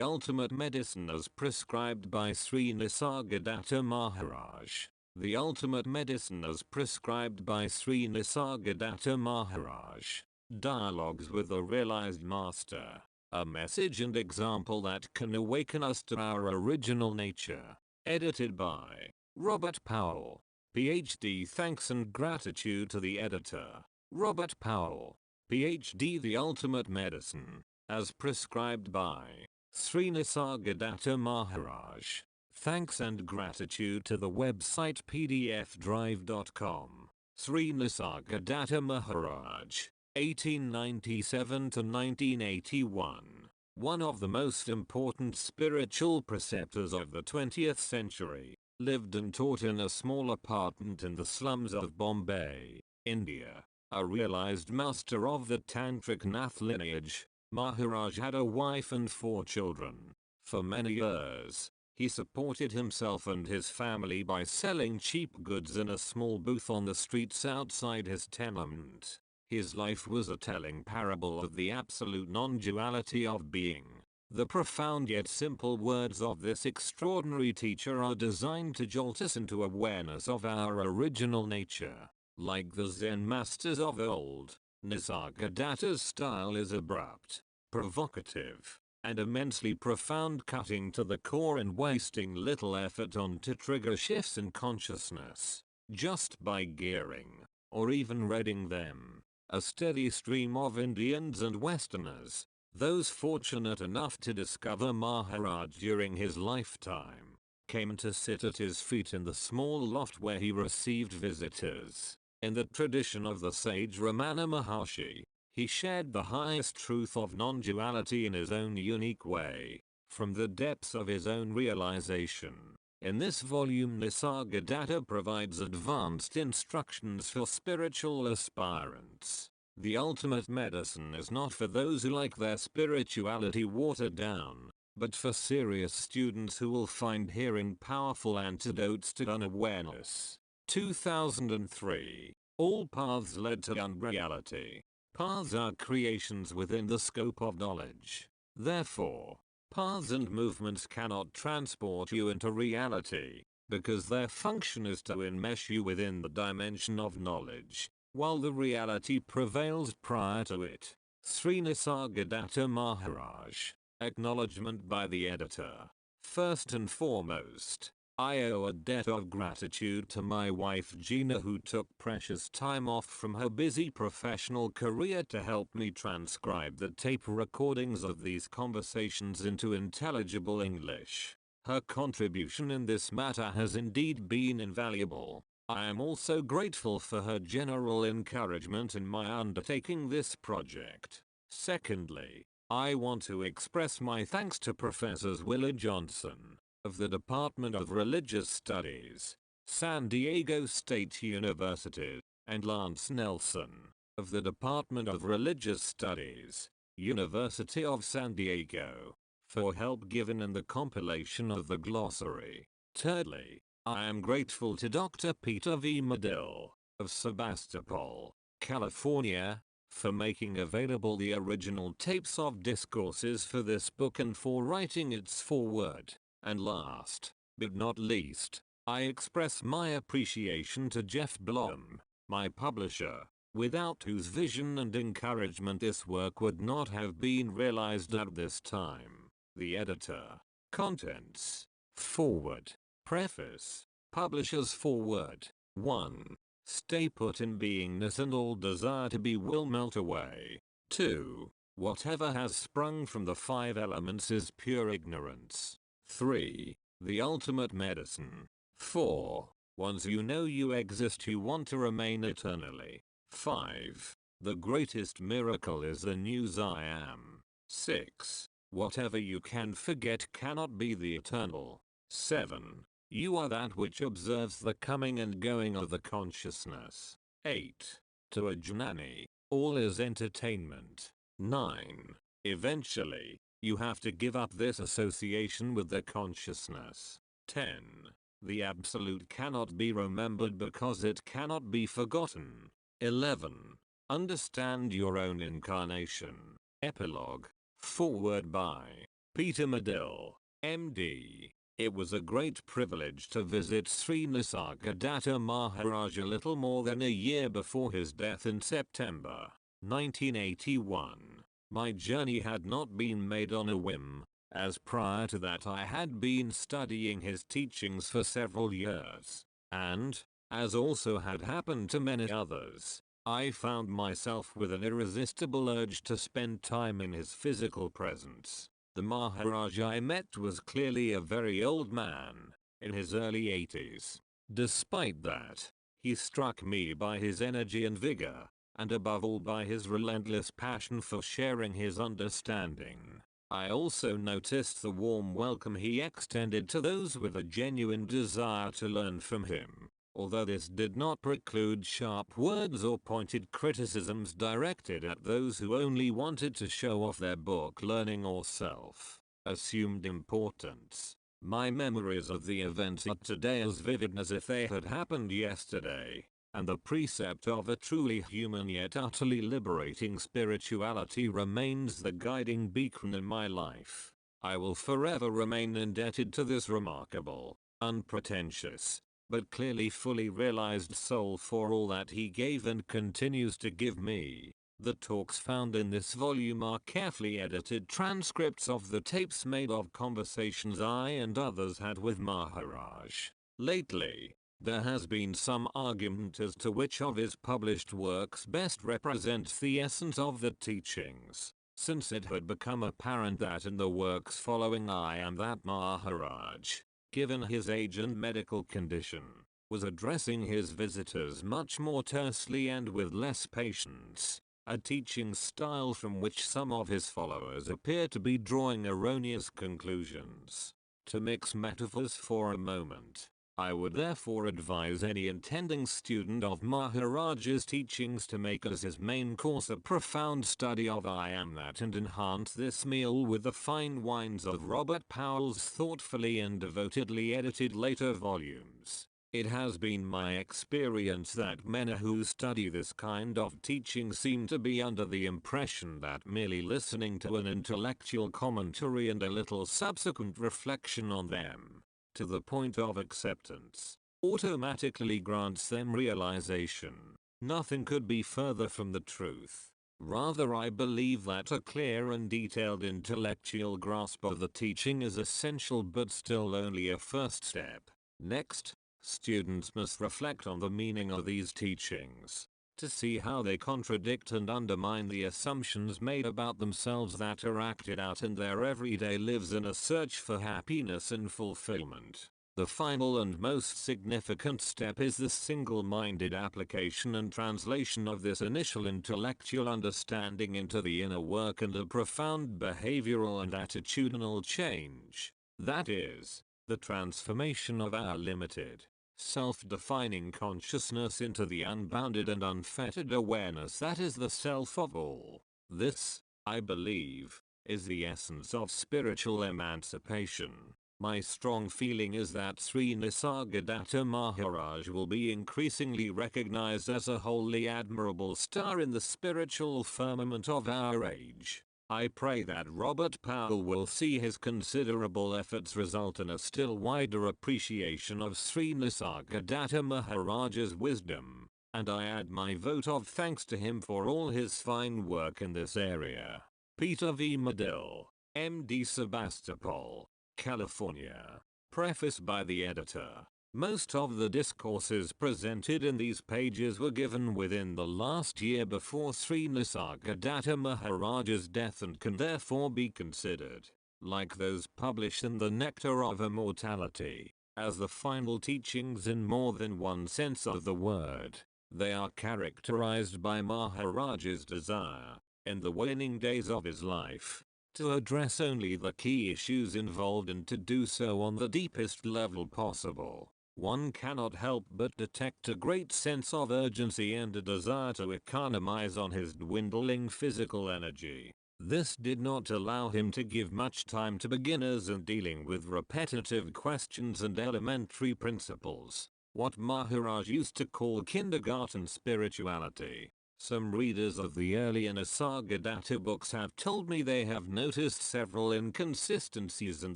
Ultimate medicine as prescribed by Sri Nisargadatta Maharaj. The ultimate medicine as prescribed by Sri Nisargadatta Maharaj. Dialogues with a realized master. A message and example that can awaken us to our original nature. Edited by Robert Powell, PhD. Thanks and gratitude to the editor, Robert Powell, PhD. The ultimate medicine, as prescribed by Sri Nisargadatta Maharaj. Thanks and gratitude to the website pdfdrive.com. Sri Nisargadatta Maharaj, 1897 to 1981. One of the most important spiritual preceptors of the 20th century, lived and taught in a small apartment in the slums of Bombay, India. A realized master of the Tantric Nath lineage, Maharaj had a wife and 4 children. For many years, he supported himself and his family by selling cheap goods in a small booth on the streets outside his tenement. His life was a telling parable of the absolute non-duality of being. The profound yet simple words of this extraordinary teacher are designed to jolt us into awareness of our original nature. Like the Zen masters of old, Nisargadatta's style is abrupt, provocative, and immensely profound, cutting to the core and wasting little effort on to trigger shifts in consciousness, just by gearing, or even reading them. A steady stream of Indians and Westerners, those fortunate enough to discover Maharaj during his lifetime, came to sit at his feet in the small loft where he received visitors. In the tradition of the sage Ramana Maharshi, he shared the highest truth of non-duality in his own unique way, from the depths of his own realization. In this volume, Nisargadatta provides advanced instructions for spiritual aspirants. The ultimate medicine is not for those who like their spirituality watered down, but for serious students who will find herein powerful antidotes to unawareness. 2003. All paths lead to unreality. Paths are creations within the scope of knowledge. Therefore, paths and movements cannot transport you into reality, because their function is to enmesh you within the dimension of knowledge, while the reality prevails prior to it. Sri Nisargadatta Maharaj. Acknowledgement by the editor. First and foremost, I owe a debt of gratitude to my wife Gina, who took precious time off from her busy professional career to help me transcribe the tape recordings of these conversations into intelligible English. Her contribution in this matter has indeed been invaluable. I am also grateful for her general encouragement in my undertaking this project. Secondly, I want to express my thanks to Professors Willa Johnson, of the Department of Religious Studies, San Diego State University, and Lance Nelson, of the Department of Religious Studies, University of San Diego, for help given in the compilation of the glossary. Thirdly, I am grateful to Dr. Peter V. Medill, of Sebastopol, California, for making available the original tapes of discourses for this book and for writing its foreword. And last, but not least, I express my appreciation to Jeff Blum, my publisher, without whose vision and encouragement this work would not have been realized at this time. The editor. Contents. Forward. Preface. Publisher's foreword. 1. Stay put in beingness and all desire to be will melt away. 2. Whatever has sprung from the 5 elements is pure ignorance. 3. The ultimate medicine. 4. Once you know you exist, you want to remain eternally. 5. The greatest miracle is the news I am. 6. Whatever you can forget cannot be the eternal. 7. You are that which observes the coming and going of the consciousness. 8. To a jnani, all is entertainment. 9. Eventually, you have to give up this association with the consciousness. 10. The absolute cannot be remembered because it cannot be forgotten. 11. Understand your own incarnation. Epilogue. Forward by Peter Medill, MD. It was a great privilege to visit Sri Nisargadatta Maharaj a little more than a year before his death in September 1981. My journey had not been made on a whim, as prior to that I had been studying his teachings for several years, and, as also had happened to many others, I found myself with an irresistible urge to spend time in his physical presence. The Maharaj I met was clearly a very old man, in his early 80s. Despite that, he struck me by his energy and vigor, and above all by his relentless passion for sharing his understanding. I also noticed the warm welcome he extended to those with a genuine desire to learn from him, although this did not preclude sharp words or pointed criticisms directed at those who only wanted to show off their book learning or self-assumed importance. My memories of the event are today as vivid as if they had happened yesterday, and the precept of a truly human yet utterly liberating spirituality remains the guiding beacon in my life. I will forever remain indebted to this remarkable, unpretentious, but clearly fully realized soul for all that he gave and continues to give me. The talks found in this volume are carefully edited transcripts of the tapes made of conversations I and others had with Maharaj. Lately, there has been some argument as to which of his published works best represents the essence of the teachings, since it had become apparent that in the works following I Am That Maharaj, given his age and medical condition, was addressing his visitors much more tersely and with less patience, a teaching style from which some of his followers appear to be drawing erroneous conclusions. To mix metaphors for a moment, I would therefore advise any intending student of Maharaj's teachings to make as his main course a profound study of I Am That and enhance this meal with the fine wines of Robert Powell's thoughtfully and devotedly edited later volumes. It has been my experience that many who study this kind of teaching seem to be under the impression that merely listening to an intellectual commentary and a little subsequent reflection on them, to the point of acceptance, automatically grants them realization. Nothing could be further from the truth. Rather, I believe that a clear and detailed intellectual grasp of the teaching is essential but still only a first step. Next, students must reflect on the meaning of these teachings, to see how they contradict and undermine the assumptions made about themselves that are acted out in their everyday lives in a search for happiness and fulfillment. The final and most significant step is the single-minded application and translation of this initial intellectual understanding into the inner work and a profound behavioral and attitudinal change. That is, the transformation of our limited, self-defining consciousness into the unbounded and unfettered awareness that is the self of all. This, I believe, is the essence of spiritual emancipation. My strong feeling is that Sri Nisargadatta Maharaj will be increasingly recognized as a wholly admirable star in the spiritual firmament of our age. I pray that Robert Powell will see his considerable efforts result in a still wider appreciation of Sri Nisargadatta Maharaj's wisdom, and I add my vote of thanks to him for all his fine work in this area. Peter V. Medill, M.D. Sebastopol, California. Preface by the editor. Most of the discourses presented in these pages were given within the last year before Sri Nisargadatta Maharaj's death and can therefore be considered, like those published in the Nectar of Immortality, as the final teachings in more than one sense of the word. They are characterized by Maharaj's desire, in the waning days of his life, to address only the key issues involved and to do so on the deepest level possible. One cannot help but detect a great sense of urgency and a desire to economize on his dwindling physical energy. This did not allow him to give much time to beginners in dealing with repetitive questions and elementary principles, what Maharaj used to call kindergarten spirituality. Some readers of the earlier Nisargadatta books have told me they have noticed several inconsistencies in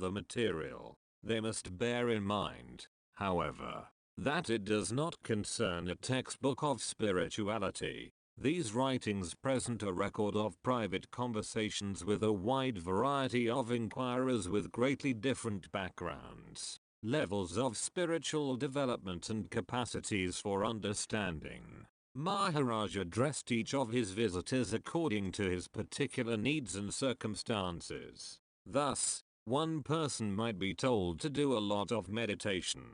the material. They must bear in mind, however, that it does not concern a textbook of spirituality. These writings present a record of private conversations with a wide variety of inquirers with greatly different backgrounds, levels of spiritual development and capacities for understanding. Maharaj addressed each of his visitors according to his particular needs and circumstances. Thus, one person might be told to do a lot of meditation,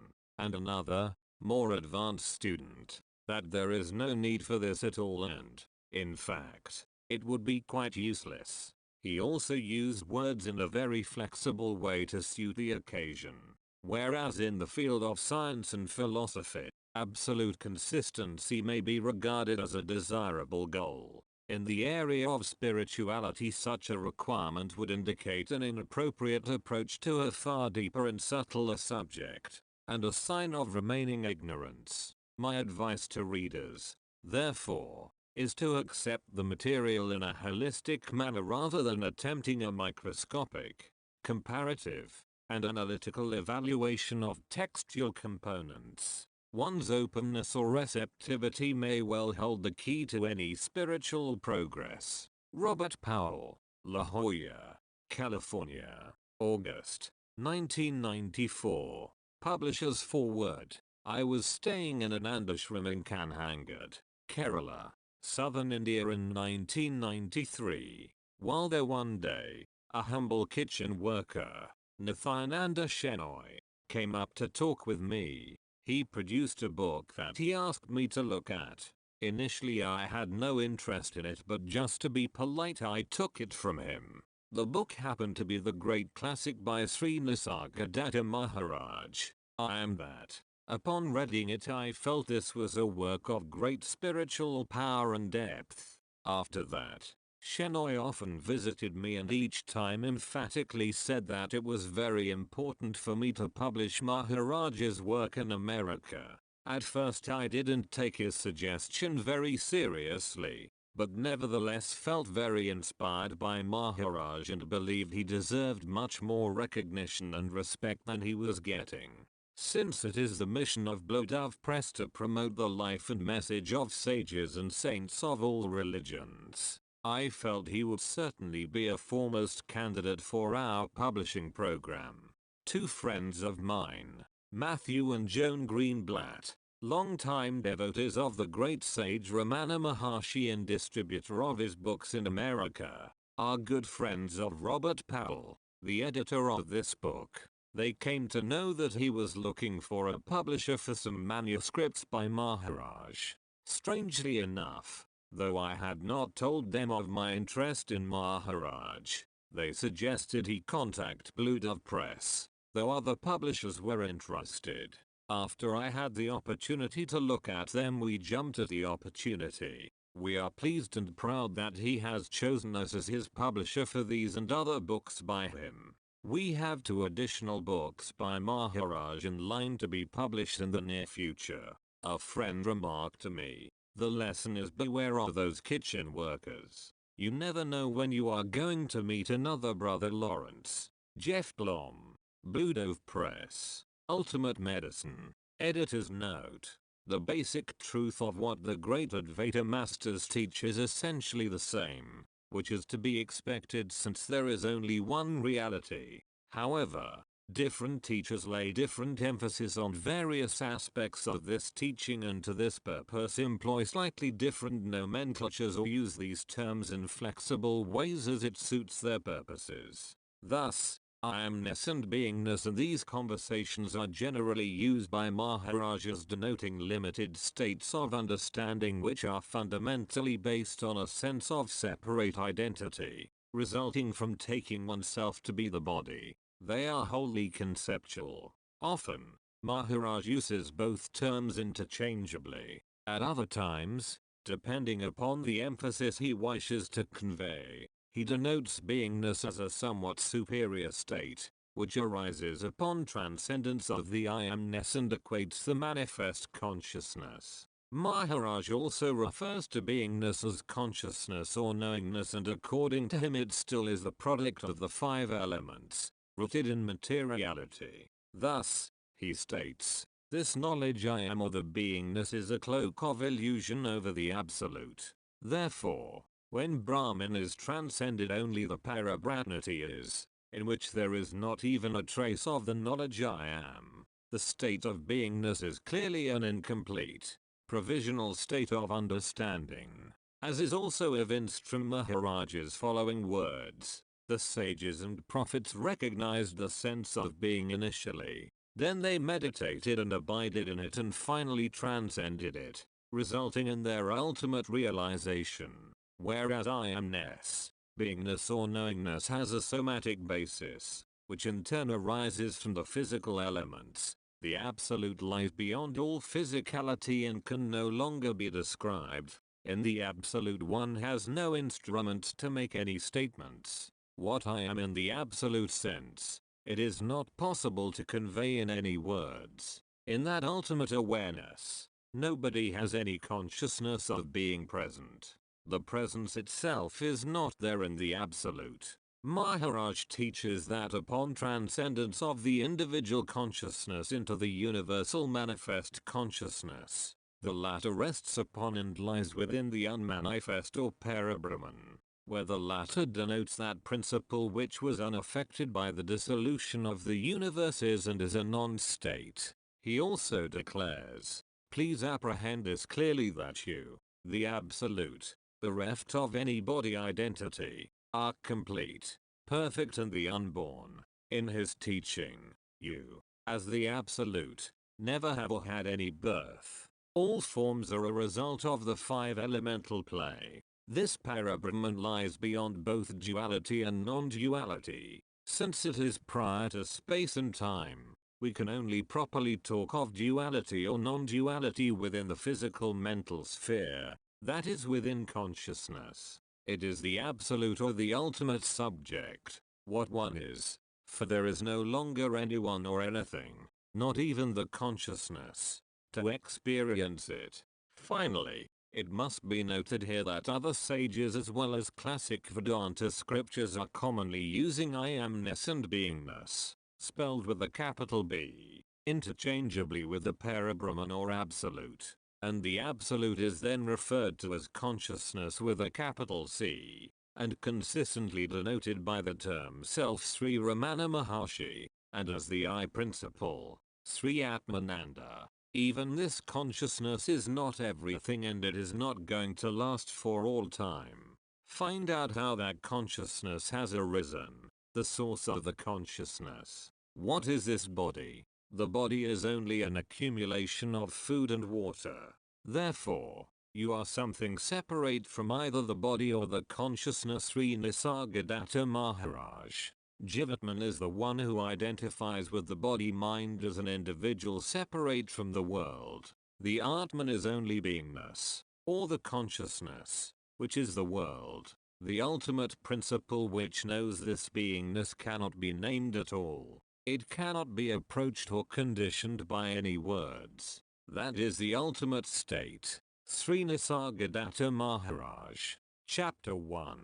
and another, more advanced student, that there is no need for this at all and, in fact, it would be quite useless. He also used words in a very flexible way to suit the occasion. Whereas in the field of science and philosophy, absolute consistency may be regarded as a desirable goal. In the area of spirituality, such a requirement would indicate an inappropriate approach to a far deeper and subtler subject, and a sign of remaining ignorance. My advice to readers, therefore, is to accept the material in a holistic manner rather than attempting a microscopic, comparative, and analytical evaluation of textual components. One's openness or receptivity may well hold the key to any spiritual progress. Robert Powell, La Jolla, California, August, 1994. Publisher's foreword. I was staying in an Andashram in Kanhangad, Kerala, southern India in 1993. While there one day, a humble kitchen worker, Nityananda Shenoy, came up to talk with me. He produced a book that he asked me to look at. Initially I had no interest in it, but just to be polite I took it from him. The book happened to be the great classic by Sri Nisargadatta Maharaj, I Am That. Upon reading it I felt this was a work of great spiritual power and depth. After that, Shenoy often visited me and each time emphatically said that it was very important for me to publish Maharaj's work in America. At first I didn't take his suggestion very seriously, but nevertheless felt very inspired by Maharaj and believed he deserved much more recognition and respect than he was getting. Since it is the mission of Blue Dove Press to promote the life and message of sages and saints of all religions, I felt he would certainly be a foremost candidate for our publishing program. Two friends of mine, Matthew and Joan Greenblatt, longtime devotees of the great sage Ramana Maharshi and distributor of his books in America, are good friends of Robert Powell, the editor of this book. They came to know that he was looking for a publisher for some manuscripts by Maharaj. Strangely enough, though I had not told them of my interest in Maharaj, they suggested he contact Blue Dove Press, though other publishers were interested. After I had the opportunity to look at them, we jumped at the opportunity. We are pleased and proud that he has chosen us as his publisher for these and other books by him. We have 2 additional books by Maharaj in line to be published in the near future. A friend remarked to me, the lesson is beware of those kitchen workers. You never know when you are going to meet another brother. Lawrence, Jeff Blom, Blue Dove Press, Ultimate Medicine. Editor's note. The basic truth of what the great Advaita masters teach is essentially the same, which is to be expected since there is only one reality. However, different teachers lay different emphasis on various aspects of this teaching and to this purpose employ slightly different nomenclatures or use these terms in flexible ways as it suits their purposes. Thus, I amness and beingness and these conversations are generally used by Maharajas denoting limited states of understanding which are fundamentally based on a sense of separate identity, resulting from taking oneself to be the body. They are wholly conceptual. Often, Maharaj uses both terms interchangeably. At other times, depending upon the emphasis he wishes to convey, he denotes beingness as a somewhat superior state, which arises upon transcendence of the I amness and equates the manifest consciousness. Maharaj also refers to beingness as consciousness or knowingness, and according to him it still is the product of the five elements, rooted in materiality. Thus, he states, this knowledge I am or the beingness is a cloak of illusion over the absolute. Therefore, when Brahman is transcended, only the Parabrahmati is, in which there is not even a trace of the knowledge I am. The state of beingness is clearly an incomplete, provisional state of understanding, as is also evinced from Maharaj's following words. The sages and prophets recognized the sense of being initially, then they meditated and abided in it and finally transcended it, resulting in their ultimate realization. Whereas I amness, beingness or knowingness, has a somatic basis, which in turn arises from the physical elements. The absolute lies beyond all physicality and can no longer be described. In the absolute one has no instrument to make any statements. What I am in the absolute sense, it is not possible to convey in any words. In that ultimate awareness, nobody has any consciousness of being present. The presence itself is not there in the absolute. Maharaj teaches that upon transcendence of the individual consciousness into the universal manifest consciousness, the latter rests upon and lies within the unmanifest or Parabrahman, where the latter denotes that principle which was unaffected by the dissolution of the universes and is a non-state. He also declares, please apprehend this clearly, that you, the absolute, bereft of any body identity, are complete, perfect and the unborn. In his teaching, you, as the absolute, never have or had any birth. All forms are a result of the five elemental play. This Parabrahman lies beyond both duality and non-duality. Since it is prior to space and time, we can only properly talk of duality or non-duality within the physical mental sphere, that is within consciousness. It is the absolute or the ultimate subject, what one is, for there is no longer anyone or anything, not even the consciousness, to experience it. Finally, it must be noted here that other sages as well as classic Vedanta scriptures are commonly using I amness and beingness, spelled with a capital B, interchangeably with the Parabrahman or absolute. And the absolute is then referred to as consciousness with a capital C, and consistently denoted by the term self Sri Ramana Maharshi, and as the I principle, Sri Atmananda. Even this consciousness is not everything and it is not going to last for all time. Find out how that consciousness has arisen, the source of the consciousness. What is this body? The body is only an accumulation of food and water. Therefore, you are something separate from either the body or the consciousness. Sri Nisargadatta Maharaj. Jivatman is the one who identifies with the body-mind as an individual separate from the world. The Atman is only beingness, or the consciousness, which is the world. The ultimate principle which knows this beingness cannot be named at all. It cannot be approached or conditioned by any words. That is the ultimate state. Sri Nisargadatta Maharaj. Chapter 1.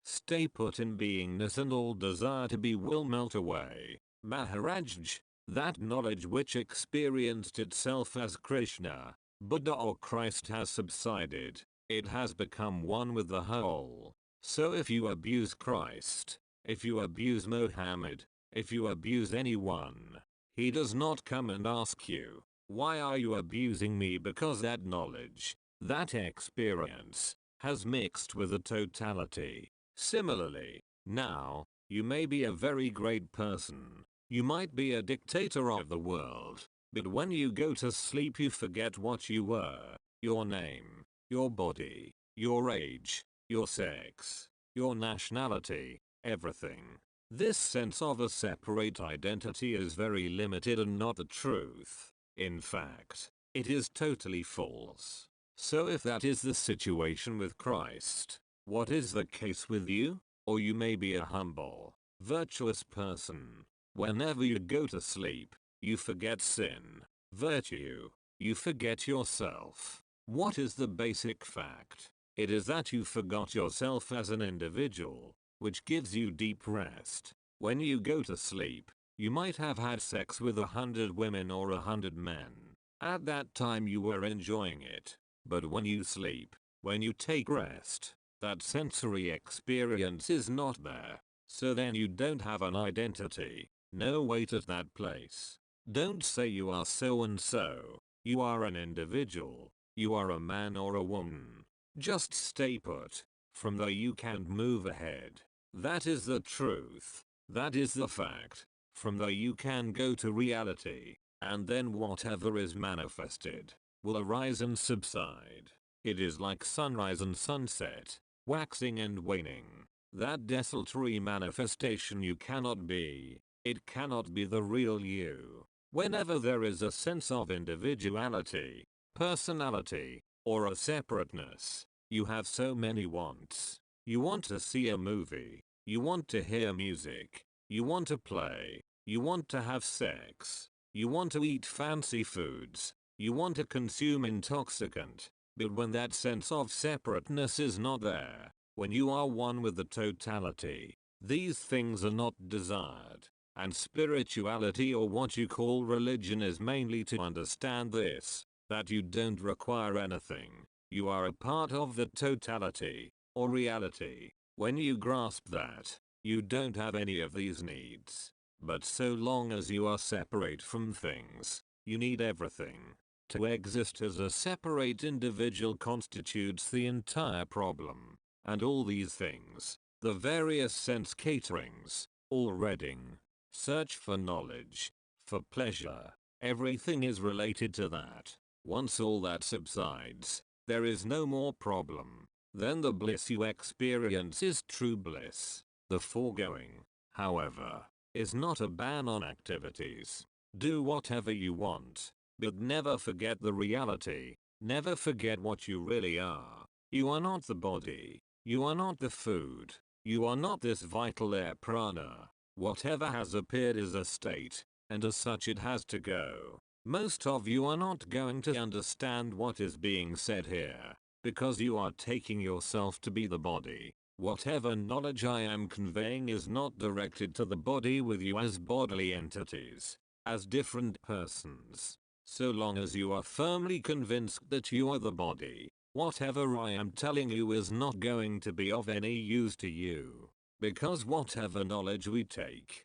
Stay put in beingness and all desire to be will melt away. Maharaj. That knowledge which experienced itself as Krishna, Buddha or Christ has subsided. It has become one with the whole. So if you abuse Christ, if you abuse Muhammad, if you abuse anyone, he does not come and ask you, why are you abusing me? Because that knowledge, that experience, has mixed with the totality. Similarly, now, you may be a very great person, you might be a dictator of the world, but when you go to sleep you forget what you were, your name, your body, your age, your sex, your nationality, everything. This sense of a separate identity is very limited and not the truth. In fact, it is totally false. So if that is the situation with Christ, what is the case with you? Or you may be a humble, virtuous person. Whenever you go to sleep, you forget sin, virtue, you forget yourself. What is the basic fact? It is that you forgot yourself as an individual, which gives you deep rest. When you go to sleep, you might have had sex with 100 women or 100 men. At that time you were enjoying it. But when you sleep, when you take rest, that sensory experience is not there. So then you don't have an identity. No weight at that place. Don't say you are so and so. You are an individual. You are a man or a woman. Just stay put. From there you can't move ahead. That is the truth. That is the fact. From there you can go to reality, and then whatever is manifested will arise and subside. It is like sunrise and sunset, waxing and waning. That desultory manifestation you cannot be. It cannot be the real you. Whenever there is a sense of individuality, personality, or a separateness, you have so many wants. You want to see a movie. You want to hear music. You want to play. You want to have sex. You want to eat fancy foods. You want to consume intoxicant. But when that sense of separateness is not there, when you are one with the totality, these things are not desired. And spirituality, or what you call religion, is mainly to understand this, that you don't require anything. You are a part of the totality, or reality. When you grasp that, you don't have any of these needs. But so long as you are separate from things, you need everything. To exist as a separate individual constitutes the entire problem. And all these things, the various sense caterings, all reading, search for knowledge, for pleasure, everything is related to that. Once all that subsides, there is no more problem. Then the bliss you experience is true bliss. The foregoing, however, is not a ban on activities. Do whatever you want, but never forget the reality. Never forget what you really are. You are not the body. You are not the food. You are not this vital air prana. Whatever has appeared is a state, and as such it has to go. Most of you are not going to understand what is being said here, because you are taking yourself to be the body. Whatever knowledge I am conveying is not directed to the body with you as bodily entities, as different persons. So long as you are firmly convinced that you are the body, whatever I am telling you is not going to be of any use to you. Because whatever knowledge we take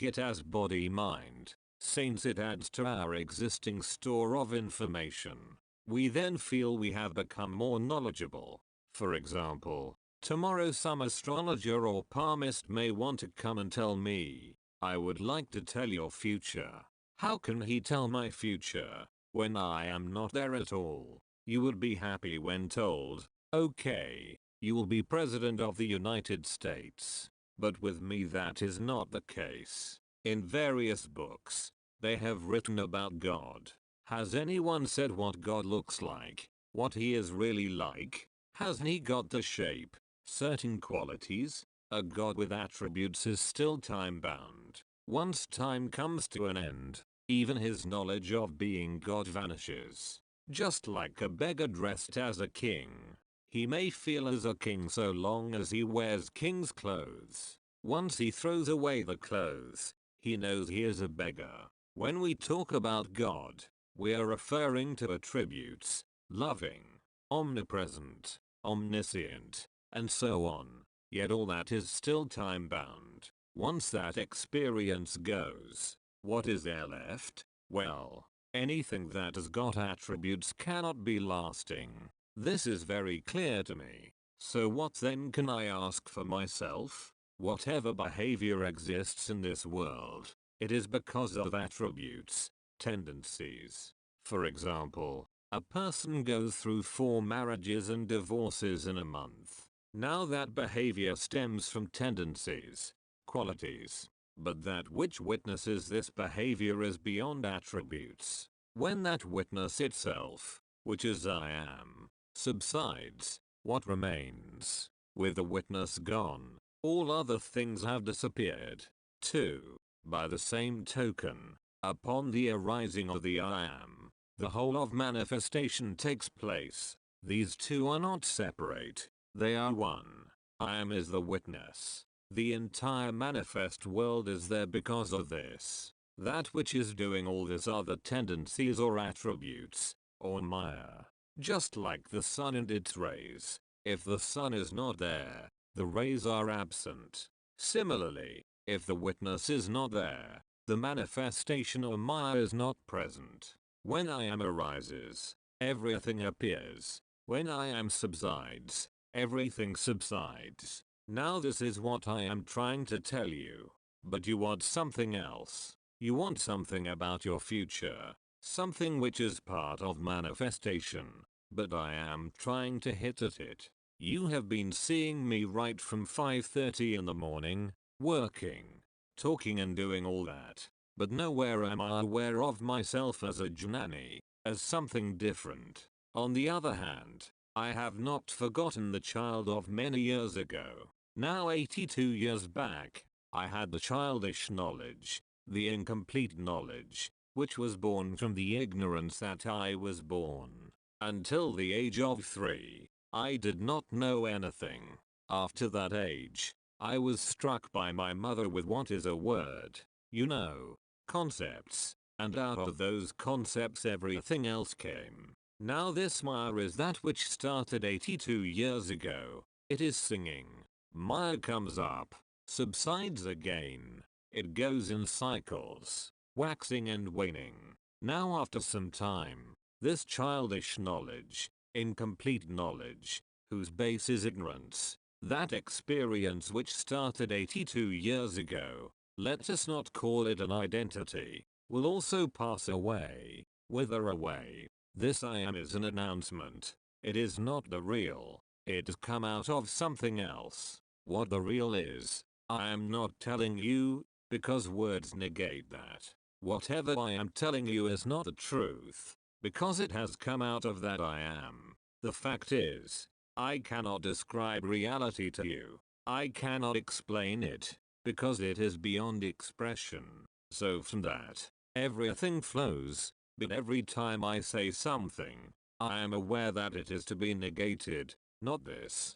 it as body-mind, since it adds to our existing store of information. We then feel we have become more knowledgeable. For example, tomorrow some astrologer or palmist may want to come and tell me, I would like to tell your future. How can he tell my future when I am not there at all? You would be happy when told, okay, you will be president of the United States. But with me that is not the case. In various books, they have written about God. Has anyone said what God looks like? What he is really like? Hasn't he got the shape? Certain qualities? A God with attributes is still time-bound. Once time comes to an end, even his knowledge of being God vanishes. Just like a beggar dressed as a king. He may feel as a king so long as he wears king's clothes. Once he throws away the clothes, he knows he is a beggar. When we talk about God, we are referring to attributes, loving, omnipresent, omniscient, and so on. Yet all that is still time-bound. Once that experience goes, what is there left? Well, anything that has got attributes cannot be lasting. This is very clear to me. So what then can I ask for myself? Whatever behavior exists in this world, it is because of attributes, tendencies. For example, a person goes through 4 marriages and divorces in a month. Now that behavior stems from tendencies, qualities. But that which witnesses this behavior is beyond attributes. When that witness itself, which is I am, subsides, what remains? With the witness gone, all other things have disappeared. 2. By the same token, upon the arising of the I am, The whole of manifestation takes place. These two are not separate. They are one. I am is the witness. The entire manifest world is there because of this. That which is doing all this are the tendencies or attributes, or Maya. Just like the sun and its rays. If the sun is not there, the rays are absent. Similarly, if the witness is not there, the manifestation or Maya is not present. When I am arises, everything appears. When I am subsides, everything subsides. Now this is what I am trying to tell you. But you want something else. You want something about your future. Something which is part of manifestation. But I am trying to hit at it. You have been seeing me right from 5:30 in the morning, working, talking and doing all that. But nowhere am I aware of myself as a jnani, as something different. On the other hand, I have not forgotten the child of many years ago. Now 82 years back, I had the childish knowledge, the incomplete knowledge, which was born from the ignorance that I was born. Until the age of 3, I did not know anything. After that age, I was struck by my mother with what is a word, you know, concepts, and out of those concepts everything else came. Now this Maya is that which started 82 years ago. It is singing. Maya comes up, subsides again. It goes in cycles, waxing and waning. Now after some time, this childish knowledge, incomplete knowledge, whose base is ignorance, that experience which started 82 years ago, let us not call it an identity, will also pass away, wither away. This I am is an announcement. It is not the real. It has come out of something else. What the real is, I am not telling you, because words negate that. Whatever I am telling you is not the truth, because it has come out of that I am. The fact is, I cannot describe reality to you. I cannot explain it, because it is beyond expression. So from that, everything flows, but every time I say something, I am aware that it is to be negated. Not this,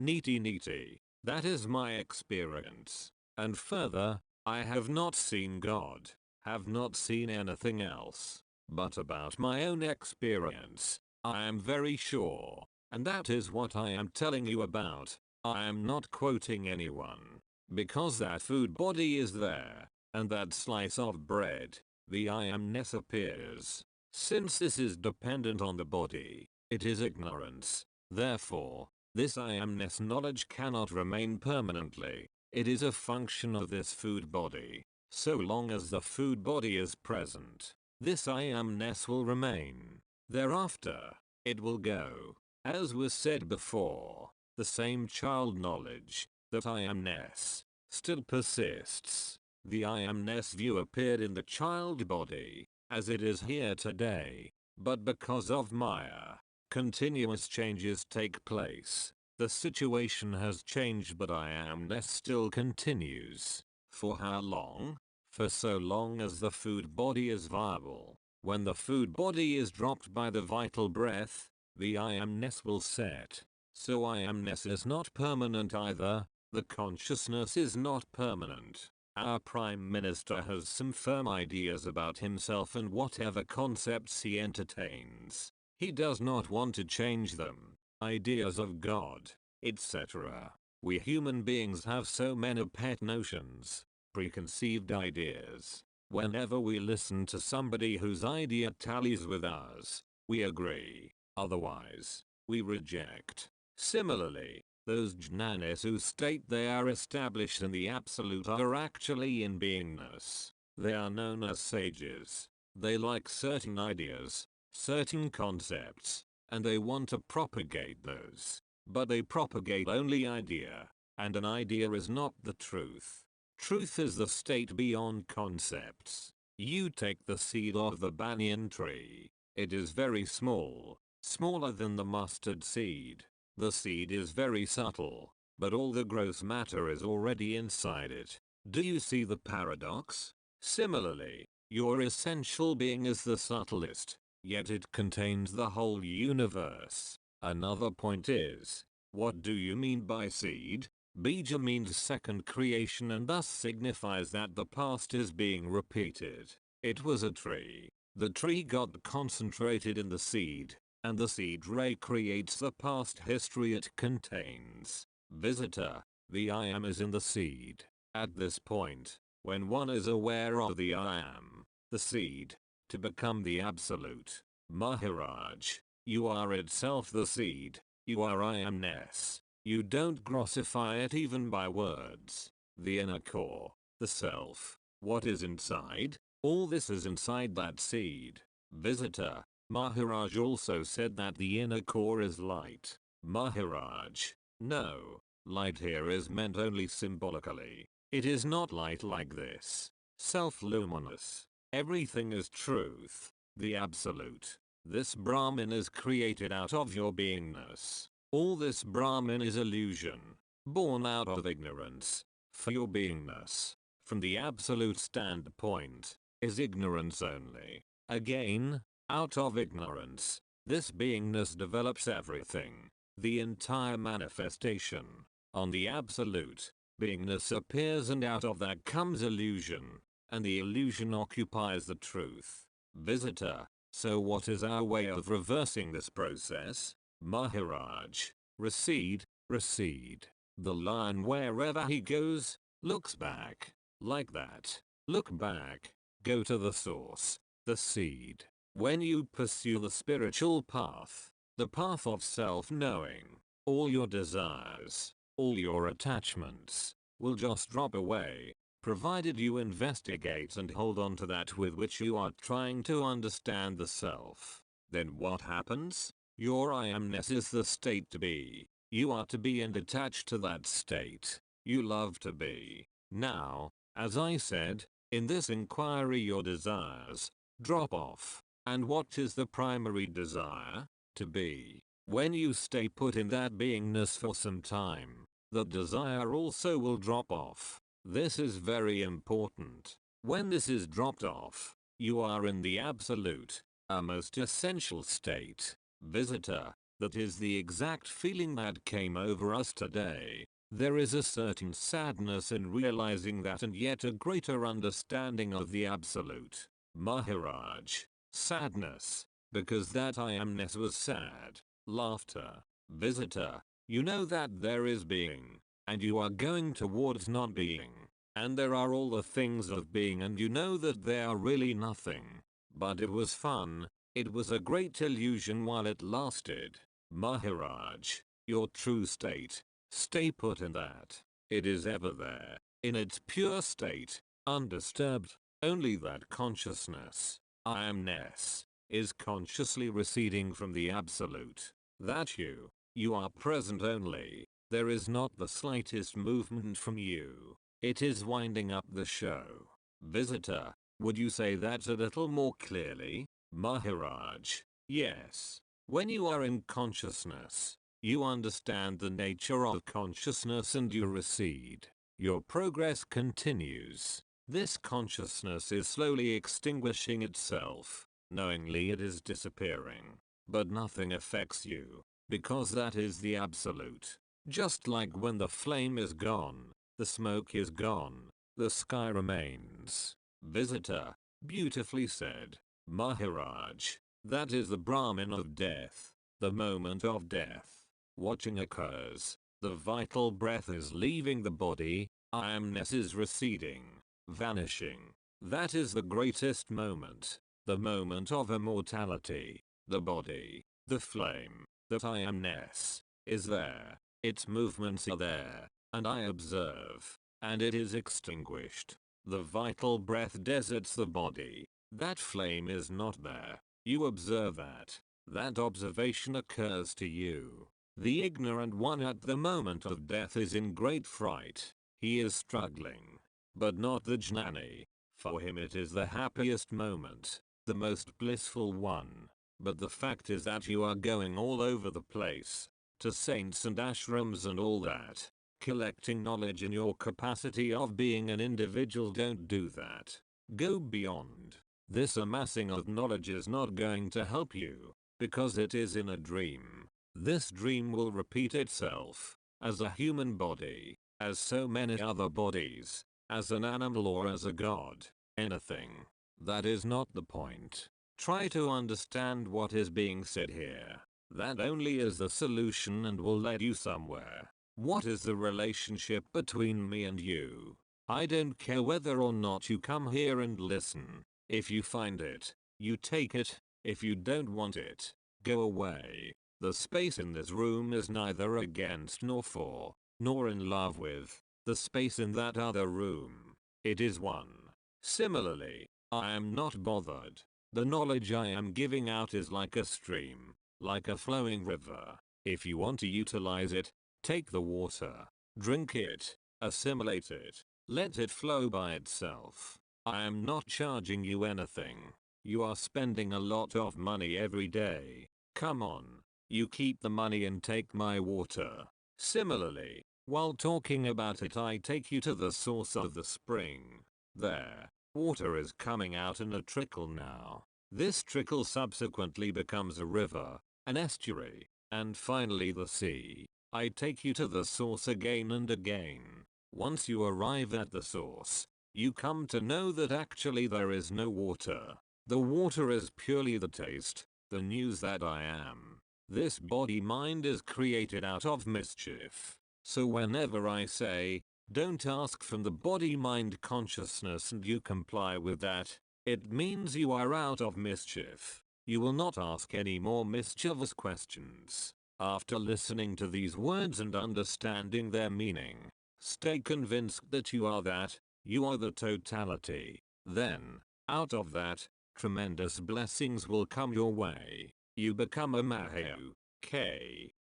neety. That is my experience. And further, I have not seen God, have not seen anything else. But about my own experience, I am very sure, and that is what I am telling you about. I am not quoting anyone, because that food body is there, and that slice of bread, the I amness appears. Since this is dependent on the body, it is ignorance. Therefore, this I amness knowledge cannot remain permanently. It is a function of this food body. So long as the food body is present, this I amness will remain. Thereafter, it will go. As was said before, the same child knowledge, that I amness, still persists. The I amness view appeared in the child body, as it is here today. But because of Maya, continuous changes take place. The situation has changed, but I amness still continues. For how long? For so long as the food body is viable. When the food body is dropped by the vital breath, the I amness will set. So I amness is not permanent either. The consciousness is not permanent. Our Prime Minister has some firm ideas about himself and whatever concepts he entertains. He does not want to change them. Ideas of God, etc. We human beings have so many pet notions, preconceived ideas. Whenever we listen to somebody whose idea tallies with ours, we agree. Otherwise, we reject. Similarly, those jnanis who state they are established in the absolute are actually in beingness. They are known as sages. They like certain ideas, certain concepts, and they want to propagate those. But they propagate only idea, and an idea is not the truth. Truth is the state beyond concepts. You take the seed of the banyan tree. It is very small, smaller than the mustard seed. The seed is very subtle, but all the gross matter is already inside it. Do you see the paradox? Similarly, Your essential being is the subtlest, yet it contains the whole universe. Another point is, what do you mean by seed? Bija means second creation and thus signifies that the past is being repeated. It was a tree. The tree got concentrated in the seed, and the seed ray creates the past history it contains. Visitor, the I am is in the seed. At this point, when one is aware of the I am, the seed, to become the absolute, Maharaj, you are itself the seed, you are I amness. You don't grossify it even by words. The inner core, the self, what is inside, all this is inside that seed. Visitor, Maharaj also said that the inner core is light. Maharaj, no, light here is meant only symbolically. It is not light like this. Self-luminous. Everything is truth. The absolute. This Brahman is created out of your beingness. All this Brahman is illusion. Born out of ignorance. For your beingness, from the absolute standpoint, is ignorance only. Again, out of ignorance, this beingness develops everything. The entire manifestation. On the absolute, beingness appears and out of that comes illusion. And the illusion occupies the truth. Visitor, so what is our way of reversing this process? Maharaj, recede, recede. The lion wherever he goes, looks back. Like that. Look back. Go to the source, the seed. When you pursue the spiritual path, the path of self-knowing, all your desires, all your attachments, will just drop away. Provided you investigate and hold on to that with which you are trying to understand the self. Then what happens? Your I amness is the state to be. You are to be and attached to that state. You love to be. Now, as I said, in this inquiry your desires drop off. And what is the primary desire? To be. When you stay put in that beingness for some time, the desire also will drop off. This is very important. When this is dropped off, you are in the absolute, a most essential state. Visitor, that is the exact feeling that came over us today. There is a certain sadness in realizing that and yet a greater understanding of the absolute. Maharaj, sadness, because that I amness was sad. Laughter. Visitor, you know that there is being. And you are going towards non-being. And there are all the things of being and you know that they are really nothing. But it was fun. It was a great illusion while it lasted. Maharaj, your true state. Stay put in that. It is ever there. In its pure state. Undisturbed. Only that consciousness, I amness, is consciously receding from the absolute. That you are present only. There is not the slightest movement from you. It is winding up the show. Visitor, would you say that a little more clearly? Maharaj, yes. When you are in consciousness, you understand the nature of consciousness and you recede. Your progress continues. This consciousness is slowly extinguishing itself. Knowingly it is disappearing. But nothing affects you, because that is the absolute. Just like when the flame is gone, the smoke is gone, the sky remains. Visitor, beautifully said. Maharaj, that is the Brahman of death, the moment of death. Watching occurs, the vital breath is leaving the body, I amness is receding, vanishing. That is the greatest moment, the moment of immortality. The body, the flame, that I amness, is there. Its movements are there, and I observe, and it is extinguished. The vital breath deserts the body. That flame is not there. You observe that. That observation occurs to you. The ignorant one at the moment of death is in great fright. He is struggling. But not the jnani. For him it is the happiest moment, the most blissful one. But the fact is that you are going all over the place. To saints and ashrams and all that. Collecting knowledge in your capacity of being an individual. Don't do that. Go beyond. This amassing of knowledge is not going to help you, because it is in a dream. This dream will repeat itself, as a human body, as so many other bodies, as an animal or as a god, anything. That is not the point. Try to understand what is being said here. That only is the solution and will lead you somewhere. What is the relationship between me and you? I don't care whether or not you come here and listen. If you find it, you take it. If you don't want it, go away. The space in this room is neither against nor for, nor in love with, the space in that other room. It is one. Similarly, I am not bothered. The knowledge I am giving out is like a stream, like a flowing river. If you want to utilize it, take the water, drink it, assimilate it, let it flow by itself. I am not charging you anything. You are spending a lot of money every day. Come on. You keep the money and take my water. Similarly, while talking about it, I take you to the source of the spring. There, water is coming out in a trickle now. This trickle subsequently becomes a river, an estuary, and finally the sea. I take you to the source again and again. Once you arrive at the source, you come to know that actually there is no water. The water is purely the taste, the news that I am. This body-mind is created out of mischief. So whenever I say, don't ask from the body-mind consciousness and you comply with that, it means you are out of mischief. You will not ask any more mischievous questions. After listening to these words and understanding their meaning, stay convinced that you are that, you are the totality. Then, out of that, tremendous blessings will come your way. You become a Mahu.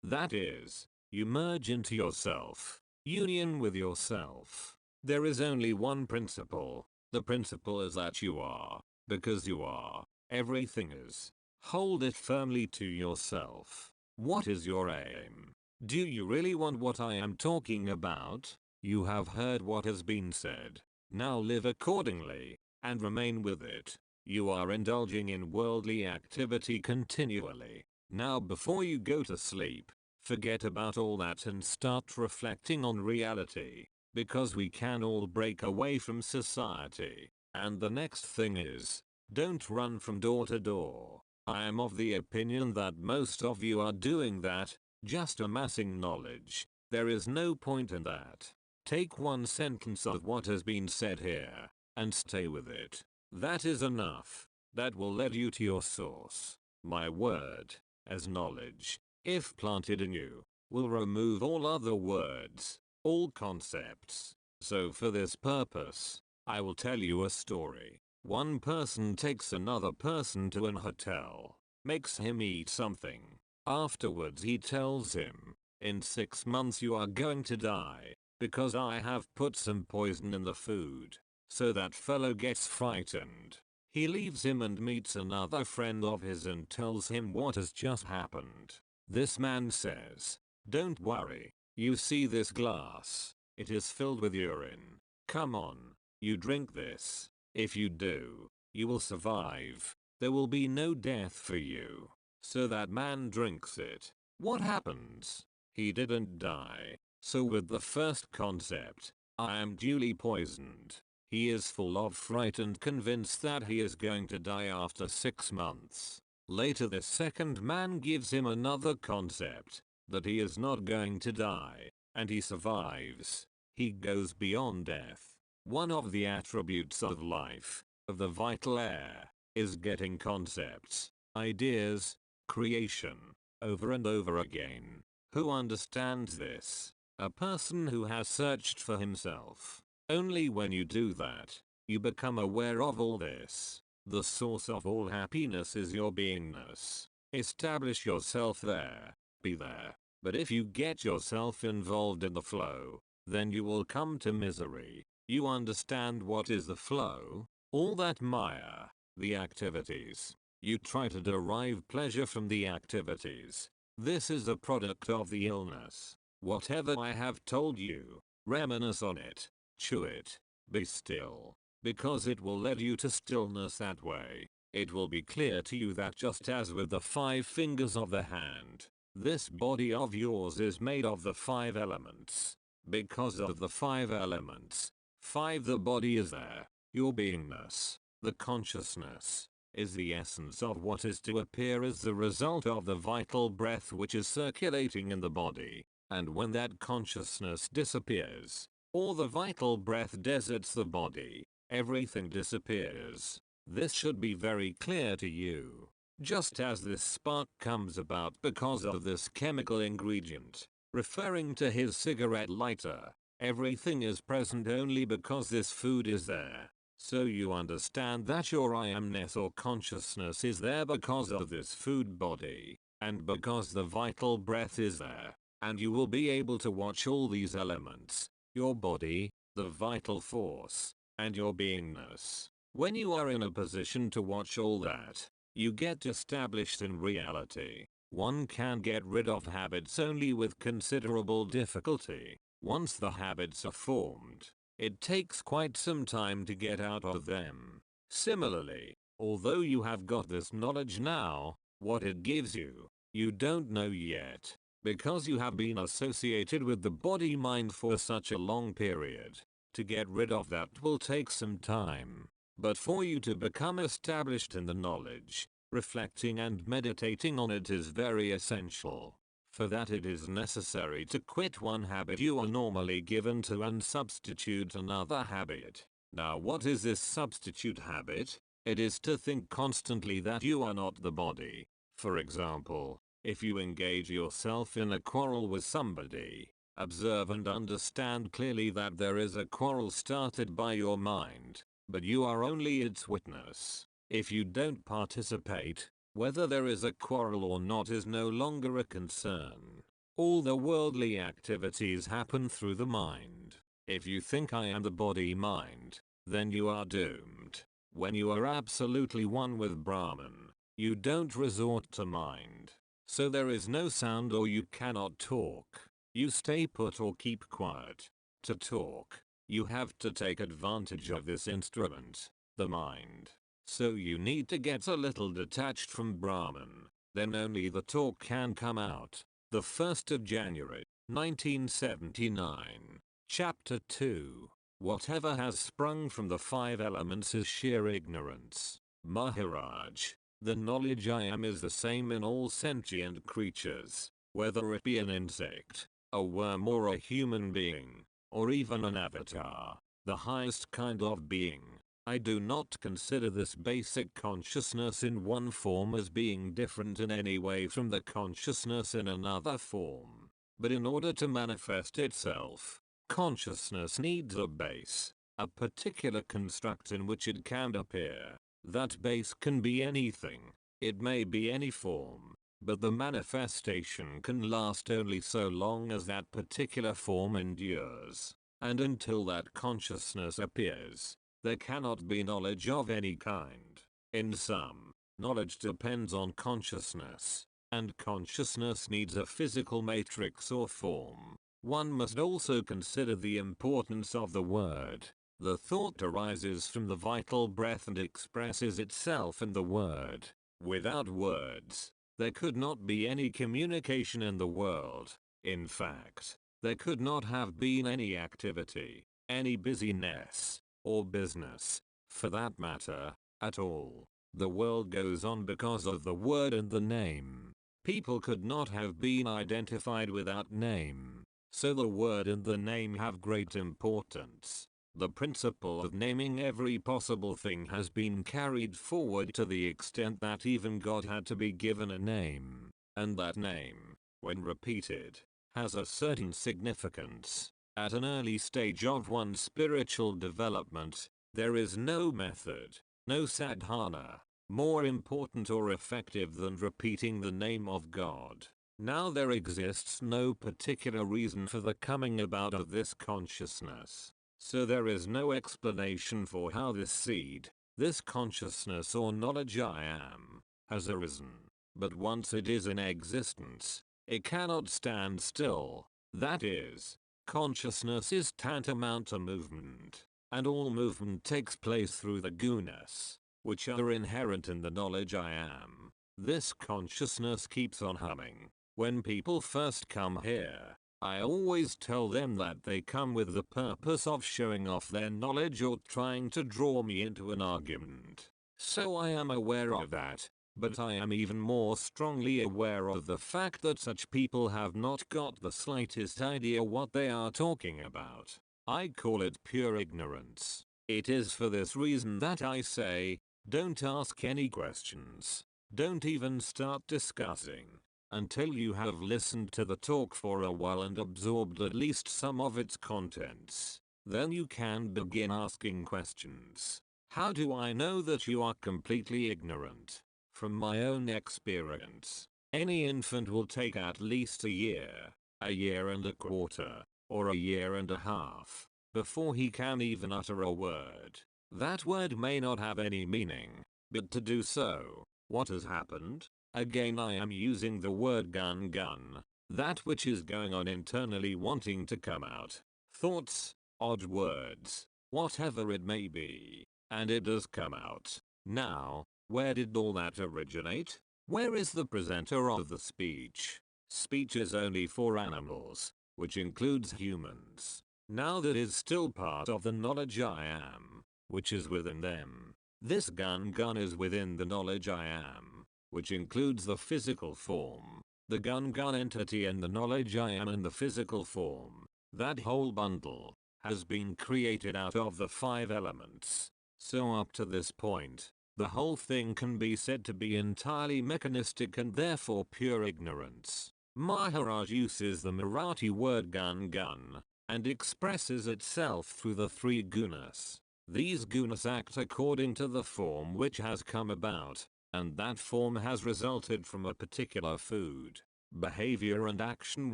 That is, you merge into yourself. Union with yourself. There is only one principle. The principle is that you are. Because you are. Everything is. Hold it firmly to yourself. What is your aim? Do you really want what I am talking about? You have heard what has been said. Now live accordingly, and remain with it. You are indulging in worldly activity continually. Now before you go to sleep, forget about all that and start reflecting on reality, because we can all break away from society. And the next thing is, don't run from door to door. I am of the opinion that most of you are doing that, just amassing knowledge. There is no point in that. Take one sentence of what has been said here, and stay with it. That is enough. That will lead you to your source. My word, as knowledge, if planted in you, will remove all other words, all concepts. So for this purpose, I will tell you a story. One person takes another person to an hotel, makes him eat something. Afterwards he tells him, in 6 months you are going to die, because I have put some poison in the food. So that fellow gets frightened. He leaves him and meets another friend of his and tells him what has just happened. This man says, don't worry, you see this glass, it is filled with urine. Come on, you drink this. If you do, you will survive. There will be no death for you. So that man drinks it. What happens? He didn't die. So with the first concept, I am duly poisoned. He is full of fright and convinced that he is going to die after 6 months. Later the second man gives him another concept, that he is not going to die, and he survives. He goes beyond death. One of the attributes of life, of the vital air, is getting concepts, ideas, creation, over and over again. Who understands this? A person who has searched for himself. Only when you do that, you become aware of all this. The source of all happiness is your beingness. Establish yourself there. Be there. But if you get yourself involved in the flow, then you will come to misery. You understand what is the flow? All that Maya, the activities. You try to derive pleasure from the activities. This is a product of the illness. Whatever I have told you, reminisce on it. Chew it. Be still. because it will lead you to stillness that way. It will be clear to you that just as with the 5 fingers of the hand, this body of yours is made of the 5 elements. Because of the 5 elements, 5 the body is there. Your beingness, the consciousness, is the essence of what is to appear as the result of the vital breath which is circulating in the body. And when that consciousness disappears, or the vital breath deserts the body, everything disappears. This should be very clear to you. Just as this spark comes about because of this chemical ingredient, referring to his cigarette lighter, everything is present only because this food is there. So you understand that your I amness or consciousness is there because of this food body, and because the vital breath is there, and you will be able to watch all these elements, your body, the vital force, and your beingness. When you are in a position to watch all that, you get established in reality. One can get rid of habits only with considerable difficulty. Once the habits are formed, it takes quite some time to get out of them. Similarly, although you have got this knowledge now, what it gives you, you don't know yet, because you have been associated with the body-mind for such a long period. To get rid of that will take some time. But for you to become established in the knowledge, reflecting and meditating on it is very essential. For that it is necessary to quit one habit you are normally given to and substitute another habit. Now what is this substitute habit? It is to think constantly that you are not the body. For example, if you engage yourself in a quarrel with somebody, observe and understand clearly that there is a quarrel started by your mind, but you are only its witness. If you don't participate, whether there is a quarrel or not is no longer a concern. All the worldly activities happen through the mind. If you think I am the body-mind, then you are doomed. When you are absolutely one with Brahman, you don't resort to mind. So there is no sound or you cannot talk. You stay put or keep quiet. To talk, you have to take advantage of this instrument, the mind. So you need to get a little detached from Brahman, then only the talk can come out. The 1st of January, 1979. Chapter 2. Whatever has sprung from the 5 elements is sheer ignorance. Maharaj, the knowledge I am is the same in all sentient creatures, whether it be an insect, a worm or a human being, or even an avatar, the highest kind of being. I do not consider this basic consciousness in one form as being different in any way from the consciousness in another form. But in order to manifest itself, consciousness needs a base, a particular construct in which it can appear. That base can be anything, it may be any form, but the manifestation can last only so long as that particular form endures. And until that consciousness appears, there cannot be knowledge of any kind. In sum, knowledge depends on consciousness, and consciousness needs a physical matrix or form. One must also consider the importance of the word. The thought arises from the vital breath and expresses itself in the word. Without words, there could not be any communication in the world. In fact, there could not have been any activity, any busyness, or business, for that matter, at all. The world goes on because of the word and the name. People could not have been identified without name, so the word and the name have great importance. The principle of naming every possible thing has been carried forward to the extent that even God had to be given a name, and that name, when repeated, has a certain significance. At an early stage of one's spiritual development, there is no method, no sadhana, more important or effective than repeating the name of God. Now there exists no particular reason for the coming about of this consciousness. So there is no explanation for how this seed, this consciousness or knowledge I am, has arisen. But once it is in existence, it cannot stand still. That is, consciousness is tantamount to movement. and all movement takes place through the gunas, which are inherent in the knowledge I am. This consciousness keeps on humming. When people first come here, I always tell them that they come with the purpose of showing off their knowledge or trying to draw me into an argument. So I am aware of that, but I am even more strongly aware of the fact that such people have not got the slightest idea what they are talking about. I call it pure ignorance. It is for this reason that I say, don't ask any questions. Don't even start discussing until you have listened to the talk for a while and absorbed at least some of its contents. Then you can begin asking questions. How do I know that you are completely ignorant? From my own experience, any infant will take at least a year and a quarter, or a year and a half, before he can even utter a word. That word may not have any meaning, but to do so, what has happened? Again, I am using the word gun, that which is going on internally wanting to come out. Thoughts, odd words, whatever it may be, and it does come out. Now, where did all that originate? Where is the presenter of the speech? Speech is only for animals, which includes humans. Now that is still part of the knowledge I am, which is within them. This gun is within the knowledge I am, which includes the physical form, the gun entity and the knowledge I am in the physical form. That whole bundle has been created out of the 5 elements. So up to this point, the whole thing can be said to be entirely mechanistic and therefore pure ignorance. Maharaj uses the Marathi word gun and expresses itself through the 3 gunas. These gunas act according to the form which has come about, and that form has resulted from a particular food. Behavior and action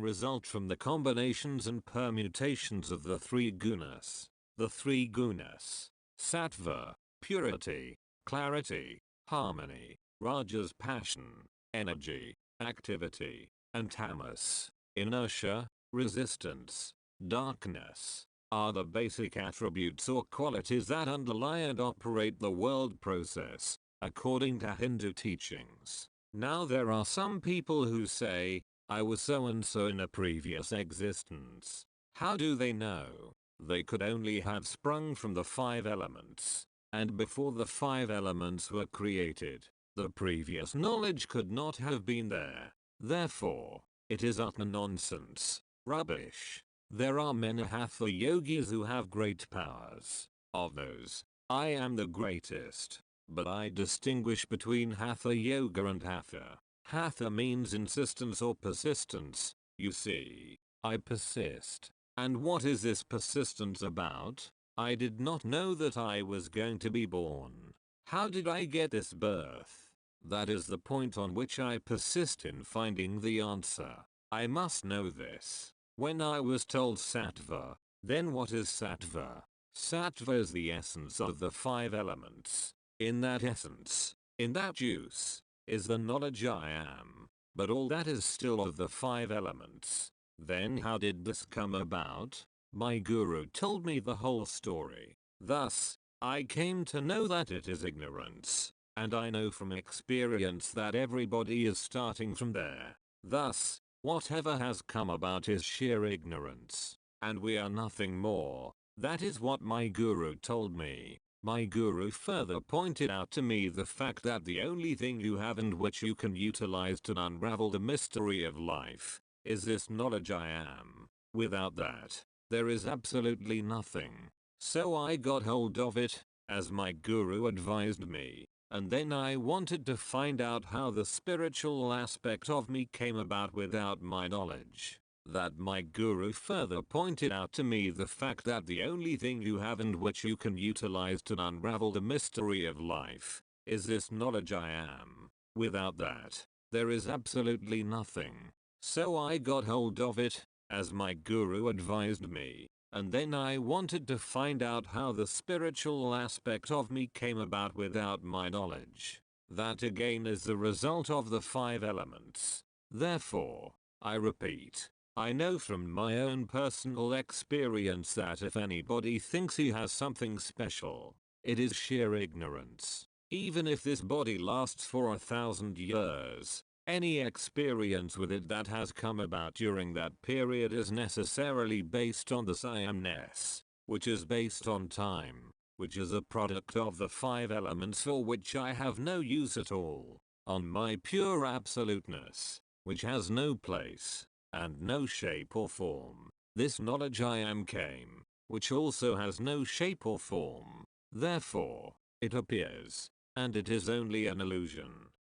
result from the combinations and permutations of the 3 gunas. The 3 gunas: sattva, purity, clarity, harmony; rajas, passion, energy, activity; and tamas, inertia, resistance, darkness, are the basic attributes or qualities that underlie and operate the world process, according to Hindu teachings. Now there are some people who say, I was so and so in a previous existence. How do they know? They could only have sprung from the 5 elements. And before the 5 elements were created, the previous knowledge could not have been there. Therefore, it is utter nonsense, rubbish. There are many hatha yogis who have great powers. Of those, I am the greatest. But I distinguish between hatha yoga and hatha. Hatha means insistence or persistence. You see, I persist. And what is this persistence about? I did not know that I was going to be born. How did I get this birth? That is the point on which I persist in finding the answer. I must know this. When I was told sattva, then what is sattva? Sattva is the essence of the 5 elements. In that essence, in that juice, is the knowledge I am. But all that is still of the 5 elements. Then how did this come about? My guru told me the whole story. Thus, I came to know that it is ignorance. And I know from experience that everybody is starting from there. Thus, whatever has come about is sheer ignorance. And we are nothing more. That is what my guru told me. My guru further pointed out to me the fact that the only thing you have and which you can utilize to unravel the mystery of life is this knowledge I am. Without that, there is absolutely nothing. So I got hold of it, as my guru advised me, and then I wanted to find out how the spiritual aspect of me came about without my knowledge. That my guru further pointed out to me the fact that the only thing you have and which you can utilize to unravel the mystery of life is this knowledge I am. Without that, there is absolutely nothing. So I got hold of it, as my guru advised me, and then I wanted to find out how the spiritual aspect of me came about without my knowledge. That again is the result of the 5 elements. Therefore, I repeat, I know from my own personal experience that if anybody thinks he has something special, it is sheer ignorance. Even if this body lasts for 1,000 years, any experience with it that has come about during that period is necessarily based on the I-amness, which is based on time, which is a product of the 5 elements for which I have no use at all, on my pure absoluteness, which has no place, and no shape or form. This knowledge I am came, which also has no shape or form. Therefore, it appears, and it is only an illusion.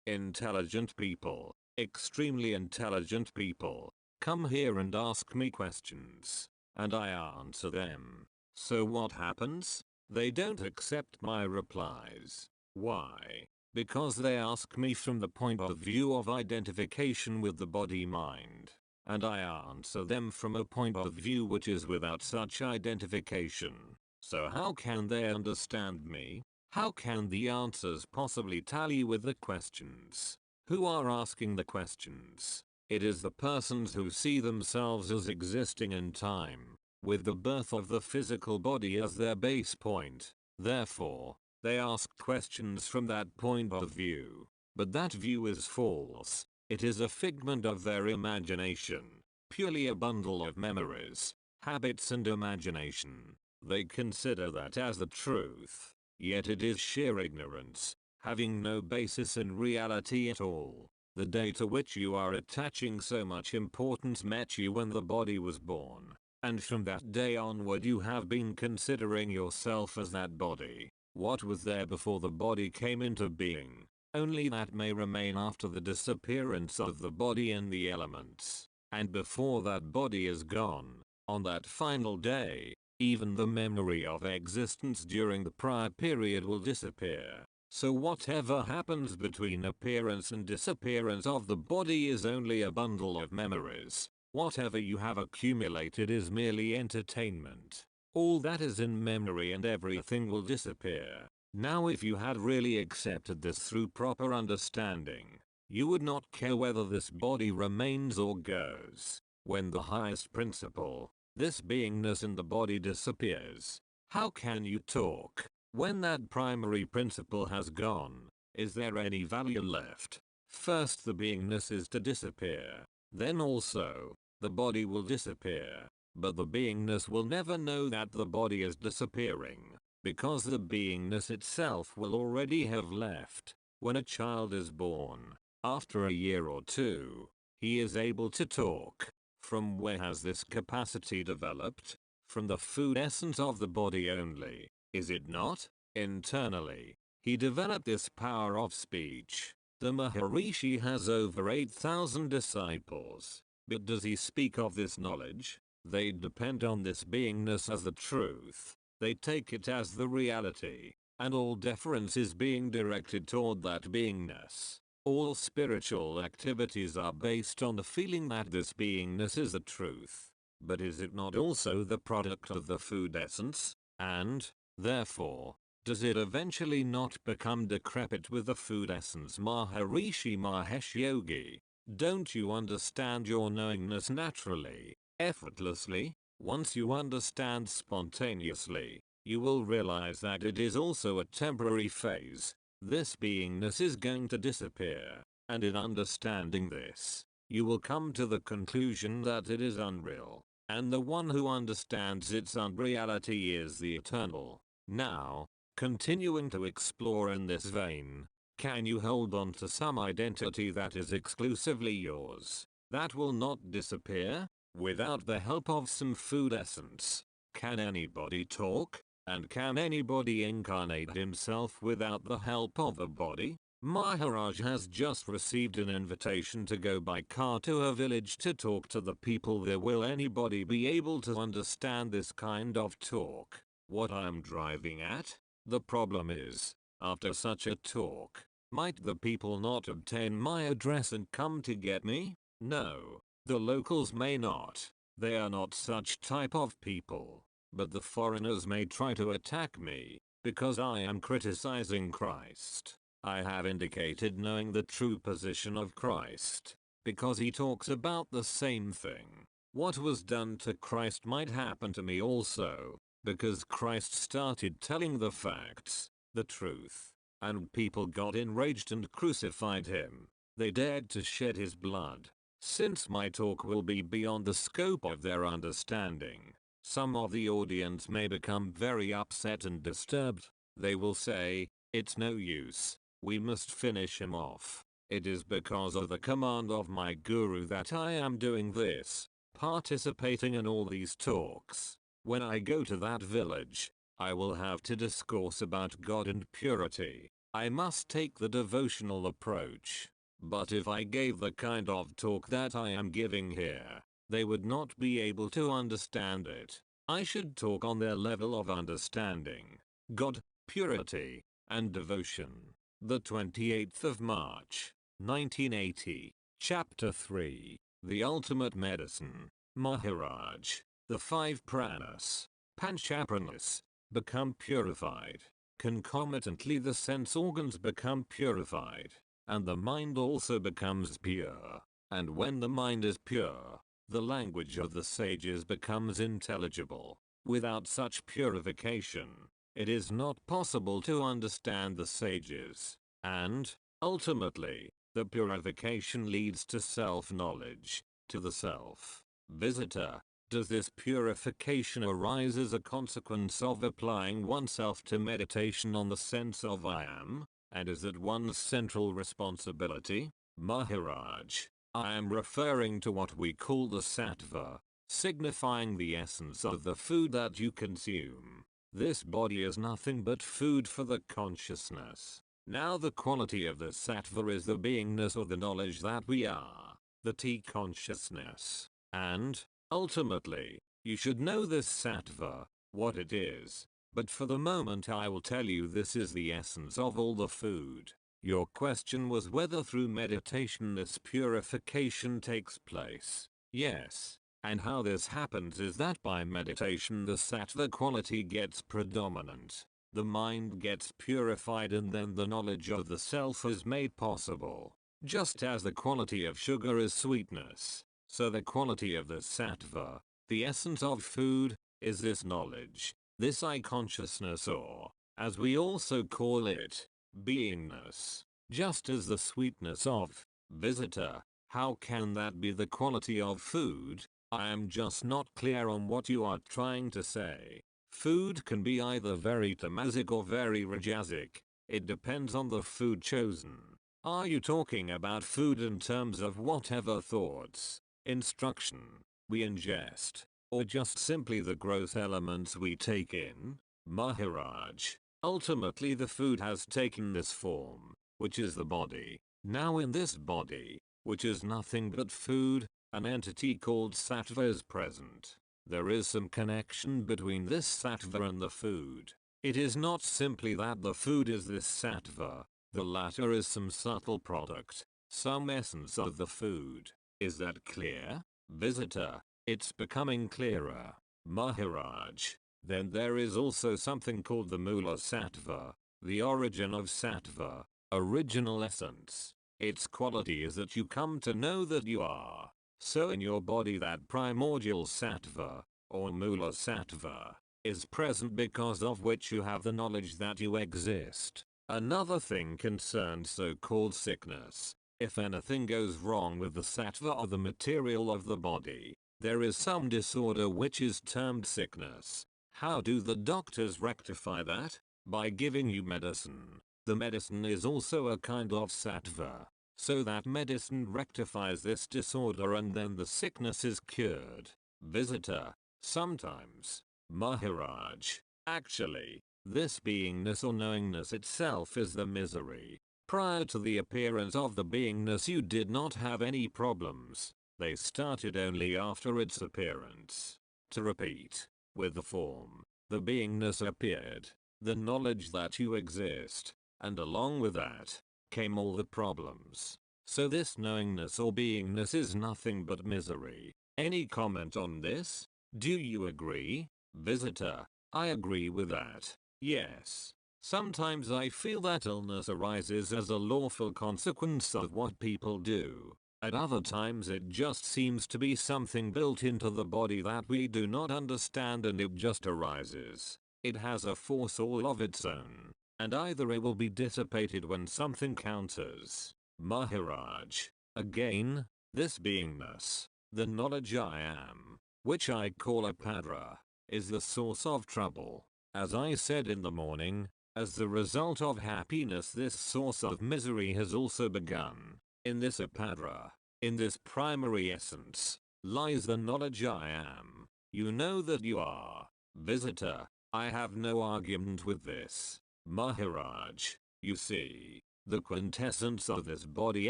Intelligent people, extremely intelligent people, come here and ask me questions, and I answer them. So what happens? They don't accept my replies. Why? Because they ask me from the point of view of identification with the body-mind, and I answer them from a point of view which is without such identification. So how can they understand me? How can the answers possibly tally with the questions? Who are asking the questions? It is the persons who see themselves as existing in time, with the birth of the physical body as their base point. Therefore, they ask questions from that point of view. But that view is false. It is a figment of their imagination, purely a bundle of memories, habits and imagination. They consider that as the truth. Yet it is sheer ignorance, having no basis in reality at all. The day to which you are attaching so much importance met you when the body was born, and from that day onward you have been considering yourself as that body. What was there before the body came into being? Only that may remain after the disappearance of the body and the elements. And before that body is gone, on that final day, even the memory of existence during the prior period will disappear. So whatever happens between appearance and disappearance of the body is only a bundle of memories. Whatever you have accumulated is merely entertainment. All that is in memory and everything will disappear. Now if you had really accepted this through proper understanding, you would not care whether this body remains or goes. When the highest principle, this beingness in the body disappears, how can you talk? When that primary principle has gone, is there any value left? First the beingness is to disappear, then also, the body will disappear, but the beingness will never know that the body is disappearing, because the beingness itself will already have left. When a child is born, after a year or two, he is able to talk. From where has this capacity developed? From the food essence of the body only, is it not? Internally, he developed this power of speech. The Maharishi has over 8,000 disciples, but does he speak of this knowledge? They depend on this beingness as the truth. They take it as the reality, and all deference is being directed toward that beingness. All spiritual activities are based on the feeling that this beingness is the truth. But is it not also the product of the food essence? And, therefore, does it eventually not become decrepit with the food essence? Maharishi Mahesh Yogi, don't you understand your knowingness naturally, effortlessly? Once you understand spontaneously, you will realize that it is also a temporary phase. This beingness is going to disappear, and in understanding this, you will come to the conclusion that it is unreal, and the one who understands its unreality is the eternal. Now, continuing to explore in this vein, can you hold on to some identity that is exclusively yours, that will not disappear, without the help of some food essence? Can anybody talk? And can anybody incarnate himself without the help of a body? Maharaj has just received an invitation to go by car to a village to talk to the people there. Will anybody be able to understand this kind of talk? What I'm driving at? The problem is, after such a talk, might the people not obtain my address and come to get me? No, the locals may not. They are not such type of people. But the foreigners may try to attack me, because I am criticizing Christ. I have indicated knowing the true position of Christ, because he talks about the same thing. What was done to Christ might happen to me also, because Christ started telling the facts, the truth, and people got enraged and crucified him. They dared to shed his blood. Since my talk will be beyond the scope of their understanding, some of the audience may become very upset and disturbed. They will say, "It's no use, we must finish him off. It is because of the command of my guru that I am doing this, participating in all these talks. When I go to that village, I will have to discourse about God and purity. I must take the devotional approach. But if I gave the kind of talk that I am giving here, they would not be able to understand it. I should talk on their level of understanding God, purity, and devotion." The 28th of March, 1980, Chapter 3, The Ultimate Medicine, Maharaj. The 5 pranas, panchapranas, become purified. Concomitantly the sense organs become purified, and the mind also becomes pure. And when the mind is pure, the language of the sages becomes intelligible. Without such purification, it is not possible to understand the sages. And, ultimately, the purification leads to self-knowledge, to the self. Visitor, does this purification arise as a consequence of applying oneself to meditation on the sense of I am, and is it one's central responsibility? Maharaj, I am referring to what we call the sattva, signifying the essence of the food that you consume. This body is nothing but food for the consciousness. Now the quality of the sattva is the beingness or the knowledge that we are, the T-consciousness. And, ultimately, you should know this sattva, what it is. But for the moment I will tell you this is the essence of all the food. Your question was whether through meditation this purification takes place. Yes. And how this happens is that by meditation the sattva quality gets predominant. The mind gets purified and then the knowledge of the self is made possible. Just as the quality of sugar is sweetness, so the quality of the sattva, the essence of food, is this knowledge, this I consciousness, or, as we also call it, beingness. Just as the sweetness of visitor, how can that be the quality of food? I am just not clear on what you are trying to say. Food can be either very tamasic or very rajasic. It depends on the food chosen. Are you talking about food in terms of whatever thoughts, instruction, we ingest, or just simply the gross elements we take in? Maharaj, ultimately the food has taken this form, which is the body. Now in this body, which is nothing but food, an entity called sattva is present. There is some connection between this sattva and the food. It is not simply that the food is this sattva, the latter is some subtle product, some essence of the food. Is that clear? Visitor, it's becoming clearer. Maharaj, then there is also something called the Mula Sattva, the origin of sattva, original essence. Its quality is that you come to know that you are. So in your body that primordial sattva, or Mula Sattva, is present because of which you have the knowledge that you exist. Another thing concerns so-called sickness. If anything goes wrong with the sattva or the material of the body, there is some disorder which is termed sickness. How do the doctors rectify that? By giving you medicine. The medicine is also a kind of sattva. So that medicine rectifies this disorder and then the sickness is cured. Visitor, sometimes. Maharaj, actually, this beingness or knowingness itself is the misery. Prior to the appearance of the beingness you did not have any problems. They started only after its appearance. To repeat, with the form, the beingness appeared, the knowledge that you exist, and along with that, came all the problems. So this knowingness or beingness is nothing but misery. Any comment on this? Do you agree? Visitor, I agree with that. Yes. Sometimes I feel that illness arises as a lawful consequence of what people do. At other times it just seems to be something built into the body that we do not understand and it just arises. It has a force all of its own, and either it will be dissipated when something counters. Maharaj. Again, this beingness, the knowledge I am, which I call a padra, is the source of trouble. As I said in the morning, as the result of happiness this source of misery has also begun. In this apadra, in this primary essence, lies the knowledge I am. You know that you are. Visitor, I have no argument with this. Maharaj, you see, the quintessence of this body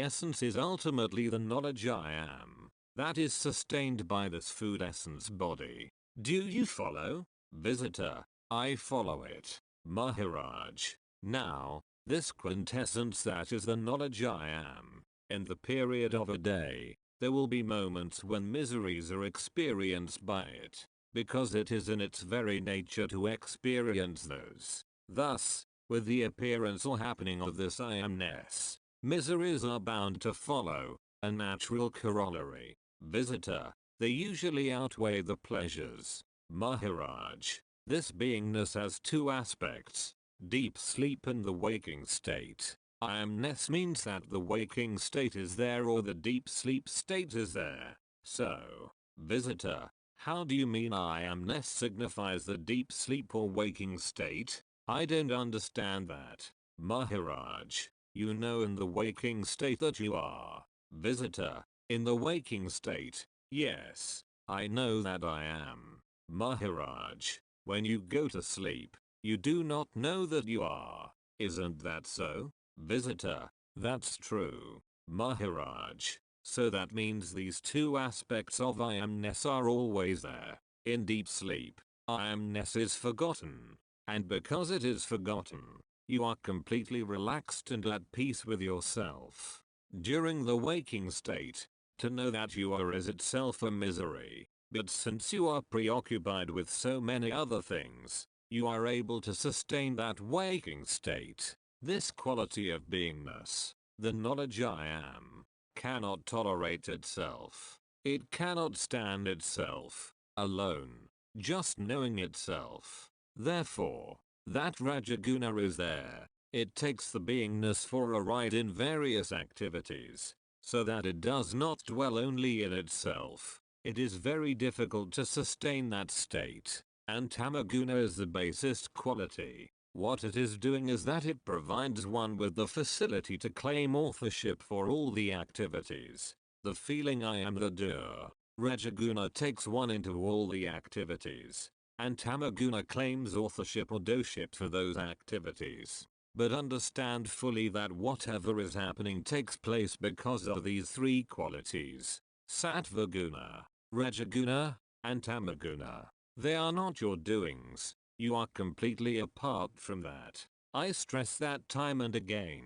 essence is ultimately the knowledge I am. That is sustained by this food essence body. Do you follow? Visitor, I follow it. Maharaj, now, this quintessence that is the knowledge I am. In the period of a day, there will be moments when miseries are experienced by it, because it is in its very nature to experience those. Thus, with the appearance or happening of this I amness, miseries are bound to follow, a natural corollary. Visitor, they usually outweigh the pleasures. Maharaj, this beingness has two aspects, deep sleep and the waking state. I amness means that the waking state is there or the deep sleep state is there. So, visitor, how do you mean I amness signifies the deep sleep or waking state? I don't understand that. Maharaj, you know in the waking state that you are. Visitor, in the waking state, yes, I know that I am. Maharaj, when you go to sleep, you do not know that you are. Isn't that so? Visitor, that's true. Maharaj, so that means these two aspects of I amness are always there. In deep sleep, I amness is forgotten. And because it is forgotten, you are completely relaxed and at peace with yourself. During the waking state, to know that you are is itself a misery. But since you are preoccupied with so many other things, you are able to sustain that waking state. This quality of beingness, the knowledge I am, cannot tolerate itself. It cannot stand itself, alone, just knowing itself. Therefore, that Rajaguna is there. It takes the beingness for a ride in various activities, so that it does not dwell only in itself. It is very difficult to sustain that state, and Tamaguna is the basest quality. What it is doing is that it provides one with the facility to claim authorship for all the activities. The feeling I am the doer. Rajaguna takes one into all the activities, and Tamaguna claims authorship or doership for those activities. But understand fully that whatever is happening takes place because of these three qualities. Sattvaguna, Rajaguna, and Tamaguna. They are not your doings. You are completely apart from that. I stress that time and again.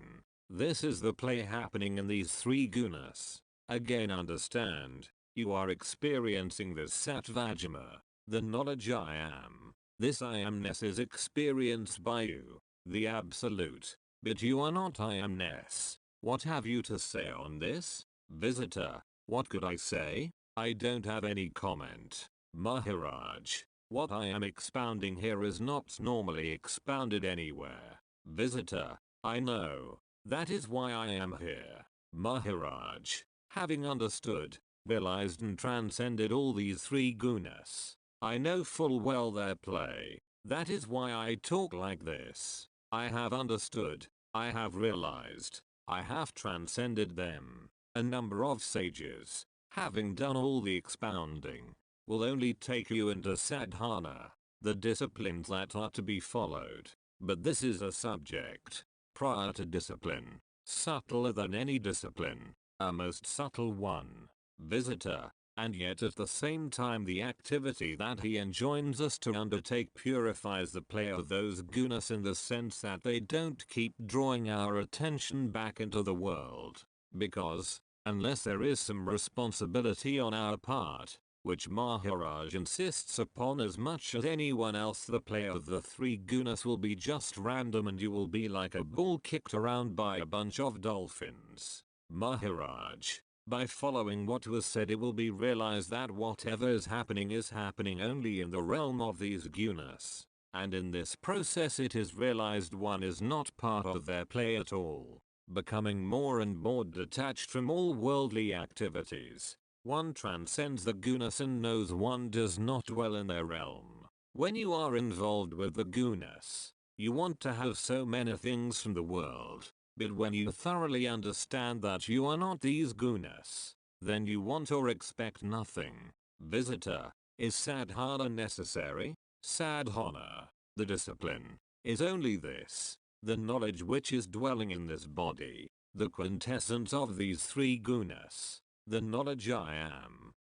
This is the play happening in these three gunas. Again understand, you are experiencing this sattvajama, the knowledge I am. This I amness is experienced by you, the absolute. But you are not I amness. What have you to say on this? Visitor, what could I say? I don't have any comment. Maharaj, what I am expounding here is not normally expounded anywhere. Visitor, I know. That is why I am here. Maharaj, having understood, realized and transcended all these three gunas, I know full well their play. That is why I talk like this. I have understood. I have realized. I have transcended them. A number of sages, having done all the expounding, will only take you into sadhana, the disciplines that are to be followed. But this is a subject, prior to discipline, subtler than any discipline, a most subtle one. Visitor, and yet at the same time the activity that he enjoins us to undertake purifies the play of those gunas in the sense that they don't keep drawing our attention back into the world. Because, unless there is some responsibility on our part, which Maharaj insists upon as much as anyone else, the play of the three gunas will be just random and you will be like a ball kicked around by a bunch of dolphins. Maharaj, By following what was said, it will be realized that whatever is happening only in the realm of these gunas. And in this process it is realized one is not part of their play at all, becoming more and more detached from all worldly activities. One transcends the gunas and knows one does not dwell in their realm. When you are involved with the gunas, you want to have so many things from the world. But when you thoroughly understand that you are not these gunas, then you want or expect nothing. Visitor, is sadhana necessary? Sadhana, the discipline, is only this, the knowledge which is dwelling in this body, the quintessence of these three gunas, the knowledge I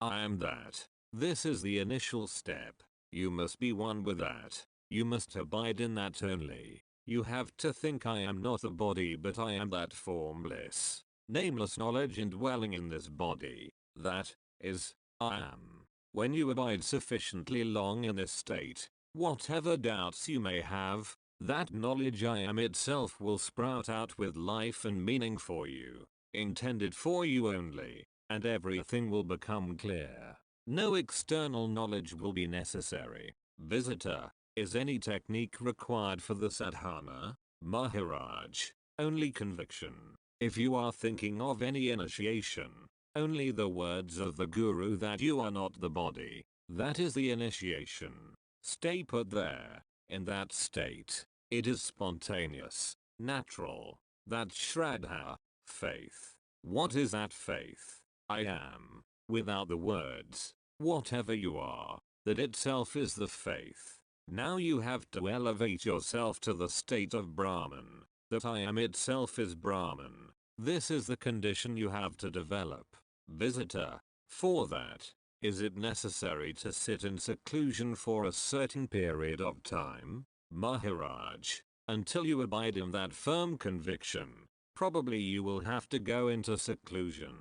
am that. This is the initial step. You must be one with that. You must abide in that only. You have to think I am not a body but I am that formless, nameless knowledge indwelling in this body. That is, I am. When you abide sufficiently long in this state, whatever doubts you may have, that knowledge I am itself will sprout out with life and meaning for you, intended for you only, and everything will become clear. No external knowledge will be necessary. Visitor, is any technique required for the sadhana? Maharaj, only conviction. If you are thinking of any initiation, only the words of the guru that you are not the body, that is the initiation. Stay put there. In that state, it is spontaneous, natural. That's Shraddha, faith. What is that faith? I am, without the words, whatever you are, that itself is the faith. Now you have to elevate yourself to the state of Brahman, that I am itself is Brahman. This is the condition you have to develop. Visitor, for that, is it necessary to sit in seclusion for a certain period of time? Maharaj, until you abide in that firm conviction, probably you will have to go into seclusion.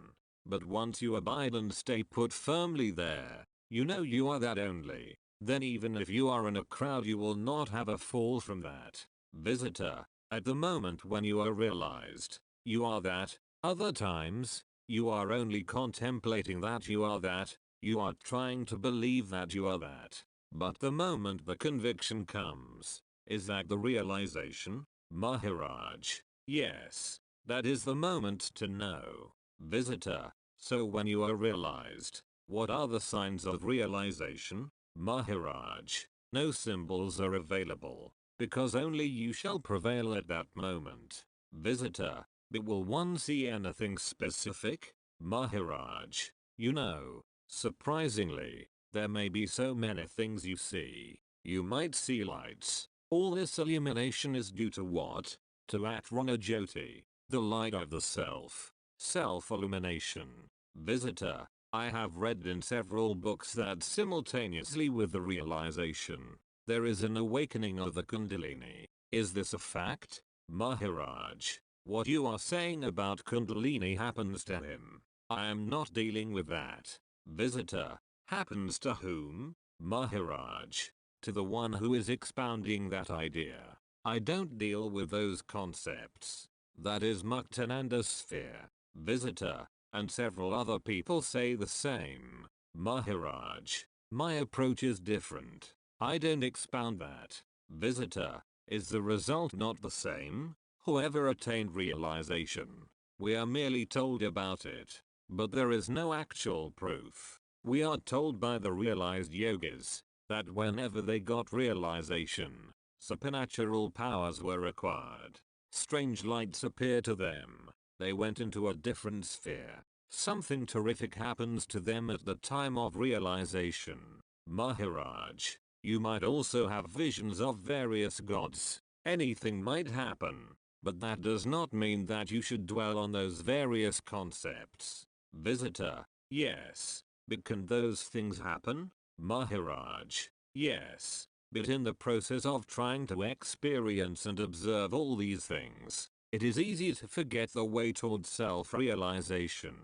But once you abide and stay put firmly there, you know you are that only. Then even if you are in a crowd you will not have a fall from that. Visitor, at the moment when you are realized, you are that. Other times, you are only contemplating that you are that. You are trying to believe that you are that. But the moment the conviction comes, is that the realization? Maharaj, yes, that is the moment to know. Visitor, so when you are realized, what are the signs of realization? Maharaj, no symbols are available, because only you shall prevail at that moment. Visitor, but will one see anything specific? Maharaj, you know, surprisingly, there may be so many things you see. You might see lights. All this illumination is due to what? To Atranajyoti, the light of the self. Self-illumination. Visitor, I have read in several books that simultaneously with the realization, there is an awakening of the Kundalini. Is this a fact? Maharaj, what you are saying about Kundalini happens to him. I am not dealing with that. Visitor, happens to whom? Maharaj, to the one who is expounding that idea. I don't deal with those concepts. That is Muktananda's sphere. Visitor, and several other people say the same. Maharaj, my approach is different. I don't expound that. Visitor, is the result not the same? Whoever attained realization, we are merely told about it, but there is no actual proof. We are told by the realized yogis, that whenever they got realization, supernatural powers were required. Strange lights appear to them. They went into a different sphere. Something terrific happens to them at the time of realization. Maharaj, you might also have visions of various gods. Anything might happen, but that does not mean that you should dwell on those various concepts. Visitor, yes, but can those things happen? Maharaj, yes, but in the process of trying to experience and observe all these things, it is easy to forget the way towards self-realization.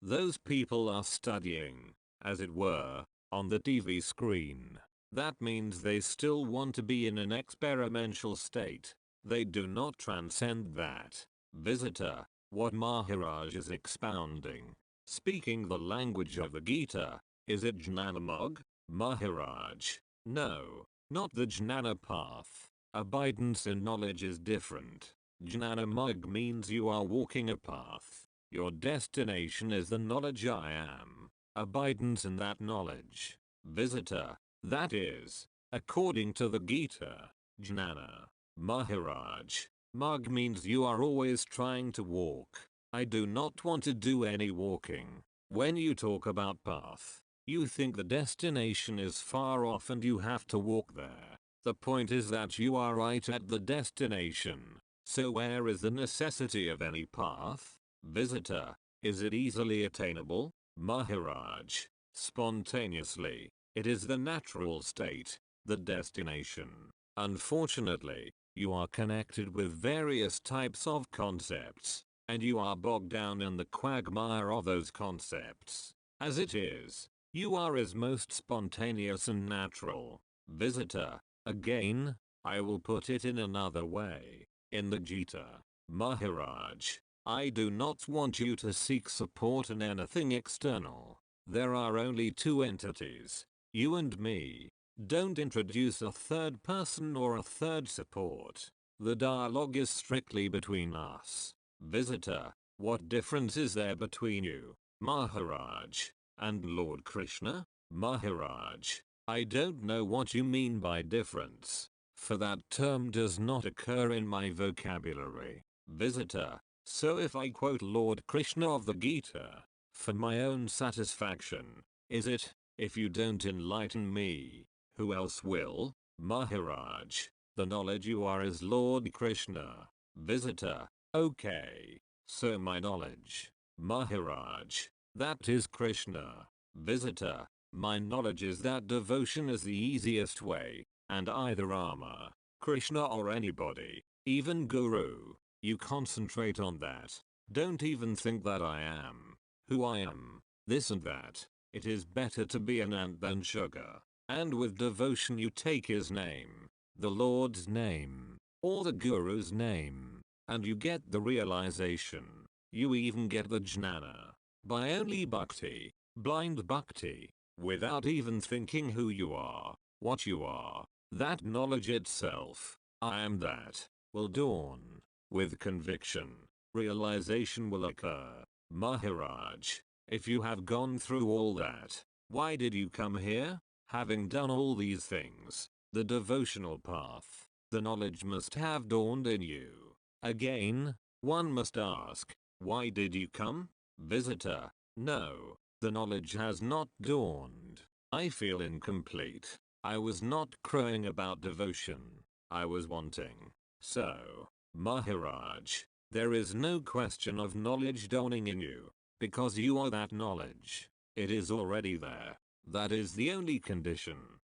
Those people are studying, as it were, on the TV screen. That means they still want to be in an experimental state. They do not transcend that. Visitor, what Maharaj is expounding, speaking the language of the Gita. Is it Jnanamog, Maharaj? No, not the Jnana path. Abidance in knowledge is different. Jnanamog means you are walking a path. Your destination is the knowledge I am. Abidance in that knowledge. Visitor, that is, according to the Gita, Jnana. Maharaj, Mag means you are always trying to walk. I do not want to do any walking. When you talk about path, you think the destination is far off and you have to walk there. The point is that you are right at the destination. So where is the necessity of any path? Visitor, is it easily attainable? Maharaj, spontaneously. It is the natural state, the destination. Unfortunately, you are connected with various types of concepts, and you are bogged down in the quagmire of those concepts. As it is, you are as most spontaneous and natural. Visitor, again, I will put it in another way. In the Gita, Maharaj, I do not want you to seek support in anything external. There are only two entities, you and me. Don't introduce a third person or a third support. The dialogue is strictly between us. Visitor, what difference is there between you, Maharaj, and Lord Krishna? Maharaj, I don't know what you mean by difference, for that term does not occur in my vocabulary. Visitor, so if I quote Lord Krishna of the Gita, for my own satisfaction, is it, if you don't enlighten me, who else will? Maharaj, the knowledge you are is Lord Krishna. Visitor, okay, so my knowledge, Maharaj, that is Krishna. Visitor, my knowledge is that devotion is the easiest way, and either Rama, Krishna or anybody, even Guru, you concentrate on that. Don't even think that I am, who I am, this and that. It is better to be an ant than sugar. And with devotion you take his name, the Lord's name, or the Guru's name, and you get the realization. You even get the jnana. By only bhakti, blind bhakti, without even thinking who you are, what you are, that knowledge itself, I am that, will dawn. With conviction, realization will occur. Maharaj, if you have gone through all that, why did you come here? Having done all these things, the devotional path, the knowledge must have dawned in you. Again, one must ask, why did you come? Visitor, no, the knowledge has not dawned. I feel incomplete. I was not crowing about devotion. I was wanting. So, Maharaj, there is no question of knowledge dawning in you, because you are that knowledge. It is already there. That is the only condition.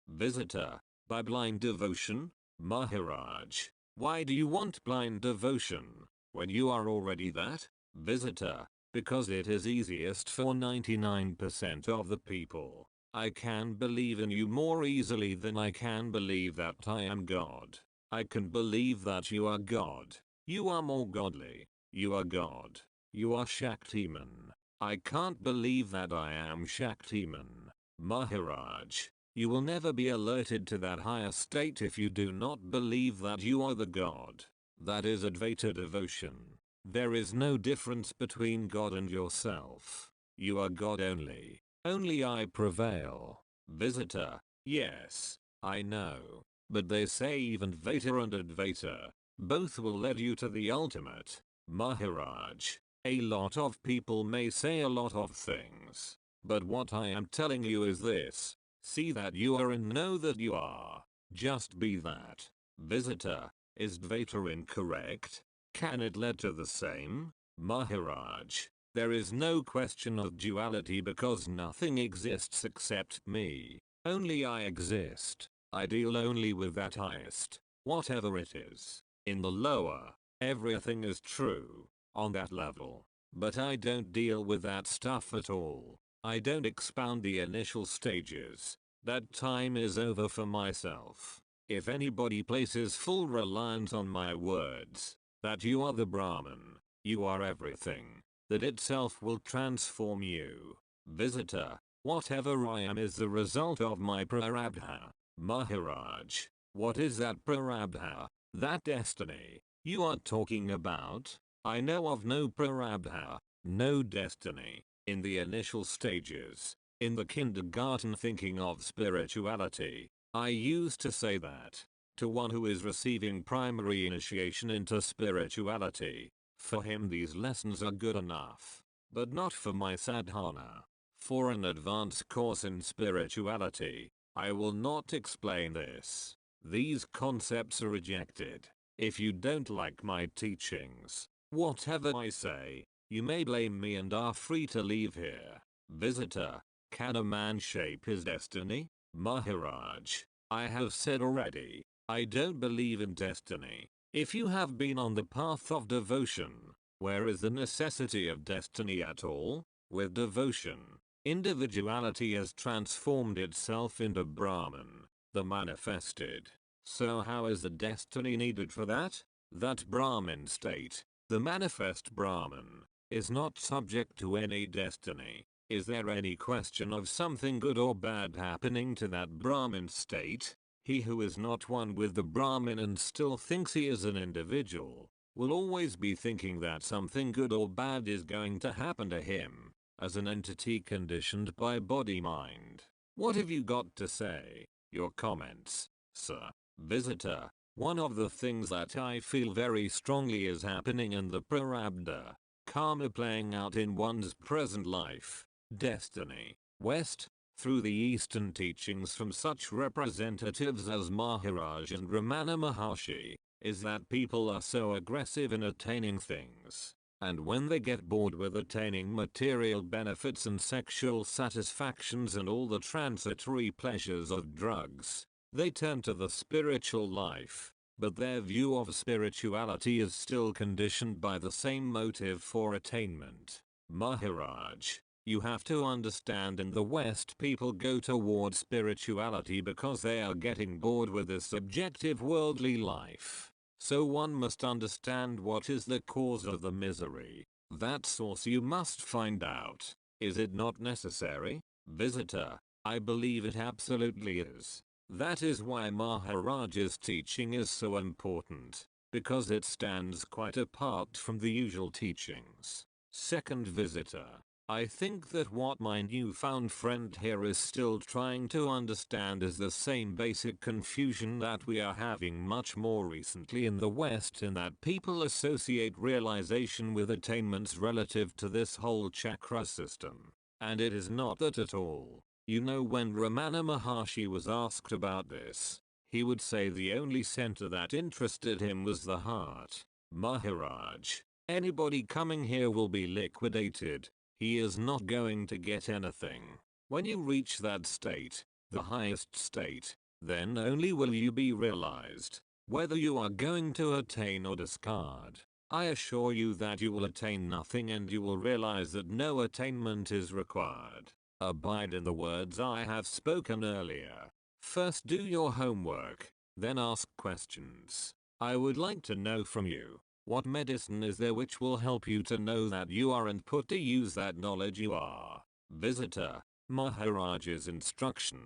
Visitor, by blind devotion? Maharaj, why do you want blind devotion, when you are already that? Visitor, because it is easiest for 99% of the people. I can believe in you more easily than I can believe that I am God. I can believe that you are God. You are more godly. You are God. You are Shaktiman. I can't believe that I am Shaktiman. Maharaj, you will never be alerted to that higher state if you do not believe that you are the God. That is Advaita devotion. There is no difference between God and yourself. You are God only. Only I prevail. Visitor, yes, I know. But they say even Dvaita and Advaita, both will lead you to the ultimate. Maharaj, a lot of people may say a lot of things. But what I am telling you is this. See that you are and know that you are. Just be that. Visitor, is Dvaita incorrect? Can it lead to the same? Maharaj, there is no question of duality because nothing exists except me. Only I exist. I deal only with that highest, whatever it is. In the lower, everything is true, on that level. But I don't deal with that stuff at all. I don't expound the initial stages. That time is over for myself. If anybody places full reliance on my words, that you are the Brahman, you are everything, that itself will transform you. Visitor, whatever I am is the result of my prarabdha. Maharaj, what is that prarabdha, that destiny, you are talking about? I know of no prarabdha, no destiny, in the initial stages, in the kindergarten thinking of spirituality. I used to say that to one who is receiving primary initiation into spirituality. For him these lessons are good enough, but not for my sadhana. For an advanced course in spirituality, I will not explain this. These concepts are rejected. If you don't like my teachings, whatever I say, you may blame me and are free to leave here. Visitor, can a man shape his destiny? Maharaj, I have said already, I don't believe in destiny. If you have been on the path of devotion, where is the necessity of destiny at all? With devotion, individuality has transformed itself into Brahman, the manifested. So how is the destiny needed for that? That Brahmin state, the manifest Brahman, is not subject to any destiny. Is there any question of something good or bad happening to that Brahmin state? He who is not one with the Brahmin and still thinks he is an individual, will always be thinking that something good or bad is going to happen to him, as an entity conditioned by body-mind. What have you got to say? Your comments, sir. Visitor, one of the things that I feel very strongly is happening in the prarabdha, karma playing out in one's present life, destiny, West, through the Eastern teachings from such representatives as Maharaj and Ramana Maharshi, is that people are so aggressive in attaining things, and when they get bored with attaining material benefits and sexual satisfactions and all the transitory pleasures of drugs, they turn to the spiritual life, but their view of spirituality is still conditioned by the same motive for attainment. Maharaj, you have to understand, in the West people go toward spirituality because they are getting bored with this subjective worldly life. So one must understand what is the cause of the misery. That source you must find out. Is it not necessary? Visitor, I believe it absolutely is. That is why Maharaj's teaching is so important, because it stands quite apart from the usual teachings. Second visitor, I think that what my newfound friend here is still trying to understand is the same basic confusion that we are having much more recently in the West, in that people associate realization with attainments relative to this whole chakra system. And it is not that at all. You know, when Ramana Maharshi was asked about this, he would say the only center that interested him was the heart. Maharaj, anybody coming here will be liquidated. He is not going to get anything. When you reach that state, the highest state, then only will you be realized, whether you are going to attain or discard. I assure you that you will attain nothing, and you will realize that no attainment is required. Abide in the words I have spoken earlier. First do your homework, then ask questions. I would like to know from you, what medicine is there which will help you to know that you are and put to use that knowledge you are? Visitor, Maharaj's instruction.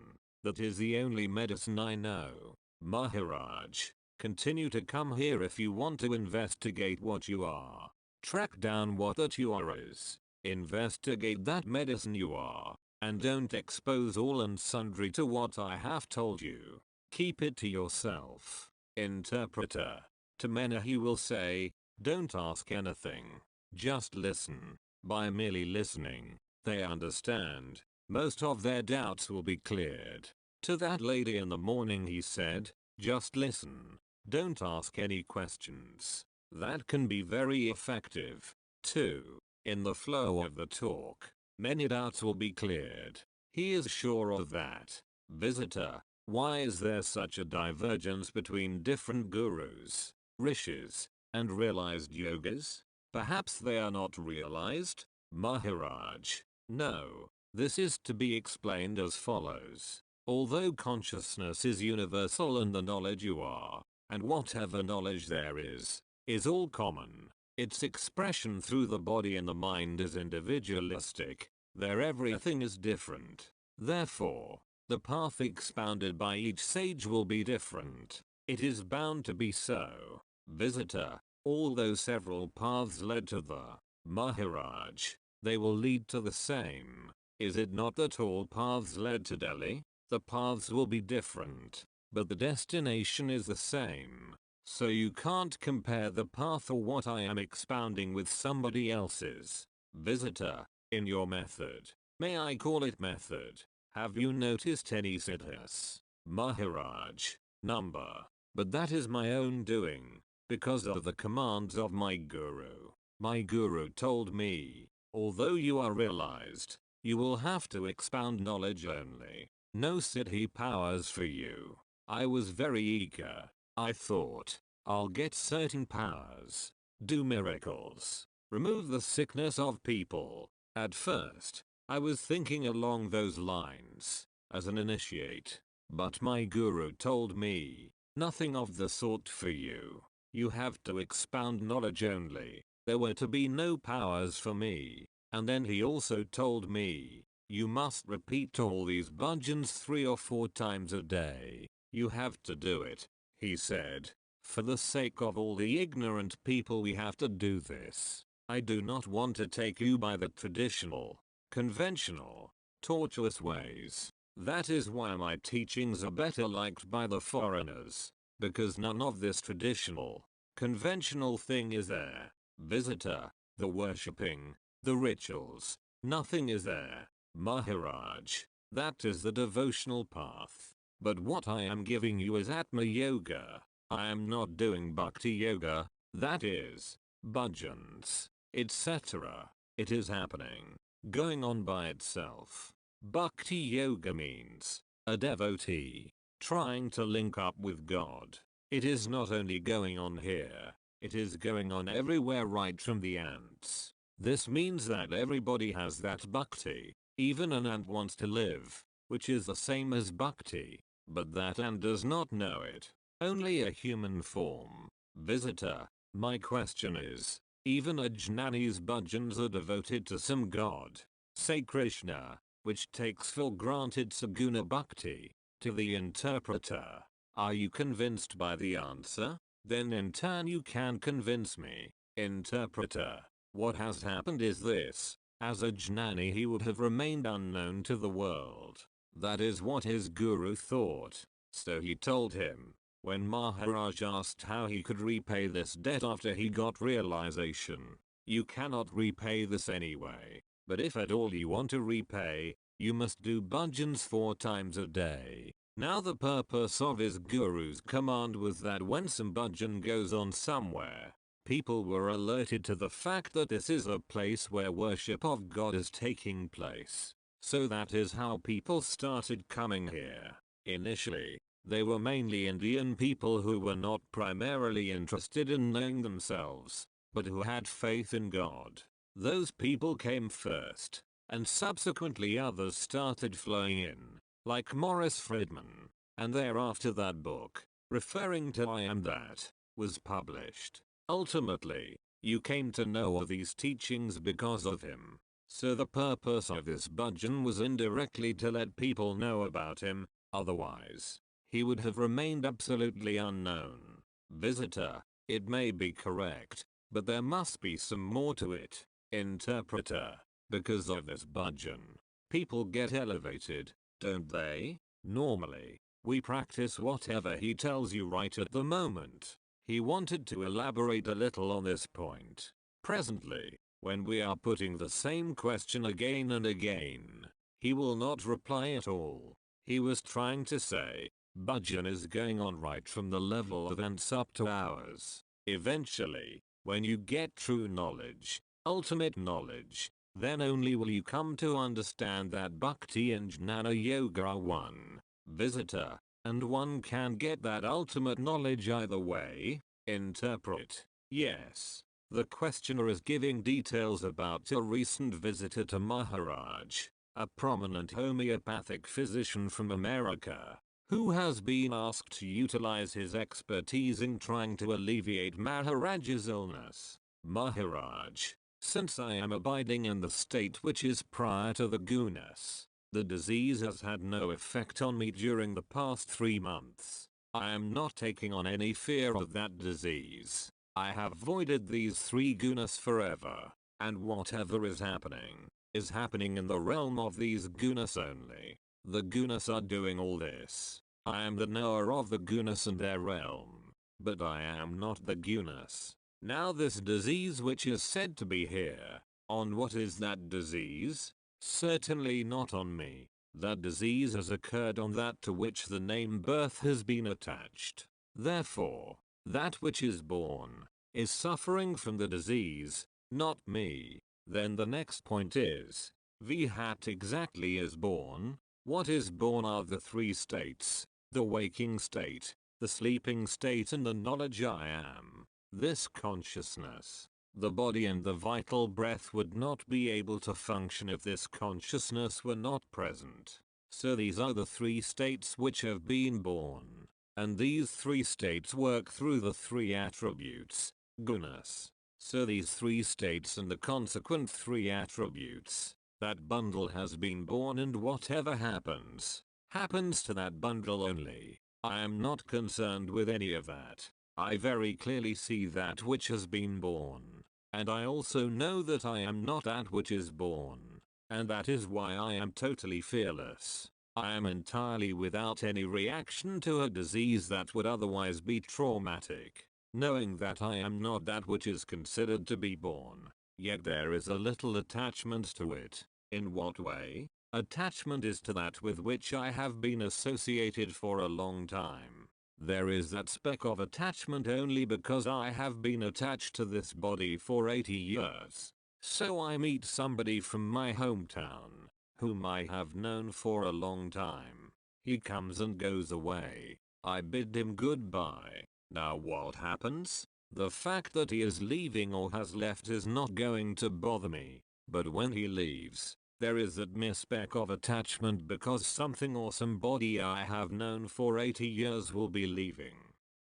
That is the only medicine I know. Maharaj, continue to come here if you want to investigate what you are. Track down what that you are is. Investigate that medicine you are, and don't expose all and sundry to what I have told you. Keep it to yourself. Interpreter, to many he will say, don't ask anything, just listen. By merely listening, they understand. Most of their doubts will be cleared. To that lady in the morning he said, just listen, don't ask any questions. That can be very effective. 2. In the flow of the talk, many doubts will be cleared. He is sure of that. Visitor, why is there such a divergence between different gurus, rishis, and realized yogas? Perhaps they are not realized? Maharaj, no. This is to be explained as follows. Although consciousness is universal and the knowledge you are, and whatever knowledge there is all common, Its expression through the body and the mind is individualistic. There everything is different. Therefore, the path expounded by each sage will be different. It is bound to be so. Visitor, although several paths led to the Maharaj, they will lead to the same. Is it not that all paths led to Delhi? The paths will be different, but the destination is the same. So you can't compare the path or what I am expounding with somebody else's. Visitor, in your method, may I call it method, have you noticed any siddhas? Maharaj, number, but that is my own doing, because of the commands of my guru. My guru told me, although you are realized, you will have to expound knowledge only. No siddhi powers for you. I was very eager. I thought, I'll get certain powers, do miracles, remove the sickness of people. At first, I was thinking along those lines, as an initiate. But my guru told me, nothing of the sort for you. You have to expound knowledge only. There were to be no powers for me. And then he also told me, you must repeat all these bhajans 3 or 4 times a day. You have to do it, he said. For the sake of all the ignorant people we have to do this. I do not want to take you by the traditional, conventional, tortuous ways. That is why my teachings are better liked by the foreigners. Because none of this traditional, conventional thing is there. Visitor, the worshipping, the rituals, nothing is there. Maharaj, that is the devotional path. But what I am giving you is Atma Yoga. I am not doing Bhakti Yoga, that is, bhajans, etc. It is happening, going on by itself. Bhakti Yoga means a devotee trying to link up with God. It is not only going on here, it is going on everywhere right from the ants. This means that everybody has that bhakti. Even an ant wants to live, which is the same as bhakti, but that ant does not know it. Only a human form. Visitor, my question is, even Ajnani's bhajans are devoted to some god, say Krishna, which takes for granted saguna bhakti. To the interpreter, are you convinced by the answer? Then in turn you can convince me. Interpreter, what has happened is this. As a jnani he would have remained unknown to the world. That is what his guru thought. So he told him, when Maharaj asked how he could repay this debt after he got realization, you cannot repay this anyway, but if at all you want to repay, you must do bhajans 4 times a day. Now the purpose of his guru's command was that when some bhajan goes on somewhere, people were alerted to the fact that this is a place where worship of God is taking place. So that is how people started coming here. Initially, they were mainly Indian people who were not primarily interested in knowing themselves, but who had faith in God. Those people came first, and subsequently others started flowing in, like Morris Friedman, and thereafter that book, referring to I Am That, was published. Ultimately, you came to know of these teachings because of him. So the purpose of this bhajan was indirectly to let people know about him, otherwise, he would have remained absolutely unknown. Visitor, it may be correct, but there must be some more to it. Interpreter, because of this bhajan, people get elevated, don't they? Normally, we practice whatever he tells you right at the moment. He wanted to elaborate a little on this point. Presently, when we are putting the same question again and again, he will not reply at all. He was trying to say, bhajan is going on right from the level of ants up to ours. Eventually, when you get true knowledge, ultimate knowledge, then only will you come to understand that bhakti and jnana yoga are one. Visitor, and one can get that ultimate knowledge either way. Interpret, yes. The questioner is giving details about a recent visitor to Maharaj, a prominent homeopathic physician from America, who has been asked to utilize his expertise in trying to alleviate Maharaj's illness. Maharaj, since I am abiding in the state which is prior to the gunas, the disease has had no effect on me during the past 3 months. I am not taking on any fear of that disease. I have avoided these 3 gunas forever, and whatever is happening in the realm of these gunas only. The gunas are doing all this. I am the knower of the gunas and their realm, but I am not the gunas. Now this disease which is said to be here, on what is that disease? Certainly not on me. That disease has occurred on that to which the name birth has been attached. Therefore, that which is born is suffering from the disease, not me. Then the next point is, Vihat exactly is born. What is born are the 3 states, the waking state, the sleeping state and the knowledge I am. This consciousness, the body and the vital breath would not be able to function if this consciousness were not present. So these are the 3 states which have been born. And these 3 states work through the 3 attributes, gunas. So these 3 states and the consequent 3 attributes, that bundle has been born, and whatever happens to that bundle only. I am not concerned with any of that. I very clearly see that which has been born, and I also know that I am not that which is born, and that is why I am totally fearless. I am entirely without any reaction to a disease that would otherwise be traumatic, knowing that I am not that which is considered to be born, yet there is a little attachment to it. In what way? Attachment is to that with which I have been associated for a long time. There is that speck of attachment only because I have been attached to this body for 80 years. So I meet somebody from my hometown, whom I have known for a long time. He comes and goes away. I bid him goodbye. Now what happens? The fact that he is leaving or has left is not going to bother me. But when he leaves, there is that mere speck of attachment because something or somebody I have known for 80 years will be leaving.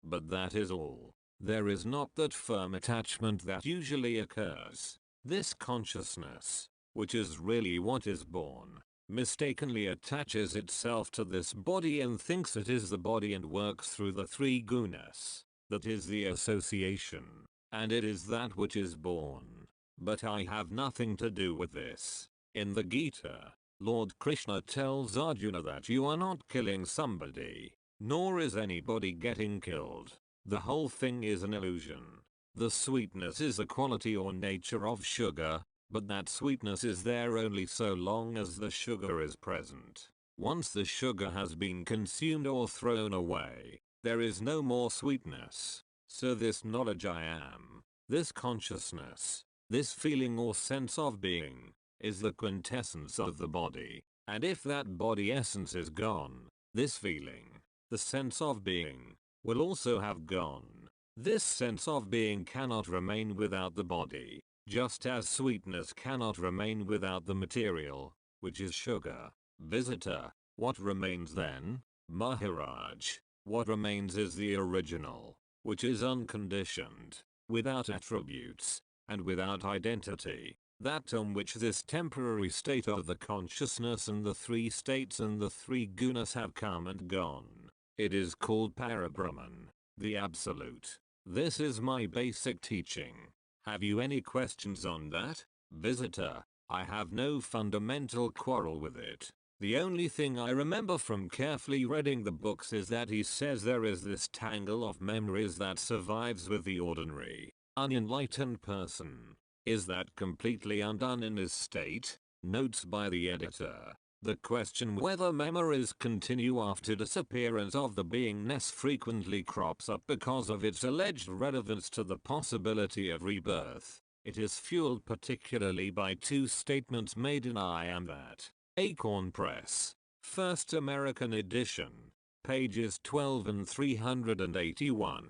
But that is all. There is not that firm attachment that usually occurs. This consciousness, which is really what is born, mistakenly attaches itself to this body and thinks it is the body and works through the 3 gunas. That is the association, and it is that which is born. But I have nothing to do with this. In the Gita, Lord Krishna tells Arjuna that you are not killing somebody, nor is anybody getting killed. The whole thing is an illusion. The sweetness is the quality or nature of sugar, but that sweetness is there only so long as the sugar is present. Once the sugar has been consumed or thrown away, there is no more sweetness. So this knowledge I am, this consciousness, this feeling or sense of being, is the quintessence of the body, and if that body essence is gone, this feeling, the sense of being, will also have gone. This sense of being cannot remain without the body, just as sweetness cannot remain without the material, which is sugar. Visitor, what remains then? Maharaj, what remains is the original, which is unconditioned, without attributes, and without identity. That on which this temporary state of the consciousness and the 3 states and the 3 gunas have come and gone. It is called Parabrahman, the Absolute. This is my basic teaching. Have you any questions on that? Visitor, I have no fundamental quarrel with it. The only thing I remember from carefully reading the books is that he says there is this tangle of memories that survives with the ordinary, unenlightened person. Is that completely undone in his state? Notes by the editor. The question whether memories continue after disappearance of the beingness frequently crops up because of its alleged relevance to the possibility of rebirth. It is fueled particularly by 2 statements made in I Am That. Acorn Press. First American edition. Pages 12 and 381.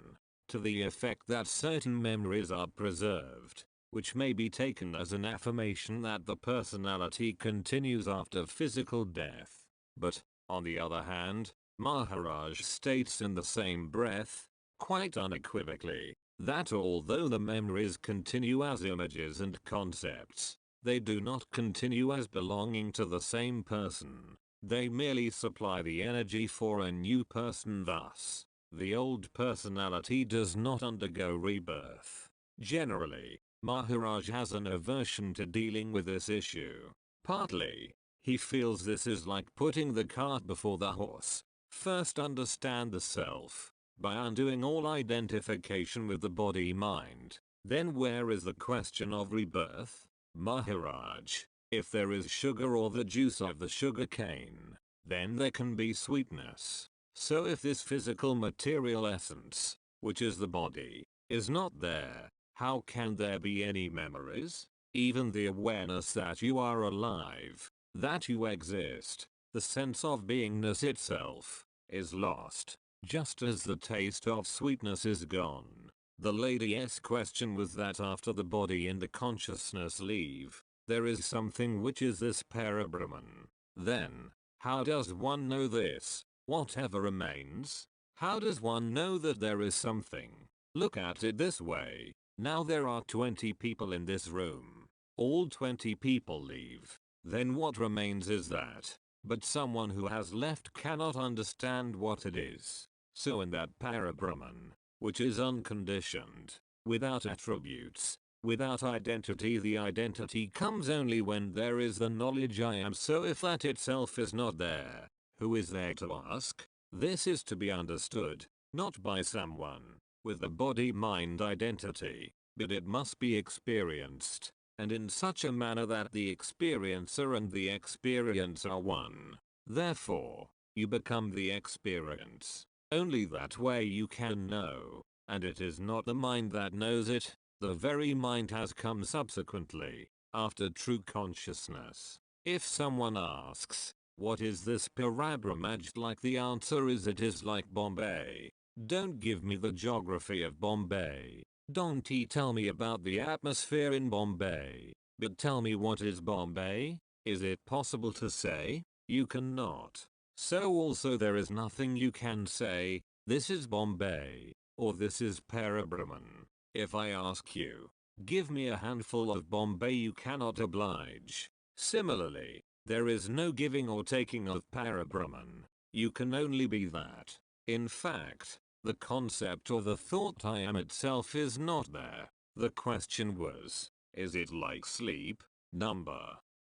To the effect that certain memories are preserved, which may be taken as an affirmation that the personality continues after physical death. But, on the other hand, Maharaj states in the same breath, quite unequivocally, that although the memories continue as images and concepts, they do not continue as belonging to the same person. They merely supply the energy for a new person. Thus, the old personality does not undergo rebirth. Generally, Maharaj has an aversion to dealing with this issue. Partly, he feels this is like putting the cart before the horse. First understand the self, by undoing all identification with the body-mind. Then where is the question of rebirth? Maharaj, if there is sugar or the juice of the sugar cane, then there can be sweetness. So if this physical material essence, which is the body, is not there, how can there be any memories? Even the awareness that you are alive, that you exist, the sense of beingness itself, is lost, just as the taste of sweetness is gone. The lady's question was that after the body and the consciousness leave, there is something which is this Parabrahman. Then, how does one know this? Whatever remains? How does one know that there is something? Look at it this way. Now there are 20 people in this room. All 20 people leave. Then what remains is that. But someone who has left cannot understand what it is. So in that Parabrahman, which is unconditioned, without attributes, without identity, the identity comes only when there is the knowledge I am. So if that itself is not there, who is there to ask? This is to be understood, not by someone with the body-mind identity, but it must be experienced, and in such a manner that the experiencer and the experience are one. Therefore, you become the experience. Only that way you can know, and it is not the mind that knows it, the very mind has come subsequently, after true consciousness. If someone asks, what is this Parabrahmaj like, the answer is it is like Bombay. Don't give me the geography of Bombay. Don't tell me about the atmosphere in Bombay, but tell me what is Bombay. Is it possible to say? You cannot. So also there is nothing you can say, this is Bombay, or this is Parabrahman. If I ask you, give me a handful of Bombay, you cannot oblige. Similarly, there is no giving or taking of Parabrahman. You can only be that. In fact, the concept or the thought I am itself is not there. The question was, is it like sleep?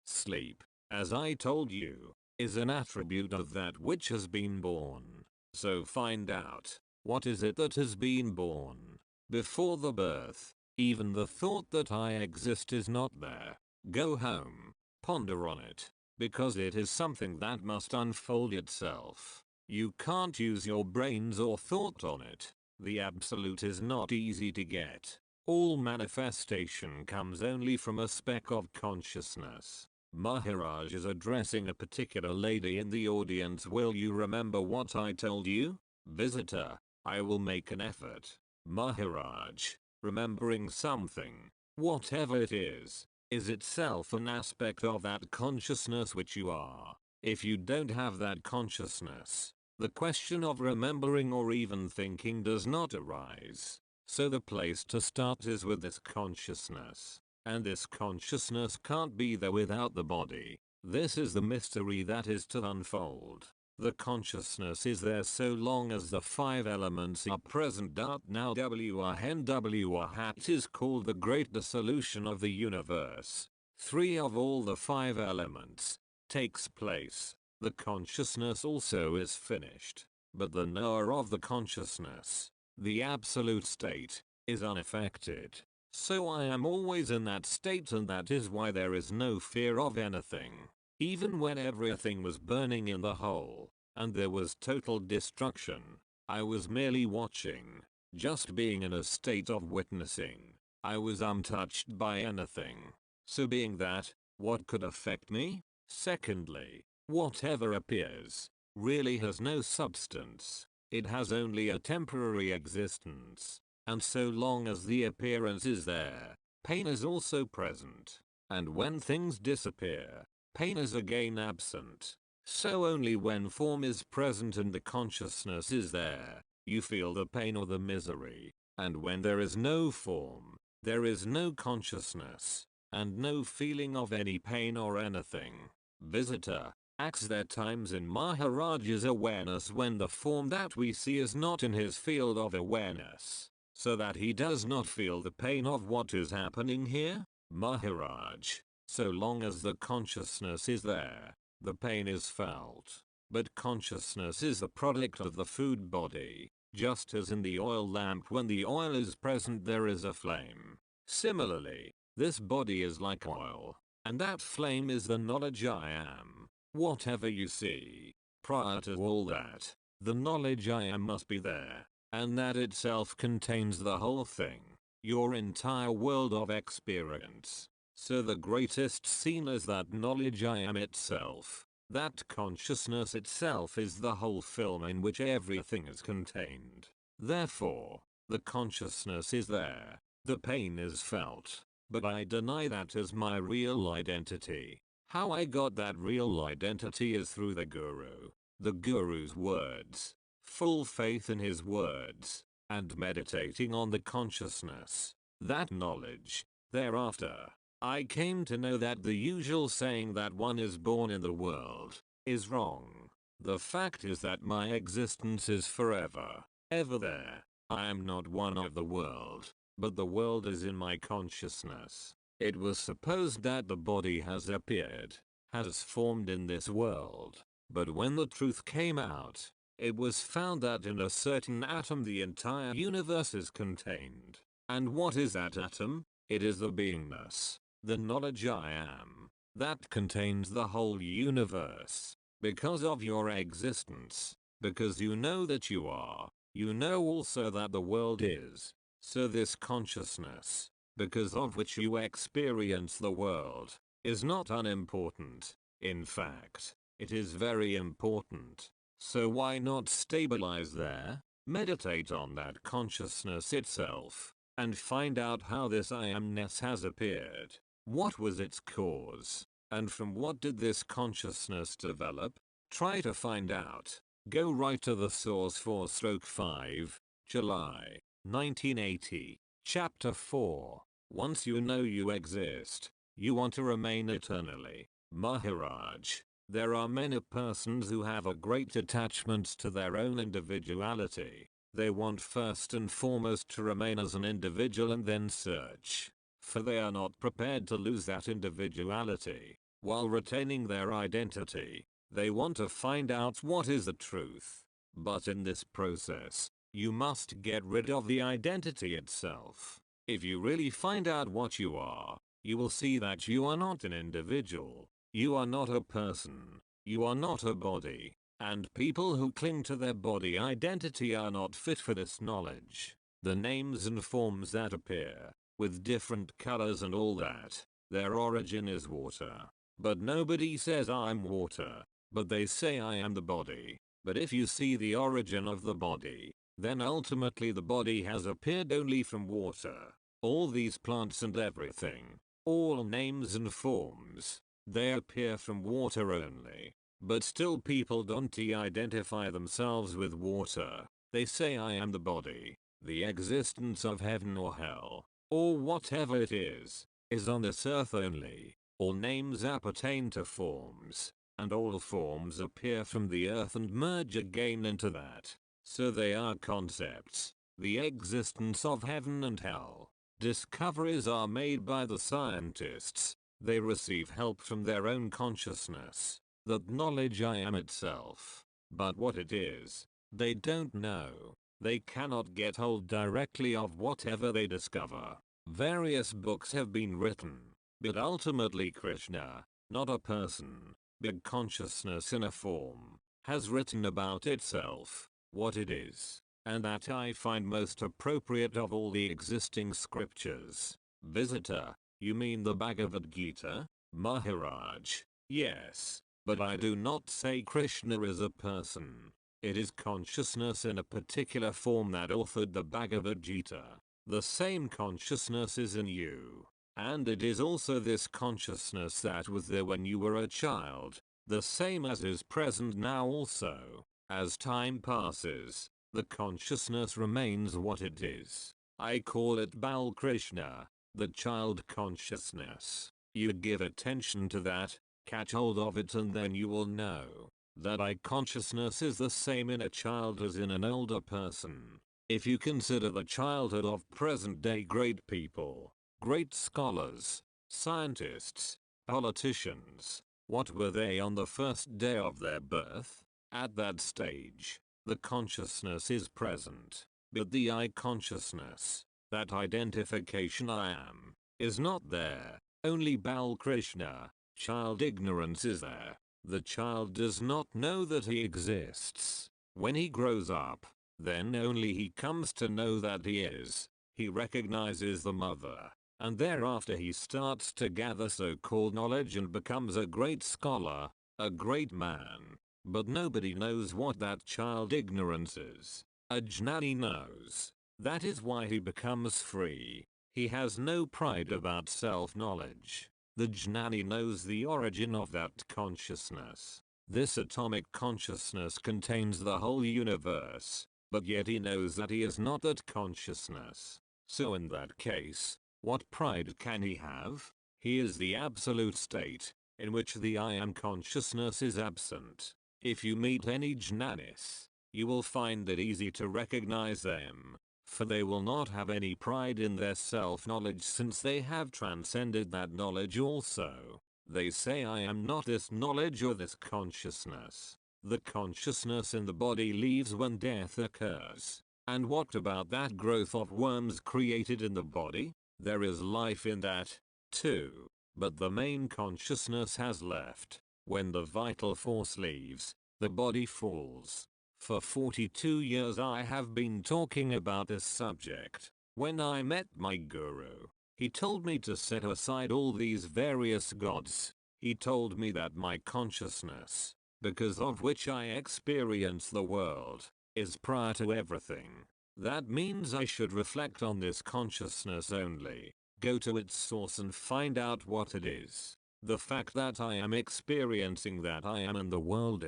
Sleep, as I told you, is an attribute of that which has been born. So find out, what is it that has been born? Before the birth, even the thought that I exist is not there. Go home, ponder on it, because it is something that must unfold itself. You can't use your brains or thought on it. The absolute is not easy to get. All manifestation comes only from a speck of consciousness. Maharaj is addressing a particular lady in the audience. Will you remember what I told you? Visitor, I will make an effort. Maharaj, remembering something, whatever it is itself an aspect of that consciousness which you are. If you don't have that consciousness, the question of remembering or even thinking does not arise. So the place to start is with this consciousness. And this consciousness can't be there without the body. This is the mystery that is to unfold. The consciousness is there so long as the 5 elements are present. Now WRNW is called the great dissolution of the universe. 3 of all the 5 elements takes place. The consciousness also is finished. But the knower of the consciousness, the absolute state, is unaffected. So I am always in that state, and that is why there is no fear of anything. Even when everything was burning in the hole, and there was total destruction, I was merely watching, just being in a state of witnessing. I was untouched by anything. So being that, what could affect me? Secondly, whatever appears, really has no substance. It has only a temporary existence. And so long as the appearance is there, pain is also present. And when things disappear, pain is again absent. So only when form is present and the consciousness is there, you feel the pain or the misery. And when there is no form, there is no consciousness, and no feeling of any pain or anything. Visitor, acts there times in Maharaj's awareness when the form that we see is not in his field of awareness, so that he does not feel the pain of what is happening here? Maharaj, so long as the consciousness is there, the pain is felt. But consciousness is the product of the food body, just as in the oil lamp when the oil is present there is a flame. Similarly, this body is like oil, and that flame is the knowledge I am. Whatever you see, prior to all that, the knowledge I am must be there, and that itself contains the whole thing, your entire world of experience. So the greatest scene is that knowledge I am itself. That consciousness itself is the whole film in which everything is contained. Therefore, the consciousness is there, the pain is felt, but I deny that as my real identity. How I got that real identity is through the Guru, the Guru's words, full faith in his words, and meditating on the consciousness, that knowledge. Thereafter, I came to know that the usual saying that one is born in the world is wrong. The fact is that my existence is forever, ever there. I am not one of the world, but the world is in my consciousness. It was supposed that the body has appeared, has formed in this world, but when the truth came out, it was found that in a certain atom the entire universe is contained. And what is that atom? It is the beingness, the knowledge I am, that contains the whole universe. Because of your existence, because you know that you are, you know also that the world is. So this consciousness, because of which you experience the world, is not unimportant. In fact, it is very important. So why not stabilize there, meditate on that consciousness itself, and find out how this I amness has appeared. What was its cause? And from what did this consciousness develop? Try to find out. Go right to the source 4/5, July, 1980, Chapter 4. Once you know you exist, you want to remain eternally. Maharaj, there are many persons who have a great attachment to their own individuality. They want first and foremost to remain as an individual and then search, for they are not prepared to lose that individuality. While retaining their identity, they want to find out what is the truth. But in this process, you must get rid of the identity itself. If you really find out what you are, you will see that you are not an individual, you are not a person, you are not a body, and people who cling to their body identity are not fit for this knowledge. The names and forms that appear, with different colors and all that, their origin is water. But nobody says I'm water, but they say I am the body. But if you see the origin of the body, then ultimately the body has appeared only from water. All these plants and everything, all names and forms, they appear from water only. But still people don't identify themselves with water. They say I am the body. The existence of heaven or hell, or whatever it is on this earth only. All names appertain to forms, and all forms appear from the earth and merge again into that. So they are concepts. The existence of heaven and hell. Discoveries are made by the scientists. They receive help from their own consciousness. That knowledge I am itself. But what it is, they don't know. They cannot get hold directly of whatever they discover. Various books have been written, but ultimately Krishna, not a person, but consciousness in a form, has written about itself, what it is, and that I find most appropriate of all the existing scriptures. Visitor, you mean the Bhagavad Gita? Maharaj, yes, but I do not say Krishna is a person. It is consciousness in a particular form that authored the Bhagavad Gita. The same consciousness is in you. And it is also this consciousness that was there when you were a child, the same as is present now also. As time passes, the consciousness remains what it is. I call it Bal Krishna, the child consciousness. You give attention to that, catch hold of it, and then you will know that I consciousness is the same in a child as in an older person. If you consider the childhood of present day great people, great scholars, scientists, politicians, what were they on the first day of their birth? At that stage, the consciousness is present, but the I consciousness, that identification I am, is not there. Only Bal Krishna, child ignorance, is there. The child does not know that he exists. When he grows up, then only he comes to know that he is. He recognizes the mother, and thereafter he starts to gather so-called knowledge and becomes a great scholar, a great man. But nobody knows what that child ignorance is. A jnani knows. That is why he becomes free. He has no pride about self-knowledge. The jnani knows the origin of that consciousness. This atomic consciousness contains the whole universe, but yet he knows that he is not that consciousness. So in that case, what pride can he have? He is the absolute state, in which the I am consciousness is absent. If you meet any jnanis, you will find it easy to recognize them, for they will not have any pride in their self-knowledge, since they have transcended that knowledge also. They say I am not this knowledge or this consciousness. The consciousness in the body leaves when death occurs. And what about that growth of worms created in the body? There is life in that, too. But the main consciousness has left. When the vital force leaves, the body falls. For 42 years I have been talking about this subject. When I met my guru, he told me to set aside all these various gods. He told me that my consciousness, because of which I experience the world, is prior to everything. That means I should reflect on this consciousness only, go to its source and find out what it is. The fact that I am experiencing that I am in the world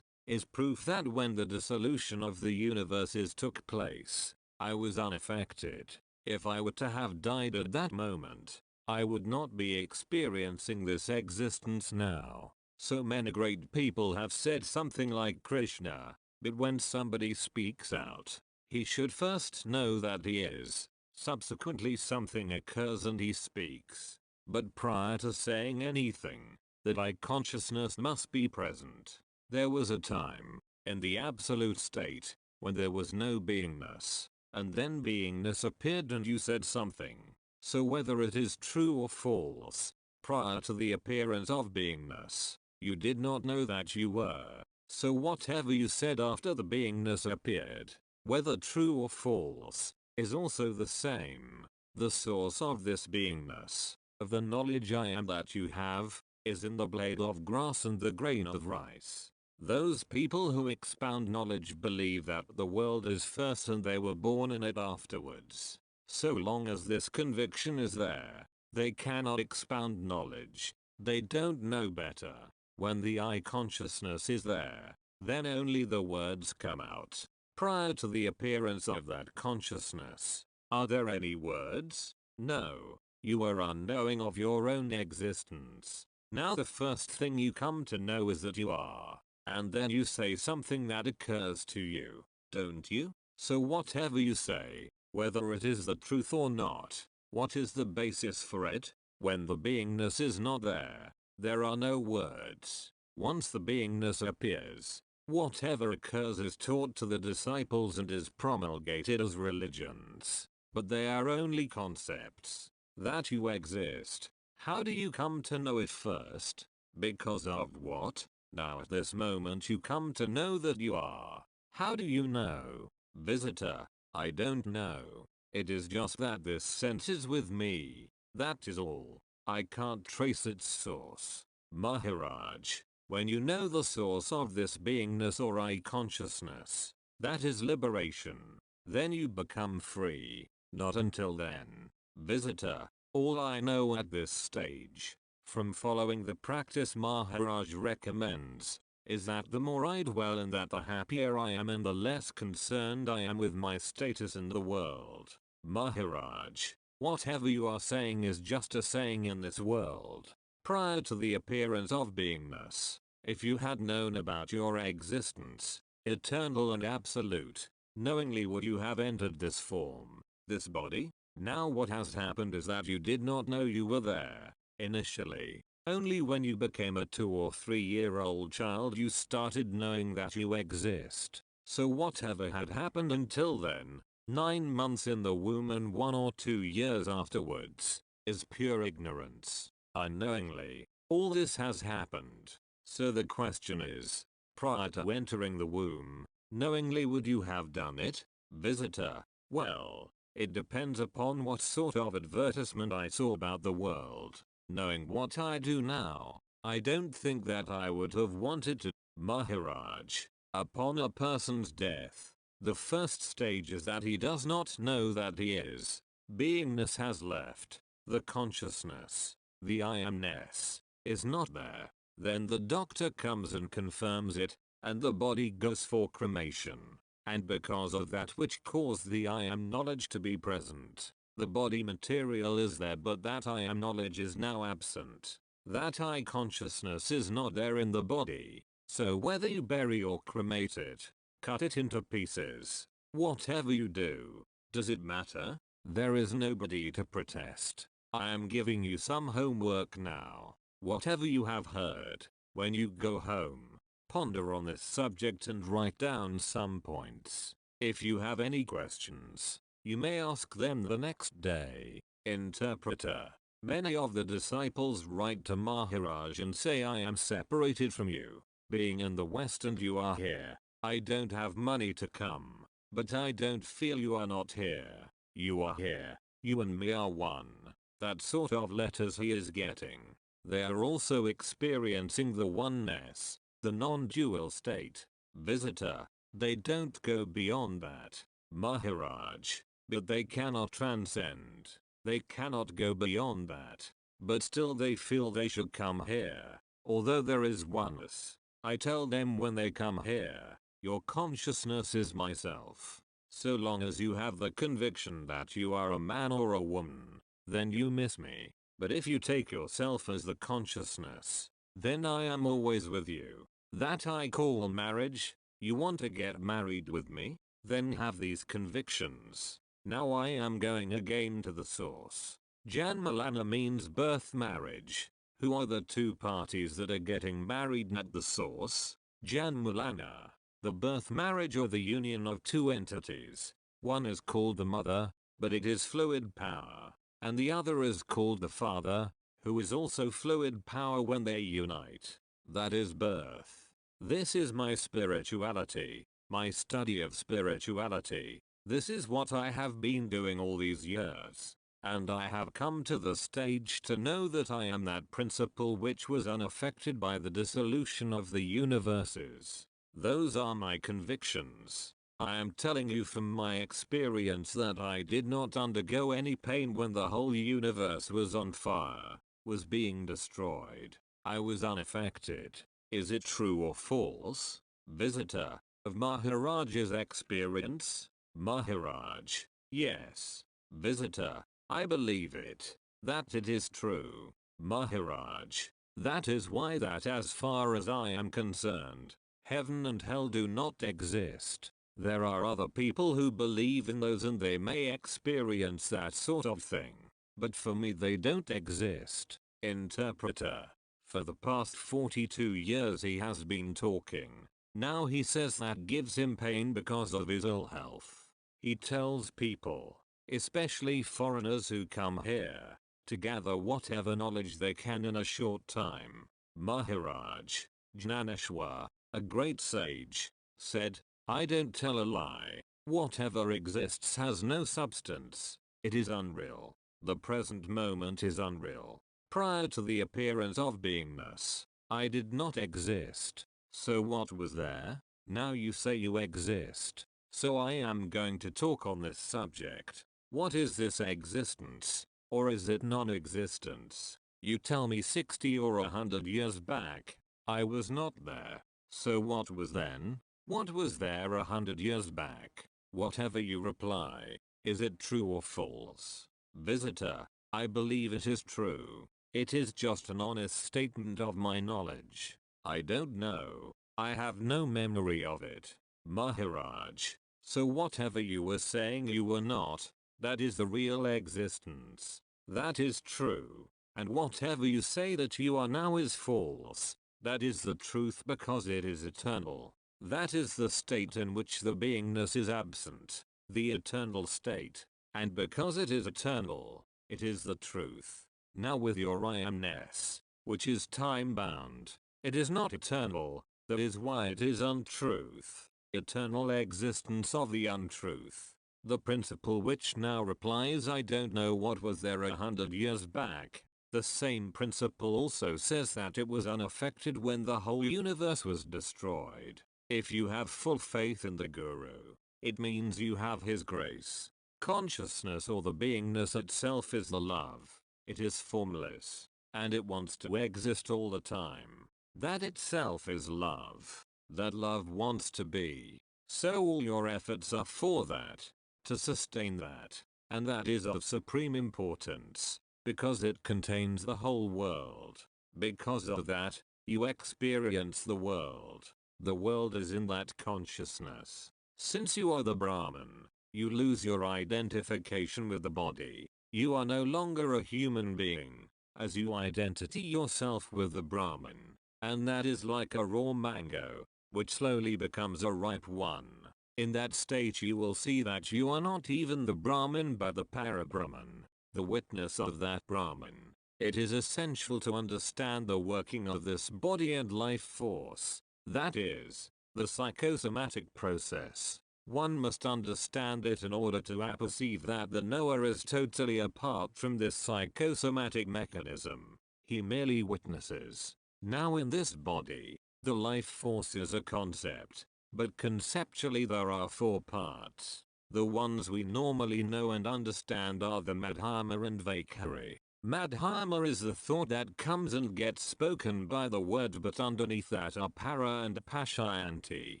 is proof that when the dissolution of the universes took place, I was unaffected. If I were to have died at that moment, I would not be experiencing this existence now. So many great people have said something like Krishna, but when somebody speaks out, he should first know that he is. Subsequently something occurs and he speaks. But prior to saying anything, that I consciousness must be present. There was a time, in the absolute state, when there was no beingness, and then beingness appeared and you said something. So whether it is true or false, prior to the appearance of beingness, you did not know that you were. So whatever you said after the beingness appeared, whether true or false, is also the same. The source of this beingness, of the knowledge I am that you have, is in the blade of grass and the grain of rice. Those people who expound knowledge believe that the world is first and they were born in it afterwards. So long as this conviction is there, they cannot expound knowledge. They don't know better. When the I consciousness is there, then only the words come out. Prior to the appearance of that consciousness, are there any words? No. You are unknowing of your own existence. Now the first thing you come to know is that you are. And then you say something that occurs to you, don't you? So whatever you say, whether it is the truth or not, what is the basis for it? When the beingness is not there, there are no words. Once the beingness appears, whatever occurs is taught to the disciples and is promulgated as religions. But they are only concepts. That you exist. How do you come to know it first? Because of what? Now at this moment you come to know that you are. How do you know? Visitor, I don't know. It is just that this sense is with me. That is all. I can't trace its source. Maharaj, when you know the source of this beingness or I consciousness, that is liberation. Then you become free. Not until then. Visitor, all I know at this stage, from following the practice Maharaj recommends, is that the more I dwell in that, the happier I am and the less concerned I am with my status in the world. Maharaj, whatever you are saying is just a saying in this world. Prior to the appearance of beingness, if you had known about your existence, eternal and absolute, knowingly would you have entered this form, this body? Now what has happened is that you did not know you were there, initially. Only when you became a 2 or 3-year-old child you started knowing that you exist. So whatever had happened until then, 9 months in the womb and 1 or 2 years afterwards, is pure ignorance. Unknowingly, all this has happened. So the question is, prior to entering the womb, knowingly would you have done it? Visitor, well, it depends upon what sort of advertisement I saw about the world. Knowing what I do now, I don't think that I would have wanted to. Maharaj, upon a person's death, the first stage is that he does not know that he is. Beingness has left. The consciousness, the I amness, is not there. Then the doctor comes and confirms it, and the body goes for cremation. And because of that which caused the I am knowledge to be present, the body material is there, but that I am knowledge is now absent. That I consciousness is not there in the body. So whether you bury or cremate it, cut it into pieces, whatever you do, does it matter? There is nobody to protest. I am giving you some homework now. Whatever you have heard, when you go home, ponder on this subject and write down some points. If you have any questions, you may ask them the next day. Interpreter. Many of the disciples write to Maharaj and say, I am separated from you, being in the West and you are here. I don't have money to come, but I don't feel you are not here. You are here. You and me are one. That sort of letters he is getting. They are also experiencing the oneness, the non-dual state. Visitor. They don't go beyond that. Maharaj. But they cannot transcend. They cannot go beyond that. But still they feel they should come here. Although there is oneness, I tell them when they come here, your consciousness is myself. So long as you have the conviction that you are a man or a woman, then you miss me. But if you take yourself as the consciousness, then I am always with you. That I call marriage. You want to get married with me? Then have these convictions. Now I am going again to the source. Janmalana means birth marriage. Who are the two parties that are getting married at the source? Janmalana, the birth marriage or the union of two entities. One is called the mother, but it is fluid power, and the other is called the father, who is also fluid power when they unite. That is birth. This is my spirituality, my study of spirituality. This is what I have been doing all these years. And I have come to the stage to know that I am that principle which was unaffected by the dissolution of the universes. Those are my convictions. I am telling you from my experience that I did not undergo any pain when the whole universe was on fire, was being destroyed. I was unaffected. Is it true or false? Visitor. Of Maharaj's experience? Maharaj. Yes. Visitor. I believe it. That it is true. Maharaj. That is why that as far as I am concerned, heaven and hell do not exist. There are other people who believe in those and they may experience that sort of thing. But for me they don't exist. Interpreter. For the past 42 years he has been talking. Now he says that gives him pain because of his ill health. He tells people, especially foreigners who come here, to gather whatever knowledge they can in a short time. Maharaj, Jnaneshwar, a great sage, said, I don't tell a lie. Whatever exists has no substance. It is unreal. The present moment is unreal. Prior to the appearance of beingness, I did not exist. So what was there? Now you say you exist. So I am going to talk on this subject. What is this existence? Or is it non-existence? You tell me 60 or 100 years back. I was not there. So what was then? What was there 100 years back? Whatever you reply, Is it true or false? Visitor, I believe it is true. It is just an honest statement of my knowledge. I don't know. I have no memory of it. Maharaj, so whatever you were saying you were not, that is the real existence. That is true. And whatever you say that you are now is false. That is the truth because it is eternal. That is the state in which the beingness is absent. The eternal state. And because it is eternal, it is the truth. Now with your I amness, which is time bound, it is not eternal. That is why it is untruth. Eternal existence of the untruth. The principle which now replies I don't know what was there 100 years back. The same principle also says that it was unaffected when the whole universe was destroyed. If you have full faith in the Guru, it means you have his grace. Consciousness or the beingness itself is the love. It is formless, and it wants to exist all the time. That itself is love. That love wants to be. So all your efforts are for that, to sustain that, and that is of supreme importance, because it contains the whole world. Because of that, you experience the world. The world is in that consciousness. Since you are the Brahman, you lose your identification with the body. You are no longer a human being, as you identity yourself with the Brahman. And that is like a raw mango, which slowly becomes a ripe one. In that state you will see that you are not even the Brahman but the Parabrahman, the witness of that Brahman. It is essential to understand the working of this body and life force. That is, the psychosomatic process. One must understand it in order to perceive that the knower is totally apart from this psychosomatic mechanism. He merely witnesses. Now in this body, the life force is a concept, but conceptually there are 4 parts. The ones we normally know and understand are the Madhyama and Vaikhari. Madhyama is the thought that comes and gets spoken by the word, but underneath that are Para and Pashayanti.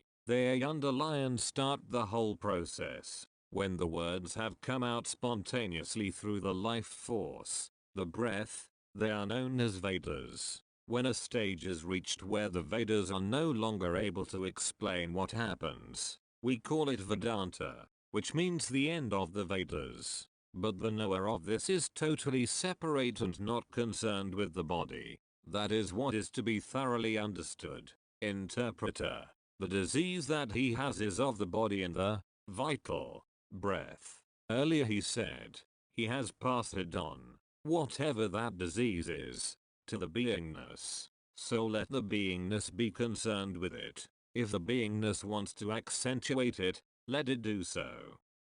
They underlie and start the whole process. When the words have come out spontaneously through the life force, the breath, they are known as Vedas. When a stage is reached where the Vedas are no longer able to explain what happens, we call it Vedanta, which means the end of the Vedas. But the knower of this is totally separate and not concerned with the body. That is what is to be thoroughly understood. Interpreter. The disease that he has is of the body and the vital breath. Earlier he said, he has passed it on, whatever that disease is, to the beingness. So let the beingness be concerned with it. If the beingness wants to accentuate it, let it do so.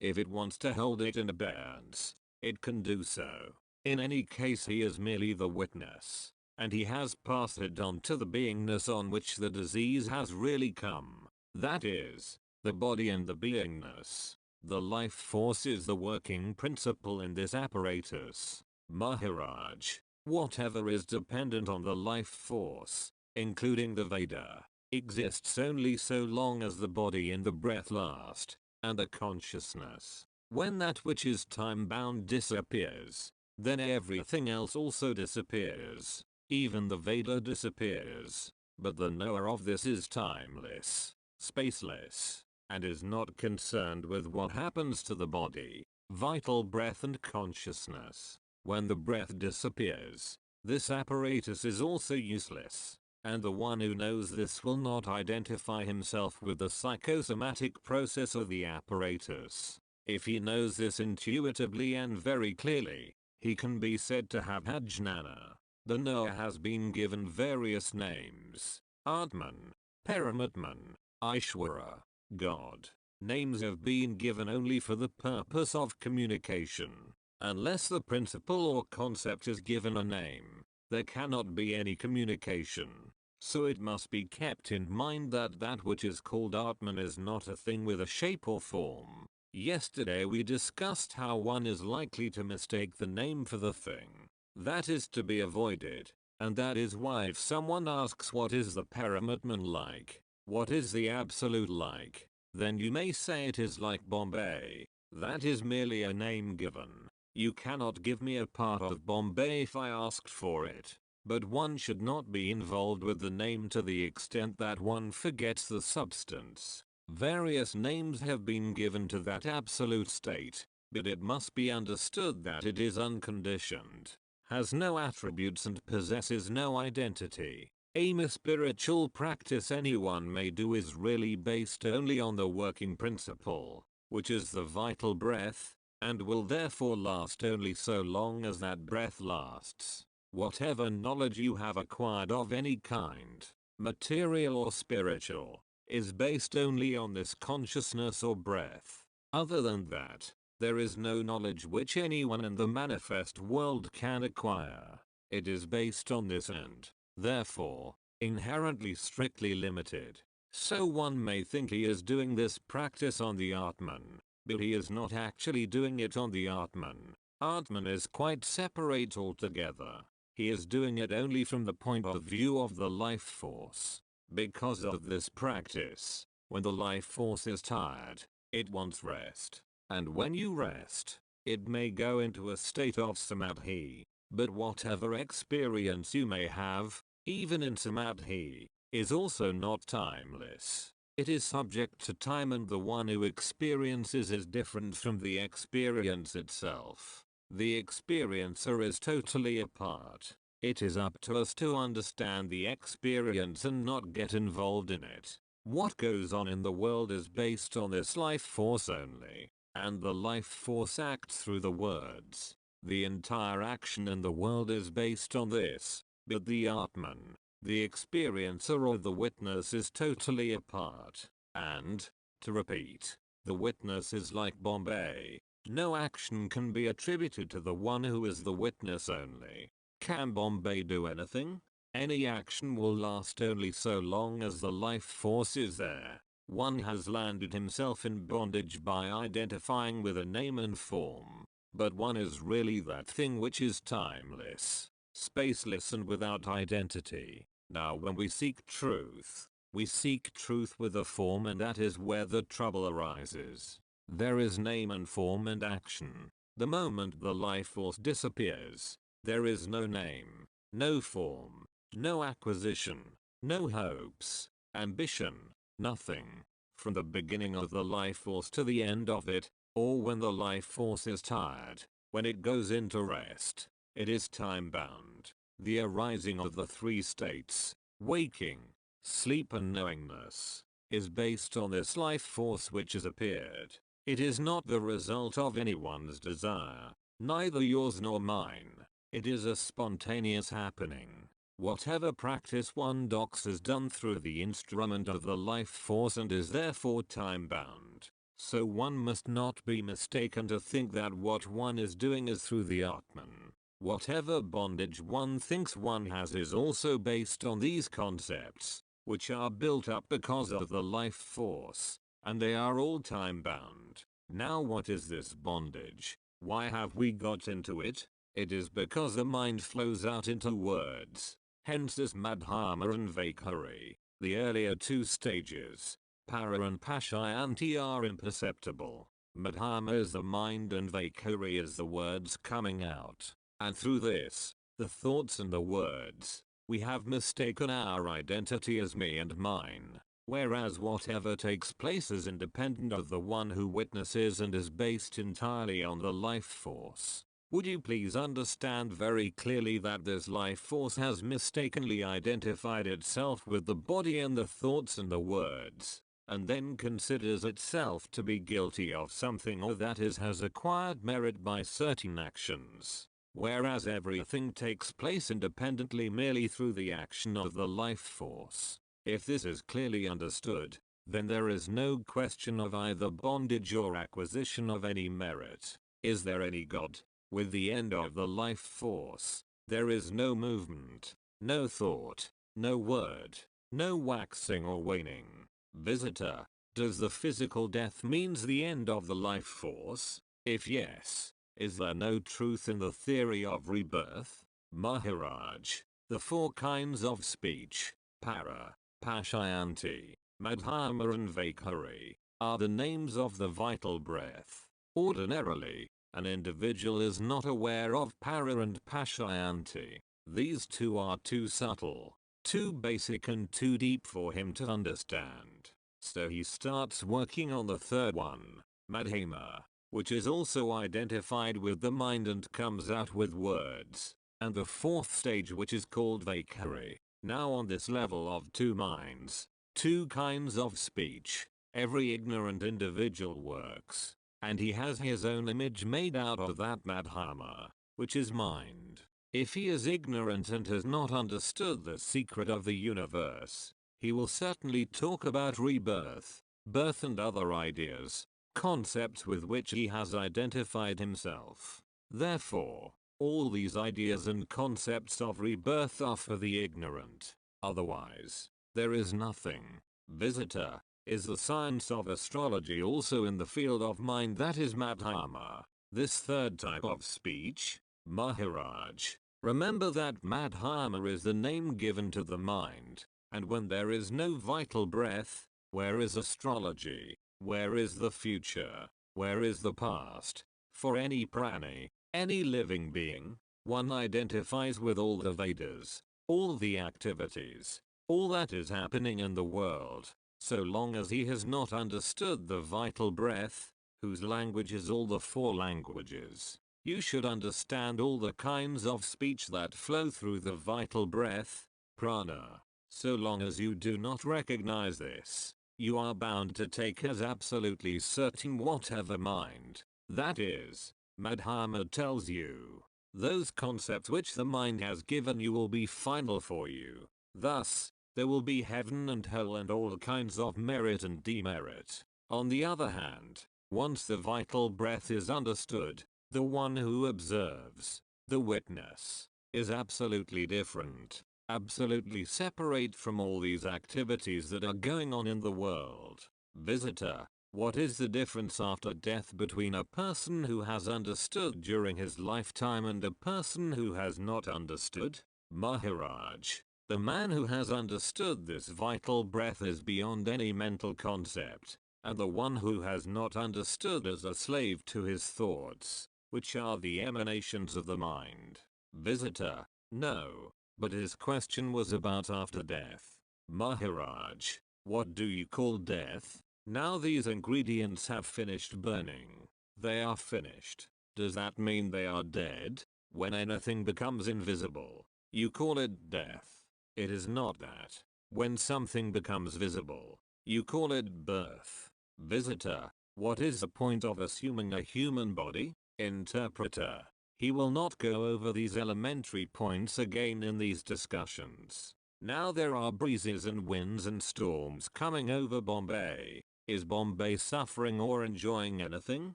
If it wants to hold it in abeyance, it can do so. In any case he is merely the witness, and he has passed it on to the beingness on which the disease has really come. That is, the body and the beingness. The life force is the working principle in this apparatus. Maharaj, whatever is dependent on the life force, including the Veda, exists only so long as the body and the breath last, and the consciousness. When that which is time-bound disappears, then everything else also disappears. Even the Veda disappears. But the knower of this is timeless, spaceless, and is not concerned with what happens to the body, vital breath and consciousness. When the breath disappears, this apparatus is also useless, and the one who knows this will not identify himself with the psychosomatic process of the apparatus. If he knows this intuitively and very clearly, he can be said to have had jnana. The knower has been given various names: Atman, Paramatman, Ishvara, God. Names have been given only for the purpose of communication. Unless the principle or concept is given a name, there cannot be any communication. So it must be kept in mind that that which is called Atman is not a thing with a shape or form. Yesterday we discussed how one is likely to mistake the name for the thing. That is to be avoided, and that is why if someone asks what is the Paramatman like, what is the Absolute like, then you may say it is like Bombay. That is merely a name given. You cannot give me a part of Bombay if I asked for it. But one should not be involved with the name to the extent that one forgets the substance. Various names have been given to that absolute state, but it must be understood that it is unconditioned, has no attributes and possesses no identity. A spiritual practice anyone may do is really based only on the working principle, which is the vital breath, and will therefore last only so long as that breath lasts. Whatever knowledge you have acquired of any kind, material or spiritual, is based only on this consciousness or breath. Other than that, there is no knowledge which anyone in the manifest world can acquire. It is based on this and, therefore, inherently strictly limited. So one may think he is doing this practice on the Atman, but he is not actually doing it on the Atman. Atman is quite separate altogether. He is doing it only from the point of view of the life force. Because of this practice, when the life force is tired, it wants rest. And when you rest, it may go into a state of samadhi. But whatever experience you may have, even in samadhi, is also not timeless. It is subject to time, and the one who experiences is different from the experience itself. The experiencer is totally apart. It is up to us to understand the experience and not get involved in it. What goes on in the world is based on this life force only, and the life force acts through the words. The entire action in the world is based on this, but the Atman, the experiencer or the witness, is totally apart. And, to repeat, the witness is like Bombay. No action can be attributed to the one who is the witness only. Can Bombay do anything? Any action will last only so long as the life force is there. One has landed himself in bondage by identifying with a name and form. But one is really that thing which is timeless, spaceless and without identity. Now when we seek truth with a form, and that is where the trouble arises. There is name and form and action. The moment the life force disappears, there is no name, no form, no acquisition, no hopes, ambition, nothing. From the beginning of the life force to the end of it, or when the life force is tired, when it goes into rest, it is time bound. The arising of the three states, waking, sleep and knowingness, is based on this life force which has appeared. It is not the result of anyone's desire, neither yours nor mine. It is a spontaneous happening. Whatever practice one docks is done through the instrument of the life force and is therefore time bound. So one must not be mistaken to think that what one is doing is through the Atman. Whatever bondage one thinks one has is also based on these concepts, which are built up because of the life force, and they are all time bound. Now what is this bondage? Why have we got into it? It is because the mind flows out into words. Hence this Madhyama and Vaikhari. The earlier two stages, Para and Pashayanti, are imperceptible. Madhyama is the mind and Vaikhari is the words coming out. And through this, the thoughts and the words, we have mistaken our identity as me and mine. Whereas whatever takes place is independent of the one who witnesses and is based entirely on the life force. Would you please understand very clearly that this life force has mistakenly identified itself with the body and the thoughts and the words, and then considers itself to be guilty of something, or that is has acquired merit by certain actions, whereas everything takes place independently merely through the action of the life force. If this is clearly understood, then there is no question of either bondage or acquisition of any merit. Is there any God? With the end of the life force, there is no movement, no thought, no word, no waxing or waning. Visitor, does the physical death means the end of the life force? If yes, is there no truth in the theory of rebirth? Maharaj, the four kinds of speech, Para, Pashayanti, Madhyama and Vaikhari, are the names of the vital breath. Ordinarily, an individual is not aware of para and pashayanti. These two are too subtle, too basic and too deep for him to understand. So he starts working on the third one, madhema, which is also identified with the mind and comes out with words, and the fourth stage, which is called vaikhari. Now on this level of two minds, two kinds of speech, every ignorant individual works, and he has his own image made out of that madhama, which is mind. If he is ignorant and has not understood the secret of the universe, he will certainly talk about rebirth, birth and other ideas, concepts with which he has identified himself. Therefore, all these ideas and concepts of rebirth are for the ignorant. Otherwise, there is nothing. Visitor, is the science of astrology also in the field of mind, that is madhama? This third type of speech, Maharaj. Remember that madhama is the name given to the mind, and when there is no vital breath, where is astrology? Where is the future? Where is the past? For any prani, any living being, one identifies with all the Vedas, all the activities, all that is happening in the world, so long as he has not understood the vital breath, whose language is all the four languages. You should understand all the kinds of speech that flow through the vital breath, prana. So long as you do not recognize this, you are bound to take as absolutely certain whatever mind, that is, madhama tells you. Those concepts which the mind has given you will be final for you. Thus, there will be heaven and hell and all kinds of merit and demerit. On the other hand, once the vital breath is understood, the one who observes, the witness, is absolutely different, absolutely separate from all these activities that are going on in the world. Visitor, what is the difference after death between a person who has understood during his lifetime and a person who has not understood? Maharaj, the man who has understood this vital breath is beyond any mental concept, and the one who has not understood is a slave to his thoughts, which are the emanations of the mind. Visitor, no, but his question was about after death. Maharaj, what do you call death? Now these ingredients have finished burning. They are finished. Does that mean they are dead? When anything becomes invisible, you call it death. It is not that. When something becomes visible, you call it birth. Visitor, what is the point of assuming a human body? Interpreter, he will not go over these elementary points again in these discussions. Now there are breezes and winds and storms coming over Bombay. Is Bombay suffering or enjoying anything?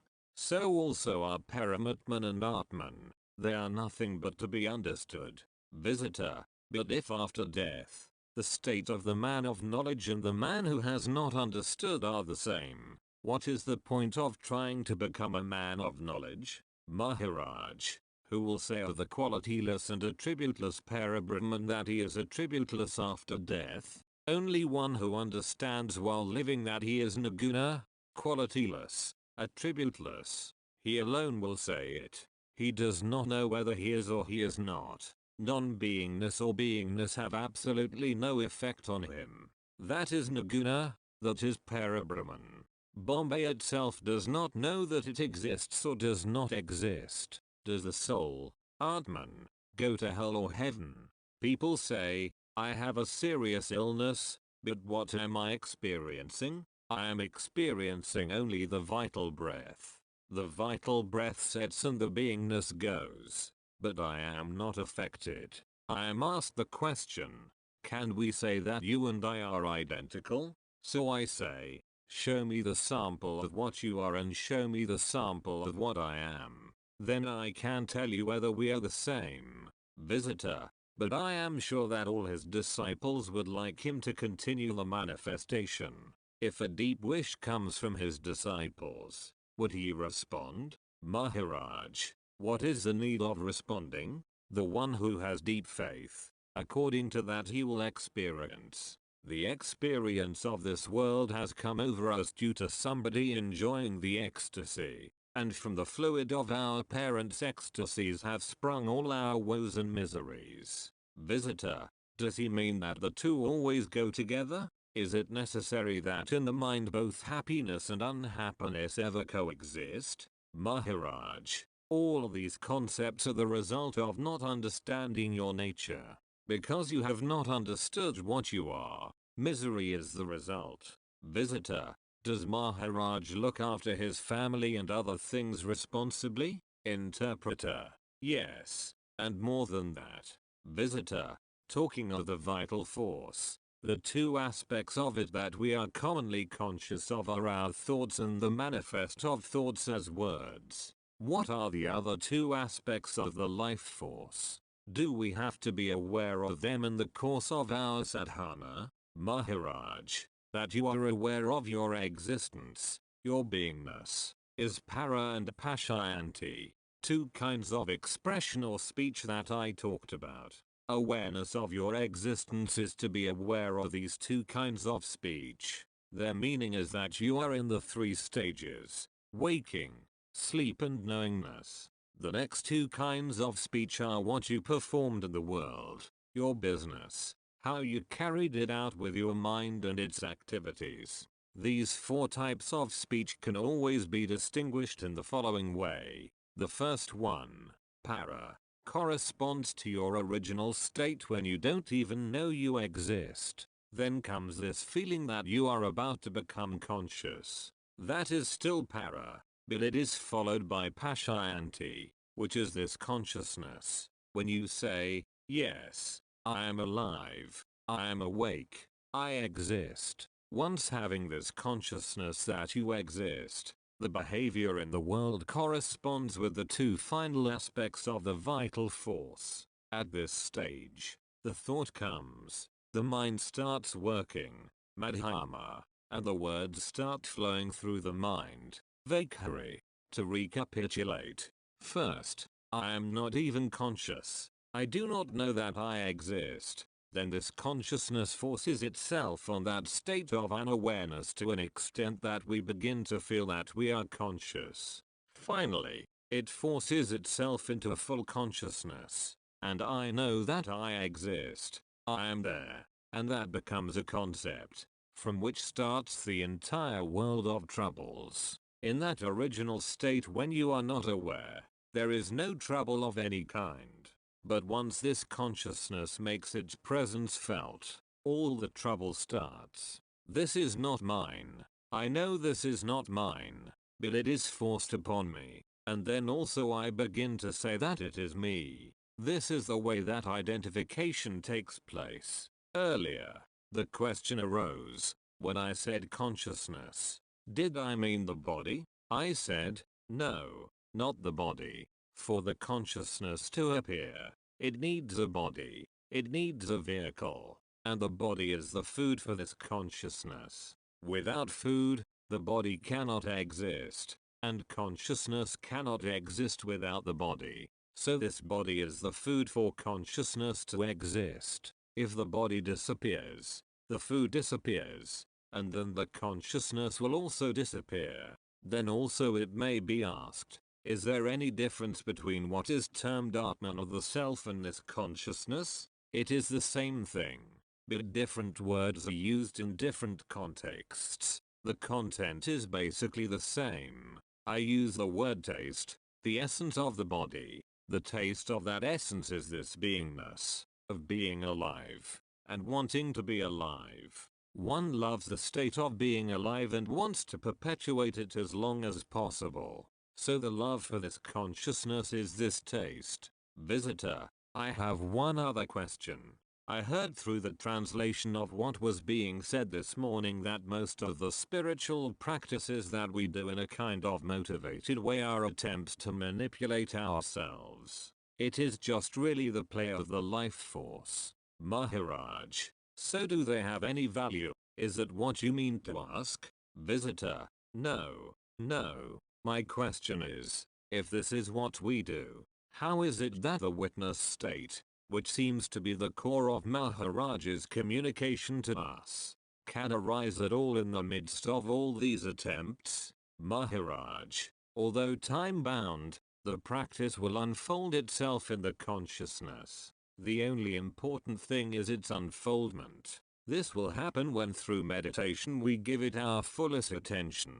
So also are Paramatman and Atman. They are nothing but to be understood. Visitor, but if after death, the state of the man of knowledge and the man who has not understood are the same, what is the point of trying to become a man of knowledge? Maharaj, who will say of the qualityless and attributeless Parabrahman that he is attributeless after death? Only one who understands while living that he is nirguna, qualityless, attributeless. He alone will say it. He does not know whether he is or he is not. Non-beingness or beingness have absolutely no effect on him. That is nirguna, that is Parabrahman. Bombay itself does not know that it exists or does not exist. Does the soul, Atman, go to hell or heaven? People say, I have a serious illness, but what am I experiencing? I am experiencing only the vital breath. The vital breath sets and the beingness goes, but I am not affected. I am asked the question, can we say that you and I are identical? So I say, show me the sample of what you are and show me the sample of what I am. Then I can tell you whether we are the same. Visitor, but I am sure that all his disciples would like him to continue the manifestation. If a deep wish comes from his disciples, would he respond? Maharaj, what is the need of responding? The one who has deep faith, according to that he will experience. The experience of this world has come over us due to somebody enjoying the ecstasy. and from the fluid of our parents' ecstasies have sprung all our woes and miseries. Visitor, does he mean that the two always go together? Is it necessary that in the mind both happiness and unhappiness ever coexist? Maharaj, all these concepts are the result of not understanding your nature. Because you have not understood what you are, misery is the result. Visitor, does Maharaj look after his family and other things responsibly? Interpreter, yes, and more than that. Visitor, talking of the vital force, the two aspects of it that we are commonly conscious of are our thoughts and the manifest of thoughts as words. What are the other two aspects of the life force? Do we have to be aware of them in the course of our sadhana? Maharaj, that you are aware of your existence, your beingness, is para and pashayanti, two kinds of expression or speech that I talked about. Awareness of your existence is to be aware of these two kinds of speech. Their meaning is that you are in the three stages: waking, sleep and knowingness. The next two kinds of speech are what you performed in the world, your business, how you carried it out with your mind and its activities. These four types of speech can always be distinguished in the following way. The first one, para, corresponds to your original state when you don't even know you exist. Then comes this feeling that you are about to become conscious. That is still para, but it is followed by pashayanti, which is this consciousness. When you say, yes, I am alive, I am awake, I exist. Once having this consciousness that you exist, the behavior in the world corresponds with the two final aspects of the vital force. At this stage, the thought comes, the mind starts working, madhyama, and the words start flowing through the mind, vaikhari. To recapitulate, first, I am not even conscious, I do not know that I exist. Then this consciousness forces itself on that state of unawareness to an extent that we begin to feel that we are conscious. Finally, it forces itself into a full consciousness, and I know that I exist, I am there, and that becomes a concept, from which starts the entire world of troubles. In that original state when you are not aware, there is no trouble of any kind. But once this consciousness makes its presence felt, all the trouble starts. This is not mine. I know this is not mine, but it is forced upon me, and then also I begin to say that it is me. This is the way that identification takes place. Earlier, the question arose, when I said consciousness, did I mean the body? I said, no, not the body. For the consciousness to appear, it needs a body, it needs a vehicle, and the body is the food for this consciousness. Without food, the body cannot exist, and consciousness cannot exist without the body. So this body is the food for consciousness to exist. If the body disappears, the food disappears, and then the consciousness will also disappear. Then also it may be asked, is there any difference between what is termed Atman or the self and this consciousness? It is the same thing, but different words are used in different contexts. The content is basically the same. I use the word taste, the essence of the body. The taste of that essence is this beingness, of being alive, and wanting to be alive. One loves the state of being alive and wants to perpetuate it as long as possible. So the love for this consciousness is this taste. Visitor, I have one other question. I heard through the translation of what was being said this morning that most of the spiritual practices that we do in a kind of motivated way are attempts to manipulate ourselves. It is just really the play of the life force. Maharaj, so do they have any value? Is that what you mean to ask? Visitor, no, no. My question is, if this is what we do, how is it that the witness state, which seems to be the core of Maharaj's communication to us, can arise at all in the midst of all these attempts? Maharaj, Although time-bound, the practice will unfold itself in the consciousness. The only important thing is its unfoldment. This will happen when through meditation we give it our fullest attention.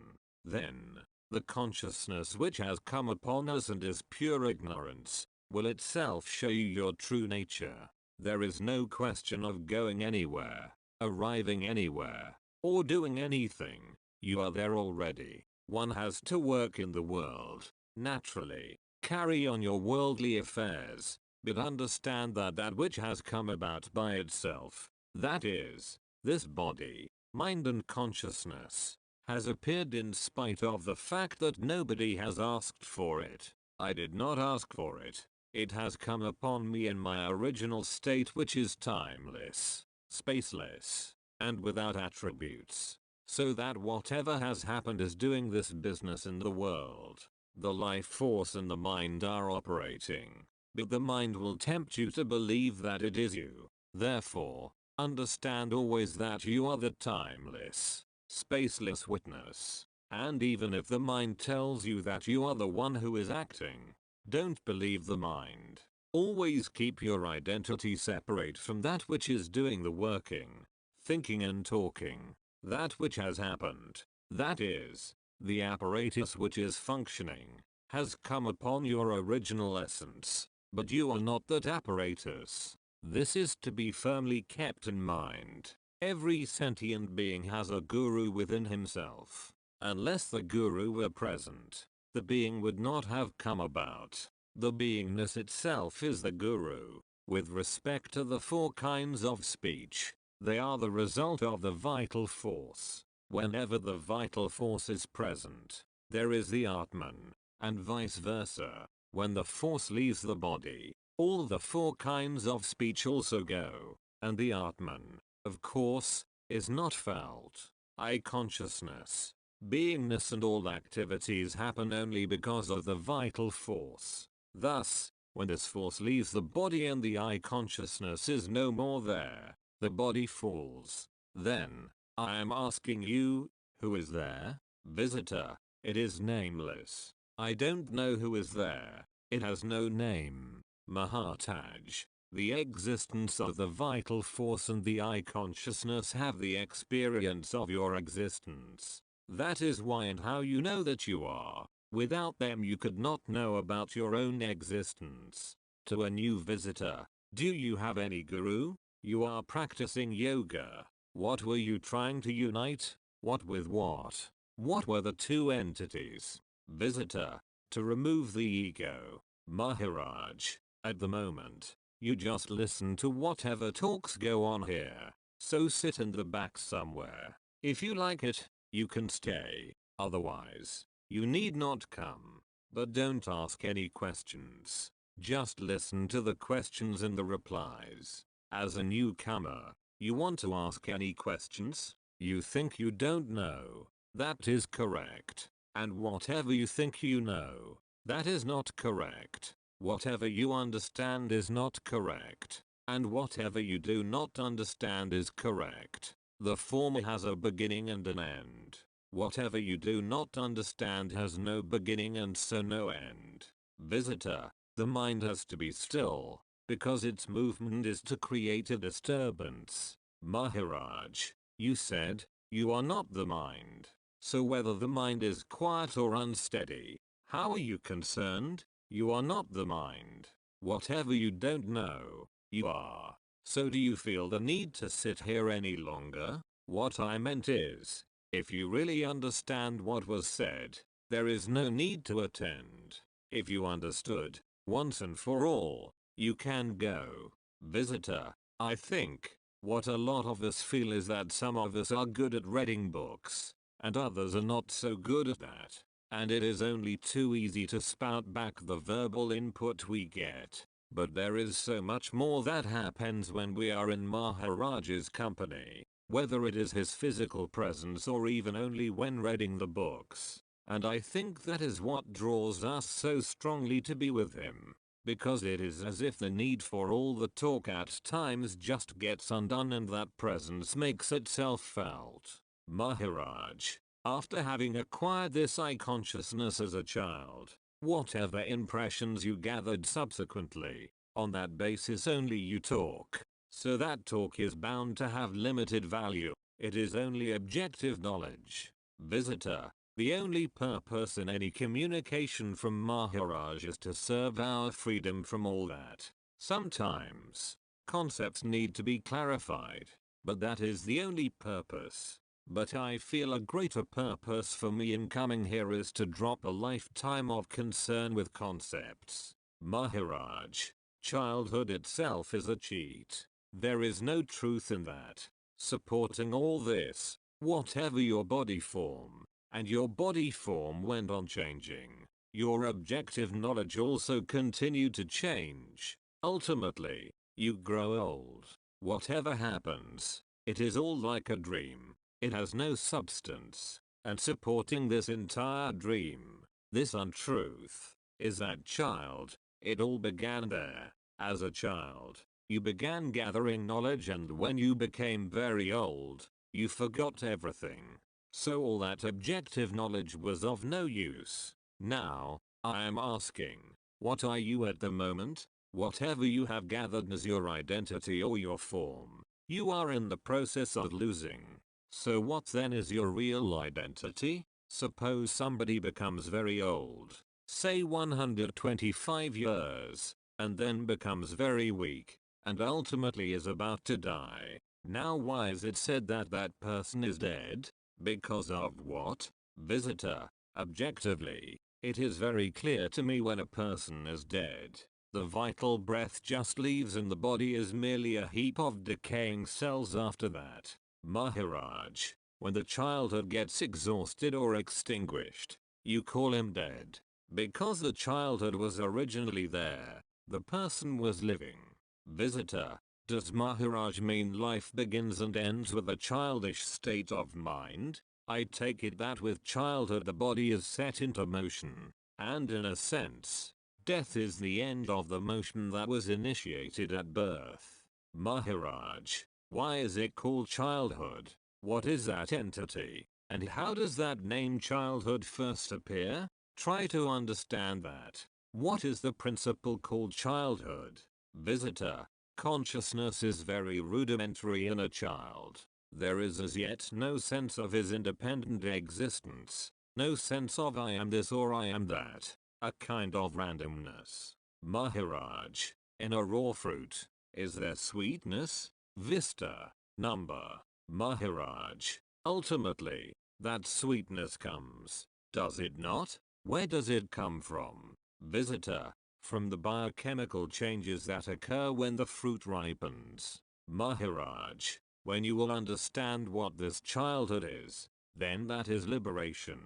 Then, the consciousness which has come upon us and is pure ignorance, will itself show you your true nature. There is no question of going anywhere, arriving anywhere, or doing anything. You are there already. One has to work in the world, naturally, carry on your worldly affairs, but understand that that which has come about by itself, that is, this body, mind and consciousness, has appeared in spite of the fact that nobody has asked for it. I did not ask for it. It has come upon me in my original state, which is timeless, spaceless, and without attributes. So that whatever has happened is doing this business in the world. The life force and the mind are operating, but the mind will tempt you to believe that it is you. Therefore, understand always that you are the timeless, spaceless witness. And even if the mind tells you that you are the one who is acting, don't believe the mind. Always keep your identity separate from that which is doing the working, thinking and talking. That which has happened, that is, the apparatus which is functioning, has come upon your original essence, but you are not that apparatus. This is to be firmly kept in mind. Every sentient being has a guru within himself. Unless the guru were present, the being would not have come about. The beingness itself is the guru. With respect to the four kinds of speech, they are the result of the vital force. Whenever the vital force is present, there is the Atman, and vice versa. When the force leaves the body, all the four kinds of speech also go, and the Atman, of course, is not felt. I consciousness, beingness and all activities happen only because of the vital force. Thus, when this force leaves the body and the I consciousness is no more there, the body falls. Then, I am asking you, who is there? Visitor, it is nameless. I don't know who is there. It has no name. Maharaj, the existence of the vital force and the I consciousness have the experience of your existence. That is why and how you know that you are. Without them you could not know about your own existence. To a new visitor, do you have any guru? You are practicing yoga. What were you trying to unite? What with what? What were the two entities? Visitor, to remove the ego. Maharaj, at the moment, you just listen to whatever talks go on here. So sit in the back somewhere. If you like it, you can stay. Otherwise, you need not come. But don't ask any questions. Just listen to the questions and the replies. As a newcomer, you want to ask any questions? You think you don't know. That is correct. And whatever you think you know, that is not correct. Whatever you understand is not correct. And whatever you do not understand is correct. The former has a beginning and an end. Whatever you do not understand has no beginning and so no end. Visitor, the mind has to be still, because its movement is to create a disturbance. Maharaj, you said, you are not the mind. So whether the mind is quiet or unsteady, how are you concerned? You are not the mind. Whatever you don't know, you are. So do you feel the need to sit here any longer? What I meant is, if you really understand what was said, there is no need to attend. If you understood, once and for all, you can go. Visitor, I think, what a lot of us feel is that some of us are good at reading books, and others are not so good at that. And it is only too easy to spout back the verbal input we get. But there is so much more that happens when we are in Maharaj's company, whether it is his physical presence or even only when reading the books. And I think that is what draws us so strongly to be with him, because it is as if the need for all the talk at times just gets undone and that presence makes itself felt. Maharaj, After having acquired this I consciousness as a child, whatever impressions you gathered subsequently, on that basis only you talk. So that talk is bound to have limited value. It is only objective knowledge. Visitor, the only purpose in any communication from Maharaj is to serve our freedom from all that. Sometimes, concepts need to be clarified, but that is the only purpose. But I feel a greater purpose for me in coming here is to drop a lifetime of concern with concepts. Maharaj, childhood itself is a cheat. There is no truth in that. Supporting all this, whatever your body form, and your body form went on changing, your objective knowledge also continued to change. Ultimately, you grow old. Whatever happens, it is all like a dream. It has no substance. And supporting this entire dream, this untruth, is that child. It all began there. As a child, you began gathering knowledge, and when you became very old, you forgot everything. So all that objective knowledge was of no use. Now, I am asking, what are you at the moment? Whatever you have gathered as your identity or your form, you are in the process of losing. So what then is your real identity? Suppose somebody becomes very old, say 125 years, and then becomes very weak, and ultimately is about to die. Now why is it said that that person is dead? Because of what? Visitor, objectively, it is very clear to me when a person is dead. The vital breath just leaves and the body is merely a heap of decaying cells after that. Maharaj, when the childhood gets exhausted or extinguished, you call him dead. Because the childhood was originally there, the person was living. Visitor, does Maharaj mean life begins and ends with a childish state of mind? I take it that with childhood the body is set into motion, and in a sense, death is the end of the motion that was initiated at birth. Maharaj, why is it called childhood? What is that entity? And how does that name childhood first appear? Try to understand that. What is the principle called childhood? Visitor, consciousness is very rudimentary in a child. There is as yet no sense of his independent existence. No sense of I am this or I am that. A kind of randomness. Maharaj, in a raw fruit, is there sweetness? Vista, number. Maharaj, ultimately, that sweetness comes, does it not? Where does it come from? Visitor, from the biochemical changes that occur when the fruit ripens. Maharaj, when you will understand what this childhood is, then that is liberation.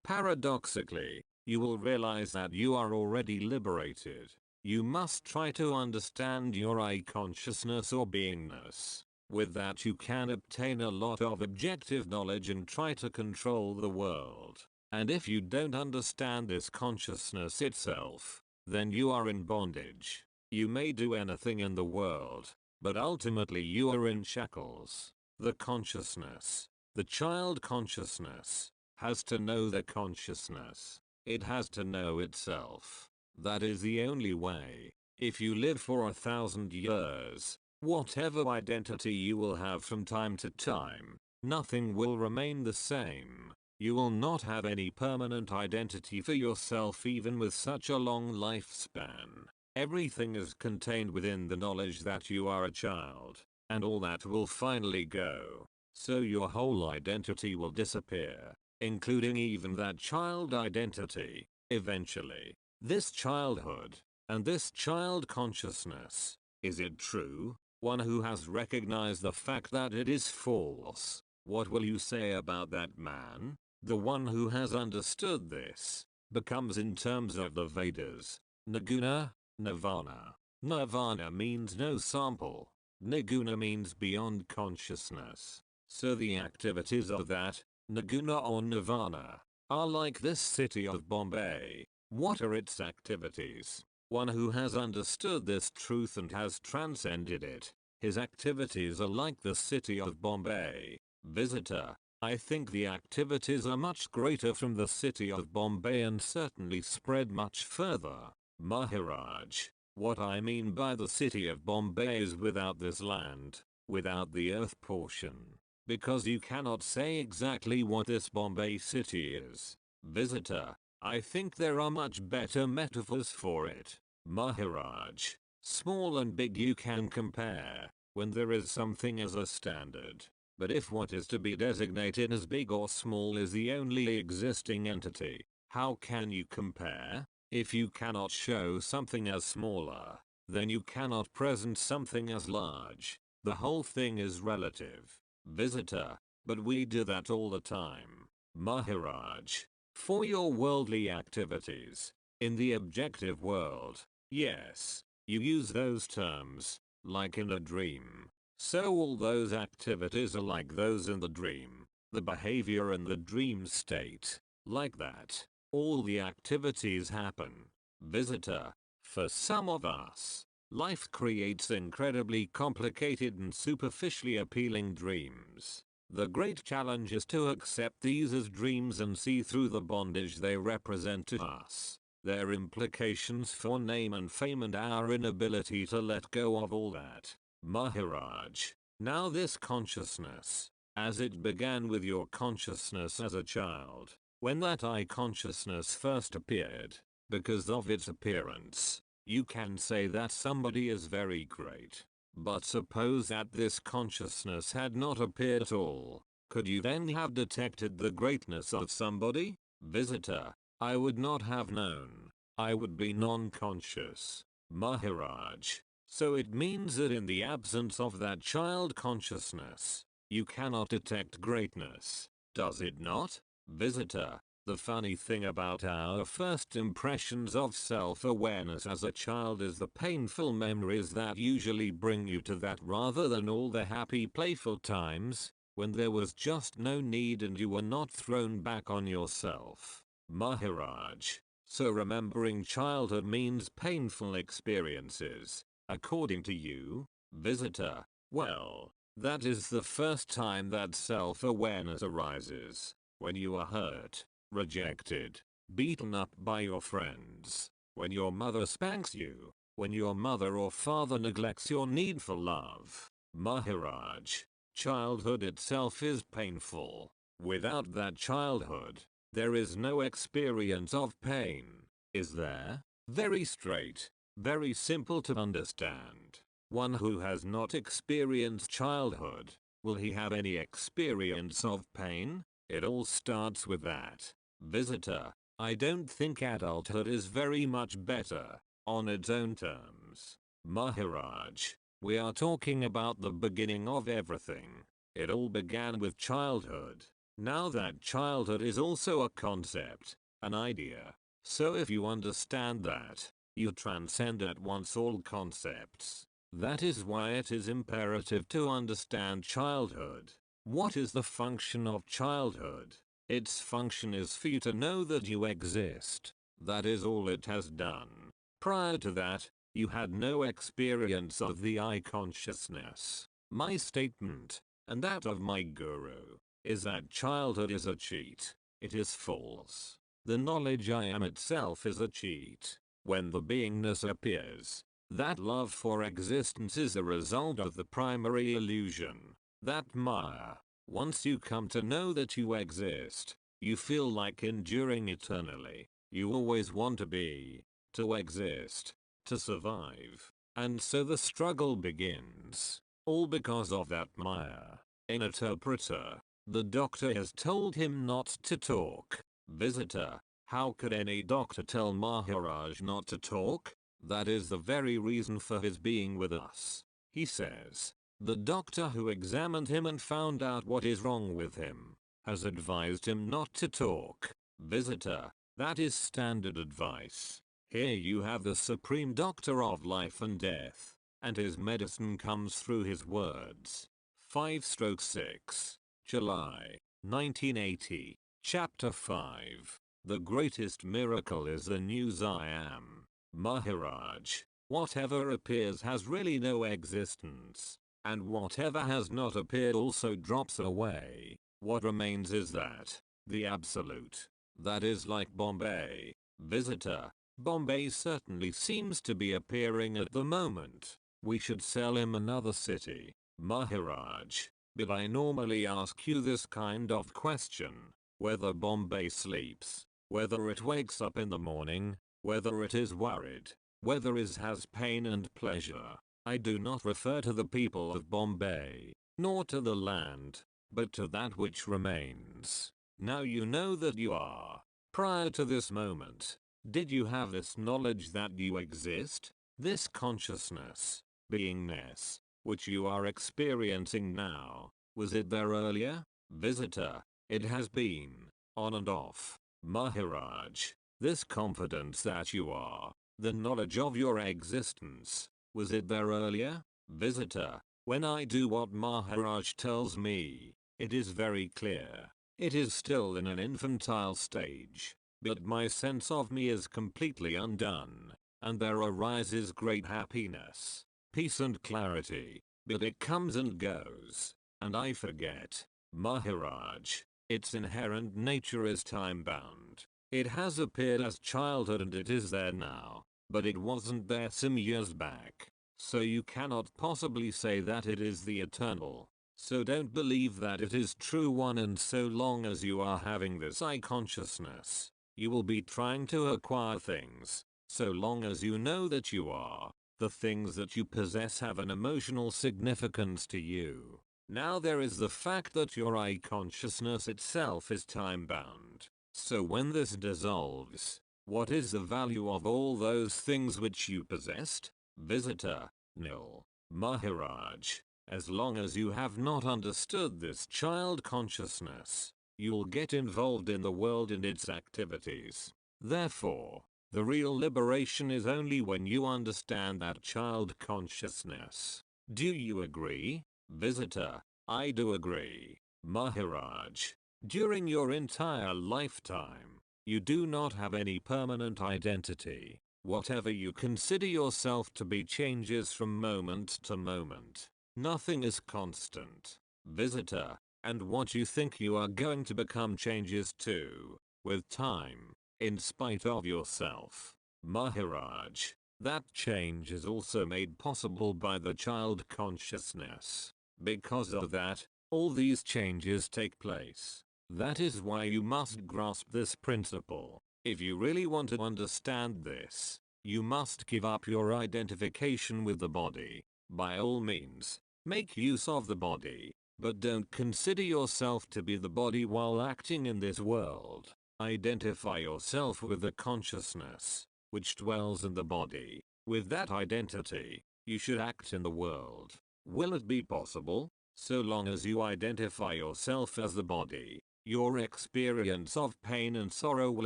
Paradoxically, you will realize that you are already liberated. You must try to understand your I consciousness or beingness. With that you can obtain a lot of objective knowledge and try to control the world. And if you don't understand this consciousness itself, then you are in bondage. You may do anything in the world, but ultimately you are in shackles. The consciousness, the child consciousness, has to know the consciousness. It has to know itself. That is the only way. If you live for 1,000 years, whatever identity you will have from time to time, nothing will remain the same. You will not have any permanent identity for yourself even with such a long lifespan. Everything is contained within the knowledge that you are a child, and all that will finally go. So your whole identity will disappear, including even that child identity, eventually. This childhood, and this child consciousness, is it true? One who has recognized the fact that it is false. What will you say about that man? The one who has understood this, becomes in terms of the Vedas, Niguna, Nirvana. Nirvana means no sample. Niguna means beyond consciousness. So the activities of that, Niguna or Nirvana, are like this city of Bombay. What are its activities? One who has understood this truth and has transcended it, his activities are like the city of Bombay. Visitor, I think the activities are much greater from the city of Bombay and certainly spread much further. Maharaj, what I mean by the city of Bombay is without this land, without the earth portion. Because you cannot say exactly what this Bombay city is. Visitor, I think there are much better metaphors for it. Maharaj, small and big you can compare, when there is something as a standard. But if what is to be designated as big or small is the only existing entity, how can you compare? If you cannot show something as smaller, then you cannot present something as large. The whole thing is relative. Visitor, but we do that all the time. Maharaj, for your worldly activities, in the objective world, yes, you use those terms, like in a dream. So all those activities are like those in the dream, the behavior in the dream state, like that. All the activities happen. Visitor, for some of us, life creates incredibly complicated and superficially appealing dreams. The great challenge is to accept these as dreams and see through the bondage they represent to us, their implications for name and fame and our inability to let go of all that. Maharaj, now this consciousness, as it began with your consciousness as a child, when that I consciousness first appeared, because of its appearance, you can say that somebody is very great. But suppose that this consciousness had not appeared at all, could you then have detected the greatness of somebody? Visitor, I would not have known. I would be non-conscious. Maharaj, so it means that in the absence of that child consciousness, you cannot detect greatness, does it not? Visitor, the funny thing about our first impressions of self-awareness as a child is the painful memories that usually bring you to that rather than all the happy playful times, when there was just no need and you were not thrown back on yourself. Maharaj, so remembering childhood means painful experiences, according to you? Visitor, well, that is the first time that self-awareness arises. When you are hurt, rejected, beaten up by your friends, when your mother spanks you, when your mother or father neglects your need for love. Maharaj, childhood itself is painful. Without that childhood, there is no experience of pain, is there? Very straight, very simple to understand. One who has not experienced childhood, will he have any experience of pain? It all starts with that. Visitor, I don't think adulthood is very much better, on its own terms. Maharaj, we are talking about the beginning of everything. It all began with childhood. Now that childhood is also a concept, an idea. So if you understand that, you transcend at once all concepts. That is why it is imperative to understand childhood. What is the function of childhood? Its function is for you to know that you exist. That is all it has done. Prior to that, you had no experience of the I consciousness. My statement, and that of my guru, is that childhood is a cheat. It is false. The knowledge I am itself is a cheat. When the beingness appears, that love for existence is a result of the primary illusion. That Maya. Once you come to know that you exist, you feel like enduring eternally. You always want to be, to exist, to survive. And so the struggle begins. All because of that Maya. Interpreter. The doctor has told him not to talk. Visitor. How could any doctor tell Maharaj not to talk? That is the very reason for his being with us. He says, the doctor who examined him and found out what is wrong with him, has advised him not to talk. Visitor, that is standard advice. Here you have the supreme doctor of life and death, and his medicine comes through his words. 5/6, July, 1980, Chapter 5. The greatest miracle is the news I am. Maharaj, whatever appears has really no existence, and whatever has not appeared also drops away. What remains is that, the absolute. That is like Bombay. Visitor. Bombay certainly seems to be appearing at the moment. We should sell him another city. Maharaj. But I normally ask you this kind of question. Whether Bombay sleeps, whether it wakes up in the morning, whether it is worried, whether it has pain and pleasure. I do not refer to the people of Bombay, nor to the land, but to that which remains. Now you know that you are. Prior to this moment, did you have this knowledge that you exist? This consciousness, beingness, which you are experiencing now, was it there earlier? Visitor. It has been, on and off. Maharaj. This confidence that you are, the knowledge of your existence, was it there earlier? Visitor. When I do what Maharaj tells me, it is very clear. It is still in an infantile stage, but my sense of me is completely undone, and there arises great happiness, peace and clarity, but it comes and goes, and I forget. Maharaj. Its inherent nature is time-bound. It has appeared as childhood and it is there now, but it wasn't there some years back. So you cannot possibly say that it is the eternal. So don't believe that it is true one, and so long as you are having this I consciousness, you will be trying to acquire things. So long as you know that you are, the things that you possess have an emotional significance to you. Now there is the fact that your I consciousness itself is time-bound. So when this dissolves, what is the value of all those things which you possessed? Visitor. Nil. Maharaj. As long as you have not understood this child consciousness, you'll get involved in the world and its activities. Therefore, the real liberation is only when you understand that child consciousness. Do you agree? Visitor. I do agree. Maharaj. During your entire lifetime, you do not have any permanent identity. Whatever you consider yourself to be changes from moment to moment. Nothing is constant. Visitor. And what you think you are going to become changes too, with time, in spite of yourself. Maharaj. That change is also made possible by the child consciousness. Because of that, all these changes take place. That is why you must grasp this principle. If you really want to understand this, you must give up your identification with the body. By all means, make use of the body, but don't consider yourself to be the body while acting in this world. Identify yourself with the consciousness, which dwells in the body. With that identity, you should act in the world. Will it be possible? So long as you identify yourself as the body, your experience of pain and sorrow will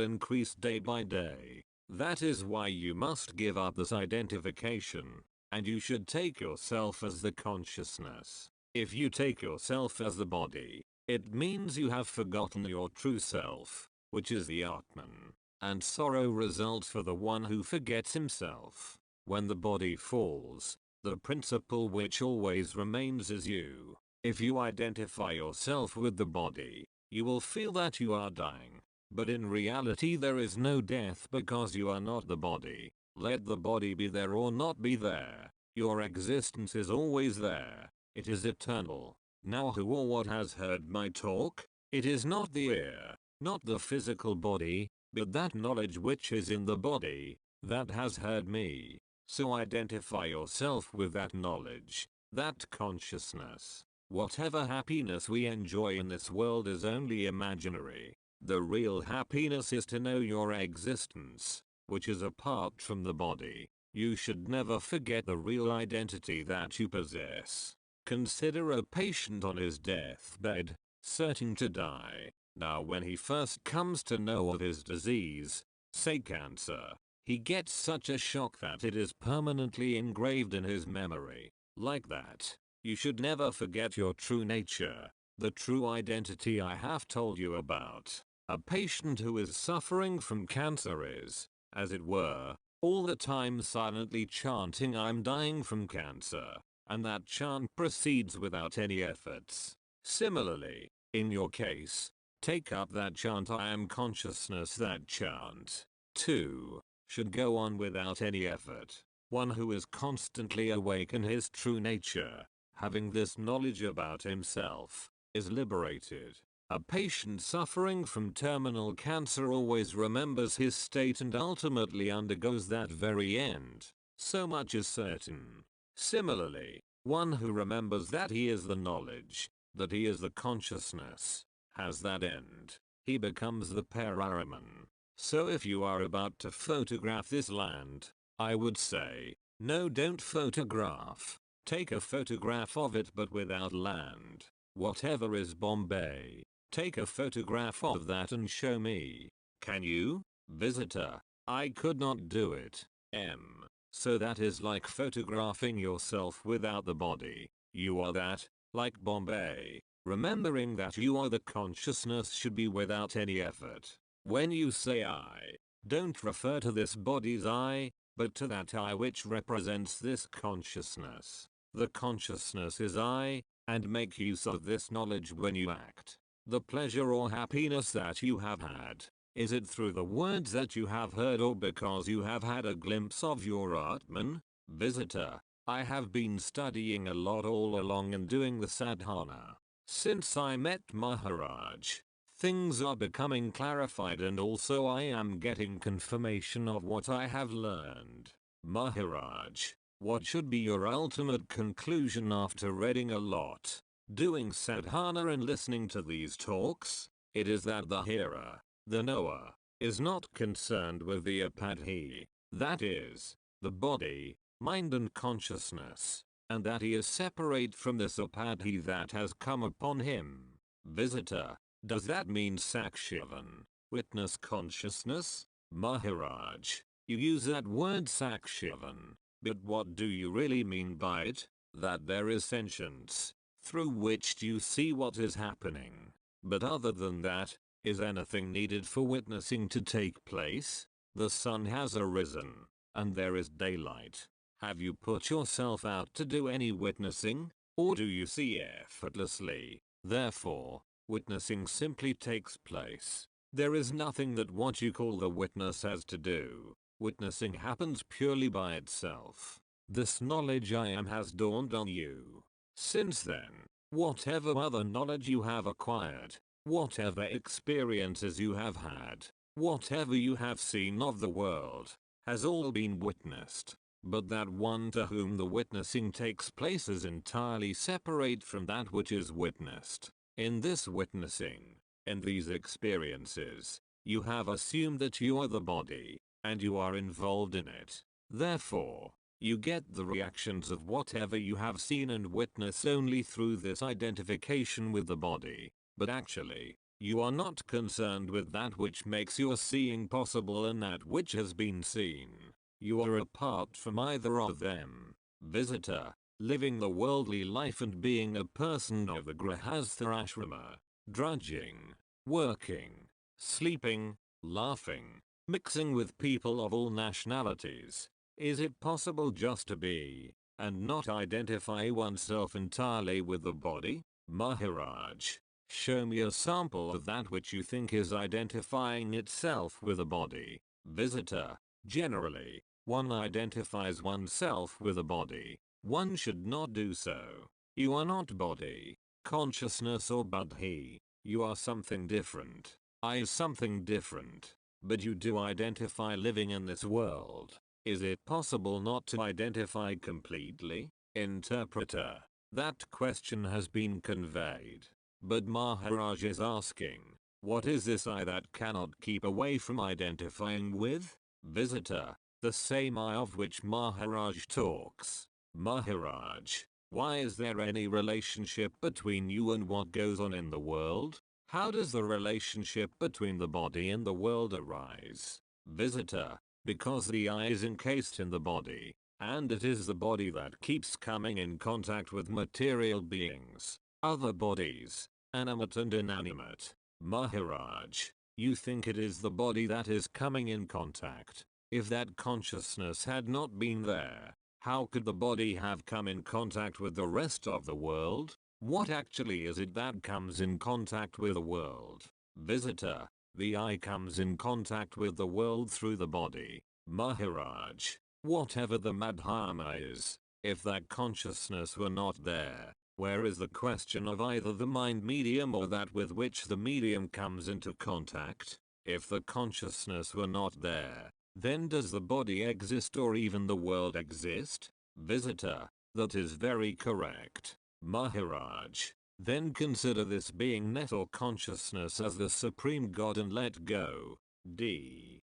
increase day by day. That is why you must give up this identification, and you should take yourself as the consciousness. If you take yourself as the body, it means you have forgotten your true self, which is the Atman, and sorrow results for the one who forgets himself. When the body falls, the principle which always remains is you. If you identify yourself with the body, you will feel that you are dying. But in reality there is no death because you are not the body. Let the body be there or not be there, your existence is always there. It is eternal. Now who or what has heard my talk? It is not the ear, not the physical body, but that knowledge which is in the body, that has heard me. So identify yourself with that knowledge, that consciousness. Whatever happiness we enjoy in this world is only imaginary. The real happiness is to know your existence, which is apart from the body. You should never forget the real identity that you possess. Consider a patient on his deathbed, certain to die. Now when he first comes to know of his disease, say cancer, he gets such a shock that it is permanently engraved in his memory. Like that, you should never forget your true nature, the true identity I have told you about. A patient who is suffering from cancer is, as it were, all the time silently chanting I'm dying from cancer, and that chant proceeds without any efforts. Similarly, In your case, take up that chant I am consciousness. That chant, too, should go on without any effort. One who is constantly awake in his true nature, having this knowledge about himself, is liberated. A patient suffering from terminal cancer always remembers his state and ultimately undergoes that very end. So much is certain. Similarly, one who remembers that he is the knowledge, that he is the consciousness, has that end. He becomes the Pararaman. So if you are about to photograph this land, I would say, no, don't photograph. Take a photograph of it but without land. Whatever is Bombay, take a photograph of that and show me. Can you? Visitor, I could not do it. So that is like photographing yourself without the body. You are that, like Bombay. Remembering that you are the consciousness should be without any effort. When you say I, don't refer to this body's I, but to that I which represents this consciousness. The consciousness is I, and make use of this knowledge when you act. The pleasure or happiness that you have had, is it through the words that you have heard or because you have had a glimpse of your Atman? Visitor, I have been studying a lot all along and doing the sadhana. Since I met Maharaj, things are becoming clarified and also I am getting confirmation of what I have learned. Maharaj, what should be your ultimate conclusion after reading a lot, doing sadhana and listening to these talks? It is that the hearer, the knower, is not concerned with the upadhi, that is, the body, mind and consciousness, and that he is separate from this upadhi that has come upon him. Visitor, does that mean Sakshivan, witness consciousness? Maharaj, you use that word Sakshivan, but what do you really mean by it? That there is sentience, through which you see what is happening. But other than that, is anything needed for witnessing to take place? The sun has arisen, and there is daylight. Have you put yourself out to do any witnessing, or do you see effortlessly? Therefore, witnessing simply takes place. There is nothing that what you call the witness has to do. Witnessing happens purely by itself. This knowledge I am has dawned on you. Since then, whatever other knowledge you have acquired, whatever experiences you have had, whatever you have seen of the world, has all been witnessed. But that one to whom the witnessing takes place is entirely separate from that which is witnessed. In this witnessing, in these experiences, you have assumed that you are the body, and you are involved in it. Therefore, you get the reactions of whatever you have seen and witnessed only through this identification with the body. But actually, you are not concerned with that which makes your seeing possible and that which has been seen. You are apart from either of them. Visitor, living the worldly life and being a person of the grihastha ashrama, drudging, working, sleeping, laughing, mixing with people of all nationalities. Is it possible just to be, and not identify oneself entirely with the body? Maharaj, show me a sample of that which you think is identifying itself with the body. Visitor, generally, one identifies oneself with a body. One should not do so. You are not body, consciousness or buddhi. You are something different. I is something different. But you do identify living in this world. Is it possible not to identify completely? Interpreter, that question has been conveyed. But Maharaj is asking, what is this I that cannot keep away from identifying with? Visitor, the same I of which Maharaj talks. Maharaj, why is there any relationship between you and what goes on in the world? How does the relationship between the body and the world arise? Visitor, because the I is encased in the body, and it is the body that keeps coming in contact with material beings, other bodies, animate and inanimate. Maharaj, you think it is the body that is coming in contact. If that consciousness had not been there, how could the body have come in contact with the rest of the world? What actually is it that comes in contact with the world? Visitor, the eye comes in contact with the world through the body. Maharaj, whatever the Madhyama is, if that consciousness were not there, where is the question of either the mind medium or that with which the medium comes into contact? If the consciousness were not there, then does the body exist or even the world exist? Visitor, that is very correct. Maharaj, then consider this beingness or consciousness as the supreme God and let go.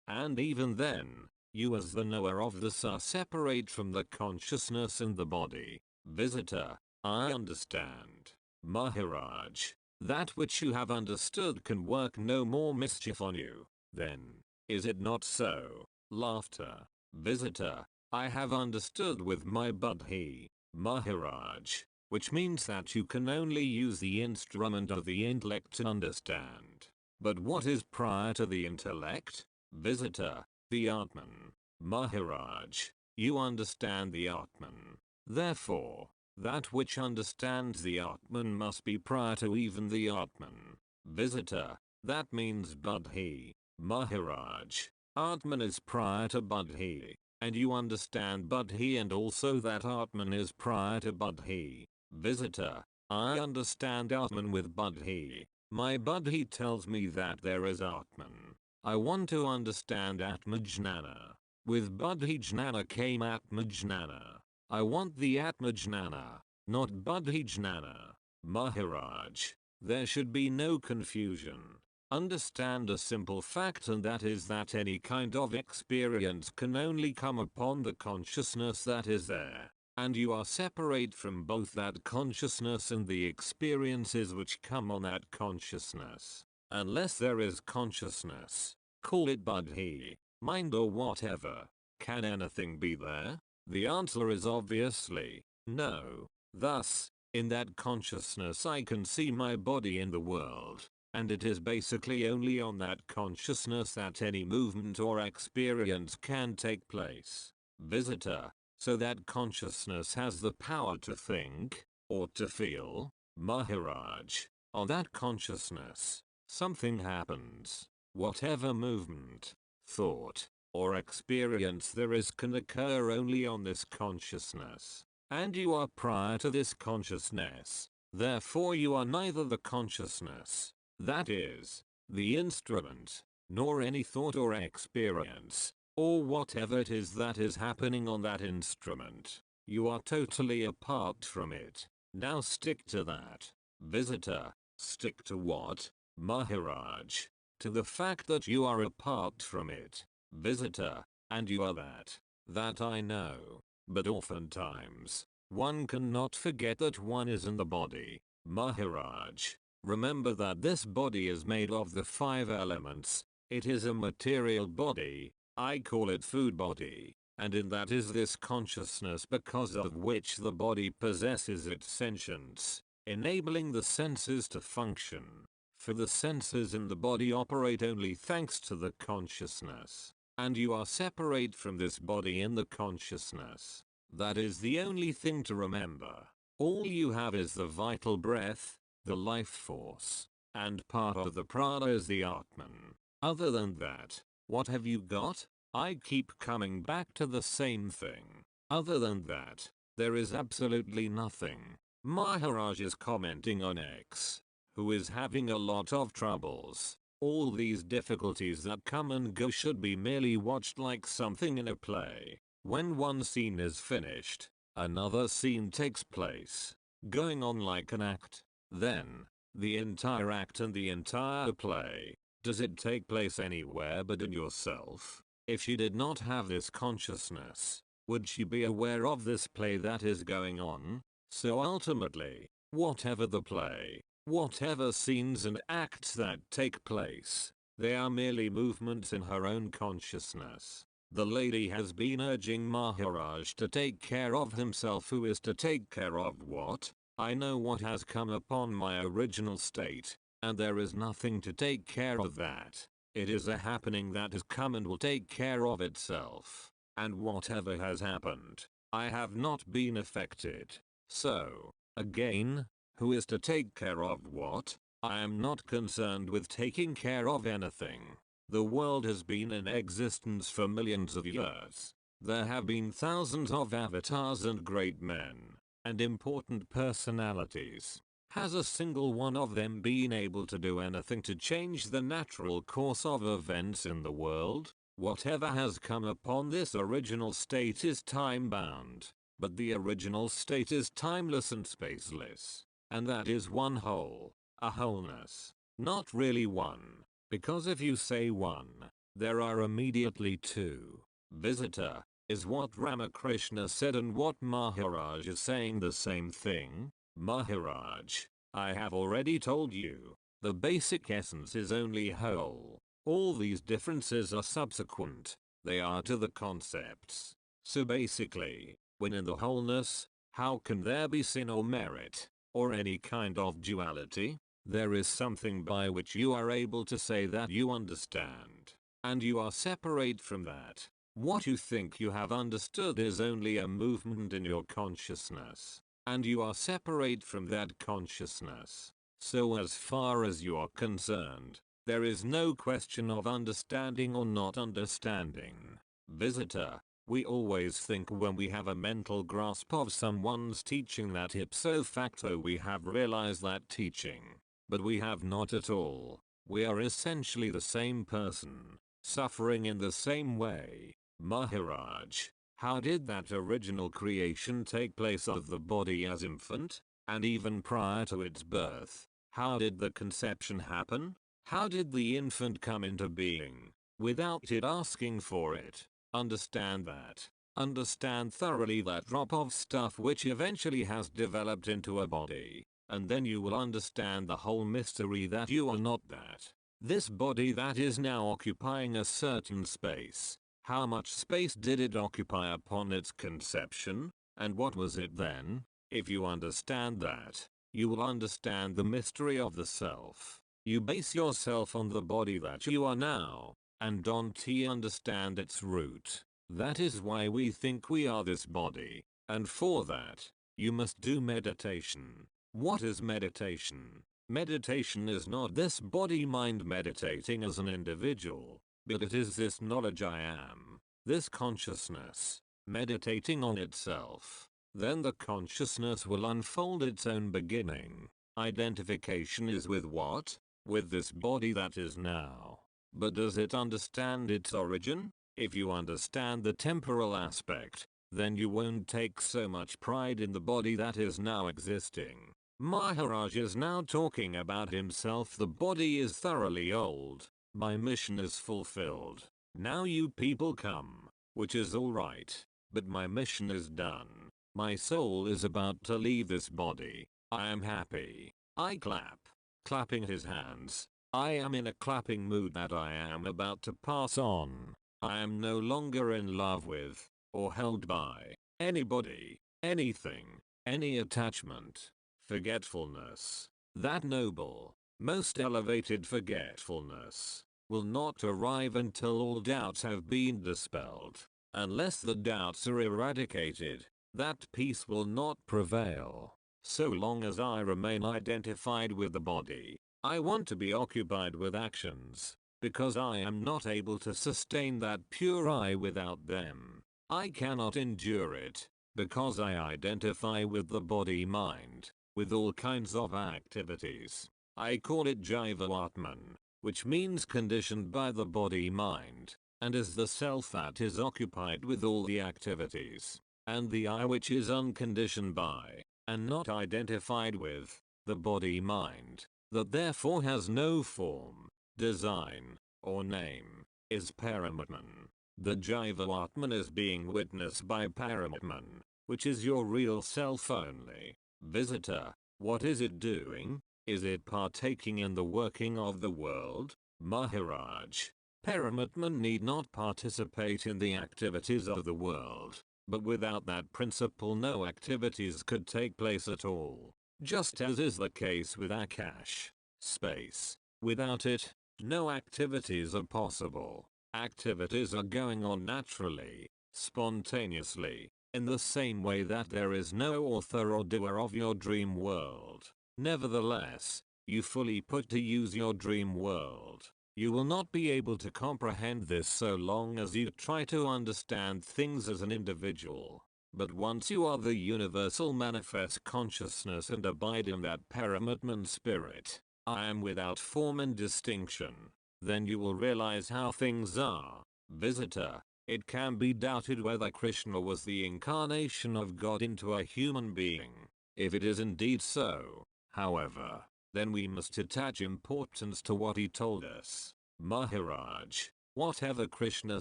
And even then, you as the knower of this are separate from the consciousness in the body. Visitor, I understand. Maharaj, that which you have understood can work no more mischief on you. Then, is it not so? Laughter. Visitor, I have understood with my buddhi. Maharaj, which means that you can only use the instrument of the intellect to understand. But what is prior to the intellect? Visitor, the Atman. Maharaj, you understand the Atman. Therefore, that which understands the Atman must be prior to even the Atman. Visitor, that means buddhi. Maharaj, Atman is prior to buddhi, and you understand buddhi and also that Atman is prior to buddhi. Visitor, I understand Atman with buddhi. My buddhi tells me that there is Atman. I want to understand Atmajnana. With buddhi jnana came Atmajnana. I want the Atmajnana, not buddhi jnana. Maharaj, there should be no confusion. Understand a simple fact, and that is that any kind of experience can only come upon the consciousness that is there. And you are separate from both that consciousness and the experiences which come on that consciousness. Unless there is consciousness, call it buddhi, mind or whatever, can anything be there? The answer is obviously no. Thus, in that consciousness I can see my body in the world, and it is basically only on that consciousness that any movement or experience can take place. Visitor, so that consciousness has the power to think, or to feel. Maharaj, on that consciousness, something happens. Whatever movement, thought, or experience there is can occur only on this consciousness. And you are prior to this consciousness. Therefore you are neither the consciousness, that is, the instrument, nor any thought or experience, or whatever it is that is happening on that instrument. You are totally apart from it. Now stick to that. Visitor, stick to what? Maharaj, to the fact that you are apart from it. Visitor, and you are that. That I know. But oftentimes, one cannot forget that one is in the body. Maharaj, remember that this body is made of the 5 elements. It is a material body. I call it food body, and in that is this consciousness because of which the body possesses its sentience, enabling the senses to function. For the senses in the body operate only thanks to the consciousness, and you are separate from this body in the consciousness. That is the only thing to remember. All you have is the vital breath, the life force, and part of the prana is the Atman. Other than that, what have you got? I keep coming back to the same thing. Other than that, there is absolutely nothing. Maharaj is commenting on X, who is having a lot of troubles. All these difficulties that come and go should be merely watched like something in a play. When one scene is finished, another scene takes place, going on like an act. Then, the entire act and the entire play, does it take place anywhere but in yourself? If she did not have this consciousness, would she be aware of this play that is going on? So ultimately, whatever the play, whatever scenes and acts that take place, they are merely movements in her own consciousness. The lady has been urging Maharaj to take care of himself. Who is to take care of what? I know what has come upon my original state, and there is nothing to take care of that. It is a happening that has come and will take care of itself. And whatever has happened, I have not been affected. So, again, Who is to take care of what? I am not concerned with taking care of anything. The world has been in existence for millions of years. There have been thousands of avatars and great men, and important personalities. Has a single one of them been able to do anything to change the natural course of events in the world? Whatever has come upon this original state is time-bound, but the original state is timeless and spaceless. And that is one whole, a wholeness. Not really one, because if you say one, there are immediately two. Visitor, is what Ramakrishna said, and what Maharaj is saying the same thing? Maharaj, I have already told you, the basic essence is only whole. All these differences are subsequent, they are to the concepts. So basically, when in the wholeness, how can there be sin or merit, or any kind of duality? There is something by which you are able to say that you understand, and you are separate from that. What you think you have understood is only a movement in your consciousness, and you are separate from that consciousness. So as far as you are concerned, there is no question of understanding or not understanding. Visitor, we always think when we have a mental grasp of someone's teaching that ipso facto we have realized that teaching. But we have not at all. We are essentially the same person, suffering in the same way. Maharaj, how did that original creation take place of the body as infant? And even prior to its birth, how did the conception happen? How did the infant come into being, without it asking for it? Understand that. Understand thoroughly that drop of stuff which eventually has developed into a body, and then you will understand the whole mystery that you are not that. This body that is now occupying a certain space, how much space did it occupy upon its conception, and what was it then? If you understand that, you will understand the mystery of the self. You base yourself on the body that you are now, and don't understand its root. That is why we think we are this body, and for that, you must do meditation. What is meditation? Meditation is not this body-mind meditating as an individual, but it is this knowledge I am, this consciousness, meditating on itself. Then the consciousness will unfold its own beginning. Identification is with what? With this body that is now. But does it understand its origin? If you understand the temporal aspect, then you won't take so much pride in the body that is now existing. Maharaj is now talking about himself. The body is thoroughly old. My mission is fulfilled. Now you people come, which is alright, but my mission is done. My soul is about to leave this body. I am happy. I clap. Clapping his hands. I am in a clapping mood that I am about to pass on. I am no longer in love with, or held by, anybody, anything, any attachment. Forgetfulness, that noble, most elevated forgetfulness, will not arrive until all doubts have been dispelled. Unless the doubts are eradicated, that peace will not prevail. So long as I remain identified with the body, I want to be occupied with actions, because I am not able to sustain that pure I without them. I cannot endure it, because I identify with the body-mind, with all kinds of activities. I call it Jiva-Atman, which means conditioned by the body-mind, and is the self that is occupied with all the activities, and the I which is unconditioned by, and not identified with, the body-mind, that therefore has no form, design, or name, is Paramatman. The Jiva-Atman is being witnessed by Paramatman, which is your real self only. Visitor, what is it doing? Is it partaking in the working of the world? Maharaj, Paramatman need not participate in the activities of the world, but without that principle no activities could take place at all. Just as is the case with Akash, space. Without it, no activities are possible. Activities are going on naturally, spontaneously, in the same way that there is no author or doer of your dream world. Nevertheless, you fully put to use your dream world. You will not be able to comprehend this so long as you try to understand things as an individual. But once you are the universal manifest consciousness and abide in that Paramatman spirit, I am without form and distinction, then you will realize how things are. Visitor, it can be doubted whether Krishna was the incarnation of God into a human being. If it is indeed so, however, then we must attach importance to what he told us. Maharaj, whatever Krishna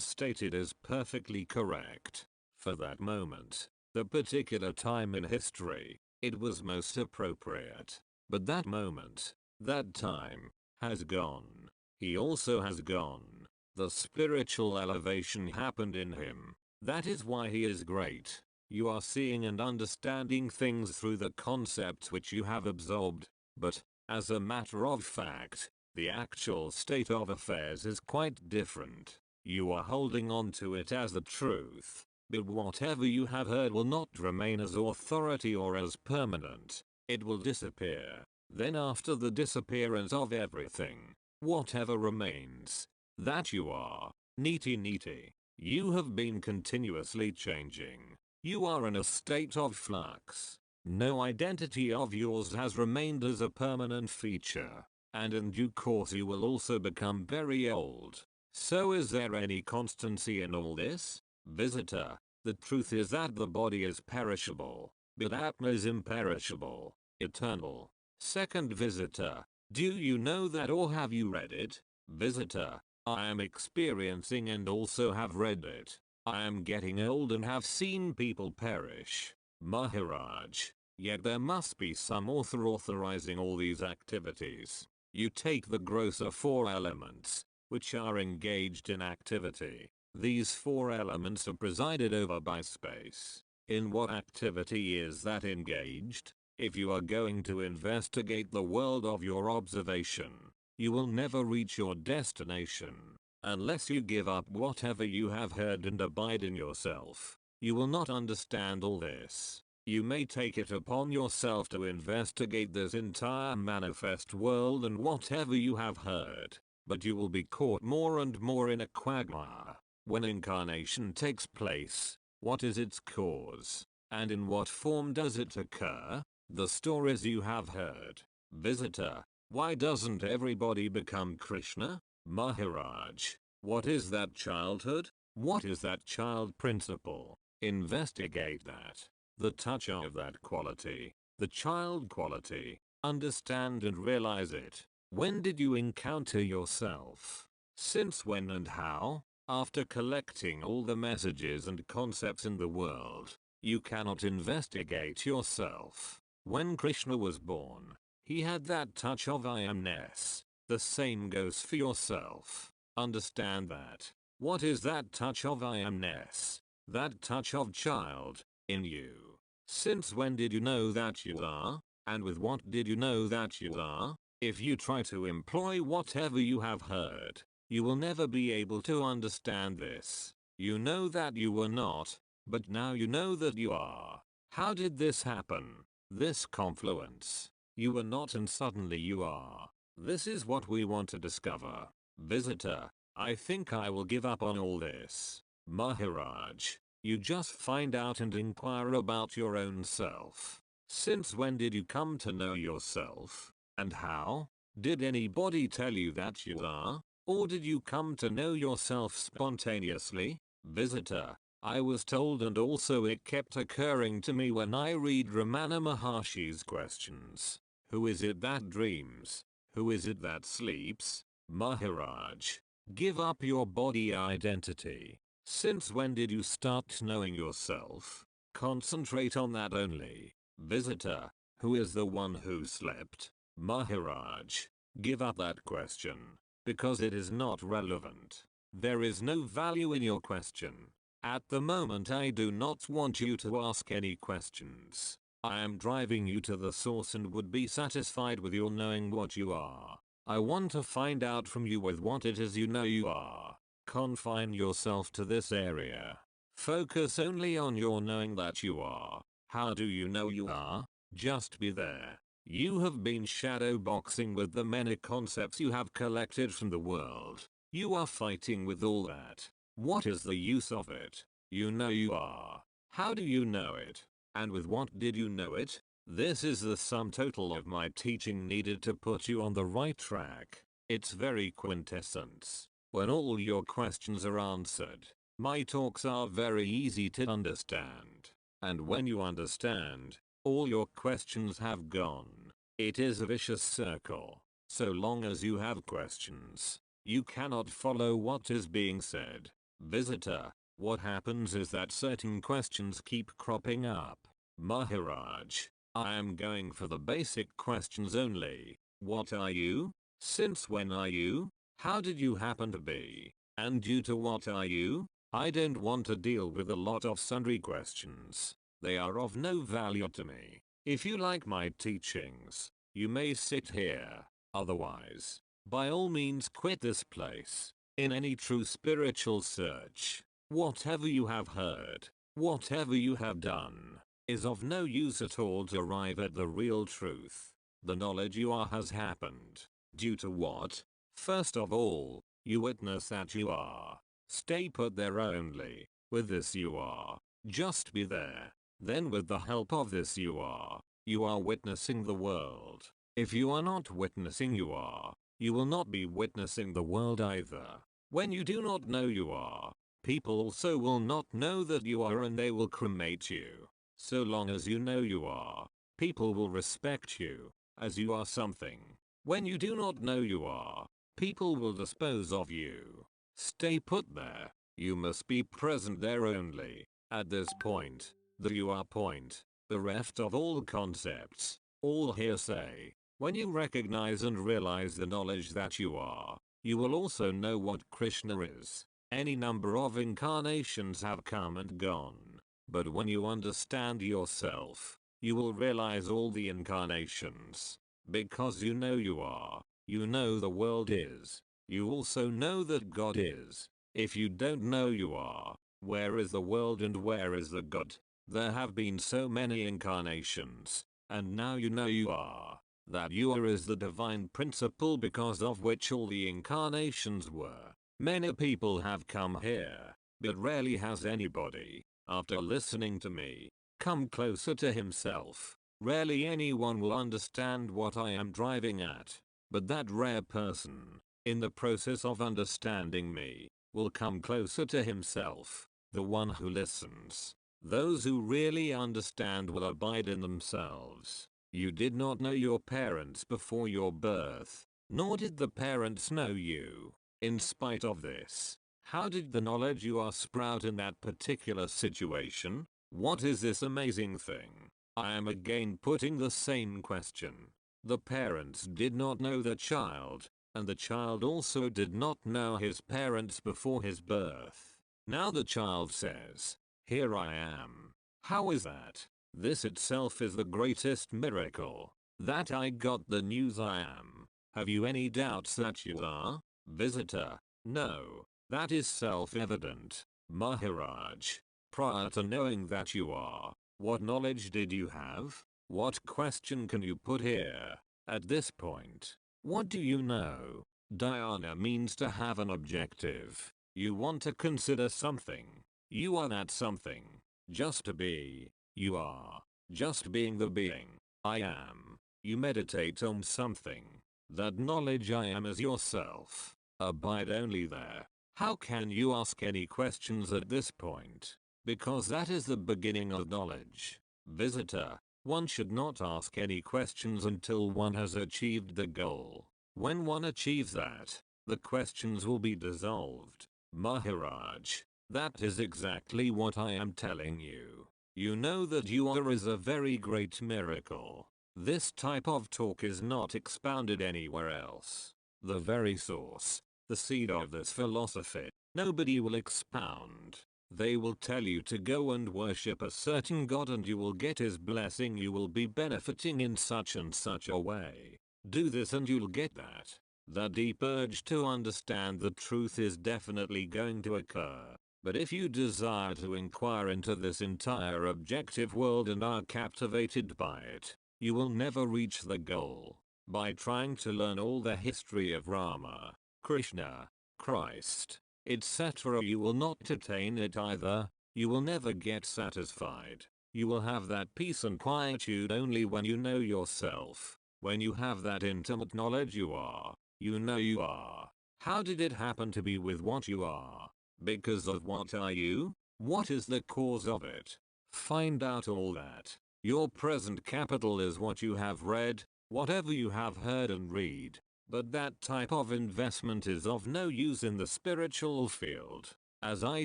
stated is perfectly correct. For that moment, the particular time in history, it was most appropriate. But that moment, that time, has gone. He also has gone. The spiritual elevation happened in him. That is why he is great. You are seeing and understanding things through the concepts which you have absorbed, but, as a matter of fact, the actual state of affairs is quite different. You are holding on to it as the truth, but whatever you have heard will not remain as authority or as permanent. It will disappear. Then after the disappearance of everything, whatever remains, that you are, niti. You have been continuously changing. You are in a state of flux. No identity of yours has remained as a permanent feature, and in due course you will also become very old. So is there any constancy in all this? Visitor, the truth is that the body is perishable, but Atma is imperishable, eternal. Second visitor, do you know that or have you read it? Visitor, I am experiencing and also have read it. I am getting old and have seen people perish. Maharaj, yet there must be some author authorizing all these activities. You take the grosser four elements, which are engaged in activity. These four elements are presided over by space. In what activity is that engaged? If you are going to investigate the world of your observation, you will never reach your destination. Unless you give up whatever you have heard and abide in yourself, you will not understand all this. You may take it upon yourself to investigate this entire manifest world and whatever you have heard, but you will be caught more and more in a quagmire. When incarnation takes place, what is its cause, and in what form does it occur? The stories you have heard. Visitor, why doesn't everybody become Krishna? Maharaj, what is that childhood? What is that child principle? Investigate that. The touch of that quality, the child quality. Understand and realize it. When did you encounter yourself? Since when and how? After collecting all the messages and concepts in the world, you cannot investigate yourself. When Krishna was born, he had that touch of I amness. The same goes for yourself. Understand that. What is that touch of I amness? That touch of child, in you. Since when did you know that you are? And with what did you know that you are? If you try to employ whatever you have heard, you will never be able to understand this. You know that you were not, but now you know that you are. How did this happen? This confluence. You were not and suddenly you are. This is what we want to discover. Visitor, I think I will give up on all this. Maharaj, you just find out and inquire about your own self. Since when did you come to know yourself? And how? Did anybody tell you that you are? Or did you come to know yourself spontaneously? Visitor, I was told and also it kept occurring to me when I read Ramana Maharshi's questions. Who is it that dreams? Who is it that sleeps? Maharaj, give up your body identity. Since when did you start knowing yourself? Concentrate on that only. Visitor, who is the one who slept? Maharaj, give up that question, because it is not relevant. There is no value in your question. At the moment I do not want you to ask any questions. I am driving you to the source and would be satisfied with your knowing what you are. I want to find out from you with what it is you know you are. Confine yourself to this area. Focus only on your knowing that you are. How do you know you are? Just be there. You have been shadowboxing with the many concepts you have collected from the world. You are fighting with all that. What is the use of it? You know you are. How do you know it? And with what did you know it? This is the sum total of my teaching needed to put you on the right track. It's very quintessence. When all your questions are answered, my talks are very easy to understand. And when you understand, all your questions have gone. It is a vicious circle. So long as you have questions, you cannot follow what is being said. Visitor, what happens is that certain questions keep cropping up. Maharaj, I am going for the basic questions only. What are you? Since when are you? How did you happen to be? And due to what are you? I don't want to deal with a lot of sundry questions. They are of no value to me. If you like my teachings, you may sit here. Otherwise, by all means quit this place. In any true spiritual search, whatever you have heard, whatever you have done, is of no use at all to arrive at the real truth. The knowledge you are has happened. Due to what? First of all, you witness that you are. Stay put there only. With this you are. Just be there. Then with the help of this you are witnessing the world. If you are not witnessing you will not be witnessing the world either. When you do not know you are, people also will not know that you are and they will cremate you. So long as you know you are, people will respect you, as you are something. When you do not know you are, people will dispose of you. Stay put there. You must be present there only. At this point, the you are point, bereft of all concepts, all hearsay. When you recognize and realize the knowledge that you are, you will also know what Krishna is. Any number of incarnations have come and gone. But when you understand yourself, you will realize all the incarnations. Because you know you are, you know the world is. You also know that God is. If you don't know you are, where is the world and where is the God? There have been so many incarnations, and now you know you are. That you are is the divine principle because of which all the incarnations were. Many people have come here, but rarely has anybody, after listening to me, come closer to himself. Rarely anyone will understand what I am driving at, but that rare person, in the process of understanding me, will come closer to himself. The one who listens. Those who really understand will abide in themselves. You did not know your parents before your birth, nor did the parents know you. In spite of this, how did the knowledge you are sprout in that particular situation? What is this amazing thing? I am again putting the same question. The parents did not know the child, and the child also did not know his parents before his birth. Now the child says, "Here I am." How is that? This itself is the greatest miracle. That I got the news I am. Have you any doubts that you are? Visitor, no. That is self-evident. Maharaj, prior to knowing that you are, what knowledge did you have? What question can you put here? At this point, what do you know? Dhyana means to have an objective. You want to consider something. You are that something. Just to be. You are. Just being the being. I am. You meditate on something. That knowledge I am is yourself. Abide only there. How can you ask any questions at this point? Because that is the beginning of knowledge. Visitor, one should not ask any questions until one has achieved the goal. When one achieves that, the questions will be dissolved. Maharaj, that is exactly what I am telling you. You know that you are is a very great miracle. This type of talk is not expounded anywhere else. The very source, the seed of this philosophy, nobody will expound. They will tell you to go and worship a certain god and you will get his blessing, you will be benefiting in such and such a way. Do this and you'll get that. The deep urge to understand the truth is definitely going to occur. But if you desire to inquire into this entire objective world and are captivated by it, you will never reach the goal. By trying to learn all the history of Rama, Krishna, Christ, etc., you will not attain it either. You will never get satisfied. You will have that peace and quietude only when you know yourself. When you have that intimate knowledge you are. You know you are. How did it happen to be with what you are? Because of what are you? What is the cause of it? Find out all that. Your present capital is what you have read, whatever you have heard and read. But that type of investment is of no use in the spiritual field. As I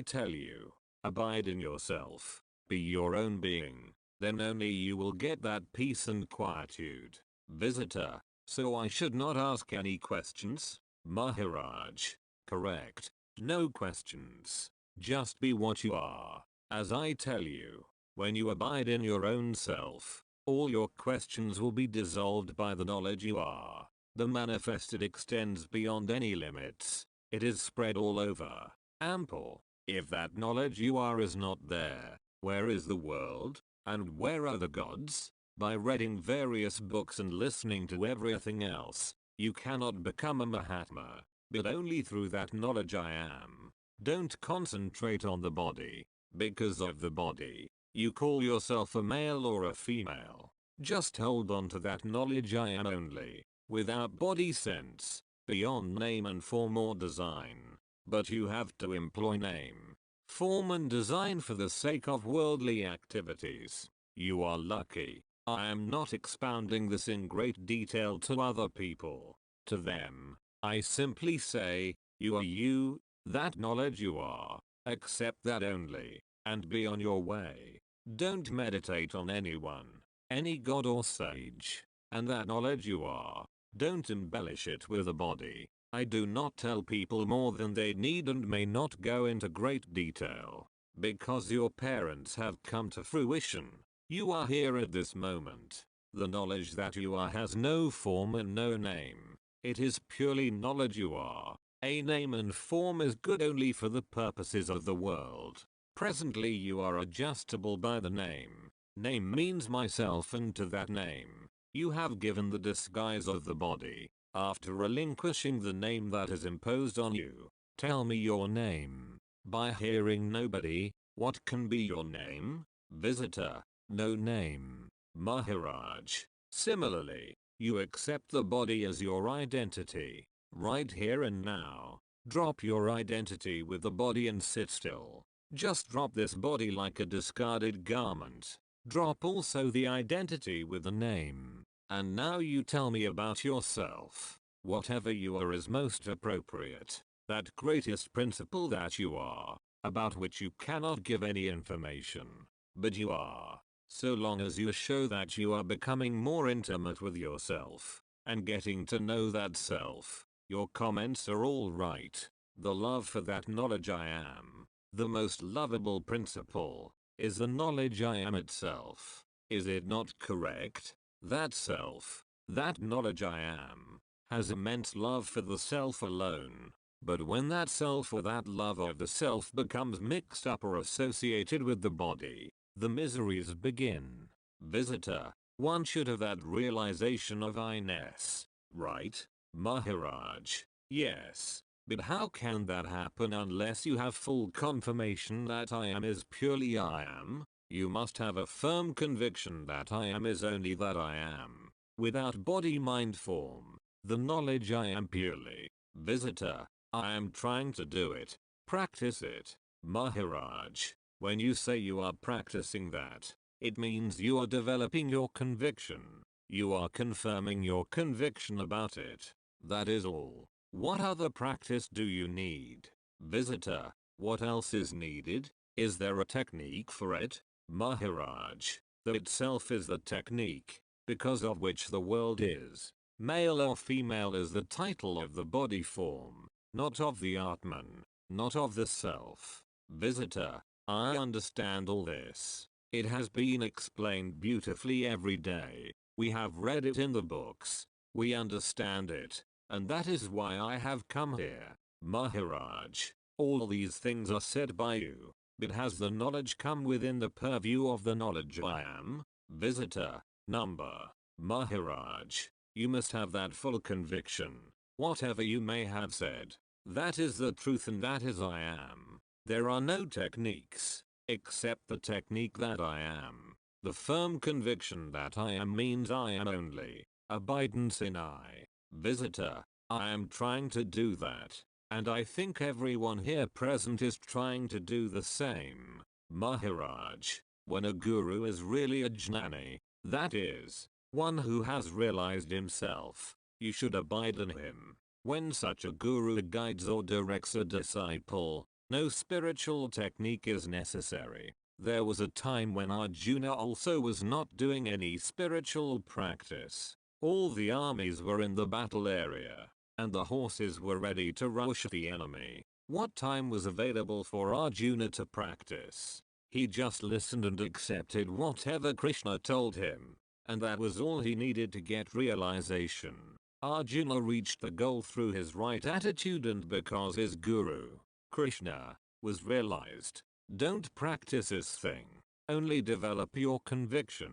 tell you, abide in yourself. Be your own being. Then only you will get that peace and quietude. Visitor, so I should not ask any questions? Maharaj, correct. No questions. Just be what you are. As I tell you, when you abide in your own self, all your questions will be dissolved by the knowledge you are. The manifested extends beyond any limits. It is spread all over. Ample. If that knowledge you are is not there, where is the world? And where are the gods? By reading various books and listening to everything else, you cannot become a Mahatma, but only through that knowledge I am. Don't concentrate on the body. Because of the body, you call yourself a male or a female. Just hold on to that knowledge I am only, without body sense, beyond name and form or design. But you have to employ name, form and design for the sake of worldly activities. You are lucky. I am not expounding this in great detail to other people. To them, I simply say, you are you, that knowledge you are. Accept that only, and be on your way. Don't meditate on anyone, any god or sage, and that knowledge you are. Don't embellish it with a body. I do not tell people more than they need and may not go into great detail, because your parents have come to fruition. You are here at this moment. The knowledge that you are has no form and no name. It is purely knowledge you are. A name and form is good only for the purposes of the world. Presently you are adjustable by the name. Name means myself, and to that name, you have given the disguise of the body. After relinquishing the name that is imposed on you, tell me your name. By hearing nobody, what can be your name? Visitor, no name. Maharaj, similarly, you accept the body as your identity. Right here and now, drop your identity with the body and sit still. Just drop this body like a discarded garment. Drop also the identity with the name. And now you tell me about yourself. Whatever you are is most appropriate. That greatest principle that you are, about which you cannot give any information. But you are. So long as you show that you are becoming more intimate with yourself, and getting to know that self, your comments are all right. The love for that knowledge I am, the most lovable principle, is the knowledge I am itself. Is it not correct? That self, that knowledge I am, has immense love for the self alone. But when that self or that love of the self becomes mixed up or associated with the body, the miseries begin. Visitor, one should have that realization of I-ness, right? Maharaj, yes. But how can that happen unless you have full confirmation that I am is purely I am? You must have a firm conviction that I am is only that I am, without body mind form, the knowledge I am purely. Visitor, I am trying to do it. Practice it. Maharaj, when you say you are practicing that, it means you are developing your conviction. You are confirming your conviction about it. That is all. What other practice do you need? Visitor, what else is needed? Is there a technique for it? Maharaj, the itself is the technique, because of which the world is. Male or female is the title of the body form, not of the Atman, not of the self. Visitor, I understand all this. It has been explained beautifully every day. We have read it in the books. We understand it. And that is why I have come here. Maharaj, all these things are said by you. But has the knowledge come within the purview of the knowledge I am? Visitor, number Maharaj, you must have that full conviction. Whatever you may have said, that is the truth and that is I am. There are no techniques, except the technique that I am. The firm conviction that I am means I am only. Abidance in I. Visitor, I am trying to do that. And I think everyone here present is trying to do the same. Maharaj, when a guru is really a jnani, that is, one who has realized himself, you should abide in him. When such a guru guides or directs a disciple, no spiritual technique is necessary. There was a time when Arjuna also was not doing any spiritual practice. All the armies were in the battle area, and the horses were ready to rush the enemy. What time was available for Arjuna to practice? He just listened and accepted whatever Krishna told him, and that was all he needed to get realization. Arjuna reached the goal through his right attitude and because his guru, Krishna, was realized. Don't practice this thing. Only develop your conviction.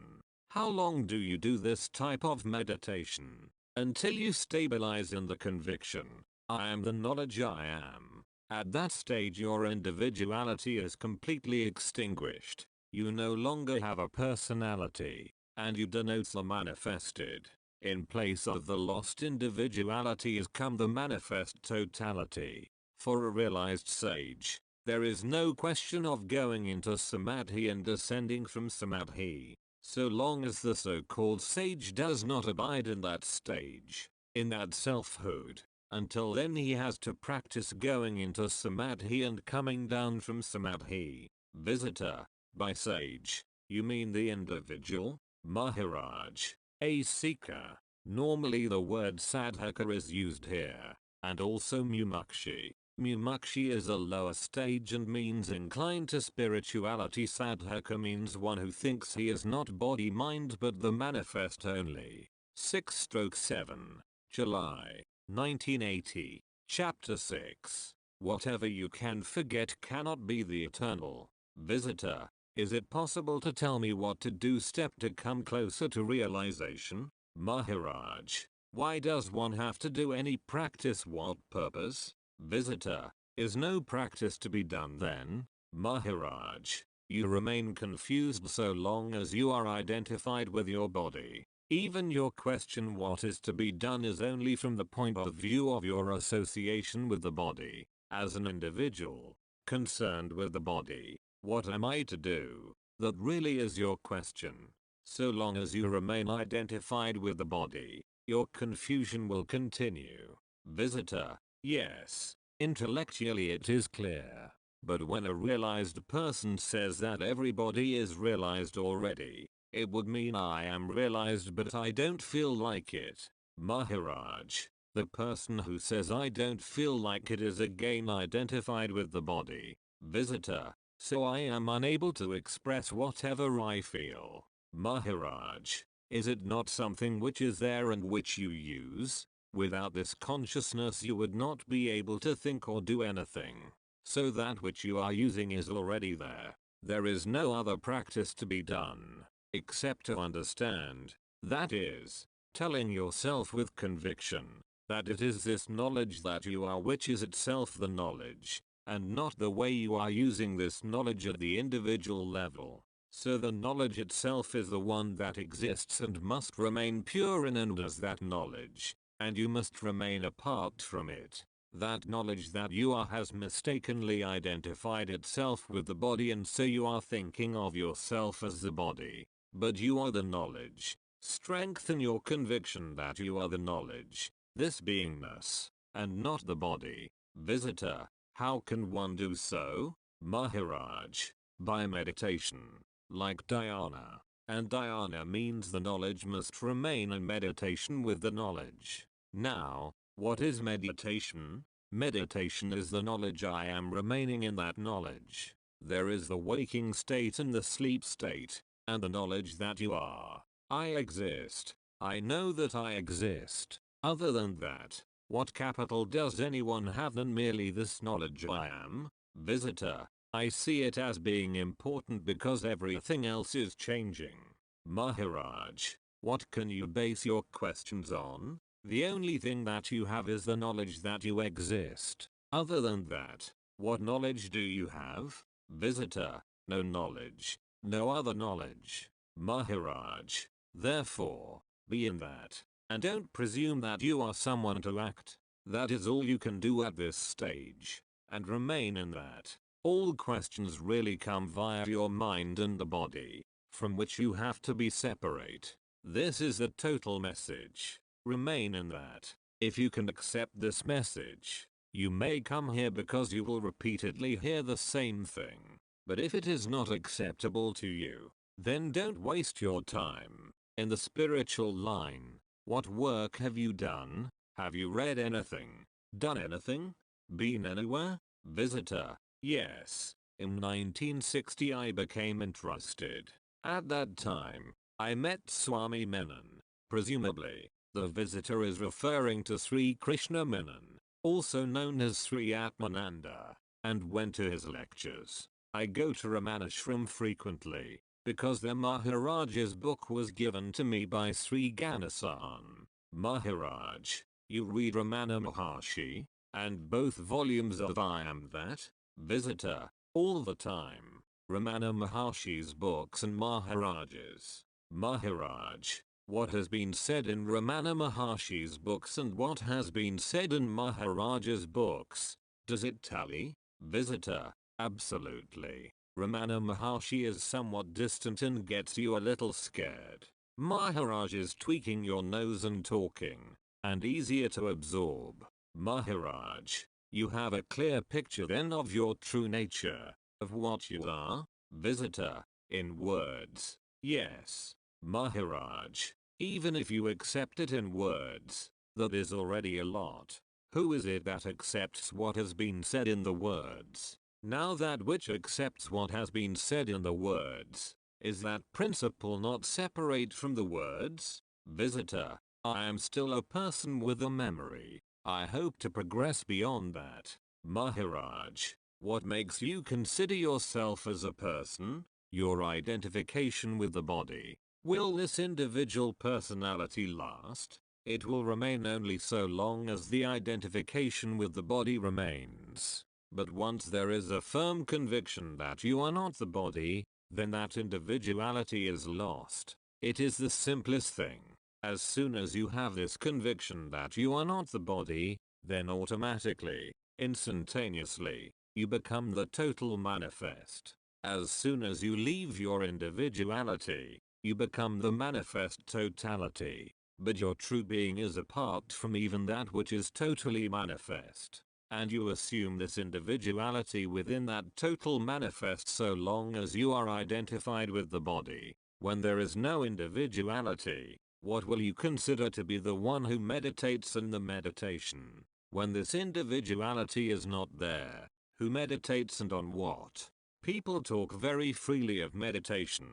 How long do you do this type of meditation? Until you stabilize in the conviction, I am the knowledge I am. At that stage your individuality is completely extinguished. You no longer have a personality, and you denote the manifested. In place of the lost individuality has come the manifest totality. For a realized sage, there is no question of going into samadhi and descending from samadhi, so long as the so-called sage does not abide in that stage, in that selfhood. Until then he has to practice going into samadhi and coming down from samadhi. Visitor, by sage, you mean the individual? Maharaj, a seeker. Normally the word sadhaka is used here, and also mumakshi. Mumakshi is a lower stage and means inclined to spirituality. Sadhaka means one who thinks he is not body-mind but the manifest only. 6/7, July, 1980, Chapter 6. Whatever you can forget cannot be the eternal. Visitor, is it possible to tell me what to do step to come closer to realization? Maharaj, why does one have to do any practice? What purpose? Visitor, is no practice to be done then? Maharaj, you remain confused so long as you are identified with your body. Even your question what is to be done is only from the point of view of your association with the body. As an individual, concerned with the body, what am I to do? That really is your question. So long as you remain identified with the body, your confusion will continue. Visitor, yes, intellectually it is clear. But when a realized person says that everybody is realized already, it would mean I am realized but I don't feel like it. Maharaj, the person who says I don't feel like it is again identified with the body. Visitor, so I am unable to express whatever I feel. Maharaj, is it not something which is there and which you use? Without this consciousness you would not be able to think or do anything. So that which you are using is already there. There is no other practice to be done, except to understand, that is, telling yourself with conviction, that it is this knowledge that you are which is itself the knowledge, and not the way you are using this knowledge at the individual level. So the knowledge itself is the one that exists and must remain pure in and as that knowledge, and you must remain apart from it. That knowledge that you are has mistakenly identified itself with the body and so you are thinking of yourself as the body. But you are the knowledge. Strengthen your conviction that you are the knowledge, this beingness, and not the body. Visitor, how can one do so? Maharaj, by meditation, like dhyana. And dhyana means the knowledge must remain in meditation with the knowledge. Now, what is meditation? Meditation is the knowledge I am remaining in that knowledge. There is the waking state and the sleep state, and the knowledge that you are. I exist. I know that I exist. Other than that, what capital does anyone have than merely this knowledge I am? Visitor, I see it as being important because everything else is changing. Maharaj, What can you base your questions on? The only thing that you have is the knowledge that you exist. Other than that, what knowledge do you have? Visitor, no knowledge, no other knowledge. Maharaj, therefore, be in that, and don't presume that you are someone to act. That is all you can do at this stage, and remain in that. All questions really come via your mind and the body, from which you have to be separate. This is the total message. Remain in that. If you can accept this message, you may come here because you will repeatedly hear the same thing. But if it is not acceptable to you, then don't waste your time. In the spiritual line, what work have you done? Have you read anything? Done anything? Been anywhere? Visitor, yes. In 1960 I became interested. At that time, I met Swami Menon. Presumably, the visitor is referring to Sri Krishna Menon, also known as Sri Atmananda, and went to his lectures. I go to Ramanashram frequently, because the Maharaj's book was given to me by Sri Ganesan. Maharaj, you read Ramana Maharshi, and both volumes of I Am That? Visitor, all the time. Ramana Maharshi's books and Maharaj's. Maharaj, what has been said in Ramana Maharshi's books and what has been said in Maharaj's books, does it tally? Visitor, absolutely. Ramana Maharshi is somewhat distant and gets you a little scared. Maharaj is tweaking your nose and talking, and easier to absorb. Maharaj, you have a clear picture then of your true nature, of what you are? Visitor, in words, yes. Maharaj, even if you accept it in words, that is already a lot. Who is it that accepts what has been said in the words? Now that which accepts what has been said in the words, is that principle not separate from the words? Visitor, I am still a person with a memory. I hope to progress beyond that. Maharaj, what makes you consider yourself as a person? Your identification with the body. Will this individual personality last? It will remain only so long as the identification with the body remains. But once there is a firm conviction that you are not the body, then that individuality is lost. It is the simplest thing. As soon as you have this conviction that you are not the body, then automatically, instantaneously, you become the total manifest. As soon as you leave your individuality, you become the manifest totality. But your true being is apart from even that which is totally manifest. And you assume this individuality within that total manifest so long as you are identified with the body. When there is no individuality, what will you consider to be the one who meditates in the meditation? When this individuality is not there, who meditates and on what? People talk very freely of meditation,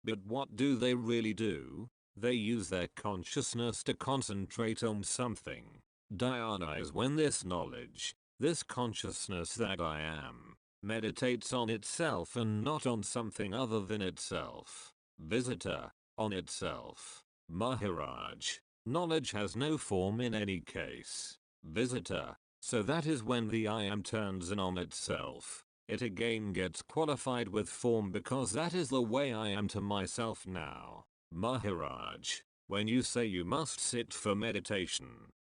but what do they really do? They use their consciousness to concentrate on something. Dhyana is when this knowledge, this consciousness that I am, meditates on itself and not on something other than itself. Visitor, on itself. Maharaj, knowledge has no form in any case. Visitor, so that is when the I am turns in on itself. It again gets qualified with form because that is the way I am to myself now. Maharaj, when you say you must sit for meditation,